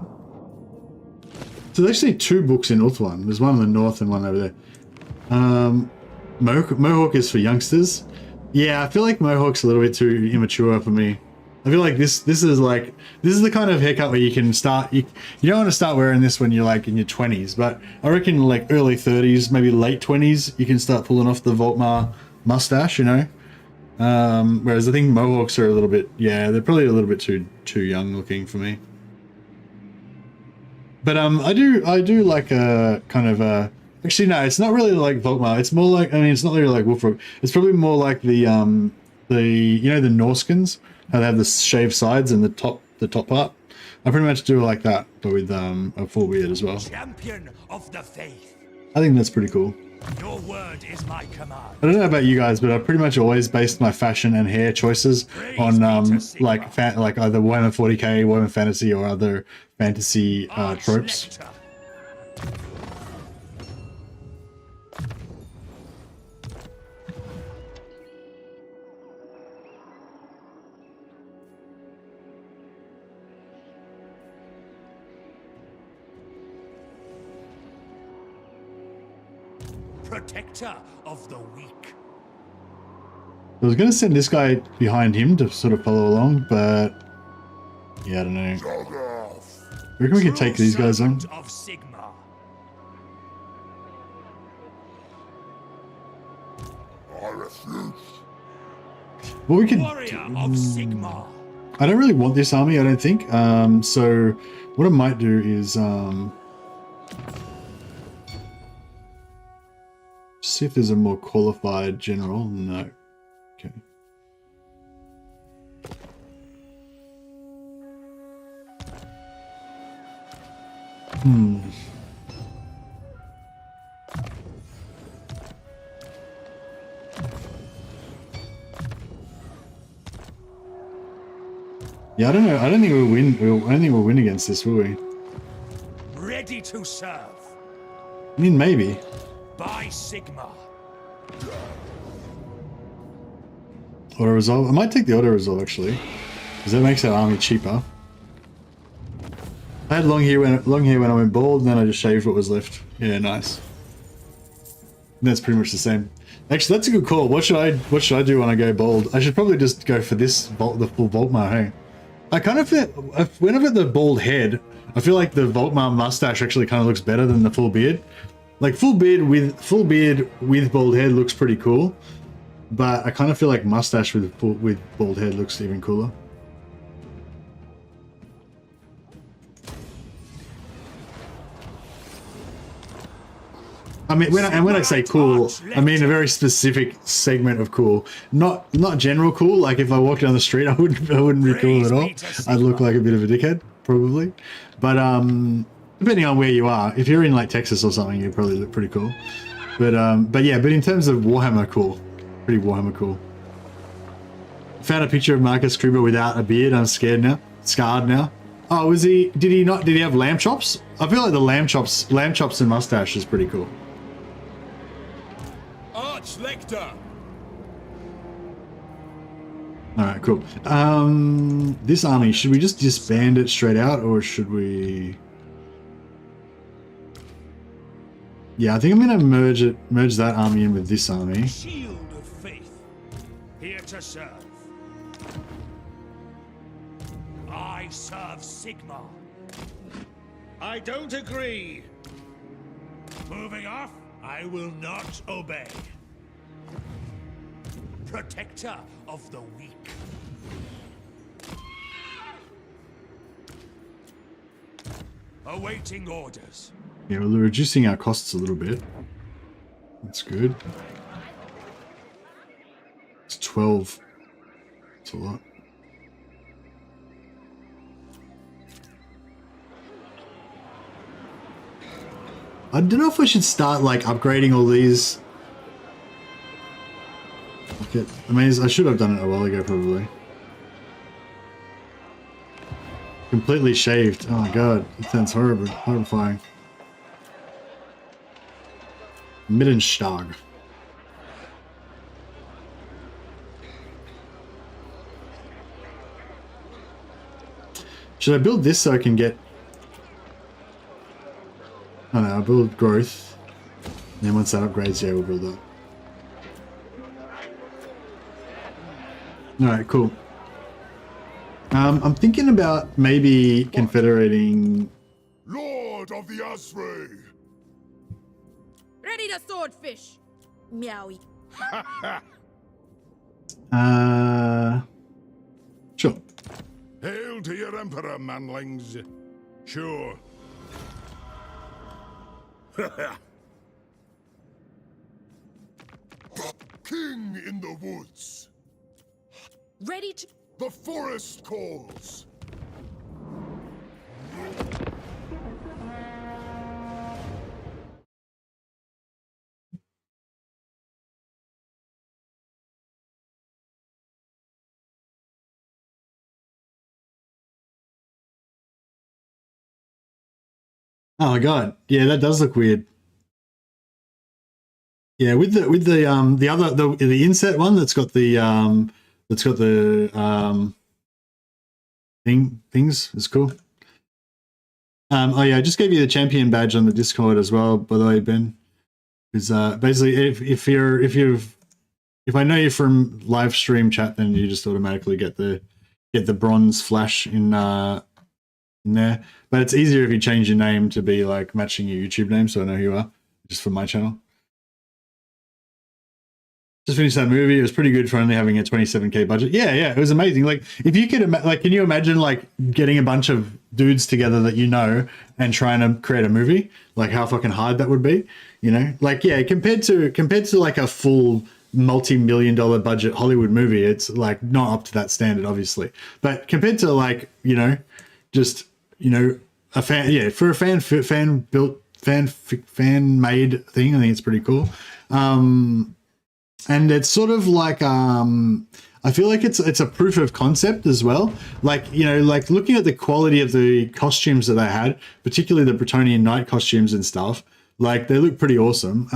So there's actually two books in Ulthuan. There's one in the north and one over there. Mohawk is for youngsters. Yeah, I feel like Mohawk's a little bit too immature for me. I feel like this is the kind of haircut where you can start, you don't want to start wearing this when you're like in your 20s, but I reckon like early 30s, maybe late 20s, you can start pulling off the VOLKMAR mustache, you know? Whereas I think Mohawks are a little bit, yeah, they're probably a little bit too young looking for me. But I do like a kind of a, actually no, it's not really like VOLKMAR. It's more like, I mean, it's not really like Wulfric. It's probably more like the you know, the Norskins, how they have the shaved sides and the top part. I pretty much do it like that, but with a full beard as well. Champion of the faith. I think that's pretty cool. Your word is my command. I don't know about you guys, but I've pretty much always based my fashion and hair choices on like either Warhammer 40k, Warhammer Fantasy, or other fantasy tropes. Protector of the weak. I was going to send this guy behind him to sort of follow along, but yeah, I don't know. I reckon we could take these guys on. Of Sigmar. I refuse. What we could Warrior of Sigmar. I don't really want this army, I don't think. So what I might do is see if there's a more qualified general. No. Okay. Yeah, I don't know. I don't think we'll win. I don't think we'll win against this, will we? Ready to serve. I mean, maybe. By Sigma. Auto resolve. I might take the auto resolve actually, because that makes our army cheaper. I had long hair when I went bald, and then I just shaved what was left. Yeah, nice. That's pretty much the same. Actually, that's a good call. What should I do when I go bald? I should probably just go for this the full VOLKMAR. Hey, I kind of feel when I've got the bald head, I feel like the VOLKMAR mustache actually kind of looks better than the full beard. Like full beard with bald head looks pretty cool, but I kind of feel like mustache with bald head looks even cooler. I mean, when I say cool, I mean a very specific segment of cool, not general cool. Like if I walked down the street, I wouldn't be cool at all. I'd look like a bit of a dickhead, probably. But depending on where you are, if you're in like Texas or something, you'd probably look pretty cool. But in terms of Warhammer, cool, pretty Warhammer cool. Found a picture of Marcus Kruber without a beard. I'm scared now, scarred now. Oh, was he? Did he have lamb chops? I feel like the lamb chops and mustache is pretty cool. Lecter. Alright, cool. This army, should we just disband it straight out, or should we... Yeah, I think I'm gonna merge that army in with this army. Shield of faith. Here to serve. I serve Sigma. I don't agree. Moving off, I will not obey. Protector of the weak. Awaiting orders. Yeah, well, we're reducing our costs a little bit. That's good. It's 12. That's a lot. I don't know if I should start like upgrading all these. Okay, I mean, I should have done it a while ago, probably. Completely shaved. Oh my god, that sounds horrible, horrifying. Mittenstag. Should I build this so I can get... Oh no, I'll build growth. And then once that upgrades, yeah, we'll build that. Alright, cool. I'm thinking about maybe confederating... Lord of the Asray! Ready to swordfish. Meowie. Sure. Hail to your emperor, manlings. Sure. King in the woods. Ready to... The forest calls. Oh my god, yeah, that does look weird. Yeah, with the inset one that's got the things is cool. Oh yeah, I just gave you the champion badge on the Discord as well, by the way, Ben. Is basically if I know you from live stream chat, then you just automatically get the bronze flash in there. But it's easier if you change your name to be like matching your YouTube name, so I know who you are, just for my channel. Just finished that movie. It was pretty good for only having a 27K budget. Yeah, it was amazing. Like, if you could, like, can you imagine like getting a bunch of dudes together that you know and trying to create a movie? Like, how fucking hard that would be, you know? Like, yeah, compared to like a full multi-million-dollar budget Hollywood movie, it's like not up to that standard, obviously. But compared to like, you know, just, you know, a fan, yeah, for a fan made thing, I think it's pretty cool. And it's sort of like, I feel like it's a proof of concept as well. Like, you know, like looking at the quality of the costumes that they had, particularly the Bretonian Knight costumes and stuff, like they look pretty awesome.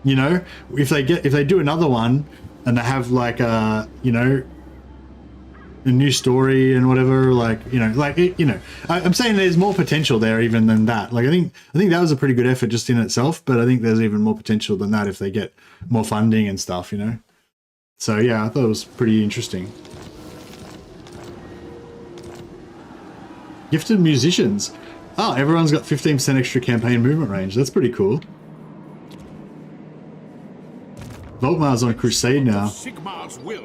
You know, if they do another one and they have like you know, a new story and whatever, like, you know, like, you know, I'm saying there's more potential there even than that. Like, I think that was a pretty good effort just in itself, but I think there's even more potential than that if they get more funding and stuff, you know? So yeah, I thought it was pretty interesting. Gifted musicians. Oh, everyone's got 15% extra campaign movement range. That's pretty cool. VOLKMAR's on crusade now. Sigmar's will.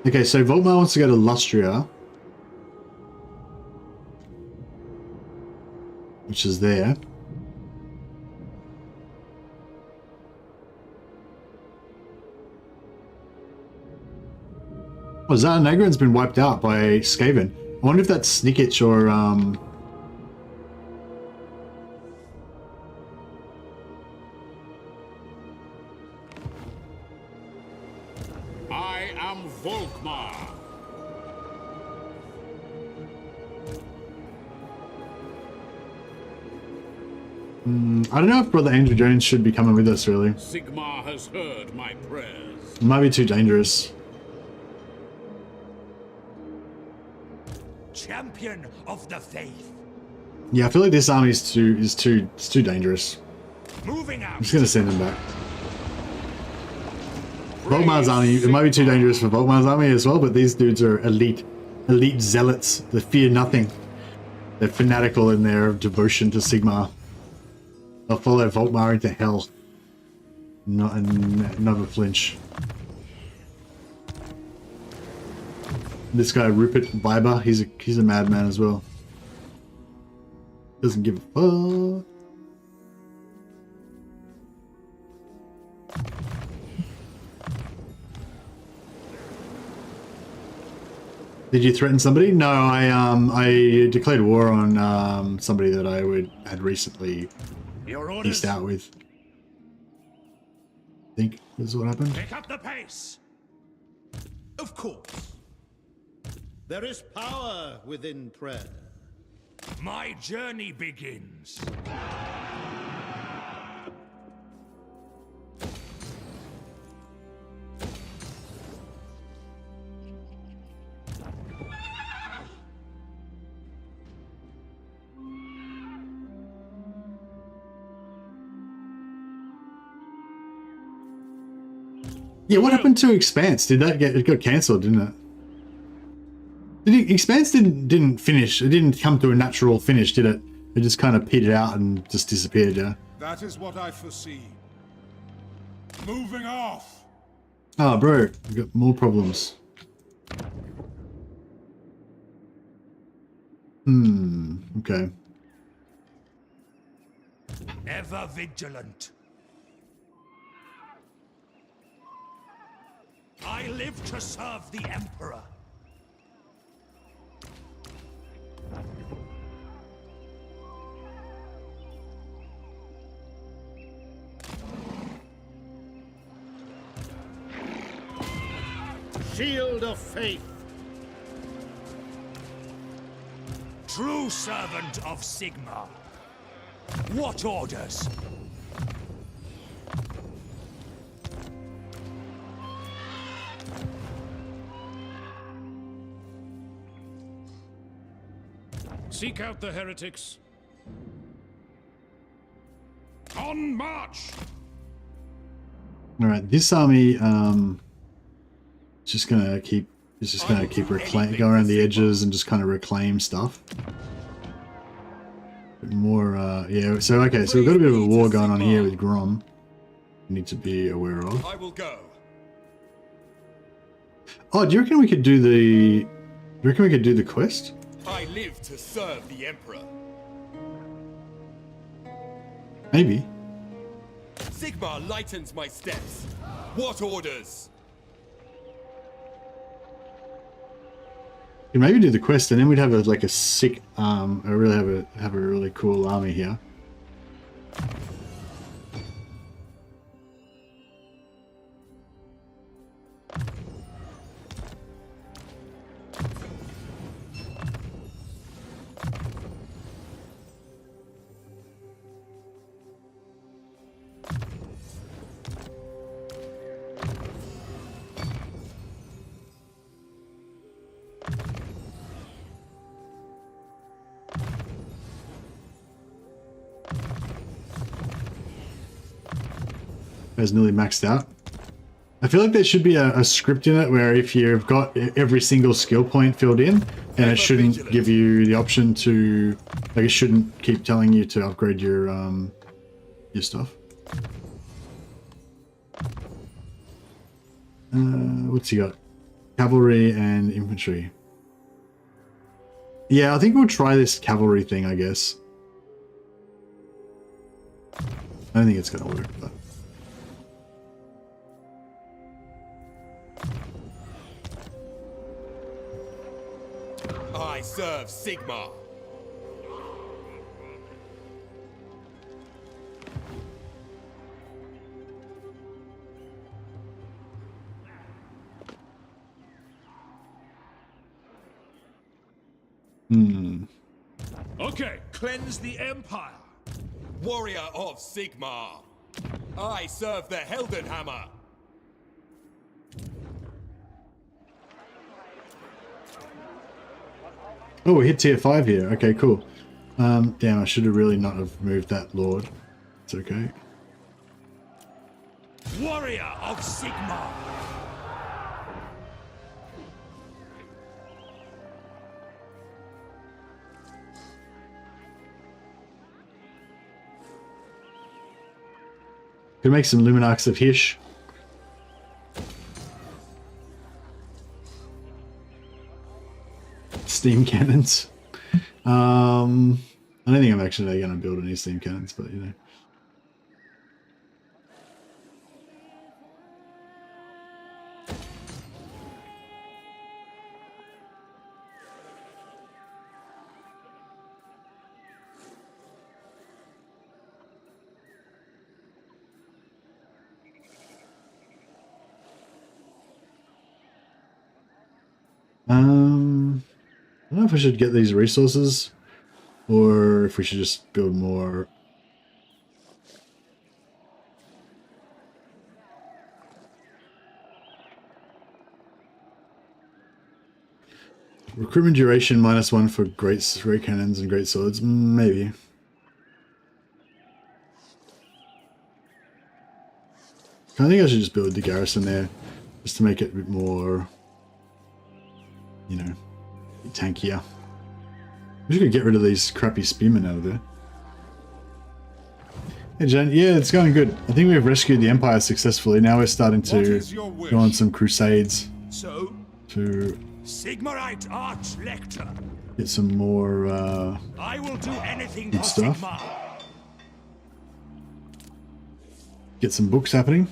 Okay, so VOLKMAR wants to go to Lustria, which is there. Oh, Zarnagran's been wiped out by Skaven. I wonder if that's Snickich or I am VOLKMAR. I don't know if Brother Andrew Jones should be coming with us, really. Sigmar has heard my prayers. It might be too dangerous. Champion of the faith. Yeah, I feel like this army is too dangerous. Moving out. I'm just gonna send him back. VOLKMAR's army, it might be too dangerous for VOLKMAR's army as well, but these dudes are elite zealots. They fear nothing. They're fanatical in their devotion to Sigmar. They'll follow VOLKMAR into hell. Not another flinch. This guy Rupert Viber, he's a madman as well. Doesn't give a fuck. Did you threaten somebody? No, I declared war on somebody that I had recently peaced out with. I think this is what happened. Pick up the pace. Of course. There is power within prayer. My journey begins. Yeah, what happened to Expanse? It got cancelled, didn't it? Expanse didn't finish. It didn't come to a natural finish, did it? It just kind of petered out and just disappeared, yeah? That is what I foresee. Moving off. Oh, bro, we've got more problems. Okay. Ever vigilant. I live to serve the Emperor. Shield of faith. True servant of Sigmar. What orders? Seek out the heretics. On march! Alright, this army just gonna keep going around the edges and just kind of reclaim stuff. More yeah, so okay, so we've got a bit of a war going on here with Grom. need to be aware of. I will go. Oh, do you reckon we could do the? Do you reckon we could do the quest? I live to serve the Emperor. Maybe. Sigmar lightens my steps. What orders? We maybe do the quest, and then we'd have like a sick, really have a really cool army here. Is nearly maxed out. I feel like there should be a script in it where if you've got every single skill point filled in, and it shouldn't give you the option to, like, it shouldn't keep telling you to upgrade your stuff. What's he got? Cavalry and infantry. Yeah, I think we'll try this cavalry thing, I guess. I don't think it's gonna work, but I serve Sigmar. Okay, cleanse the Empire. Warrior of Sigmar. I serve the Heldenhammer. oh, we hit tier 5 here. Okay, cool. Damn, I should have really not have moved that lord. It's okay. Warrior of Sigmar. Could make some Luminarchs of Hish. Steam cannons. I don't think I'm actually going to build any steam cannons, but you know. I don't know if we should get these resources or if we should just build more. Recruitment duration -1 for great cannons and great swords. Maybe. I think I should just build the garrison there just to make it a bit more, you know, tankier. We should get rid of these crappy spearmen out of there. Hey Jen, yeah, it's going good. I think we've rescued the Empire successfully. Now we're starting to go on some crusades So, to Sigmarite Arch-Lector. get some more I will do anything good for stuff. Sigmar. Get some books happening.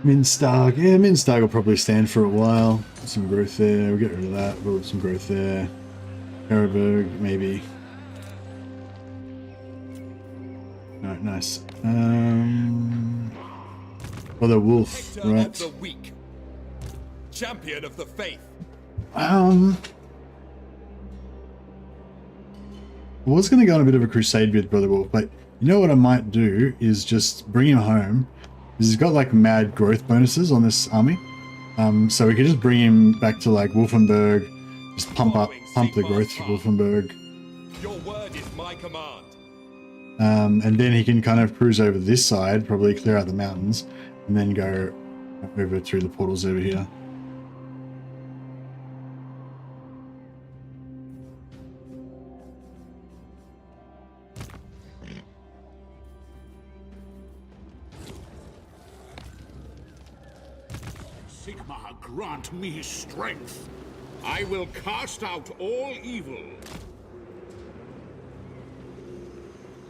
Minstag, yeah, Minstag will probably stand for a while. Some growth there, we'll get rid of that, we'll have some growth there. Araberg, maybe. Alright, nice. Oh, the wolf, Hector right. of the weak. Champion of the faith. I was going to go on a bit of a crusade with Brother Wolf, but you know what I might do is just bring him home. Because he's got like mad growth bonuses on this army. So we could just bring him back to like Wolfenburg, just pump the growth for Wolfenburg. Your word is my command. And then he can kind of cruise over this side, probably clear out the mountains, and then go over through the portals over here. Sigmar, grant me strength. I will cast out all evil.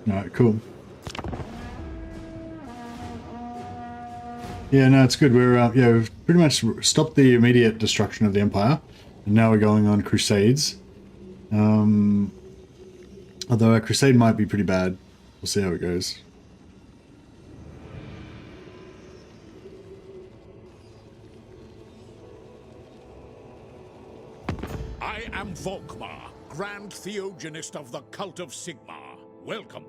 Alright, cool. Yeah, no, it's good. We're yeah, we've pretty much stopped the immediate destruction of the Empire, and now we're going on crusades. Although a crusade might be pretty bad. We'll see how it goes. I am VOLKMAR, Grand Theogenist of the Cult of Sigmar. Welcome.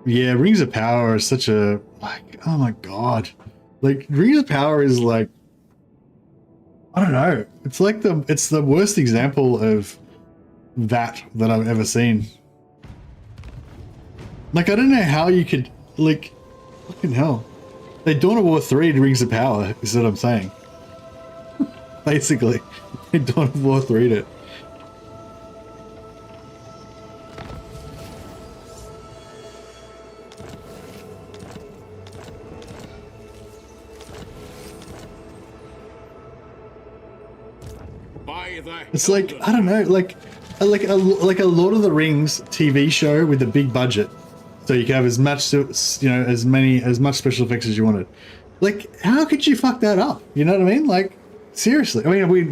Yeah, Rings of Power is such a, like, oh my god. Like, Rings of Power is like, I don't know. It's like it's the worst example of that I've ever seen. Like, I don't know how you could, like, fucking hell. They Dawn of War 3 to Rings of Power, is what I'm saying. Basically, they Dawn of War 3'd it. It's like, I don't know, like a Lord of the Rings TV show with a big budget, so you can have as much, you know, as much special effects as you wanted. Like, how could you fuck that up? You know what I mean? Like, seriously. I mean, we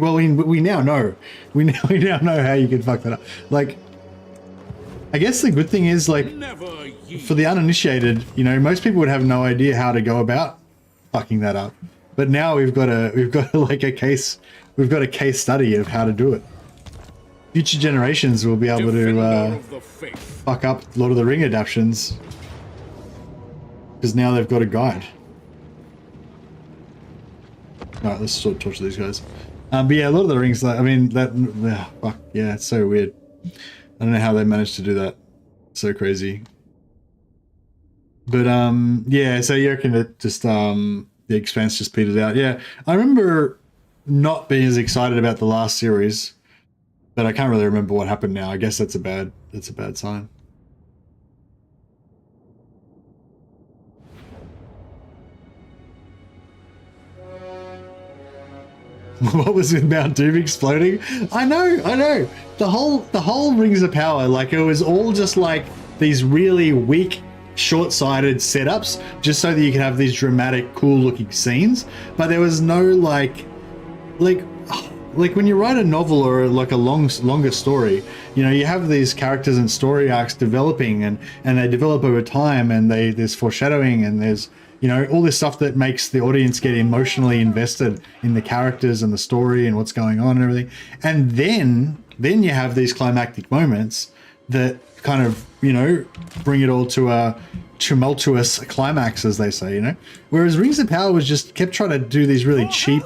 now know, we now know how you can fuck that up. Like, I guess the good thing is, like, for the uninitiated, you know, most people would have no idea how to go about fucking that up. But now we've got like a case. We've got a case study of how to do it. Future generations will be able to fuck up Lord of the Ring adaptations, because now they've got a guide. All right, let's sort of torture these guys. But yeah, Lord of the Rings. I mean, fuck yeah, it's so weird. I don't know how they managed to do that. It's so crazy. But yeah. So you reckon that just the Expanse just petered out? Yeah, I remember not being as excited about the last series, but I can't really remember what happened now. I guess that's a bad sign. What was with Mount Doom exploding? I know. The whole Rings of Power, like, it was all just like these really weak, short-sighted setups, just so that you could have these dramatic, cool-looking scenes. But there was no like when you write a novel or like a longer story, you know, you have these characters and story arcs developing, and they develop over time, and there's foreshadowing, and there's, you know, all this stuff that makes the audience get emotionally invested in the characters and the story and what's going on and everything. And then you have these climactic moments that kind of, you know, bring it all to a tumultuous climax, as they say, you know. Whereas Rings of Power was just kept trying to do these really cheap,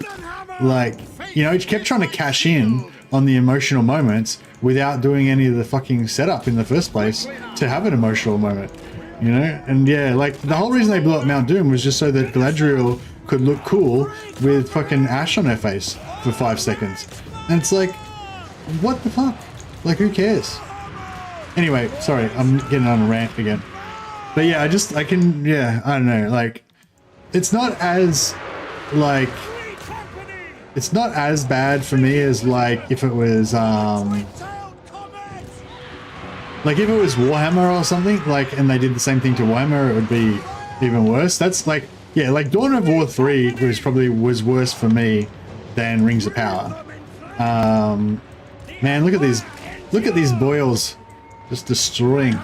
like, you know, it kept trying to cash in on the emotional moments without doing any of the fucking setup in the first place to have an emotional moment, you know. And yeah, like, the whole reason they blew up Mount Doom was just so that Galadriel could look cool with fucking ash on her face for 5 seconds. And it's like, what the fuck? Like, who cares? Anyway, sorry, I'm getting on a rant again. But yeah, I don't know, like, it's not as, like, it's not as bad for me as, like, if it was, like, if it was Warhammer or something, like, and they did the same thing to Warhammer, it would be even worse. That's like, yeah, like Dawn of War 3 was worse for me than Rings of Power. Man, look at these boils just destroying.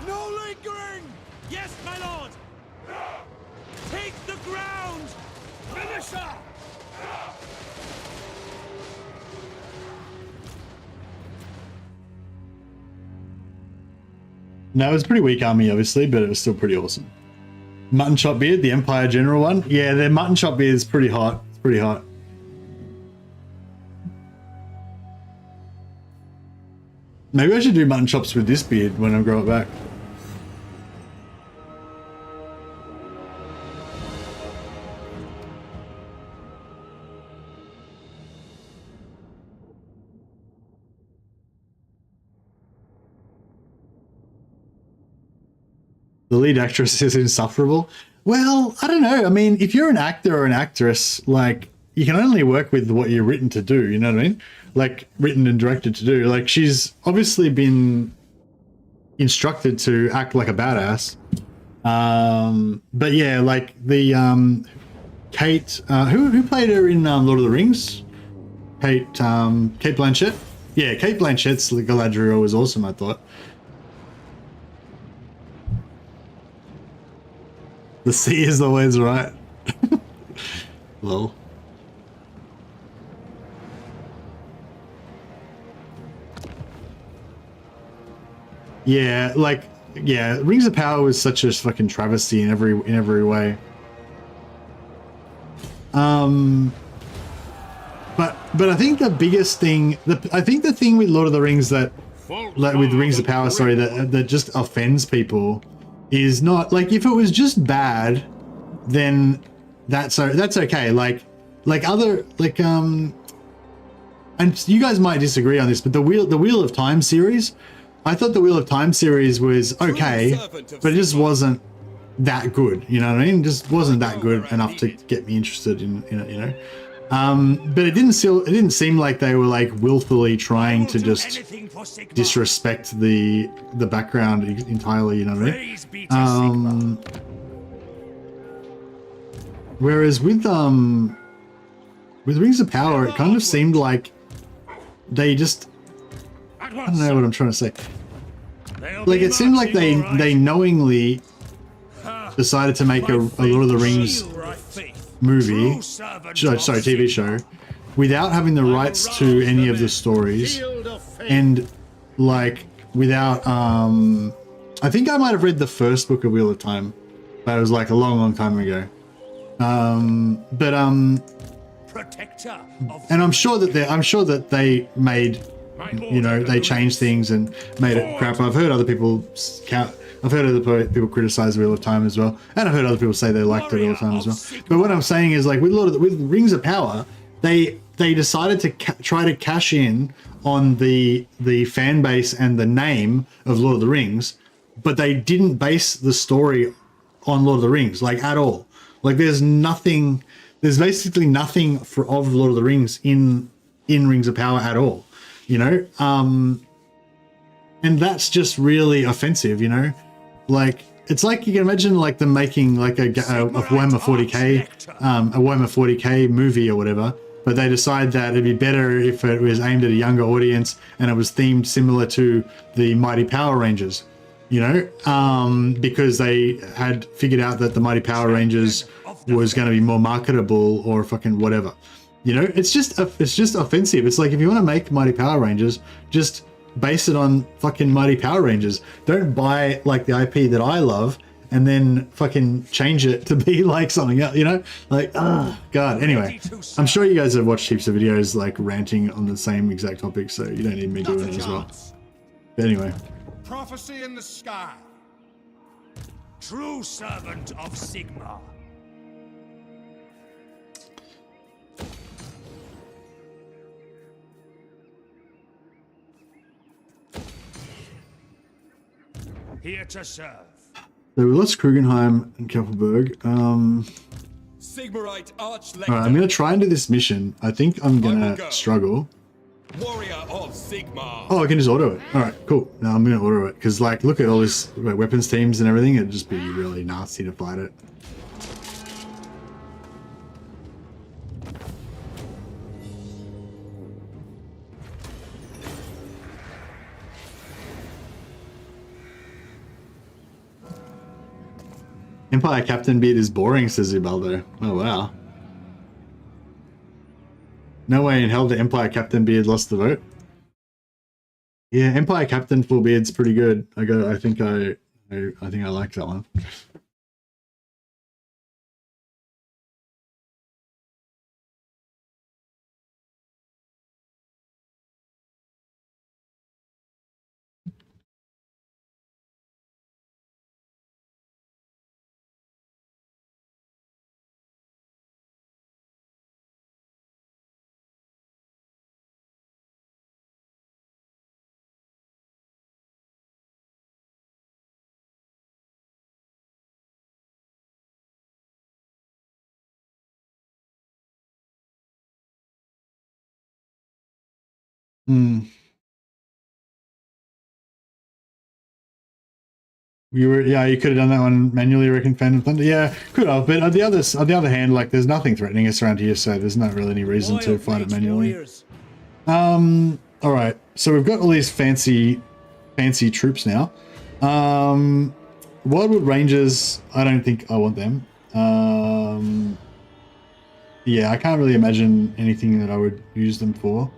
No lingering! No, it was a pretty weak army, obviously, but it was still pretty awesome. Mutton chop beard, the Empire General one. Yeah, their mutton chop beard is pretty hot. It's pretty hot. Maybe I should do mutton chops with this beard when I grow it back. The lead actress is insufferable. Well, I don't know. I mean, if you're an actor or an actress, like, you can only work with what you're written to do, you know what I mean? Like, written and directed to do. Like, she's obviously been instructed to act like a badass. But yeah, like, the, Kate, who played her in Lord of the Rings? Kate Blanchett? Yeah, Kate Blanchett's Galadriel was awesome, I thought. The C is always right. Lol. Yeah, like, yeah, Rings of Power was such a fucking travesty in every way. But I think the biggest thing, I think the thing with Lord of the Rings that, like with Rings of Power, sorry, that just offends people is not, like, if it was just bad, then that's okay. Like other, like, and you guys might disagree on this, but the Wheel of Time series, I thought the Wheel of Time series was okay, but it just wasn't that good. You know what I mean? It just wasn't that good enough to get me interested in it, you know. But it didn't seem like they were like willfully trying to just disrespect the background entirely, you know what I mean? Whereas with Rings of Power, it kind of seemed like they just, I don't know what I'm trying to say. Like, it seemed like they knowingly decided to make a Lord of the Rings movie, sorry, TV show, without having the rights to any of the stories, and like without I think I might have read the first book of Wheel of Time, but it was like a long time ago. And I'm sure that they made, you know, they changed things and made it crap. I've heard other people criticize Wheel of Time as well, and I've heard other people say they liked the Wheel of Time as well. But what I'm saying is, like, with Rings of Power, they decided to try to cash in on the fan base and the name of Lord of the Rings, but they didn't base the story on Lord of the Rings, like, at all. Like, there's basically nothing of Lord of the Rings in Rings of Power at all, you know. And that's just really offensive, you know. Like, it's like, you can imagine like them making like a Warhammer 40k movie or whatever, but they decide that it'd be better if it was aimed at a younger audience and it was themed similar to the Mighty Power Rangers, you know, because they had figured out that the Mighty Power Rangers was going to be more marketable or fucking whatever, you know. It's just offensive. It's like, if you want to make Mighty Power Rangers, just base it on fucking Mighty Power Rangers. Don't buy like the IP that I love and then fucking change it to be like something else, you know? Like, oh god. Anyway, I'm sure you guys have watched heaps of videos like ranting on the same exact topic, so you don't need me doing it as well. But anyway. Prophecy in the sky. True servant of Sigmar. Here to serve. So we lost Krugenheim and Keffelberg. Sigmarite Archlector. Alright, I'm gonna try and do this mission. I think I'm gonna struggle. Warrior of Sigmar. Oh, I can just auto it. Alright, cool. Now I'm gonna auto it, because like, look at all this weapons teams and everything. It'd just be really nasty to fight it. Empire Captain beat is boring, says Ubaldo. Oh wow. No way in hell the Empire Captain Beard lost the vote. Yeah, Empire Captain full beard's pretty good. I think I like that one. Hmm. You could have done that one manually, reckon, Phantom Thunder. Yeah, could have, but on the other hand, like there's nothing threatening us around here, so there's not really any reason to fight it manually. All right, so we've got all these fancy troops now. Wildwood Rangers, I don't think I want them. Yeah, I can't really imagine anything that I would use them for.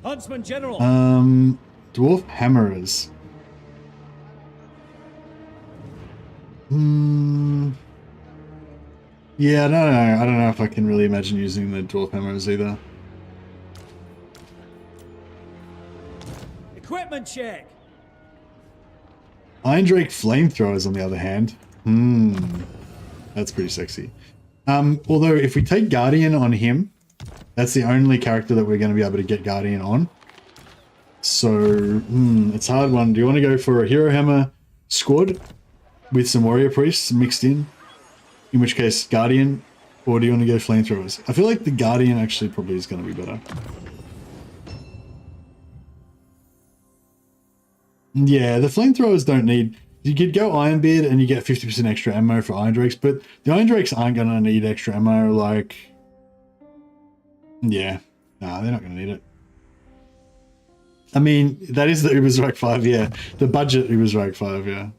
Huntsman General. Dwarf Hammerers. Yeah, I don't know. I don't know if I can really imagine using the Dwarf Hammerers either. Equipment check. Iron Drake Flamethrowers, on the other hand. That's pretty sexy. Although, if we take Guardian on him, that's the only character that we're going to be able to get Guardian on. So, it's a hard one. Do you want to go for a Hero Hammer squad with some Warrior Priests mixed in which case Guardian, or do you want to go Flamethrowers? I feel like the Guardian actually probably is going to be better. Yeah, the Flamethrowers don't need... You could go Ironbeard and you get 50% extra ammo for Iron Drakes, but the Iron Drakes aren't going to need extra ammo, like... Yeah. Nah, they're not going to need it. I mean, that is the Ubersreich 5, yeah. The budget Ubersreich 5, yeah.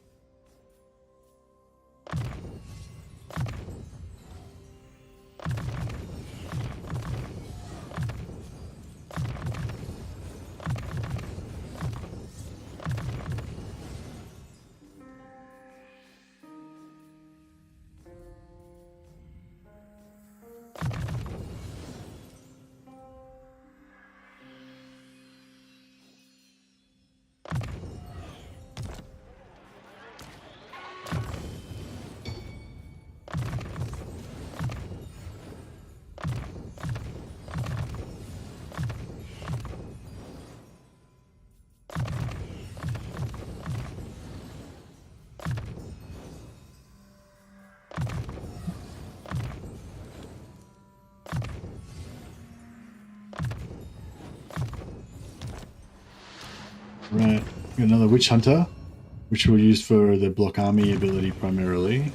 Right, got another Witch Hunter, which we'll use for the block army ability primarily.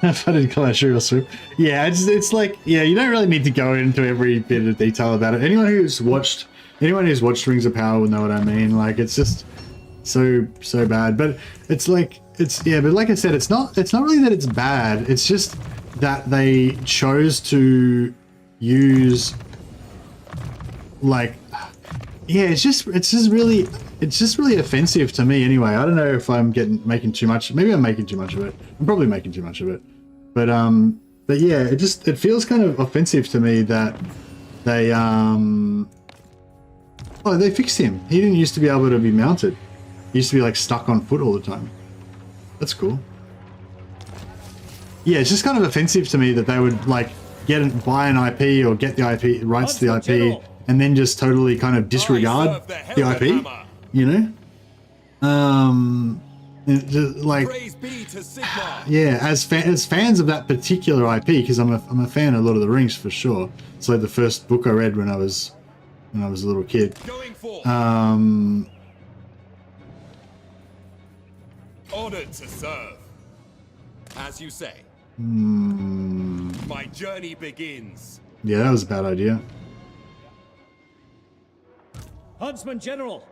If I didn't call that Sugar Swoop. Yeah, it's like, yeah, you don't really need to go into every bit of detail about it. Anyone who's watched Rings of Power will know what I mean. Like, it's just so bad. But it's like, but like I said, it's not really that it's bad. It's just that they chose to use, like, yeah, it's just really offensive to me anyway. I don't know if I'm making too much. Maybe I'm making too much of it. I'm probably making too much of it. But yeah, it feels kind of offensive to me that they they fixed him. He didn't used to be able to be mounted. He used to be like stuck on foot all the time. That's cool. Yeah, it's just kind of offensive to me that they would like buy an IP or get the IP rights to the IP and then just totally kind of disregard the IP. You know, like yeah, as fans of that particular IP, because I'm a fan of Lord of the Rings for sure. It's like the first book I read when I was a little kid. Honored to serve. As you say. My journey begins. Yeah, that was a bad idea. Huntsman General.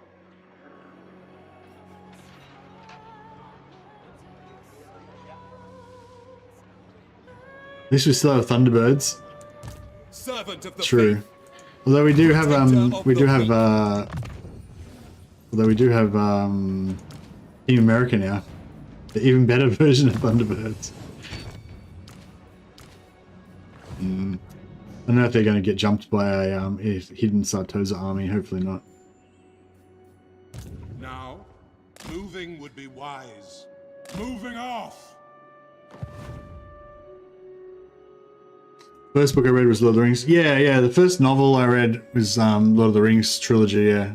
At least we still have Thunderbirds. Servant of the True. faith. Although we do have Team America now. The even better version of Thunderbirds. I don't know if they're going to get jumped by a hidden Sartosa army. Hopefully not. Now, moving would be wise. Moving off! First book I read was Lord of the Rings. Yeah, the first novel I read was Lord of the Rings trilogy, yeah.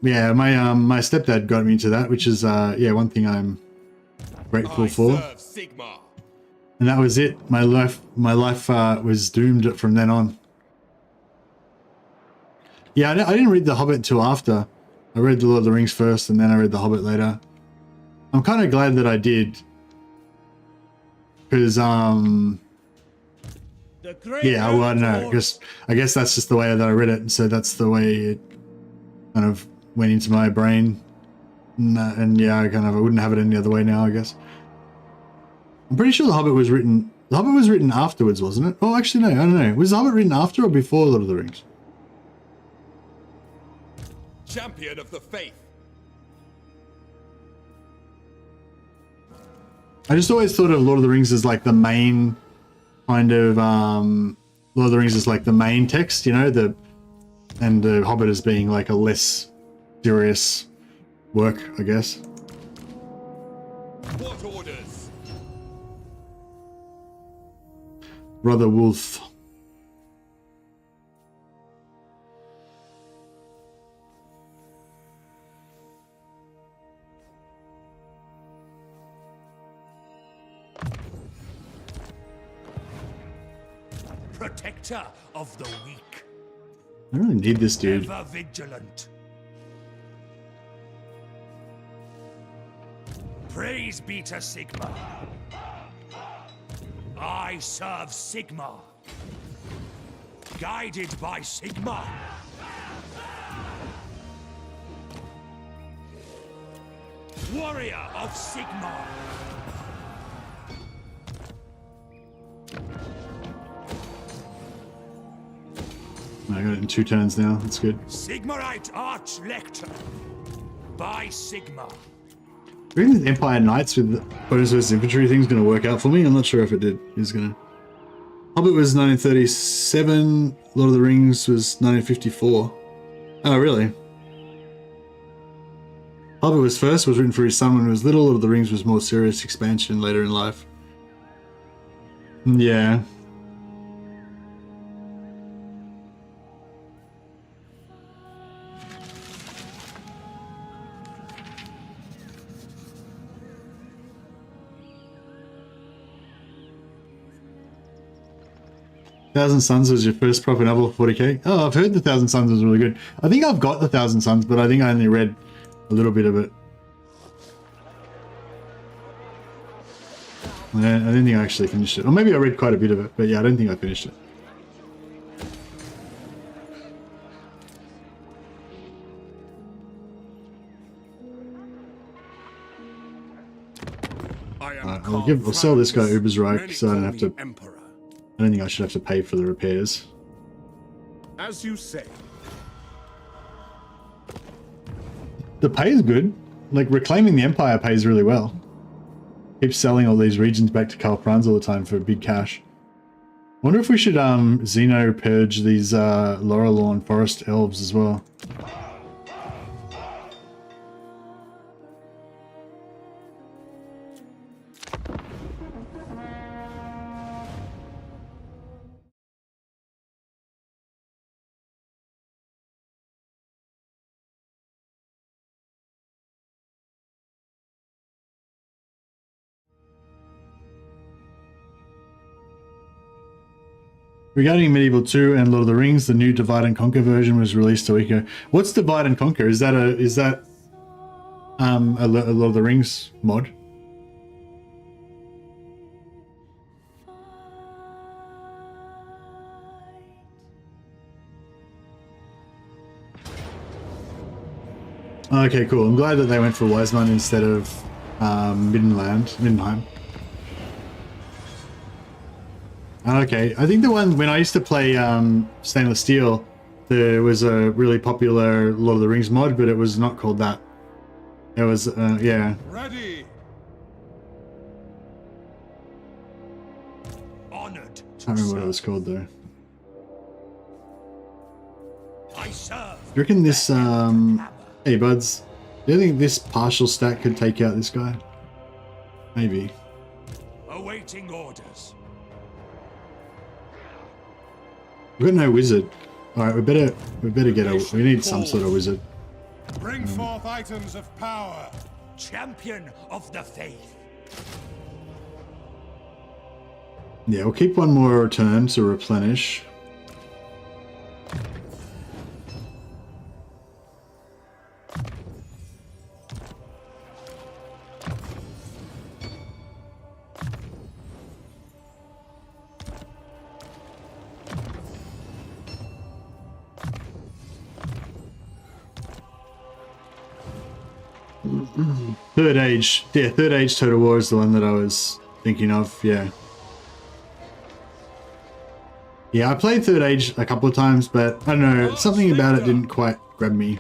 Yeah, my stepdad got me into that, which is yeah, one thing I'm grateful for. And that was it. My life was doomed from then on. Yeah, I didn't read The Hobbit until after. I read The Lord of the Rings first, and then I read The Hobbit later. I'm kind of glad that I did. Because, yeah, well, I don't know. I guess that's just the way that I read it, and so that's the way it kind of went into my brain. And yeah, I wouldn't have it any other way now, I guess. I'm pretty sure The Hobbit was written afterwards, wasn't it? Oh, actually, no, I don't know. Was The Hobbit written after or before Lord of the Rings? Champion of the faith. I just always thought of Lord of the Rings as like the main kind of Lord of the Rings is like the main text, you know, and the Hobbit as being like a less serious work, I guess. What orders? Brother Wolf. Protector of the weak. I really need this dude. Ever vigilant. Praise be to Sigmar. I serve Sigmar. Guided by Sigmar. Warrior of Sigmar. I got it in 2 turns now. That's good. Sigmarite Archlector by Sigmar. I think the Empire Knights with the bonus versus infantry thing is going to work out for me. I'm not sure if it did. It's going to. Hobbit was 1937. Lord of the Rings was 1954. Oh, really? Hobbit was written for his son when he was little. Lord of the Rings was more serious expansion later in life. Yeah. Thousand Suns was your first proper novel, 40k? Oh, I've heard The Thousand Suns was really good. I think I've got The Thousand Suns, but I think I only read a little bit of it. I don't think I actually finished it. Or maybe I read quite a bit of it, but yeah, I don't think I finished it. I'll sell this guy Uber's Reich so I don't have to... I don't think I should have to pay for the repairs. As you say. The pay is good. Like, reclaiming the Empire pays really well. Keep selling all these regions back to Karl Franz all the time for big cash. Wonder if we should Xeno purge these Laurelorn Forest Elves as well. Regarding Medieval 2 and Lord of the Rings, the new Divide and Conquer version was released a week ago. What's Divide and Conquer? Is that a Lord of the Rings mod? Okay, cool. I'm glad that they went for Wiseman instead of Middenheim. Okay, I think the one when I used to play Stainless Steel, there was a really popular Lord of the Rings mod, but it was not called that. It was, yeah. Ready. Honored. I can't remember what it was called though. I serve. You reckon this, hey buds, do you think this partial stack could take out this guy? Maybe. Awaiting orders. We've got no wizard. Alright, we better get a, we need some sort of wizard. Bring forth items of power. Champion of the faith. Yeah, we'll keep one more turn to replenish. Third Age. Yeah, Third Age Total War is the one that I was thinking of, yeah. Yeah, I played Third Age a couple of times, but I don't know, something about it didn't quite grab me.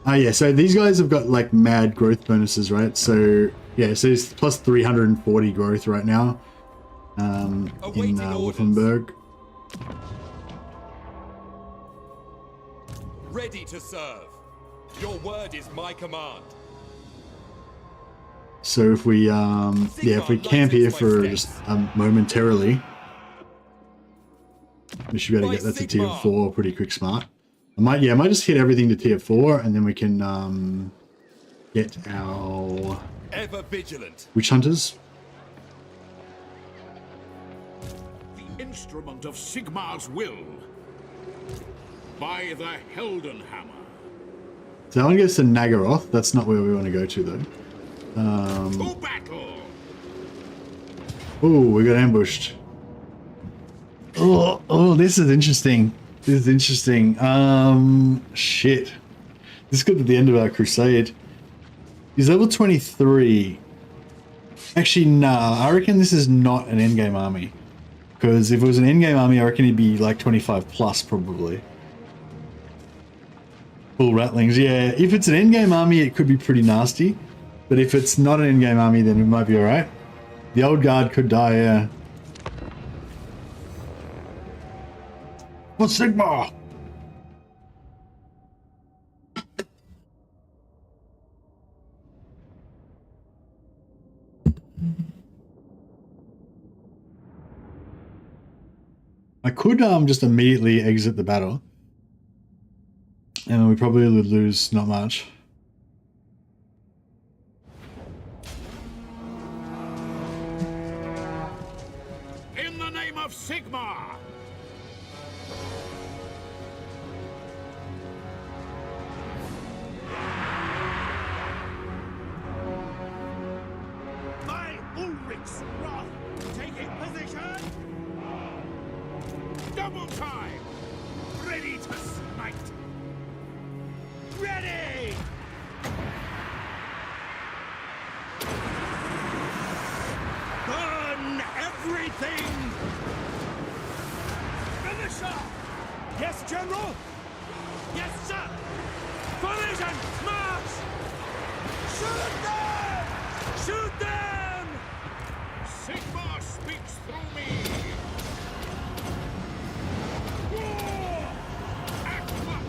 Yeah, so these guys have got like mad growth bonuses, right? So, yeah, so it's plus 340 growth right now in Wolfenberg. Ready to serve. Your word is my command. So if we, yeah, if we camp here for just momentarily, we should be able to get that to tier 4 pretty quick smart. I might just hit everything to tier 4 and then we can get our ever vigilant witch hunters. The instrument of Sigmar's will by the Heldenhammer. So I want to get to Nagaroth. That's not where we want to go to though. To battle. Oh, we got ambushed. Oh, this is interesting. This is interesting. Shit. This got to the end of our crusade. He's level 23. Actually, nah. I reckon this is not an endgame army. Because if it was an endgame army, I reckon he'd be like 25 plus probably. Full rattlings, yeah. If it's an endgame army, it could be pretty nasty. But if it's not an endgame army, then it might be alright. The old guard could die, yeah. What's Sigmar? I could just immediately exit the battle. And we probably would lose not much. In the name of Sigmar! By Ulrich's wrath, taking position. Double time! Ready to smite. Ready! Burn everything! Finisher! Yes, General? Yes, sir! Collision! March! Shoot them! Shoot them! Sigmar speaks through me!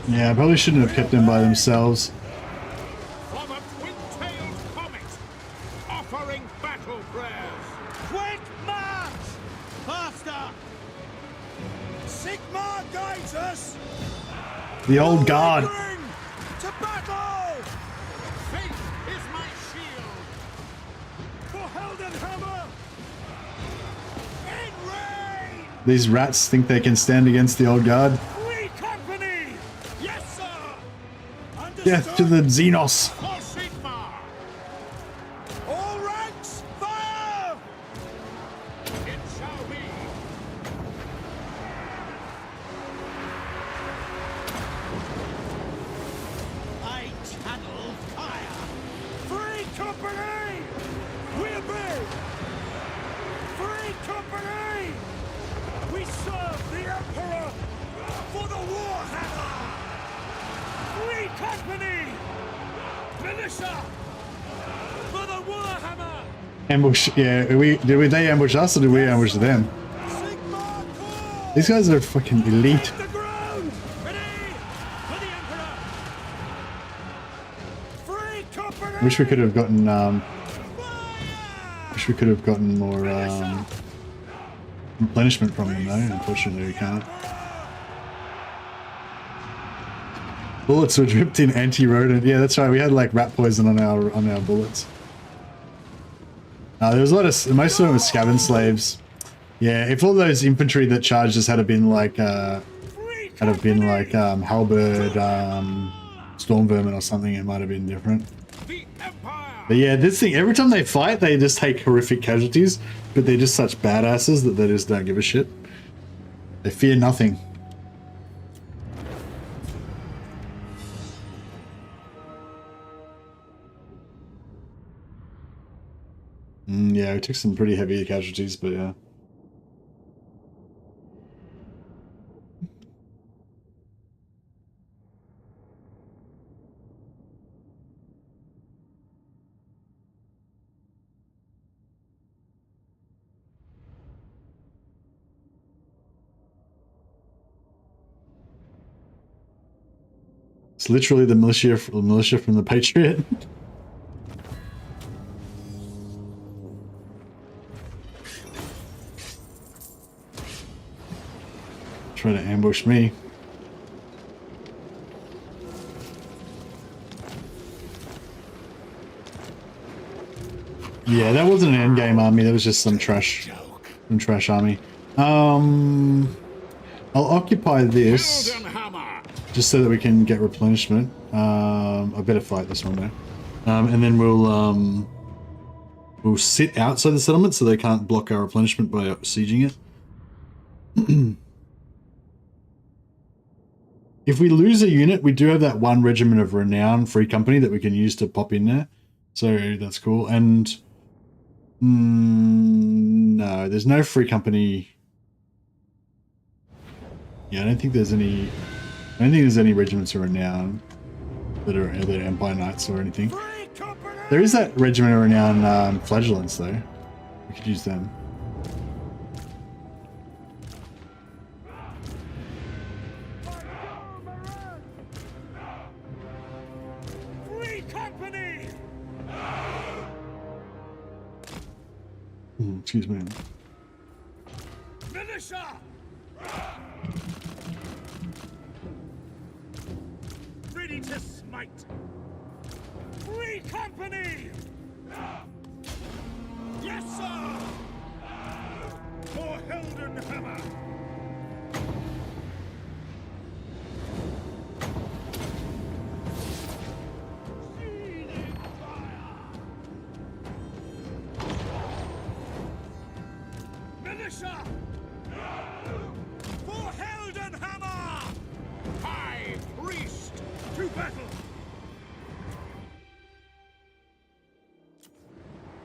Yeah, I probably shouldn't have kept them by themselves. For the twin-tailed comet, offering battle prayers. Quick march! Faster! Sigmar guides us! The old guard. To battle! Faith is my shield. For Heldenhammer! In range! These rats think they can stand against the old guard. Free company! Yes, sir! Death to the Xenos! For Sigmar! All ranks, fire! It shall be! I channel fire! Free company! We obey! Free company! We serve the Emperor for the Warhammer! Free company! Militia! For the Warhammer! Ambush, yeah, did they ambush us or did we ambush them? These guys are fucking elite. The ground! Ready! For the Emperor! Free company! Wish we could have gotten more replenishment from them though. Unfortunately, we can't. Bullets were dripped in anti-rodent. Yeah, that's right. We had like rat poison on our bullets. There was a lot of most of them were Scaven slaves. Yeah, if all those infantry that charged us had been like halberd, storm vermin or something, it might have been different. But yeah, this thing, every time they fight, they just take horrific casualties, but they're just such badasses that they just don't give a shit. They fear nothing. Yeah, we took some pretty heavy casualties, but yeah. It's literally the militia from the Patriot. Trying to ambush me. Yeah, that wasn't an endgame army. That was just some trash army. I'll occupy this just so that we can get replenishment. I better fight this one though, and then we'll sit outside the settlement so they can't block our replenishment by sieging it. If we lose a unit, we do have that one regiment of renown free company that we can use to pop in there. So that's cool. And no, there's no free company. Yeah, I don't think there's any regiments of renown that are Empire Knights or anything. There is that regiment of renown flagellants though. We could use them. Excuse me. Militia! Ready to smite! Free company! Yes, sir! For Heldenhammer! For Heldenhammer! High Priest to battle!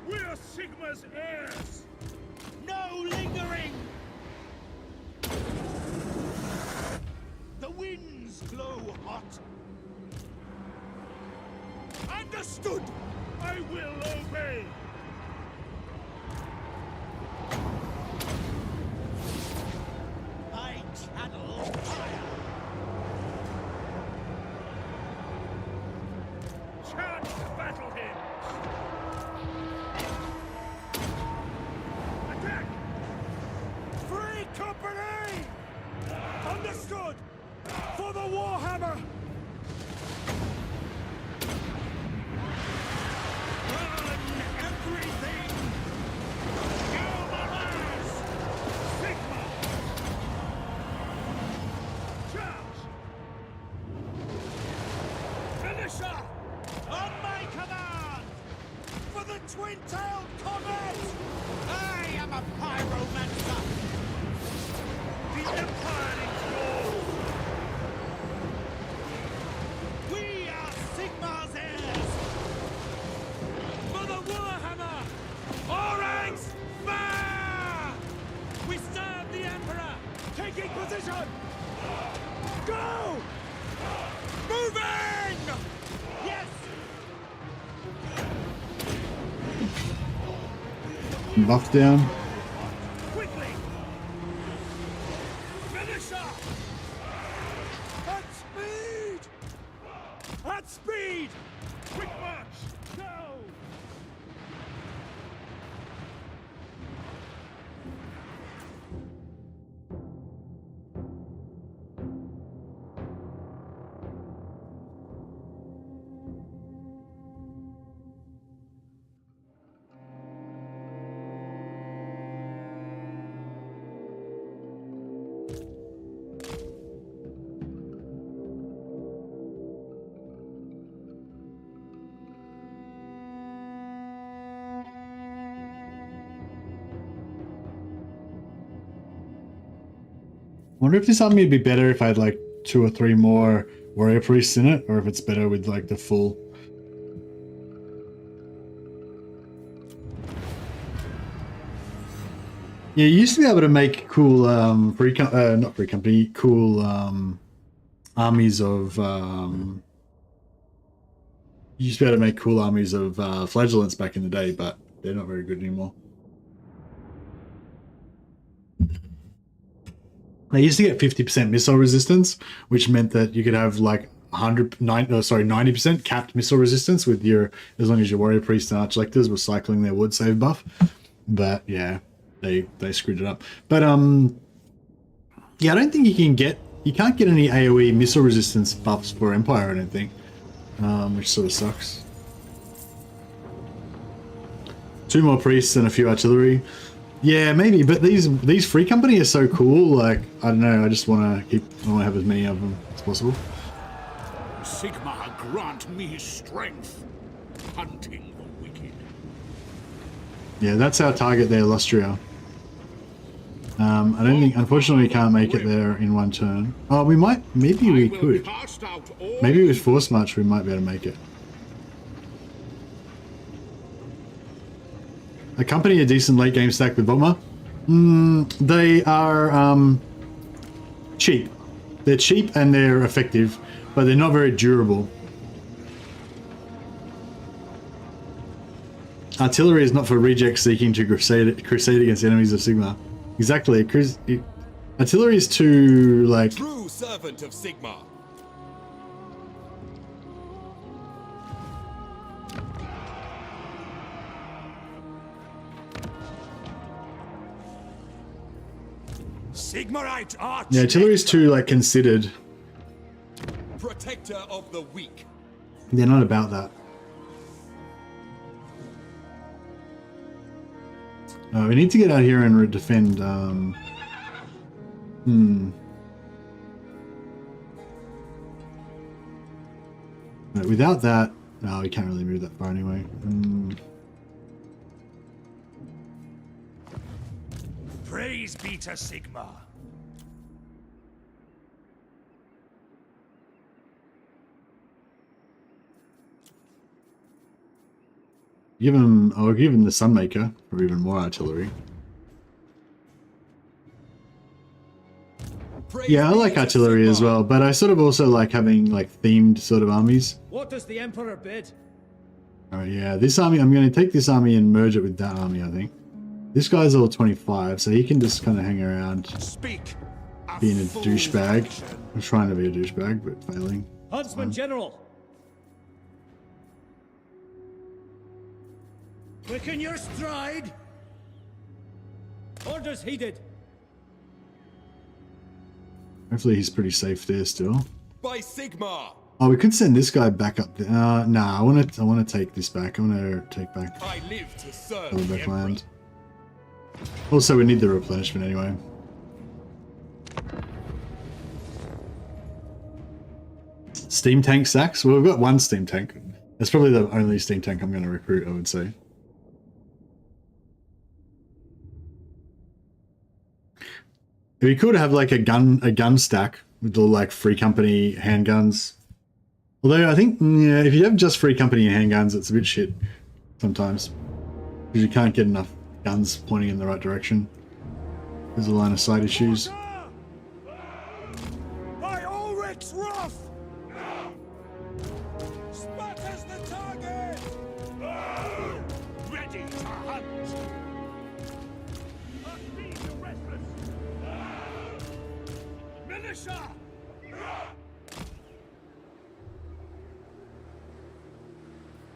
We're Sigma's heirs! No lingering! The winds blow hot! Understood! I will obey! Channel fire! Charge the battle hymn! Attack! Free company! Understood! For the Warhammer! Run, twin-tailed comet! I am a pyromancer! The Empire endures! We are Sigmar's heirs! For the Warhammer! Orangs! Fire! We serve the Emperor! Taking position! Go! Moving! Yes! Buff down. Quickly! Finisher! At speed! At speed! Quick march! Go! Wonder if this army would be better if I had like 2 or 3 more warrior priests in it, or if it's better with like the full. Yeah, you used to be able to make cool not free company, cool armies of you used to be able to make cool armies of flagellants back in the day, but they're not very good anymore. They used to get 50% missile resistance, which meant that you could have like 90% capped missile resistance with your, as long as your warrior priests and archlectors were cycling their wood save buff. But yeah, they screwed it up. But yeah, I don't think you can't get any AoE missile resistance buffs for Empire, I don't think, which sort of sucks. 2 more priests and a few artillery. Yeah, maybe, but these free company are so cool. Like, I don't know. I just want to have as many of them as possible. Sigmar, grant me strength, hunting the wicked. Yeah, that's our target there, Lustria. I don't think, unfortunately, we can't make it there in 1 turn. Oh, we might. Maybe we could. Maybe with Force March, we might be able to make it. Accompany a decent late game stack with VOLKMAR. They are cheap. They're cheap and they're effective, but they're not very durable. Artillery is not for rejects seeking to crusade against enemies of Sigmar. Exactly. Artillery is too, like... True servant of Sigmar. Sigmarite arch. Yeah, artillery is too, like, considered. Protector of the weak. They're not about that. We need to get out here and defend. Without that, no, we can't really move that far anyway. Praise be to Sigmar. I'll give him the Sunmaker for even more artillery. Yeah, I like artillery as well, but I sort of also like having like themed sort of armies. What does the Emperor bid? Alright, yeah, this army, I'm going to take this army and merge it with that army, I think. This guy's all 25, so he can just kind of hang around being a douchebag. I'm trying to be a douchebag, but failing. Huntsman General! Quicken your stride! Orders heeded! Hopefully he's pretty safe there still. By Sigmar! Oh, we could send this guy back up there. Nah, I want to take this back. I want to take back. I live to serve the land. Also, we need the replenishment anyway. Steam tank sacks? Well, we've got 1 steam tank. That's probably the only steam tank I'm going to recruit, I would say. be cool to have like a gun stack with all like Free Company handguns. Although I think if you have just Free Company handguns, it's a bit shit sometimes because you can't get enough guns pointing in the right direction. There's a line of sight issues. My Ulrich's rough! Spotter's the target! Ready to hunt! Feed the restless! Militia!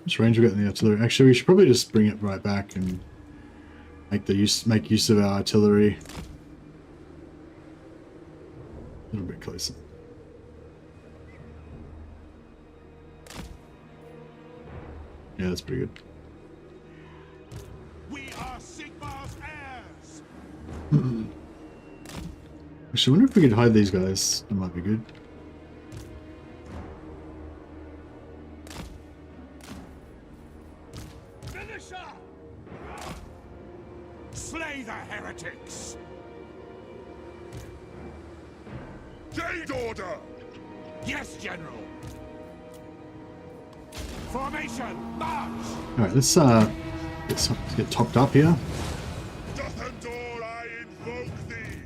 Which range we got in the artillery? Actually, we should probably just bring it right back and make use of our artillery. A little bit closer. Yeah, that's pretty good. We are Sigmar's heirs! Actually, I wonder if we could hide these guys. That might be good. Militia! Slay the heretics! Jade order! Yes, General! Formation, march! Alright, let's get topped up here. Doth endure, I invoke thee!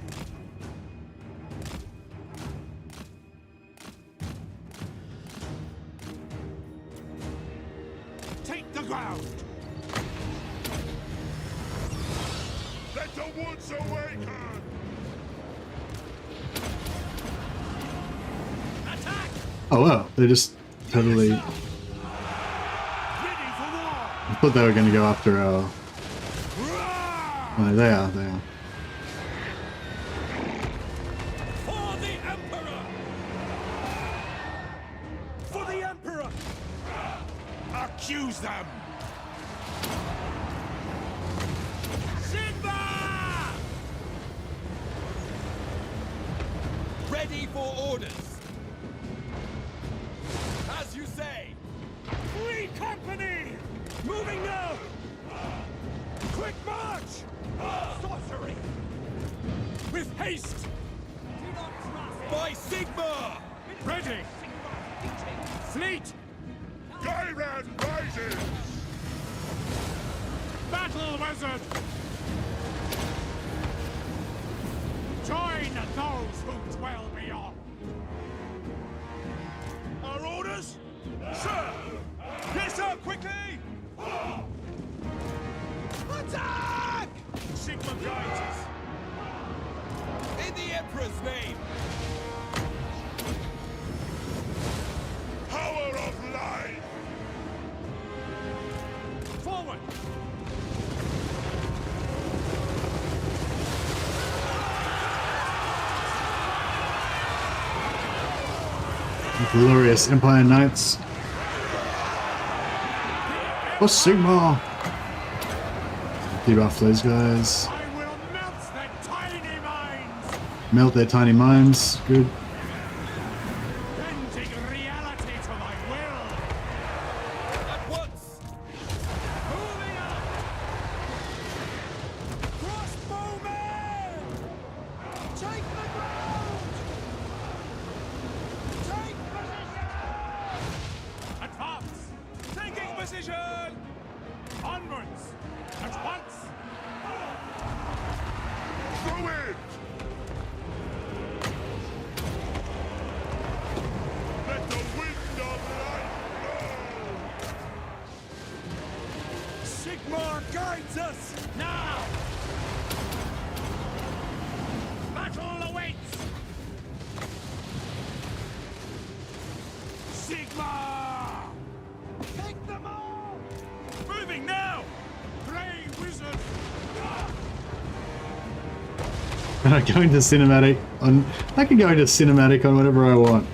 Take the ground! Let the woods awaken! Attack! Oh wow, they just totally... I thought they were going to go after our... Oh, they are. For the Emperor! For the Emperor! Accuse them! Sigma! Ready for orders. As you say. Free Company! Moving now! Quick march! Sorcery! With haste! By Sigma! Ready! Fleet! Gyran rises! Battle wizard! Join those who dwell beyond! Our orders? Sir! Yes, sir! Quickly! Attack! Sigma guides us! In the Emperor's name! Power of life! Forward! Glorious Empire Knights. For Sigma! Debuff those guys. I will melt their tiny minds! Melt their tiny minds. Good. Bending reality to my will! At once! Moving up! Crossbowmen! Take the ground! Take position! Advance! Taking position! Onwards! At once! Do it! Let the wind of life blow! Sigmar guides us! Now! Battle awaits! Sigmar! Take them all! Moving now! Play wizard! Can I go into cinematic on... I can go into cinematic on whatever I want.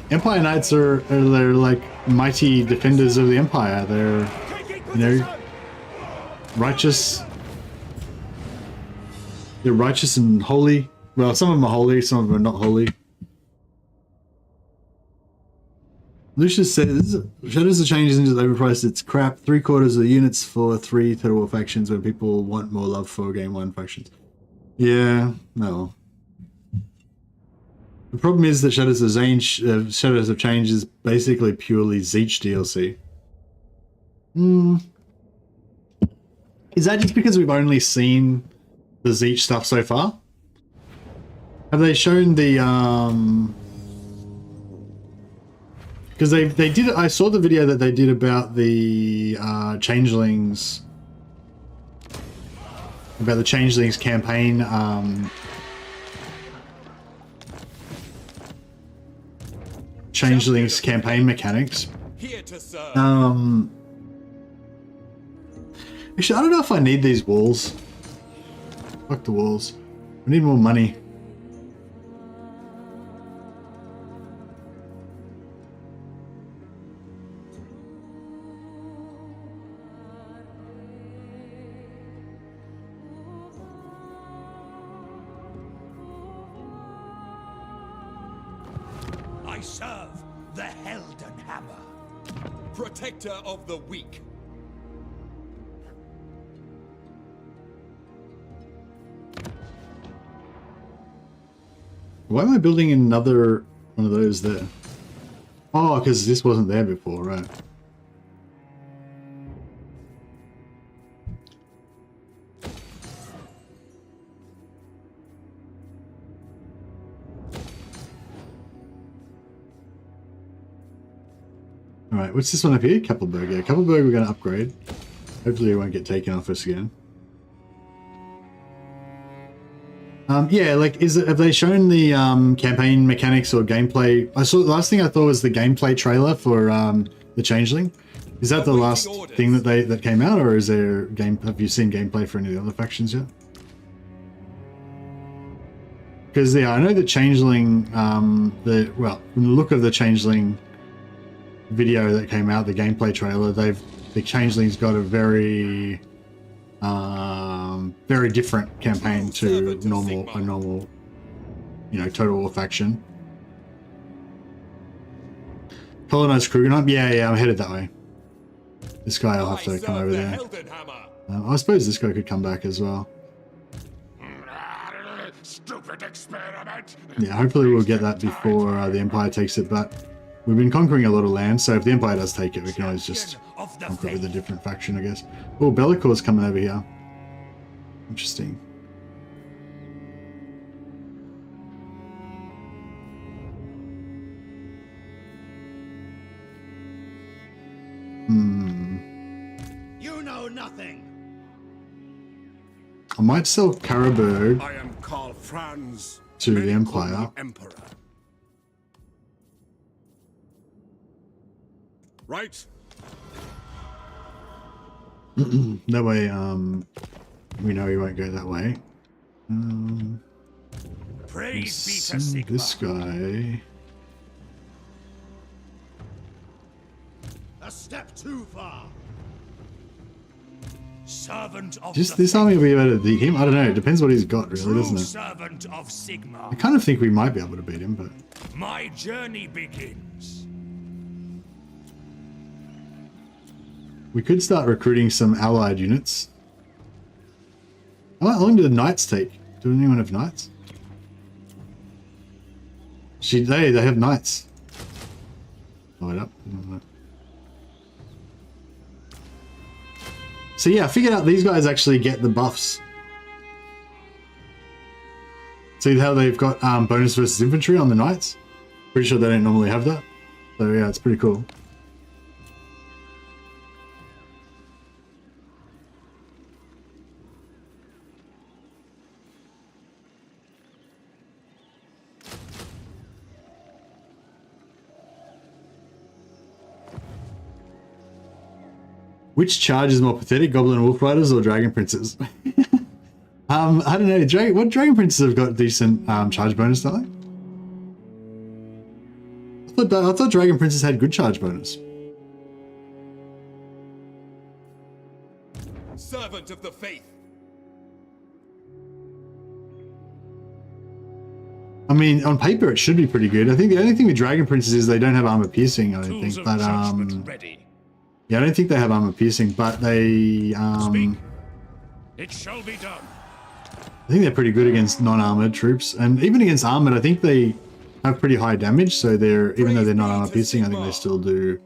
Empire Knights they're like mighty defenders of the Empire. They're, you know, righteous. They're righteous and holy. Well, some of them are holy, some of them are not holy. Lucius says, Shadows of Change is overpriced. It's crap. 3/4 of the units for 3 Total War factions when people want more love for Game 1 factions. Yeah, no. The problem is that Shadows of Change is basically purely Zeech DLC. Is that just because we've only seen the Zeech stuff so far? Have they shown the because they did, I saw the video that they did about the Changelings, about the Changelings campaign Changelings campaign mechanics. Here to serve. Actually, I don't know if I need these walls. Fuck the walls. I need more money. I serve the Helden Hammer. Protector of the weak. Why am I building another one of those there? Oh, because this wasn't there before, right? Alright, what's this one up here? Kappelberg. Yeah, Kappelberg we're going to upgrade. Hopefully it won't get taken off us again. Yeah, like, have they shown the campaign mechanics or gameplay? I saw, the last thing I thought was the gameplay trailer for the Changeling. Is that the last thing that came out, or is there have you seen gameplay for any of the other factions yet? Because yeah, I know the Changeling, well, from the look of the Changeling video that came out, the gameplay trailer, the Changeling's got a very very different campaign to a normal, you know, Total War faction. Colonized Krugenheim? Yeah, I'm headed that way. This guy, I'll have to come over there. I suppose this guy could come back as well. Stupid experiment. Yeah, hopefully we'll get that before the Empire takes it, but we've been conquering a lot of land, so if the Empire does take it, we can always just conquer with a different faction, I guess. Oh, Bellacor's coming over here. Interesting. You know nothing. I might sell Karaberg I am Karl Franz, to the Empire. Emperor. Right. That way, we know he won't go that way. Praise be to Sigmar. This guy. A step too far. Servant of Just this army will be able to beat him? I don't know. It depends what he's got, really, doesn't it? Servant of Sigmar. I kind of think we might be able to beat him, but My journey begins. we could start recruiting some allied units. How long do the knights take? Do anyone have knights? They have knights. Oh, wait up. So yeah, I figured out these guys actually get the buffs. See how they've got bonus versus infantry on the knights? Pretty sure they don't normally have that. So yeah, it's pretty cool. Which charge is more pathetic, Goblin Wolf Riders or Dragon Princes? I don't know. What Dragon Princes have got decent charge bonus, don't they? I thought Dragon Princes had good charge bonus. Servant of the faith. I mean, on paper it should be pretty good. I think the only thing with Dragon Princes is they don't have armor piercing, I don't think. But yeah, I don't think they have armor piercing, but they It shall be done. I think they're pretty good against non-armored troops, and even against armored, I think they have pretty high damage. So they're, even though they're not armor piercing, I think they still do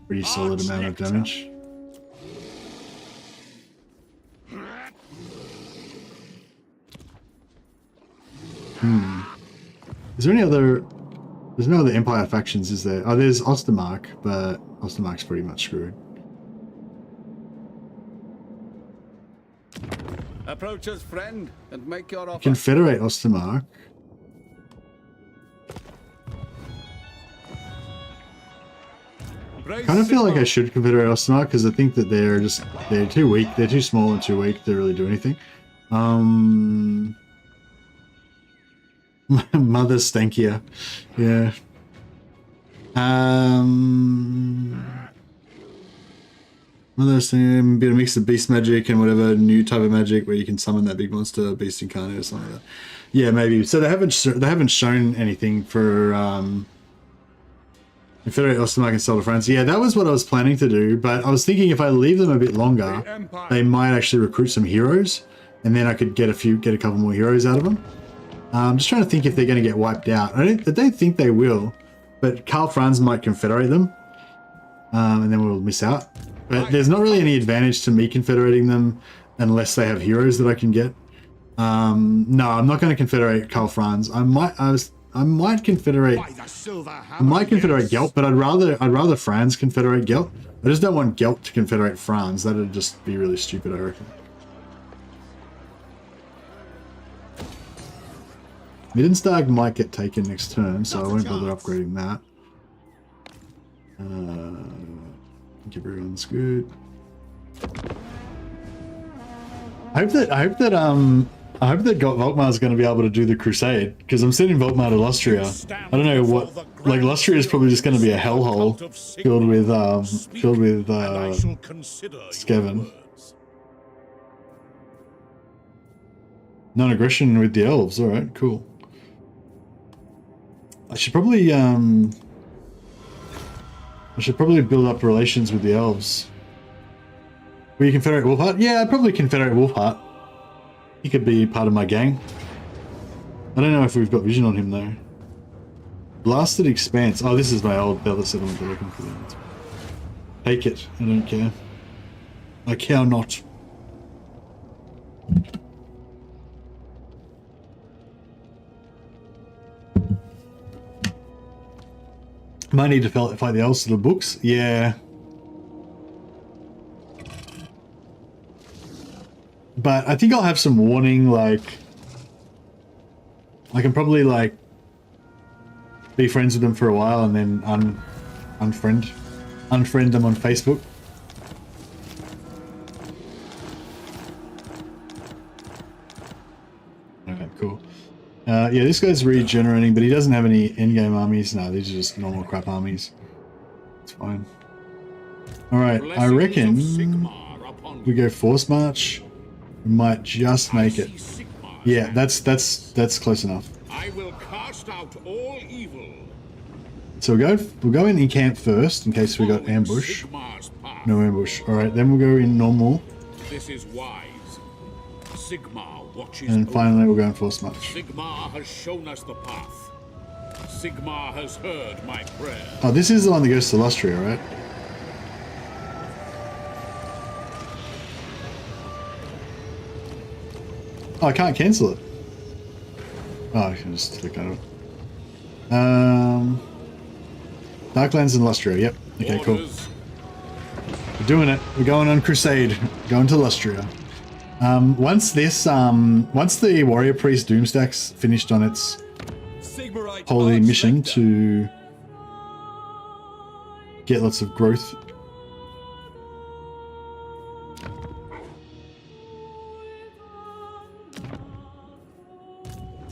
pretty solid amount of damage. Is there any other? There's no other Empire factions, is there? Oh, there's Ostermark, but Ostermark's pretty much screwed. Approach us, friend, and make your offer. Confederate Ostermark. I kind of feel like I should Confederate Ostermark because I think that they're too weak. They're too small and too weak to really do anything. Mother Stankia. Yeah. Mother Stankia, bit of mix of beast magic and whatever new type of magic where you can summon that big monster, beast incarnate or something like that. Yeah, maybe. So they haven't shown anything for Confederate Ostermark and Soldier France. Yeah, that was what I was planning to do, but I was thinking if I leave them a bit longer, they might actually recruit some heroes, and then I could get a couple more heroes out of them. I'm just trying to think if they're going to get wiped out. I don't think they will, but Karl Franz might confederate them, and then we'll miss out. But there's not really any advantage to me confederating them unless they have heroes that I can get. No, I'm not going to confederate Karl Franz. I might confederate Gelt, but I'd rather Franz confederate Gelt. I just don't want Gelt to confederate Franz. That'd just be really stupid, I reckon. Middenstag might get taken next turn, so I won't bother upgrading that. I think everyone's good. I hope that VOLKMAR is going to be able to do the crusade, because I'm sending VOLKMAR to Lustria. I don't know what, like, Lustria is probably just going to be a hellhole filled with Skaven. Non-aggression with the elves. All right, cool. I should probably build up relations with the elves. Will you confederate Wolfheart? Yeah, I'd probably confederate Wolfheart. He could be part of my gang. I don't know if we've got vision on him though. Blasted Expanse. Oh, this is my old Bella settlement they're looking for. Take it. I don't care. I care not. Might need to fight the elves to the books. Yeah. But I think I'll have some warning, like I can probably like be friends with them for a while and then unfriend them on Facebook. Okay, cool. Yeah, this guy's regenerating, but he doesn't have any endgame armies. No, these are just normal crap armies. It's fine. Alright, I reckon we go Force March. We might just make it. Yeah, that's close enough. I will cast out all evil. So we'll go in camp first in case we got ambush. No ambush. Alright, then we'll go in normal. This is wise. Sigmar watches. And finally we'll go in Force March. Sigmar has shown us the path. Sigmar has heard my prayer. Oh, this is the one that goes to Lustria, right? Oh, I can't cancel it. Oh, I can just click on it. Darklands and Lustria, yep. Okay, cool. We're doing it. We're going on crusade. Going to Lustria. Once the Warrior Priest Doomstack's finished on its holy mission to get lots of growth.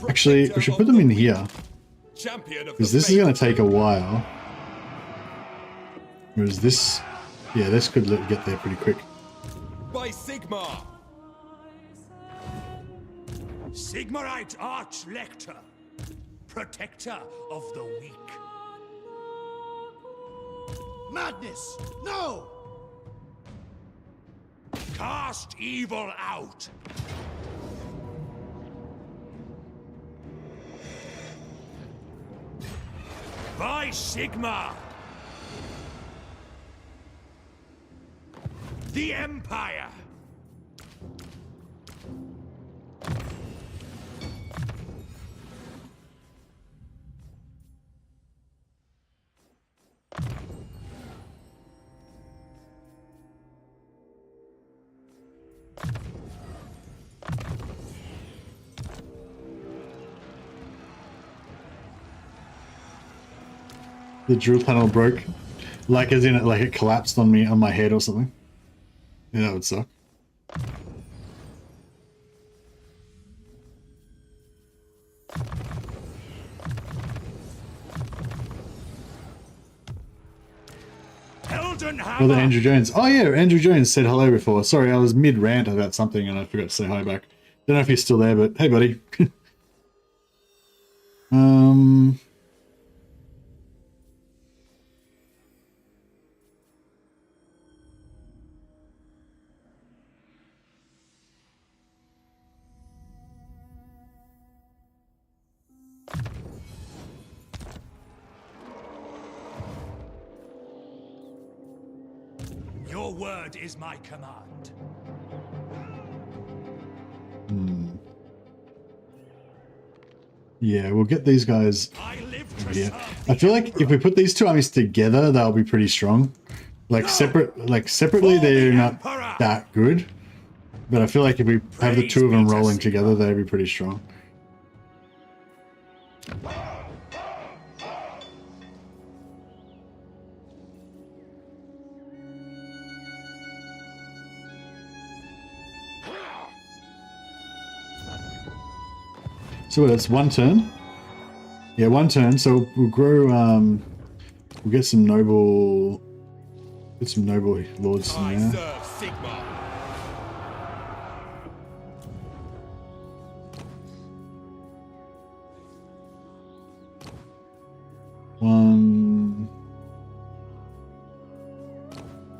Actually, we should put them in here, because this is going to take a while. Whereas this, yeah, this could get there pretty quick. By Sigmar! Sigmarite Archlector, protector of the weak. Madness! No! Cast evil out! By Sigmar! The Empire! The drill panel broke. Like as in it, like it collapsed on me, on my head or something. Yeah, that would suck. Well, the Andrew Jones. Oh yeah, Andrew Jones said hello before. Sorry, I was mid-rant about something and I forgot to say hi back. Don't know if he's still there, but hey buddy. Your word is my command. Yeah, we'll get these guys. Yeah, I feel like if we put these two armies together, they'll be pretty strong. Like separately, they're not that good. But I feel like if we have the two of them rolling together, they'd be pretty strong. So it's one turn. Yeah, one turn. So we'll grow. We'll get some noble. Get some noble lords in there. Serve Sigmar. One,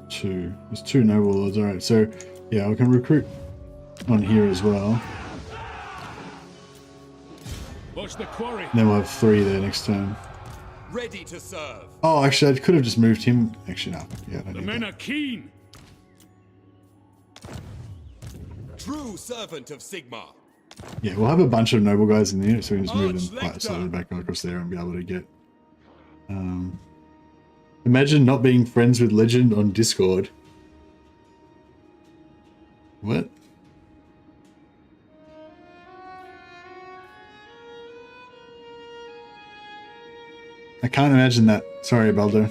two. There's two noble lords. All right. So yeah, we can recruit one here as well. Watch the quarry. Then we'll have three there next turn. Ready to serve. Oh, actually, I could have just moved him. Actually, no. Yeah, I don't The need men that. are keen. True servant of Sigmar. Yeah, we'll have a bunch of noble guys in there, so we can just move them quite slowly back across there and be able to get. Imagine not being friends with Legend on Discord. What? I can't imagine that. Sorry, Baldo.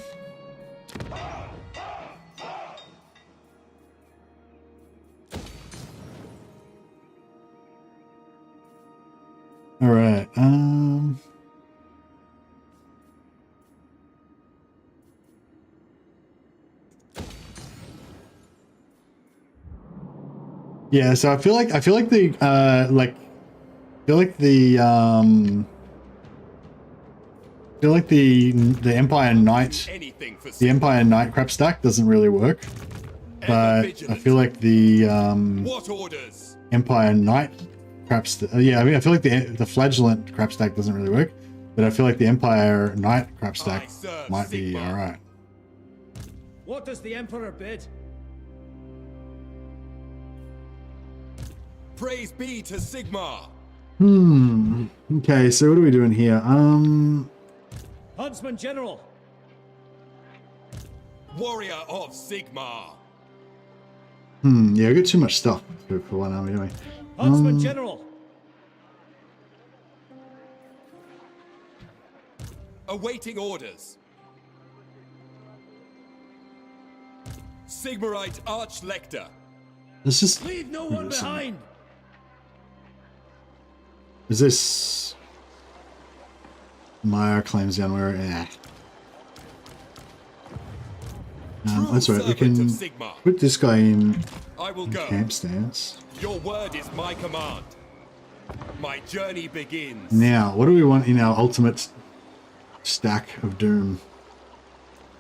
All right. Yeah, so I feel like the the Empire Knight crap stack doesn't really work, but I feel like the What orders? Empire Knight crap yeah, I mean I feel like the Flagellant crap stack doesn't really work, but I feel like the Empire Knight crap stack might be all right. What does the Emperor bid? Praise be to Sigmar. Okay, so what are we doing here? Huntsman General. Warrior of Sigmar. Yeah, I got too much stuff for one army anyway. Huntsman General. Awaiting orders. Sigmarite Archlector. Let's just leave no one behind. Is this Meyer claims down where? Yeah. That's right. We can put this guy in camp stance. Your word is my command. My journey begins. Now, what do we want in our ultimate stack of doom?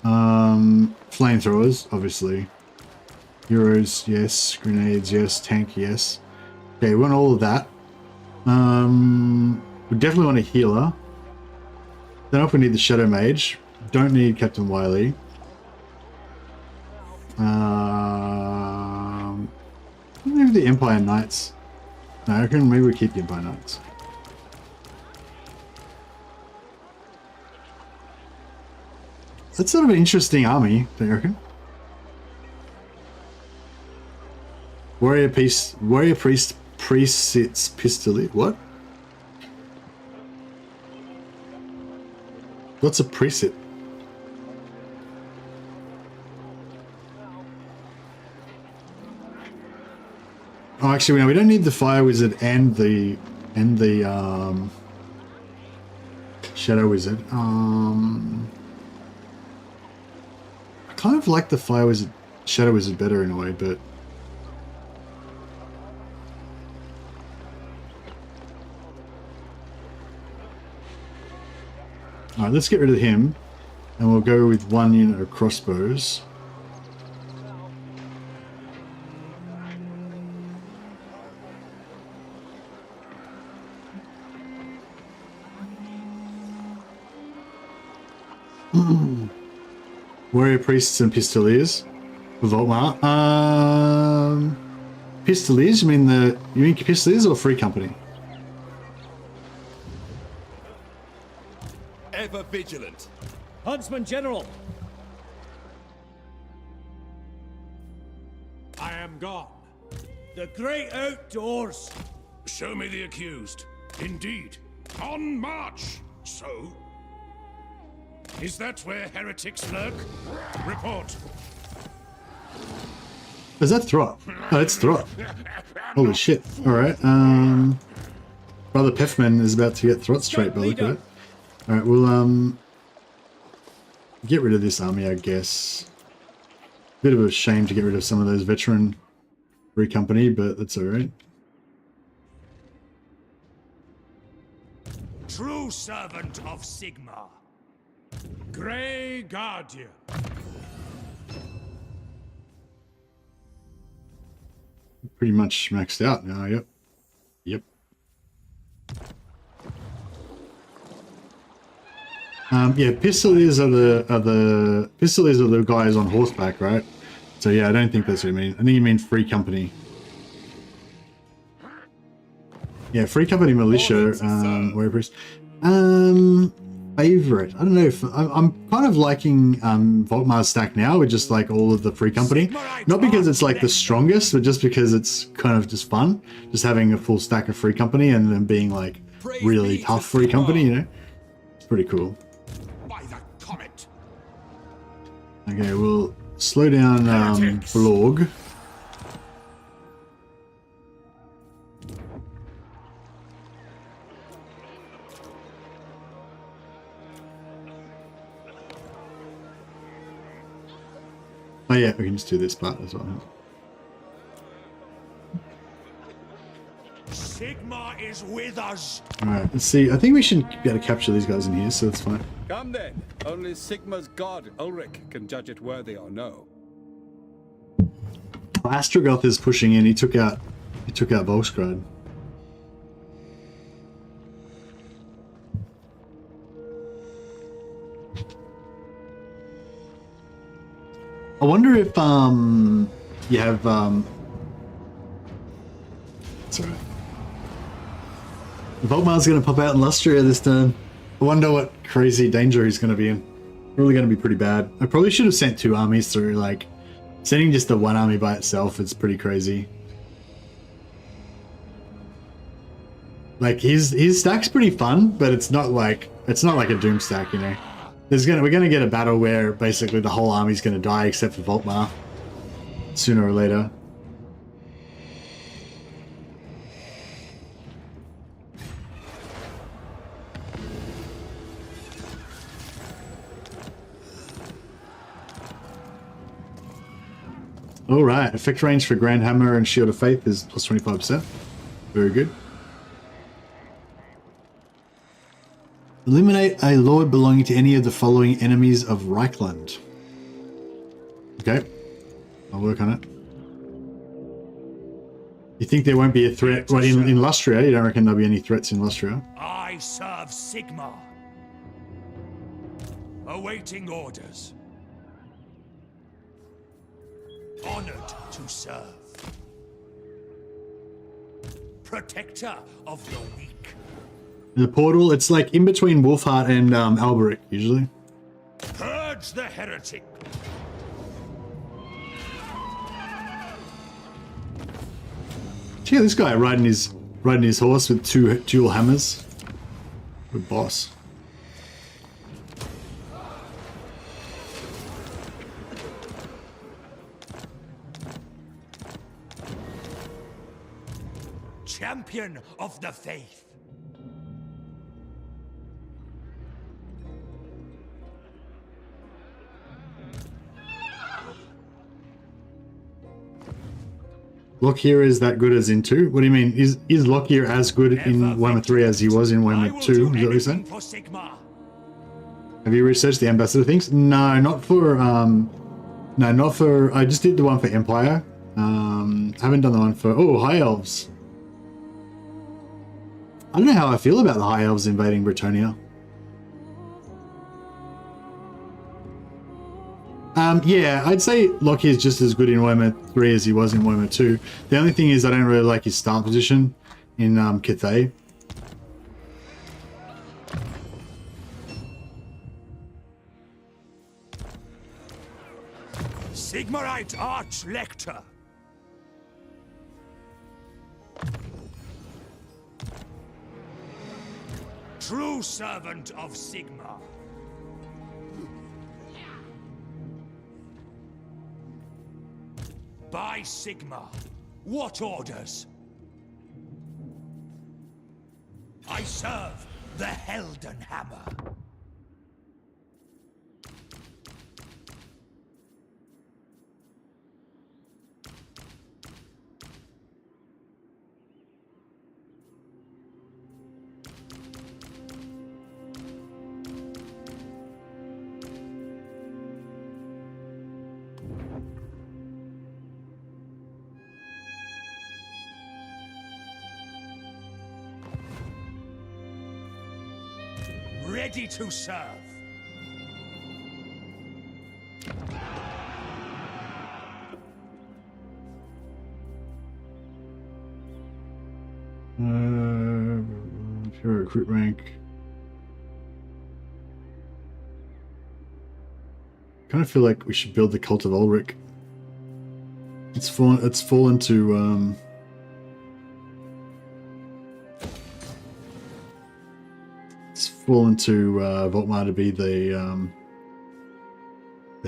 Flamethrowers, obviously. Euros, yes. Grenades, yes. Tank, yes. Okay, we want all of that. We definitely want a healer. Don't know if we need the Shadow Mage. Don't need Captain Wily. Maybe the Empire Knights. No, I reckon maybe we keep the Empire Knights. That's sort of an interesting army, don't you reckon? Warrior priest sits pistol. What? What's a preset? Oh, actually, no, we don't need the Fire Wizard and the Shadow Wizard. I kind of like the Fire Wizard, Shadow Wizard better in a way, but alright, let's get rid of him, and we'll go with one unit of crossbows. Warrior priests and pistoliers for VOLKMAR. Pistoliers? You mean pistoliers or Free Company? Ever vigilant. Huntsman General. I am gone. The great outdoors. Show me the accused. Indeed. On march. So? Is that where heretics lurk? Report. Is that Throp? Oh, it's Throp. Holy shit. Alright, Brother Peffman is about to get Throt straight by the look at it. Alright, we'll, get rid of this army, I guess. Bit of a shame to get rid of some of those veteran Free Company, but that's alright. True servant of Sigmar. Grey Guardian. Pretty much maxed out now, yep. Yep. Yeah, pistoliers are the pistoliers are the guys on horseback, right? So yeah, I don't think that's what you mean. I think you mean Free Company. Yeah, Free Company militia, warrior priest. Favorite. I don't know if I'm kind of liking VOLKMAR's stack now with just like all of the Free Company. Not because it's like the strongest, but just because it's kind of just fun. Just having a full stack of Free Company and then being like really tough Free Company, you know? It's pretty cool. Okay, we'll slow down Blorg. Oh yeah, we can just do this part as well. Sigmar is with us. Alright, let's see. I think we should be able to capture these guys in here, so that's fine. Come then. Only Sigmar's god, Ulrich, can judge it worthy or no. Astrogoth is pushing in. He took out Volksgrad. I wonder if you have sorry. VOLKMAR's gonna pop out in Lustria this time. I wonder what crazy danger he's gonna be in. Probably gonna be pretty bad. I probably should have sent 2 armies through, like sending just the 1 army by itself is pretty crazy. Like his stack's pretty fun, but it's not like a Doom stack, you know. We're gonna get a battle where basically the whole army's gonna die except for VOLKMAR. Sooner or later. Alright, effect range for Grand Hammer and Shield of Faith is plus 25%. Very good. Eliminate a lord belonging to any of the following enemies of Reichland. Okay, I'll work on it. You think there won't be a threat in Lustria? You don't reckon there'll be any threats in Lustria? I serve Sigmar. awaiting orders. Honored to serve. Protector of the weak. The portal, it's like in between Wolfheart and Alberic, usually. Purge the heretic. Check out this guy riding his horse with two dual hammers. Good boss. Champion of the faith. Lockyer is that good as in 2? What do you mean? Is Lockyer as good in Warhammer 3 as he was in Warhammer 2? Is that what you're saying? Have you researched the ambassador things? No, not for I just did the one for Empire. Haven't done the one for High Elves. I don't know how I feel about the High Elves invading Britannia. Yeah, I'd say Lockyer is just as good in Warhammer 3 as he was in Warhammer 2. The only thing is I don't really like his start position in Cathay. Sigmarite Archlector. True servant of Sigmar. By Sigmar, what orders? I serve the Helden Hammer. Ready to serve. Hero recruit rank. Kind of feel like we should build the Cult of Ulrich. It's fallen to VOLKMAR to be the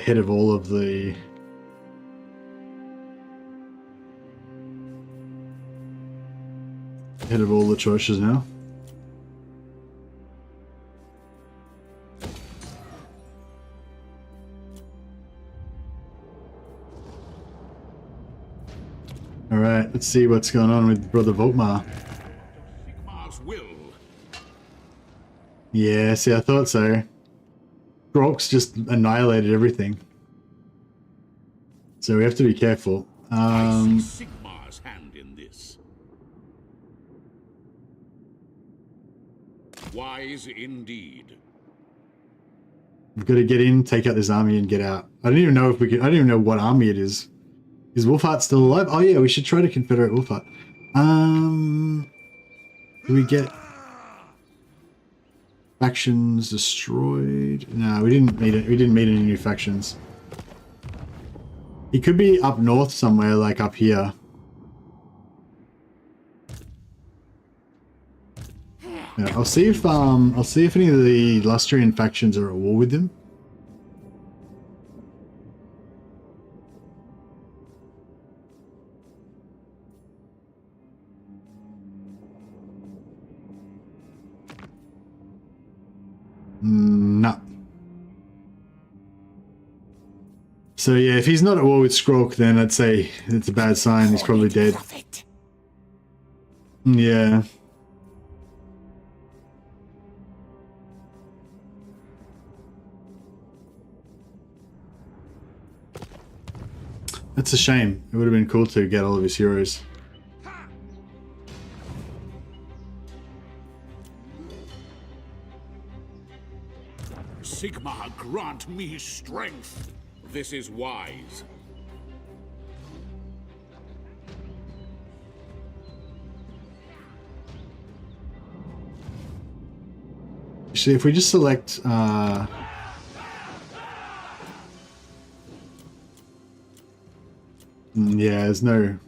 head of all of the choices now. All right, let's see what's going on with Brother VOLKMAR. Yeah, see, I thought so. Grok's just annihilated everything. So we have to be careful. I see Sigmar's hand in this. Wise indeed. We've got to get in, take out this army, and get out. I don't even know if we can. I don't even know what army it is. Is Wolfheart still alive? Oh yeah, we should try to Confederate Wolfheart. Do we get factions destroyed? No, we didn't meet it. We didn't meet any new factions. He could be up north somewhere, like up here. Yeah, I'll see if any of the Lustrian factions are at war with him. No. So yeah, if he's not at war with Skrok, then I'd say it's a bad sign. He's probably dead. Yeah. That's a shame. It would have been cool to get all of his heroes. Sigmar grant me strength. This is wise. Actually, if we just select yeah, there's no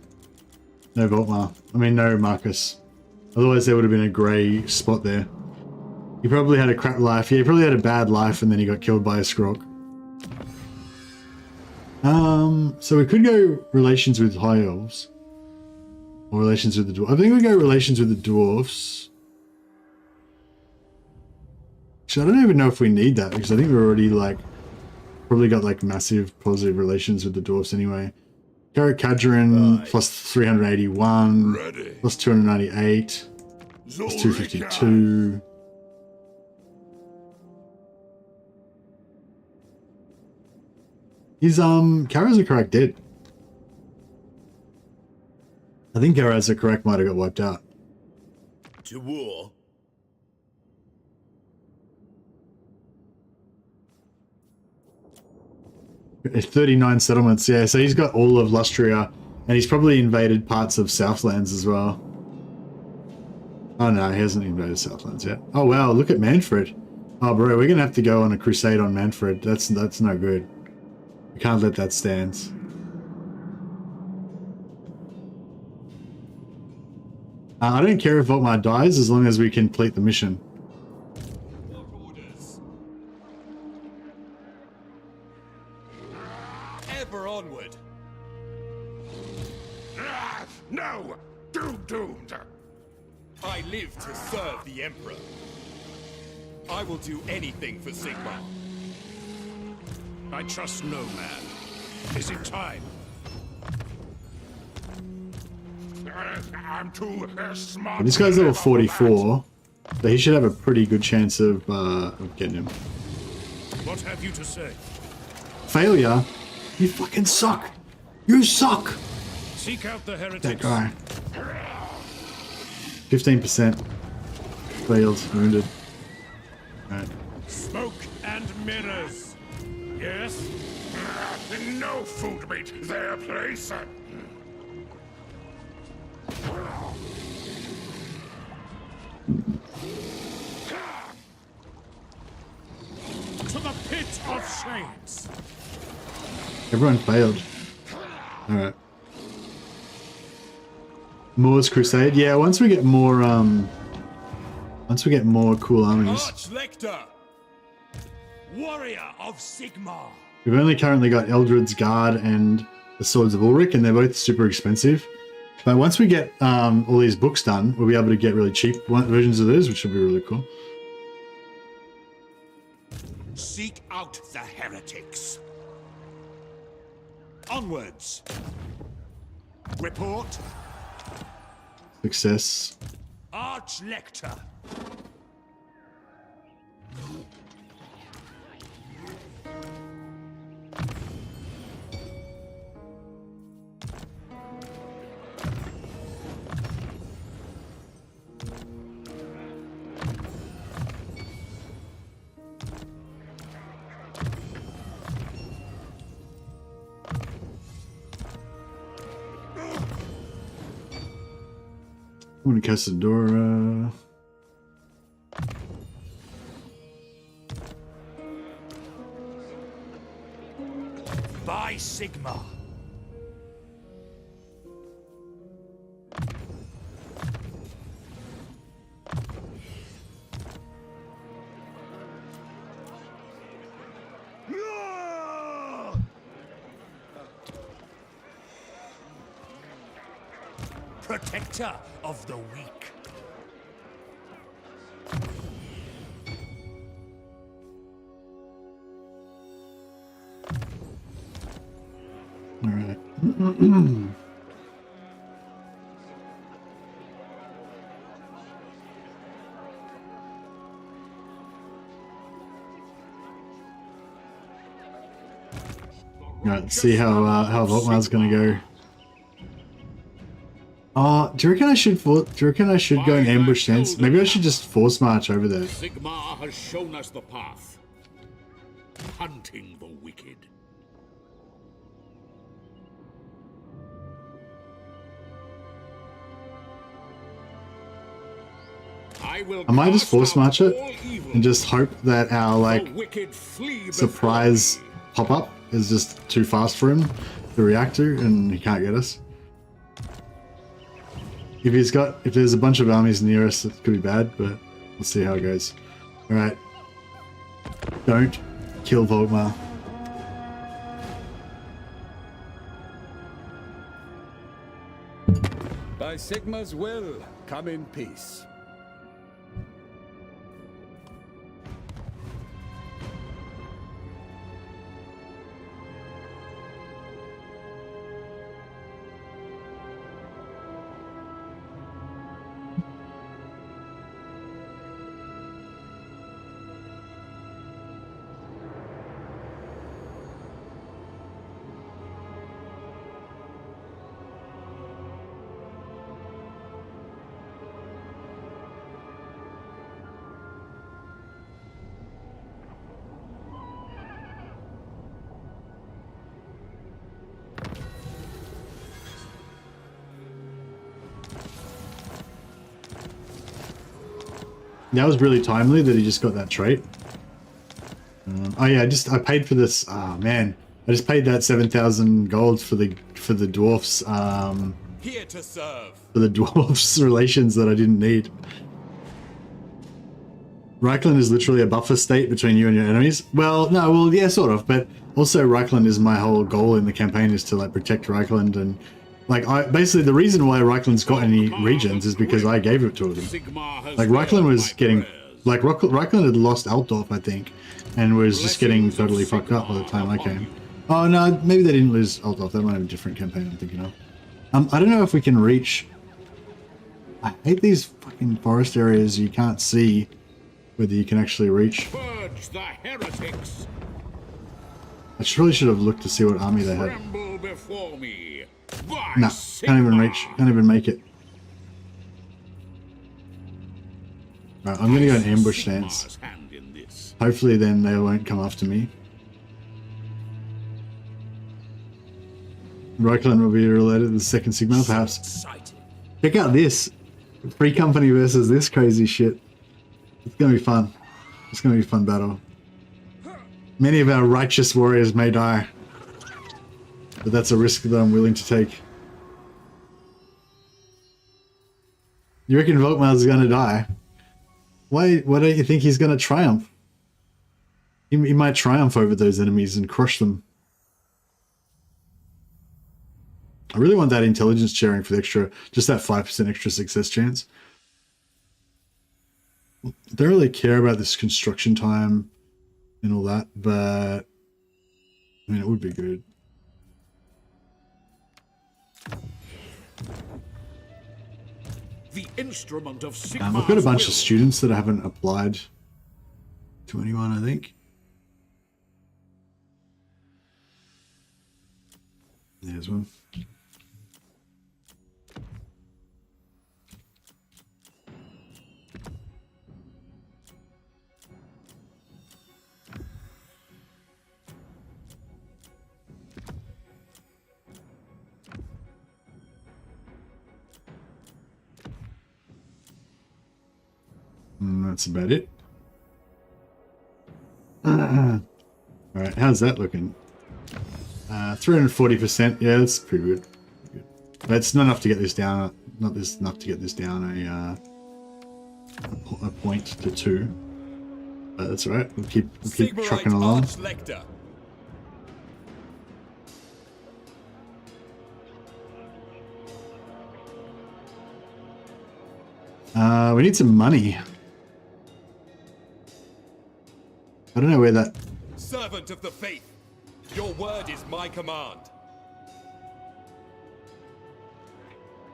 VOLKMAR. I mean, no Marcus. Otherwise, there would have been a grey spot there. He probably had a crap life. Yeah, he probably had a bad life, and then he got killed by a Skrork. So we could go relations with High Elves, or relations with the Dwarves. I think we go relations with the Dwarves. Actually, I don't even know if we need that, because I think we're already, like, probably got, like, massive positive relations with the Dwarves anyway. Garrett Kadrin, plus 381, plus 298, plus 252. Is, Karazakarak dead? I think Karazakarak might have got wiped out. To war. 39 settlements, yeah, so he's got all of Lustria, and he's probably invaded parts of Southlands as well. Oh no, he hasn't invaded Southlands yet. Oh wow, look at Manfred. Oh bro, we're gonna have to go on a crusade on Manfred. That's no good. We can't let that stand. I don't care if VOLKMAR dies as long as we complete the mission. Ever onward. No! Doomed! I live to serve the Emperor. I will do anything for Sigmar. I trust no man. Is it time? I'm too smart. But this guy's level 44, so he should have a pretty good chance of getting him. What have you to say? Failure? You fucking suck! You suck! Seek out the heretics. That guy. 15%. Failed. Wounded. Alright. Smoke and mirrors. Yes? No food meat their place. To the pit of shades. Everyone failed. Alright. Moore's Crusade? Yeah, once we get more cool armies. Archlector! Warrior of Sigmar! We've only currently got Eldred's Guard and the Swords of Ulrich, and they're both super expensive. But once we get all these books done, we'll be able to get really cheap versions of those, which will be really cool. Seek out the heretics. Onwards. Report. Success. Archlector. I'm gonna Casadora. By Sigmar. Protector of the weak. All right. Right, let's see how VOLKMAR's gonna go. Do you reckon I should go and ambush tents? Maybe I should just force march over there. Sigmar has shown us the path. hunting the wicked. I might just force march it and just hope that our like surprise pop-up is just too fast for him to react to and he can't get us. If there's a bunch of armies near us, it could be bad, but we'll see how it goes. Alright. Don't kill VOLKMAR. By Sigma's will, come in peace. That was really timely that he just got that trait. Oh yeah, I paid for this. Oh man, I just paid that 7,000 gold for the dwarfs. Here to serve. For the dwarfs relations that I didn't need. Reichland is literally a buffer state between you and your enemies. Well, no, well yeah, sort of, but also Reichland is my whole goal in the campaign is to like protect Reichland and. Like, basically the reason why Reichland's got any regions is because I gave it to them. Like, Reichland was getting... Like, Reichland had lost Altdorf, I think, and was just getting totally fucked up by the time I came. Oh, no, maybe they didn't lose Altdorf. That might have been a different campaign I'm thinking of. I don't know if we can reach... I hate these fucking forest areas you can't see whether you can actually reach. Purge the heretics. I really should have looked to see what army they had. Tremble before me. No, can't even reach. Can't even make it. Right, I'm gonna go in ambush stance. Hopefully then they won't come after me. Reichland will be related to the second Sigma, perhaps. Check out this. Free Company versus this crazy shit. It's gonna be fun. It's gonna be a fun battle. Many of our righteous warriors may die. But that's a risk that I'm willing to take. You reckon VOLKMAR's gonna die? Why don't you think he's gonna triumph? He might triumph over those enemies and crush them. I really want that intelligence sharing for the extra, just that 5% extra success chance. I don't really care about this construction time and all that, but I mean, it would be good. The instrument of Sigma's we've got a bunch of students that I haven't applied to anyone, I think. There's one. That's about it. Alright, how's that looking? 340%. Yeah, that's pretty good. But it's not enough to get this down. Not this enough to get this down a point to 2. But that's alright. We'll keep trucking along. We need some money. I don't know where that... Servant of the faith, your word is my command.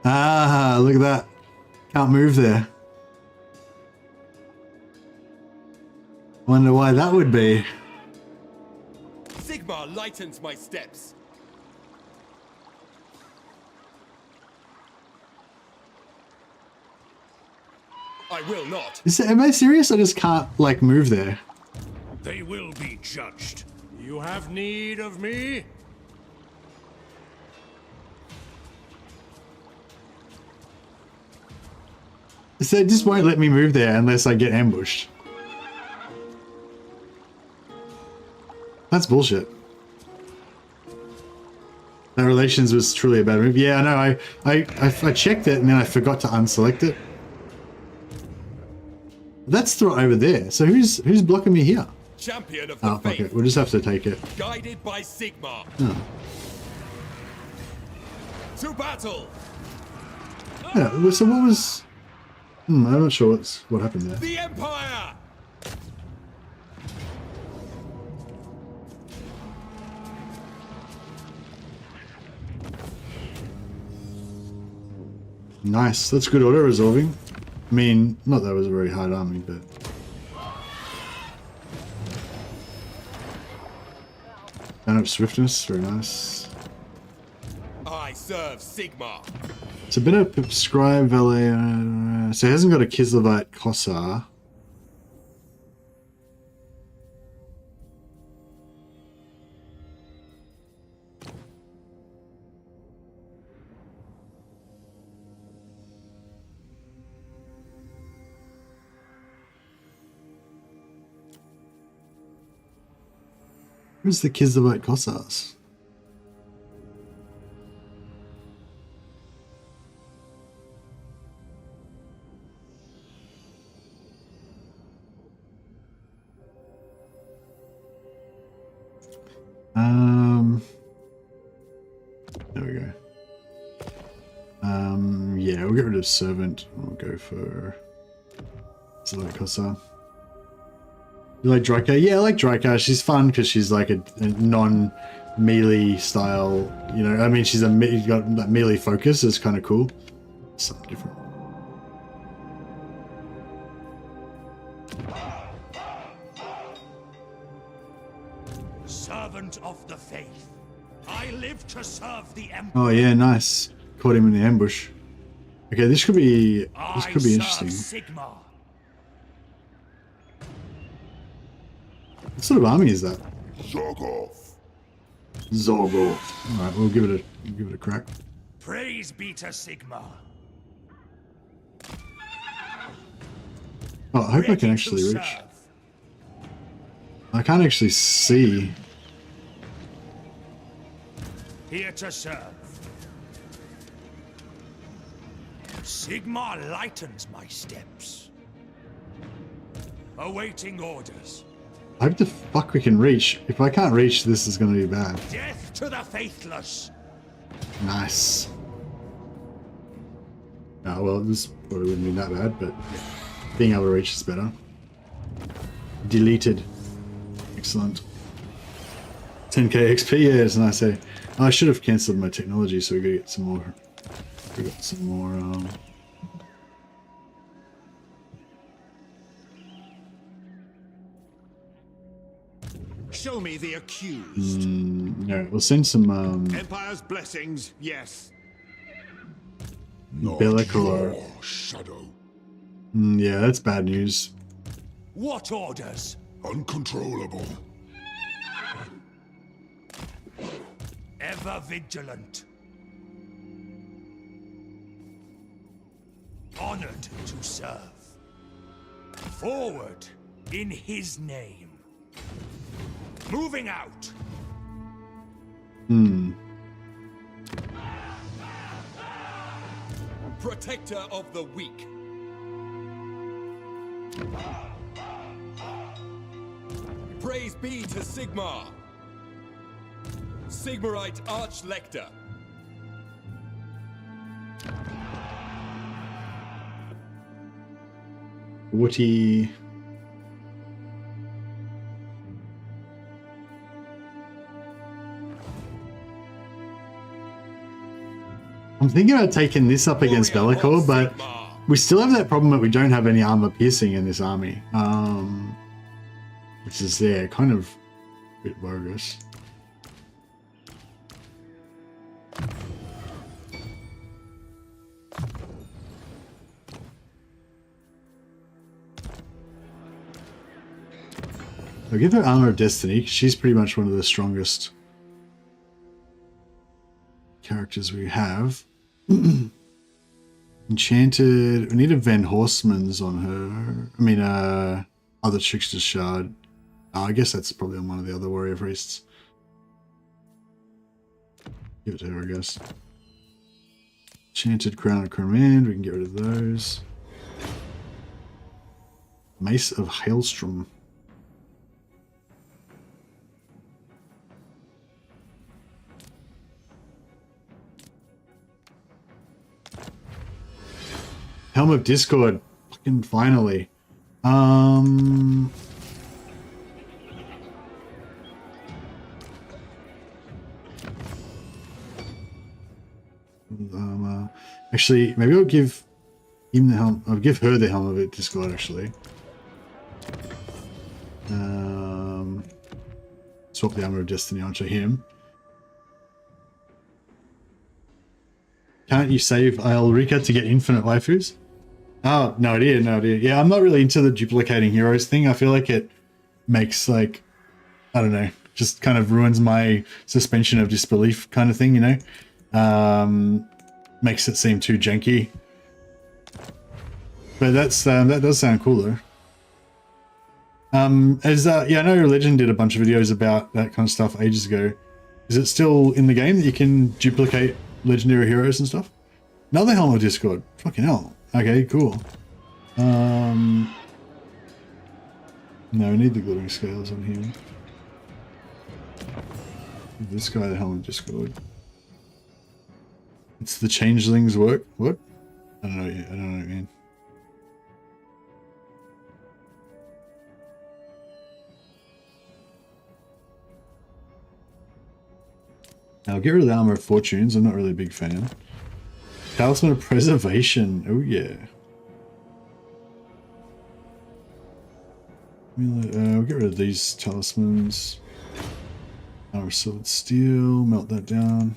Ah, look at that. Can't move there. Wonder why that would be. Sigmar lightens my steps. I will not. Am I serious? I just can't, like, move there. They will be judged. You have need of me? So it just won't let me move there unless I get ambushed. That's bullshit. That relations was truly a bad move. Yeah, I know. I checked it and then I forgot to unselect it. That's thrown over there. So who's blocking me here? Champion of the faith. Okay, we'll just have to take it. Guided by Sigmar. Oh. To battle. Yeah. So what was? I'm not sure what happened there. The Empire. Nice. That's good auto resolving. I mean, not that it was a very hard army, but. Don't have swiftness. Very nice. I serve Sigmar. It's a bit of scribe valet. So he hasn't got a Kislevite Kossar. Where's the Kislevite Kossars? There we go. Yeah, we'll get rid of servant. We'll go for Kislevite Kossar. You like Dryka? Yeah, I like Dryka. She's fun because she's like a non-melee style. You know, I mean, she's got that melee focus. It's kind of cool. Something different. Servant of the faith. I live to serve the Emperor. Oh yeah, nice. Caught him in the ambush. Okay, this could be interesting. Sigmar. What sort of army is that? Zorgov. Zorgov. All right, we'll give it a crack. Praise be to Sigmar. Oh, I hope I can actually reach. I can't actually see. Here to serve. Sigmar lightens my steps. Awaiting orders. I hope the fuck we can reach. If I can't reach, this is going to be bad. Death to the faithless. Nice. Oh, well, this probably wouldn't be that bad, but being able to reach is better. Deleted. Excellent. 10k XP, yeah, it's nice. Eh? I should have cancelled my technology, so we gotta get some more. We got some more. Show me the accused. No, we'll send some. Empire's blessings, yes. Bellicor. Shadow. Yeah, that's bad news. What orders? Uncontrollable. Ever vigilant. Honored to serve. Forward in his name. Moving out. Protector of the weak. Praise be to Sigmar. Sigmarite Archlector. Woody. I'm thinking about taking this up against Bellicor, but we still have that problem that we don't have any armor piercing in this army. Which is, yeah, kind of a bit bogus. I'll give her Armor of Destiny. She's pretty much one of the strongest characters we have. Enchanted. We need a Van Horstman's on her. I mean, other Trickster's Shard. Oh, I guess that's probably on one of the other warrior priests. Give it to her, I guess. Enchanted Crown of Command. We can get rid of those. Mace of Hailstrom. Helm of Discord. Fucking finally. Actually, maybe I'll give him the helm. I'll give her the Helm of Discord, actually. Swap the Armor of Destiny onto him. Can't you save Ulrika to get infinite waifus? Oh, no idea, no idea. Yeah, I'm not really into the duplicating heroes thing. I feel like it makes, like, I don't know, just kind of ruins my suspension of disbelief kind of thing, you know? Makes it seem too janky. But that's that does sound cool though. Yeah, I know Legend did a bunch of videos about that kind of stuff ages ago. Is it still in the game that you can duplicate legendary heroes and stuff? Another Helm of Discord. Fucking hell. Okay, cool. No, we need the glittering scales on him. Give this guy the Helm of Discord. It's the changelings work. What? I don't know. I don't know what you mean. I'll get rid of the Armor of Fortunes. I'm not really a big fan. Talisman of Preservation. Oh yeah. We'll get rid of these talismans. Armor of Silvered Steel. Melt that down.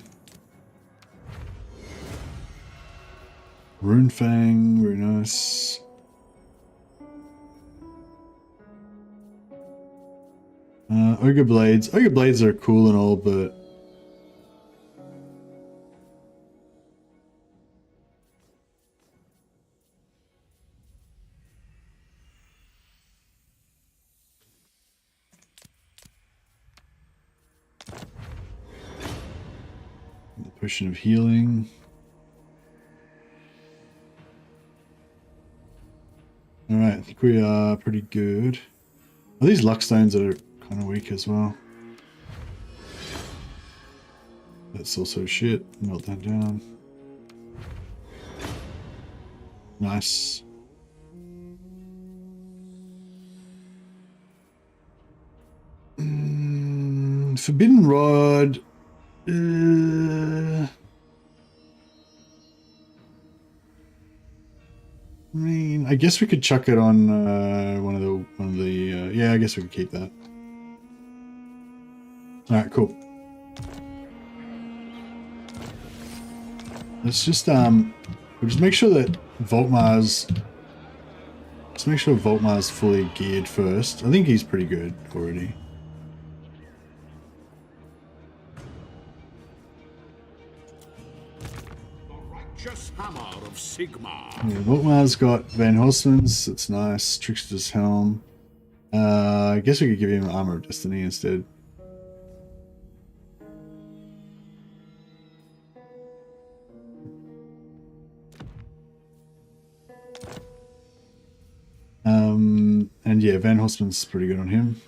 Rune Fang, very nice. Ogre Blades. Ogre Blades are cool and all, but the Potion of Healing. Alright, I think we are pretty good. Well, these luck stones are kind of weak as well. That's also shit. Melt that down. Nice. Forbidden Rod. I mean, I guess we could chuck it on one of the yeah, I guess we could keep that. All right, cool. Let's just we'll just make sure that VOLKMAR's fully geared first. I think he's pretty good already. Hammer of Sigmar. Yeah, VOLKMAR's got Van Horstman's. It's nice. Trickster's Helm. I guess we could give him Armor of Destiny instead. And yeah, Van Horstman's pretty good on him.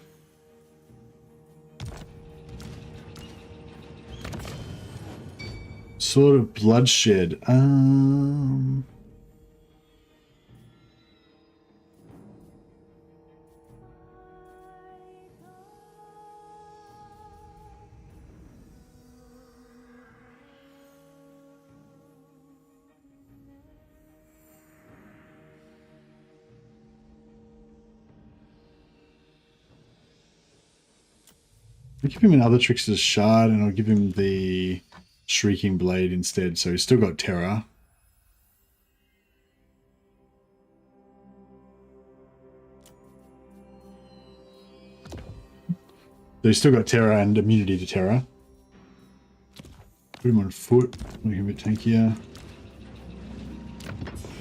Sword of Bloodshed. I'll give him another Trickster's Shard, and I'll give him the Shrieking Blade instead, so he's still got Terror. So he's still got Terror and immunity to Terror. Put him on foot, make him a bit tankier.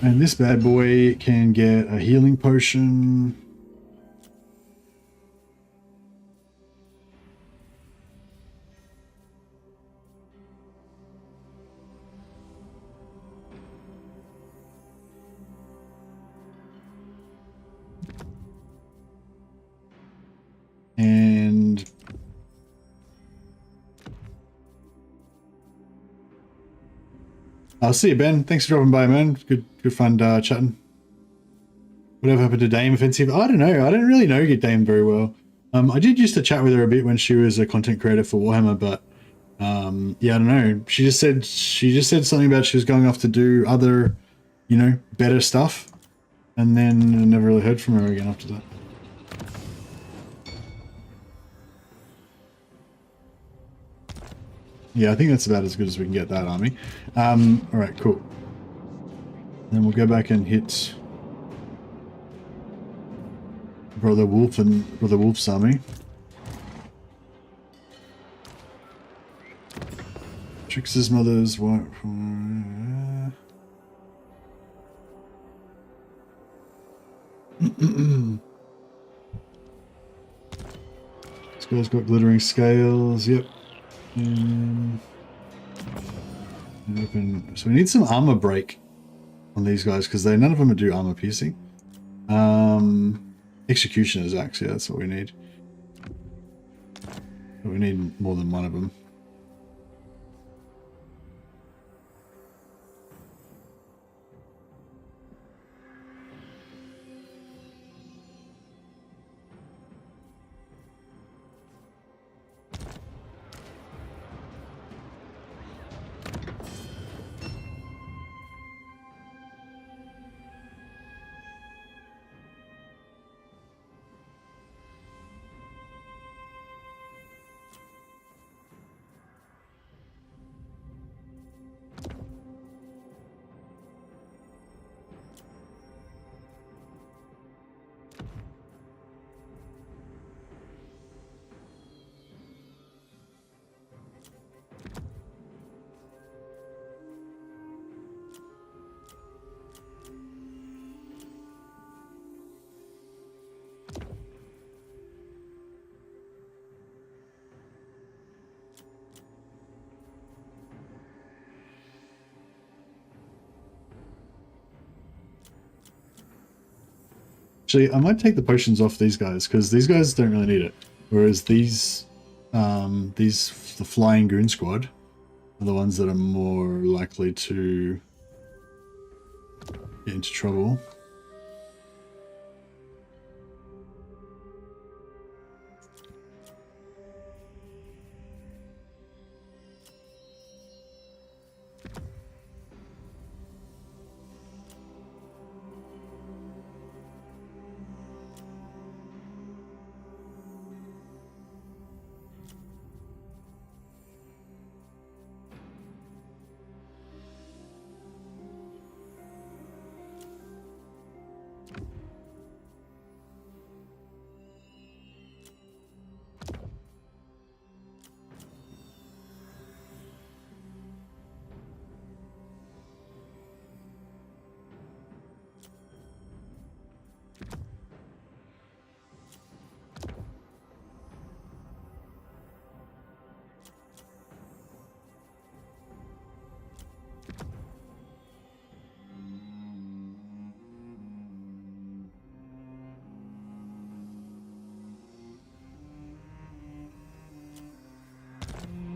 And this bad boy can get a healing potion. And I'll see you, Ben. Thanks for dropping by, man. Good fun chatting. Whatever happened to Dame Offensive? I don't know. I don't really know Dame very well. I did used to chat with her a bit when she was a content creator for Warhammer, but yeah, I don't know. She just said something about she was going off to do other, you know, better stuff, and then I never really heard from her again after that. Yeah, I think that's about as good as we can get that army. Alright, cool. Then we'll go back and hit Brother Wolf and Brother Wolf's army. Trix's mother's wife. This guy's got glittering scales, yep. So we need some armor break on these guys because none of them do armor piercing. Executioner's axe, yeah, that's what we need. But we need more than one of them. Actually, I might take the potions off these guys because these guys don't really need it. Whereas the flying goon squad are the ones that are more likely to get into trouble.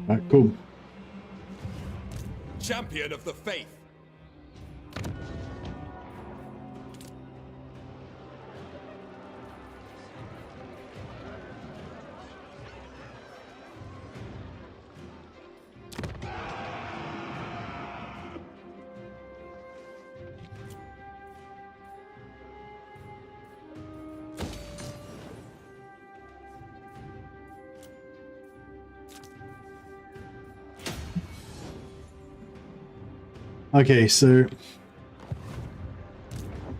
Alright, cool. Champion of the faith. Okay, so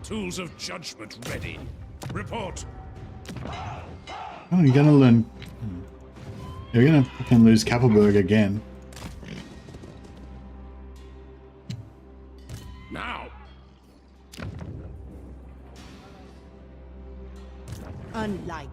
Tools of judgment ready. Report. oh, you're gonna learn. We're gonna fucking lose Kappelberg again. Now. Unlikely.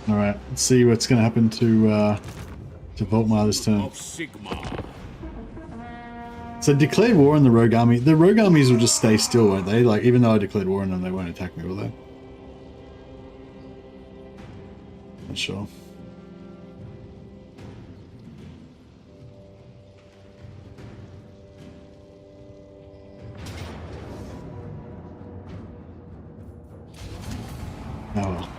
All right, let's see what's gonna happen to VOLKMAR this turn. Of Sigmar. So declared war on the rogue army. The rogue armies will just stay still, won't they? Like, even though I declared war on them, they won't attack me, will they? Not sure. Oh well.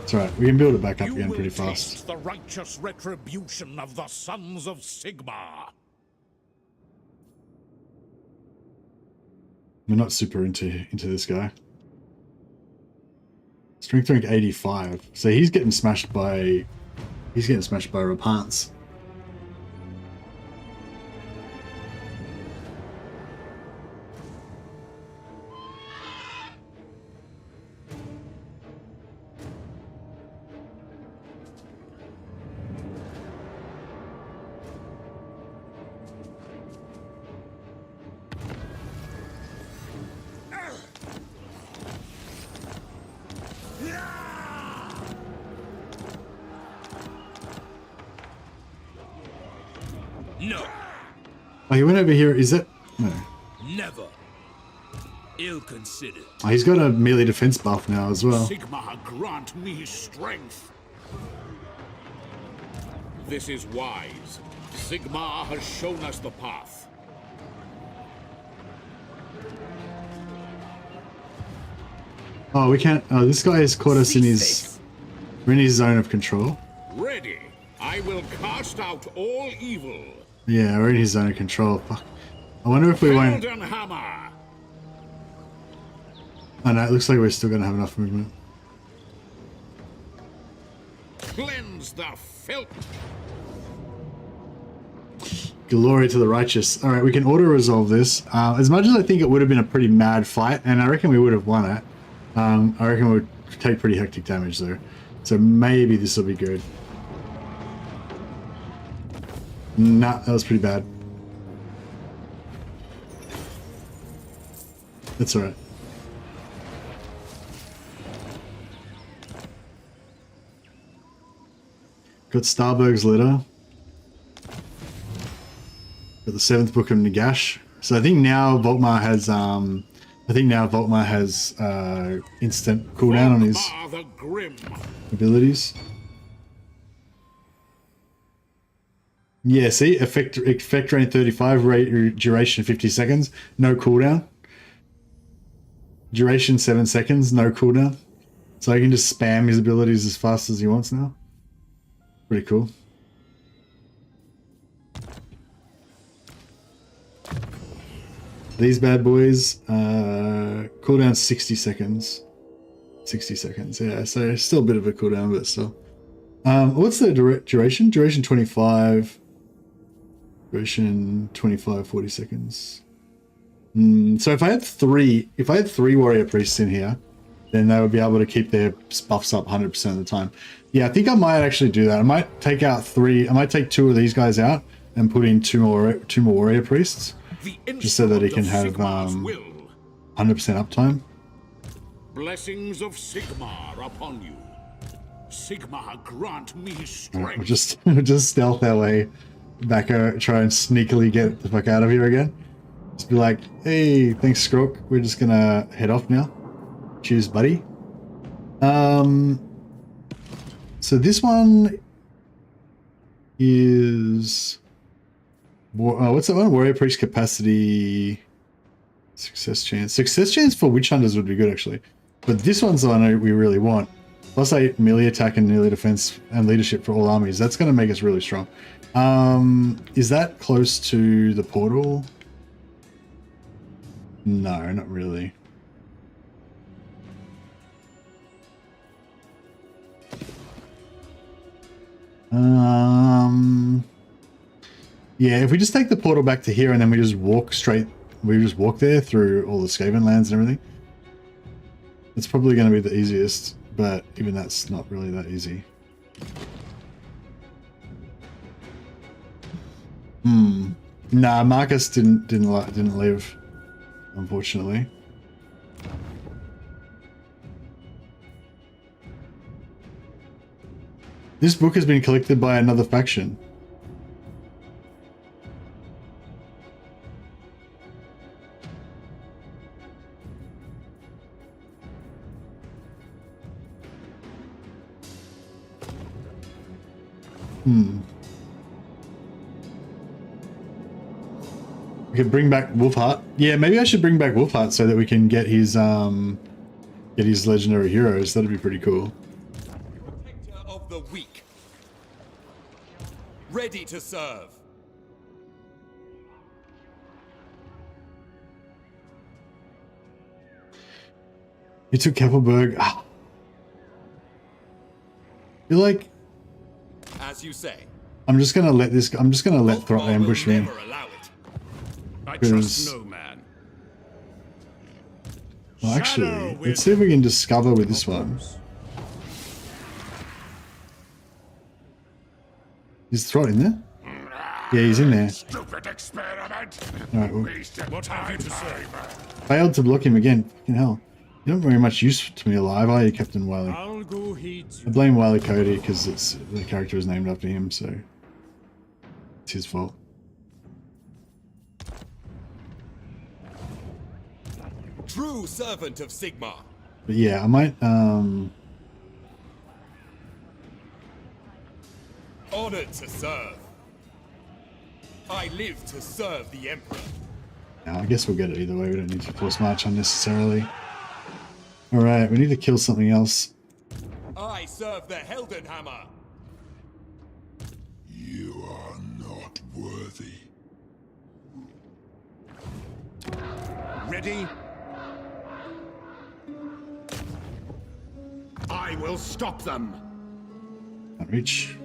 It's alright, we can build it back up again pretty fast. The righteous retribution of the sons of Sigmar. We're not super into this guy. Strength rank 85. So he's getting smashed by Rapance. No. Oh, he went over here. Is that... No. Never. Ill considered. Oh, he's got a melee defense buff now as well. Sigmar, grant me strength. This is wise. Sigmar has shown us the path. Oh, we can't... Oh, this guy has caught us in his... We're in his zone of control. Ready. I will cast out all evil. Yeah, we're in his zone of control. Fuck. I wonder if we won't... Hammer. Oh no, it looks like we're still going to have enough movement. Cleanse the filth. Glory to the righteous. Alright, we can auto-resolve this. As much as I think it would have been a pretty mad fight, and I reckon we would have won it, I reckon we would take pretty hectic damage though. So maybe this will be good. Nah, that was pretty bad. That's alright. Got Starberg's letter. Got the 7th book of Nagash. So I think now VOLKMAR has instant cooldown on his abilities. Yeah, see, effect range 35, rate duration 50 seconds, no cooldown. Duration 7 seconds, no cooldown. So he can just spam his abilities as fast as he wants now. Pretty cool. These bad boys, cooldown 60 seconds. 60 seconds, yeah, so still a bit of a cooldown, but still. What's the duration? Duration 25. Duration 25, 40 seconds. So if I had three warrior priests in here, then they would be able to keep their buffs up 100% of the time. Yeah, I think I might actually do that. I might take out 3. I might take 2 of these guys out and put in 2 more warrior priests, just so that he can have 100% uptime. Blessings of Sigmar upon you. Sigmar, grant me strength. We'll just stealth our way back, try and sneakily get the fuck out of here again. Just be like, hey, thanks, Skrook. We're just gonna head off now. Cheers, buddy. So this one is... what's that one? Warrior Priest capacity... Success chance. Success chance for Witch Hunters would be good, actually. But this one's the one we really want. Plus 8 melee attack and melee defense and leadership for all armies. That's going to make us really strong. Is that close to the portal? No, not really. Yeah, if we just take the portal back to here and then we just walk there through all the Skaven lands and everything. It's probably going to be the easiest, but even that's not really that easy. Nah, Marcus didn't live, unfortunately. This book has been collected by another faction. We could bring back Wolfheart. Yeah, maybe I should bring back Wolfheart so that we can get his legendary heroes. That'd be pretty cool. Protector of the weak. Ready to serve. You took Keppelberg. I feel like As you say. I'm just gonna let Throt ambush me. I trust no man. Well, actually, let's see if we can discover with this one. Is Throt in there? Yeah, he's in there. Stupid experiment. Alright, well, What have you to say? failed to block him again. Fucking hell. You're not very much use to me alive, are you, Captain Wiley? I'll go heed I blame Wiley Cody because the character is named after him, so it's his fault. True servant of Sigmar. But yeah, I might Honored to serve. I live to serve the Emperor. no, I guess we'll get it either way. We don't need to force march unnecessarily. Alright, we need to kill something else. I serve the Heldenhammer. You are not worthy. Ready? I will stop them. Can't reach.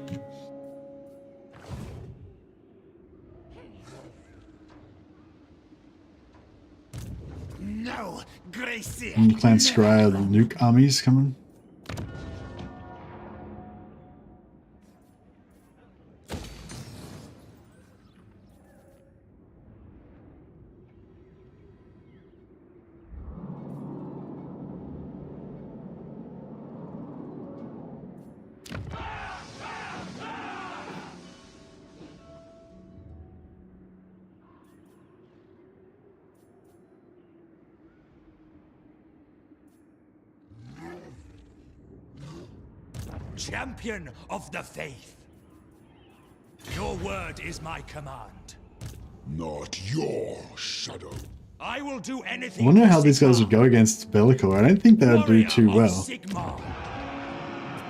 No, Gracie. Clan Scryer, the nuke armies coming. Champion of the faith. Your word is my command. Not your shadow. I will do anything. I wonder how these guys would go against Bellicor. I don't think they would do too well. Sigmar.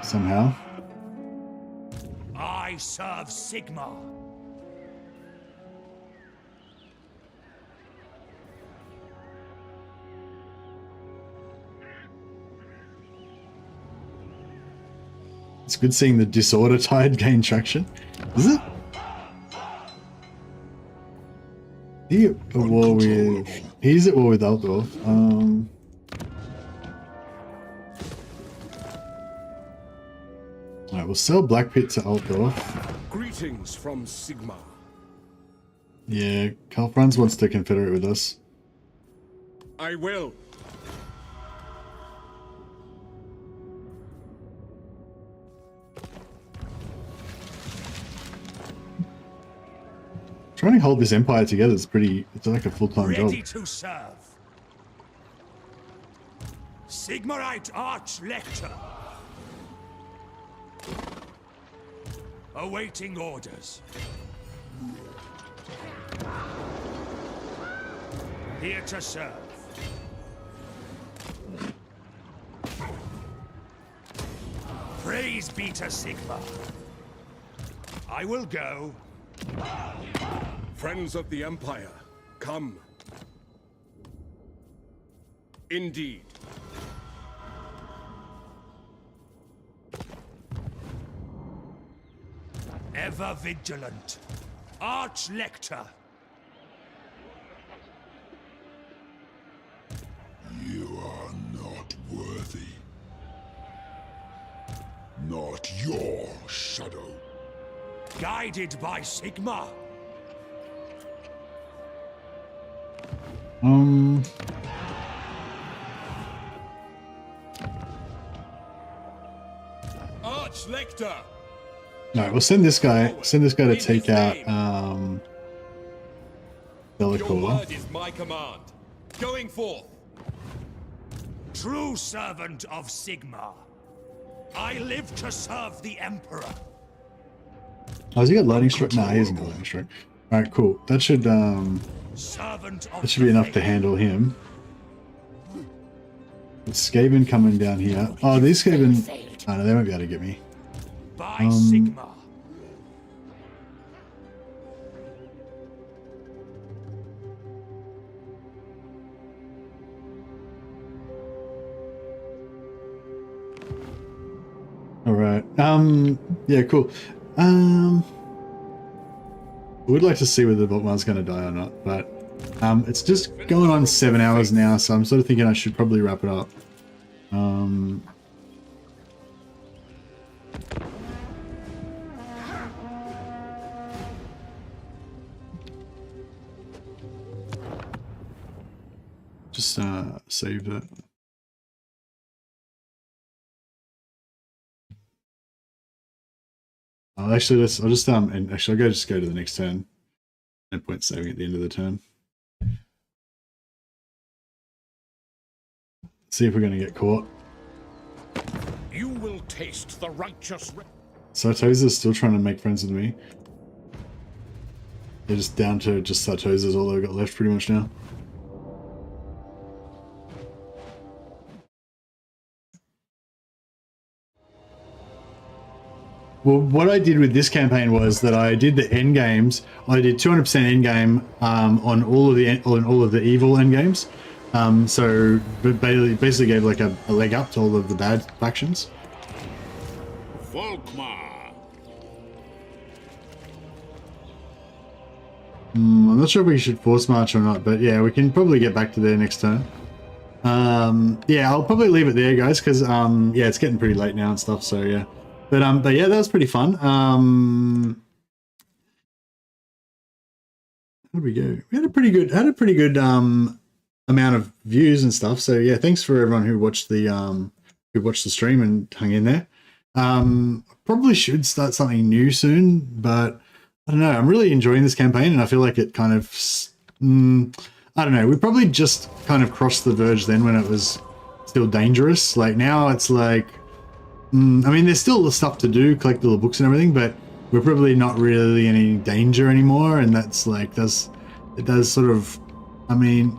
Somehow. I serve Sigmar. It's good seeing the Disorder Tide gain traction. Is it? He's at war with Altdorf. Alright, we'll sell Black Pit to Altdorf. Greetings from Sigmar. Yeah, Karl Franz wants to confederate with us. I will. Trying to hold this empire together is it's like a full-time job. Ready to serve. Sigmarite Arch-Lector. Awaiting orders. Here to serve. Praise be to Sigmar. I will go. Friends of the Empire, come. Indeed. Ever vigilant. Arch-Lector. You are not worthy. Not your shadow. Guided by Sigmar. Arch-Lector. All right, we'll send this guy. Send this guy to take out Your Delacour. word is my command. Going forth. True servant of Sigmar. I live to serve the Emperor. Oh, has he got lightning strike? Nah, he hasn't got lightning strike. All right, cool. That should Servant of that should be enough to handle him. Skaven coming down here. Oh, these Skaven. Oh, no, they won't be able to get me. By Sigmar. All right. Yeah, cool. I would like to see whether VOLKMAR's going to die or not, but it's just going on 7 hours now, so I'm sort of thinking I should probably wrap it up. Just save that. Actually, I'll just and actually I'll just go to the next turn. No point saving at the end of the turn. See if we're going to get caught. You will taste the righteous. Sartosa's still trying to make friends with me. They're just down to just Sartosa's all they've got left pretty much now. Well, what I did with this campaign was that I did the end games. I did 200% end game on all of the evil end games. So basically gave like a leg up to all of the bad factions. VOLKMAR. I'm not sure if we should force march or not, but yeah, we can probably get back to there next turn. Yeah, I'll probably leave it there, guys, because yeah, it's getting pretty late now and stuff. So yeah. But yeah, that was pretty fun. How did we go? We had a pretty good amount of views and stuff. So yeah, thanks for everyone who watched the stream and hung in there. Probably should start something new soon, but I don't know. I'm really enjoying this campaign, and I feel like it kind of I don't know. We probably just kind of crossed the verge then when it was still dangerous. Like now it's like. I mean, there's still the stuff to do, collect all the books and everything, but we're probably not really in any danger anymore, and that's like, it does sort of, I mean,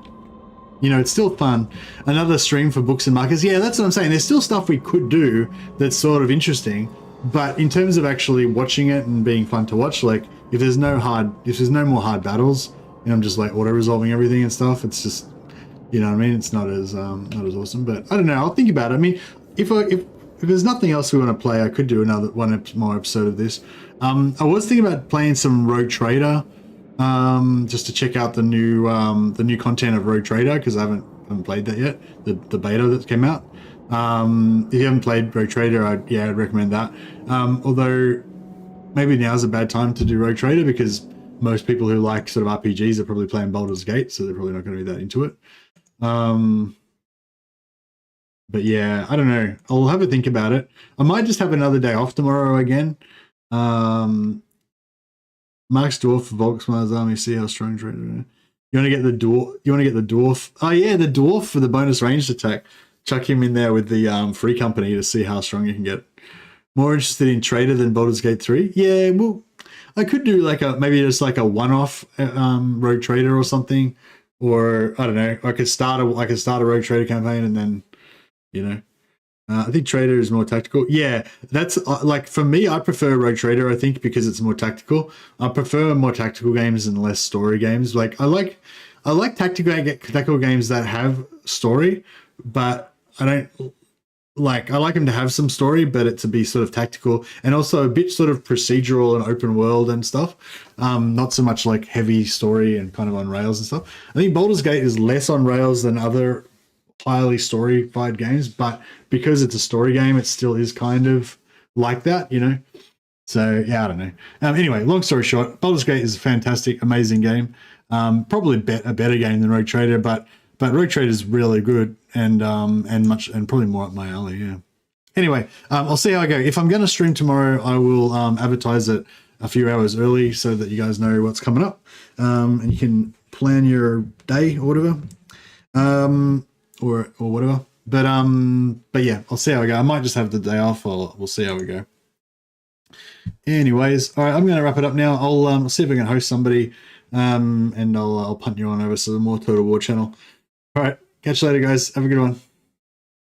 you know, it's still fun. Another stream for books and markers, yeah, that's what I'm saying. There's still stuff we could do that's sort of interesting, but in terms of actually watching it and being fun to watch, like, if there's no more hard battles, and I'm just like auto-resolving everything and stuff, it's just, you know what I mean? It's not as awesome, but I don't know, I'll think about it. I mean, if there's nothing else we want to play, I could do one more episode of this. I was thinking about playing some Rogue Trader, just to check out the new content of Rogue Trader, because I haven't played that yet. The beta that came out. If you haven't played Rogue Trader, I'd recommend that. Although maybe now's a bad time to do Rogue Trader because most people who like sort of RPGs are probably playing Baldur's Gate, so they're probably not going to be that into it. But yeah, I don't know. I'll have a think about it. I might just have another day off tomorrow again. Mark's dwarf for VOLKMAR's army. See how strong. You want to get the dwarf? You want to get the dwarf? Oh yeah, the dwarf for the bonus ranged attack. Chuck him in there with the free company to see how strong you can get. More interested in Trader than Baldur's Gate 3? Yeah, well, I could do like maybe just like a one-off Rogue Trader or something, or I don't know. I could start a Rogue Trader campaign and then. You know, I think Trader is more tactical. Yeah, that's like for me, I prefer Rogue Trader, I think, because it's more tactical. I prefer more tactical games and less story games. Like I like tactical games that have story, but I don't like I like them to have some story, but it to be sort of tactical and also a bit sort of procedural and open world and stuff. Not so much like heavy story and kind of on rails and stuff. I think Baldur's Gate is less on rails than other highly story-fied games, but because it's a story game, it still is kind of like that, you know. So yeah, I don't know. Anyway, long story short, Baldur's Gate is a fantastic, amazing game. Probably a better game than Rogue Trader, but Rogue Trader is really good and probably more up my alley. Yeah. Anyway, I'll see how I go. If I'm going to stream tomorrow, I will advertise it a few hours early so that you guys know what's coming up, and you can plan your day or whatever, or whatever. But yeah, I'll see how I go. I might just have the day off. We'll see how we go. Anyways, all right, I'm going to wrap it up now. I'll see if I can host somebody, and I'll punt you on over to the more Total War channel. All right, catch you later, guys. Have a good one.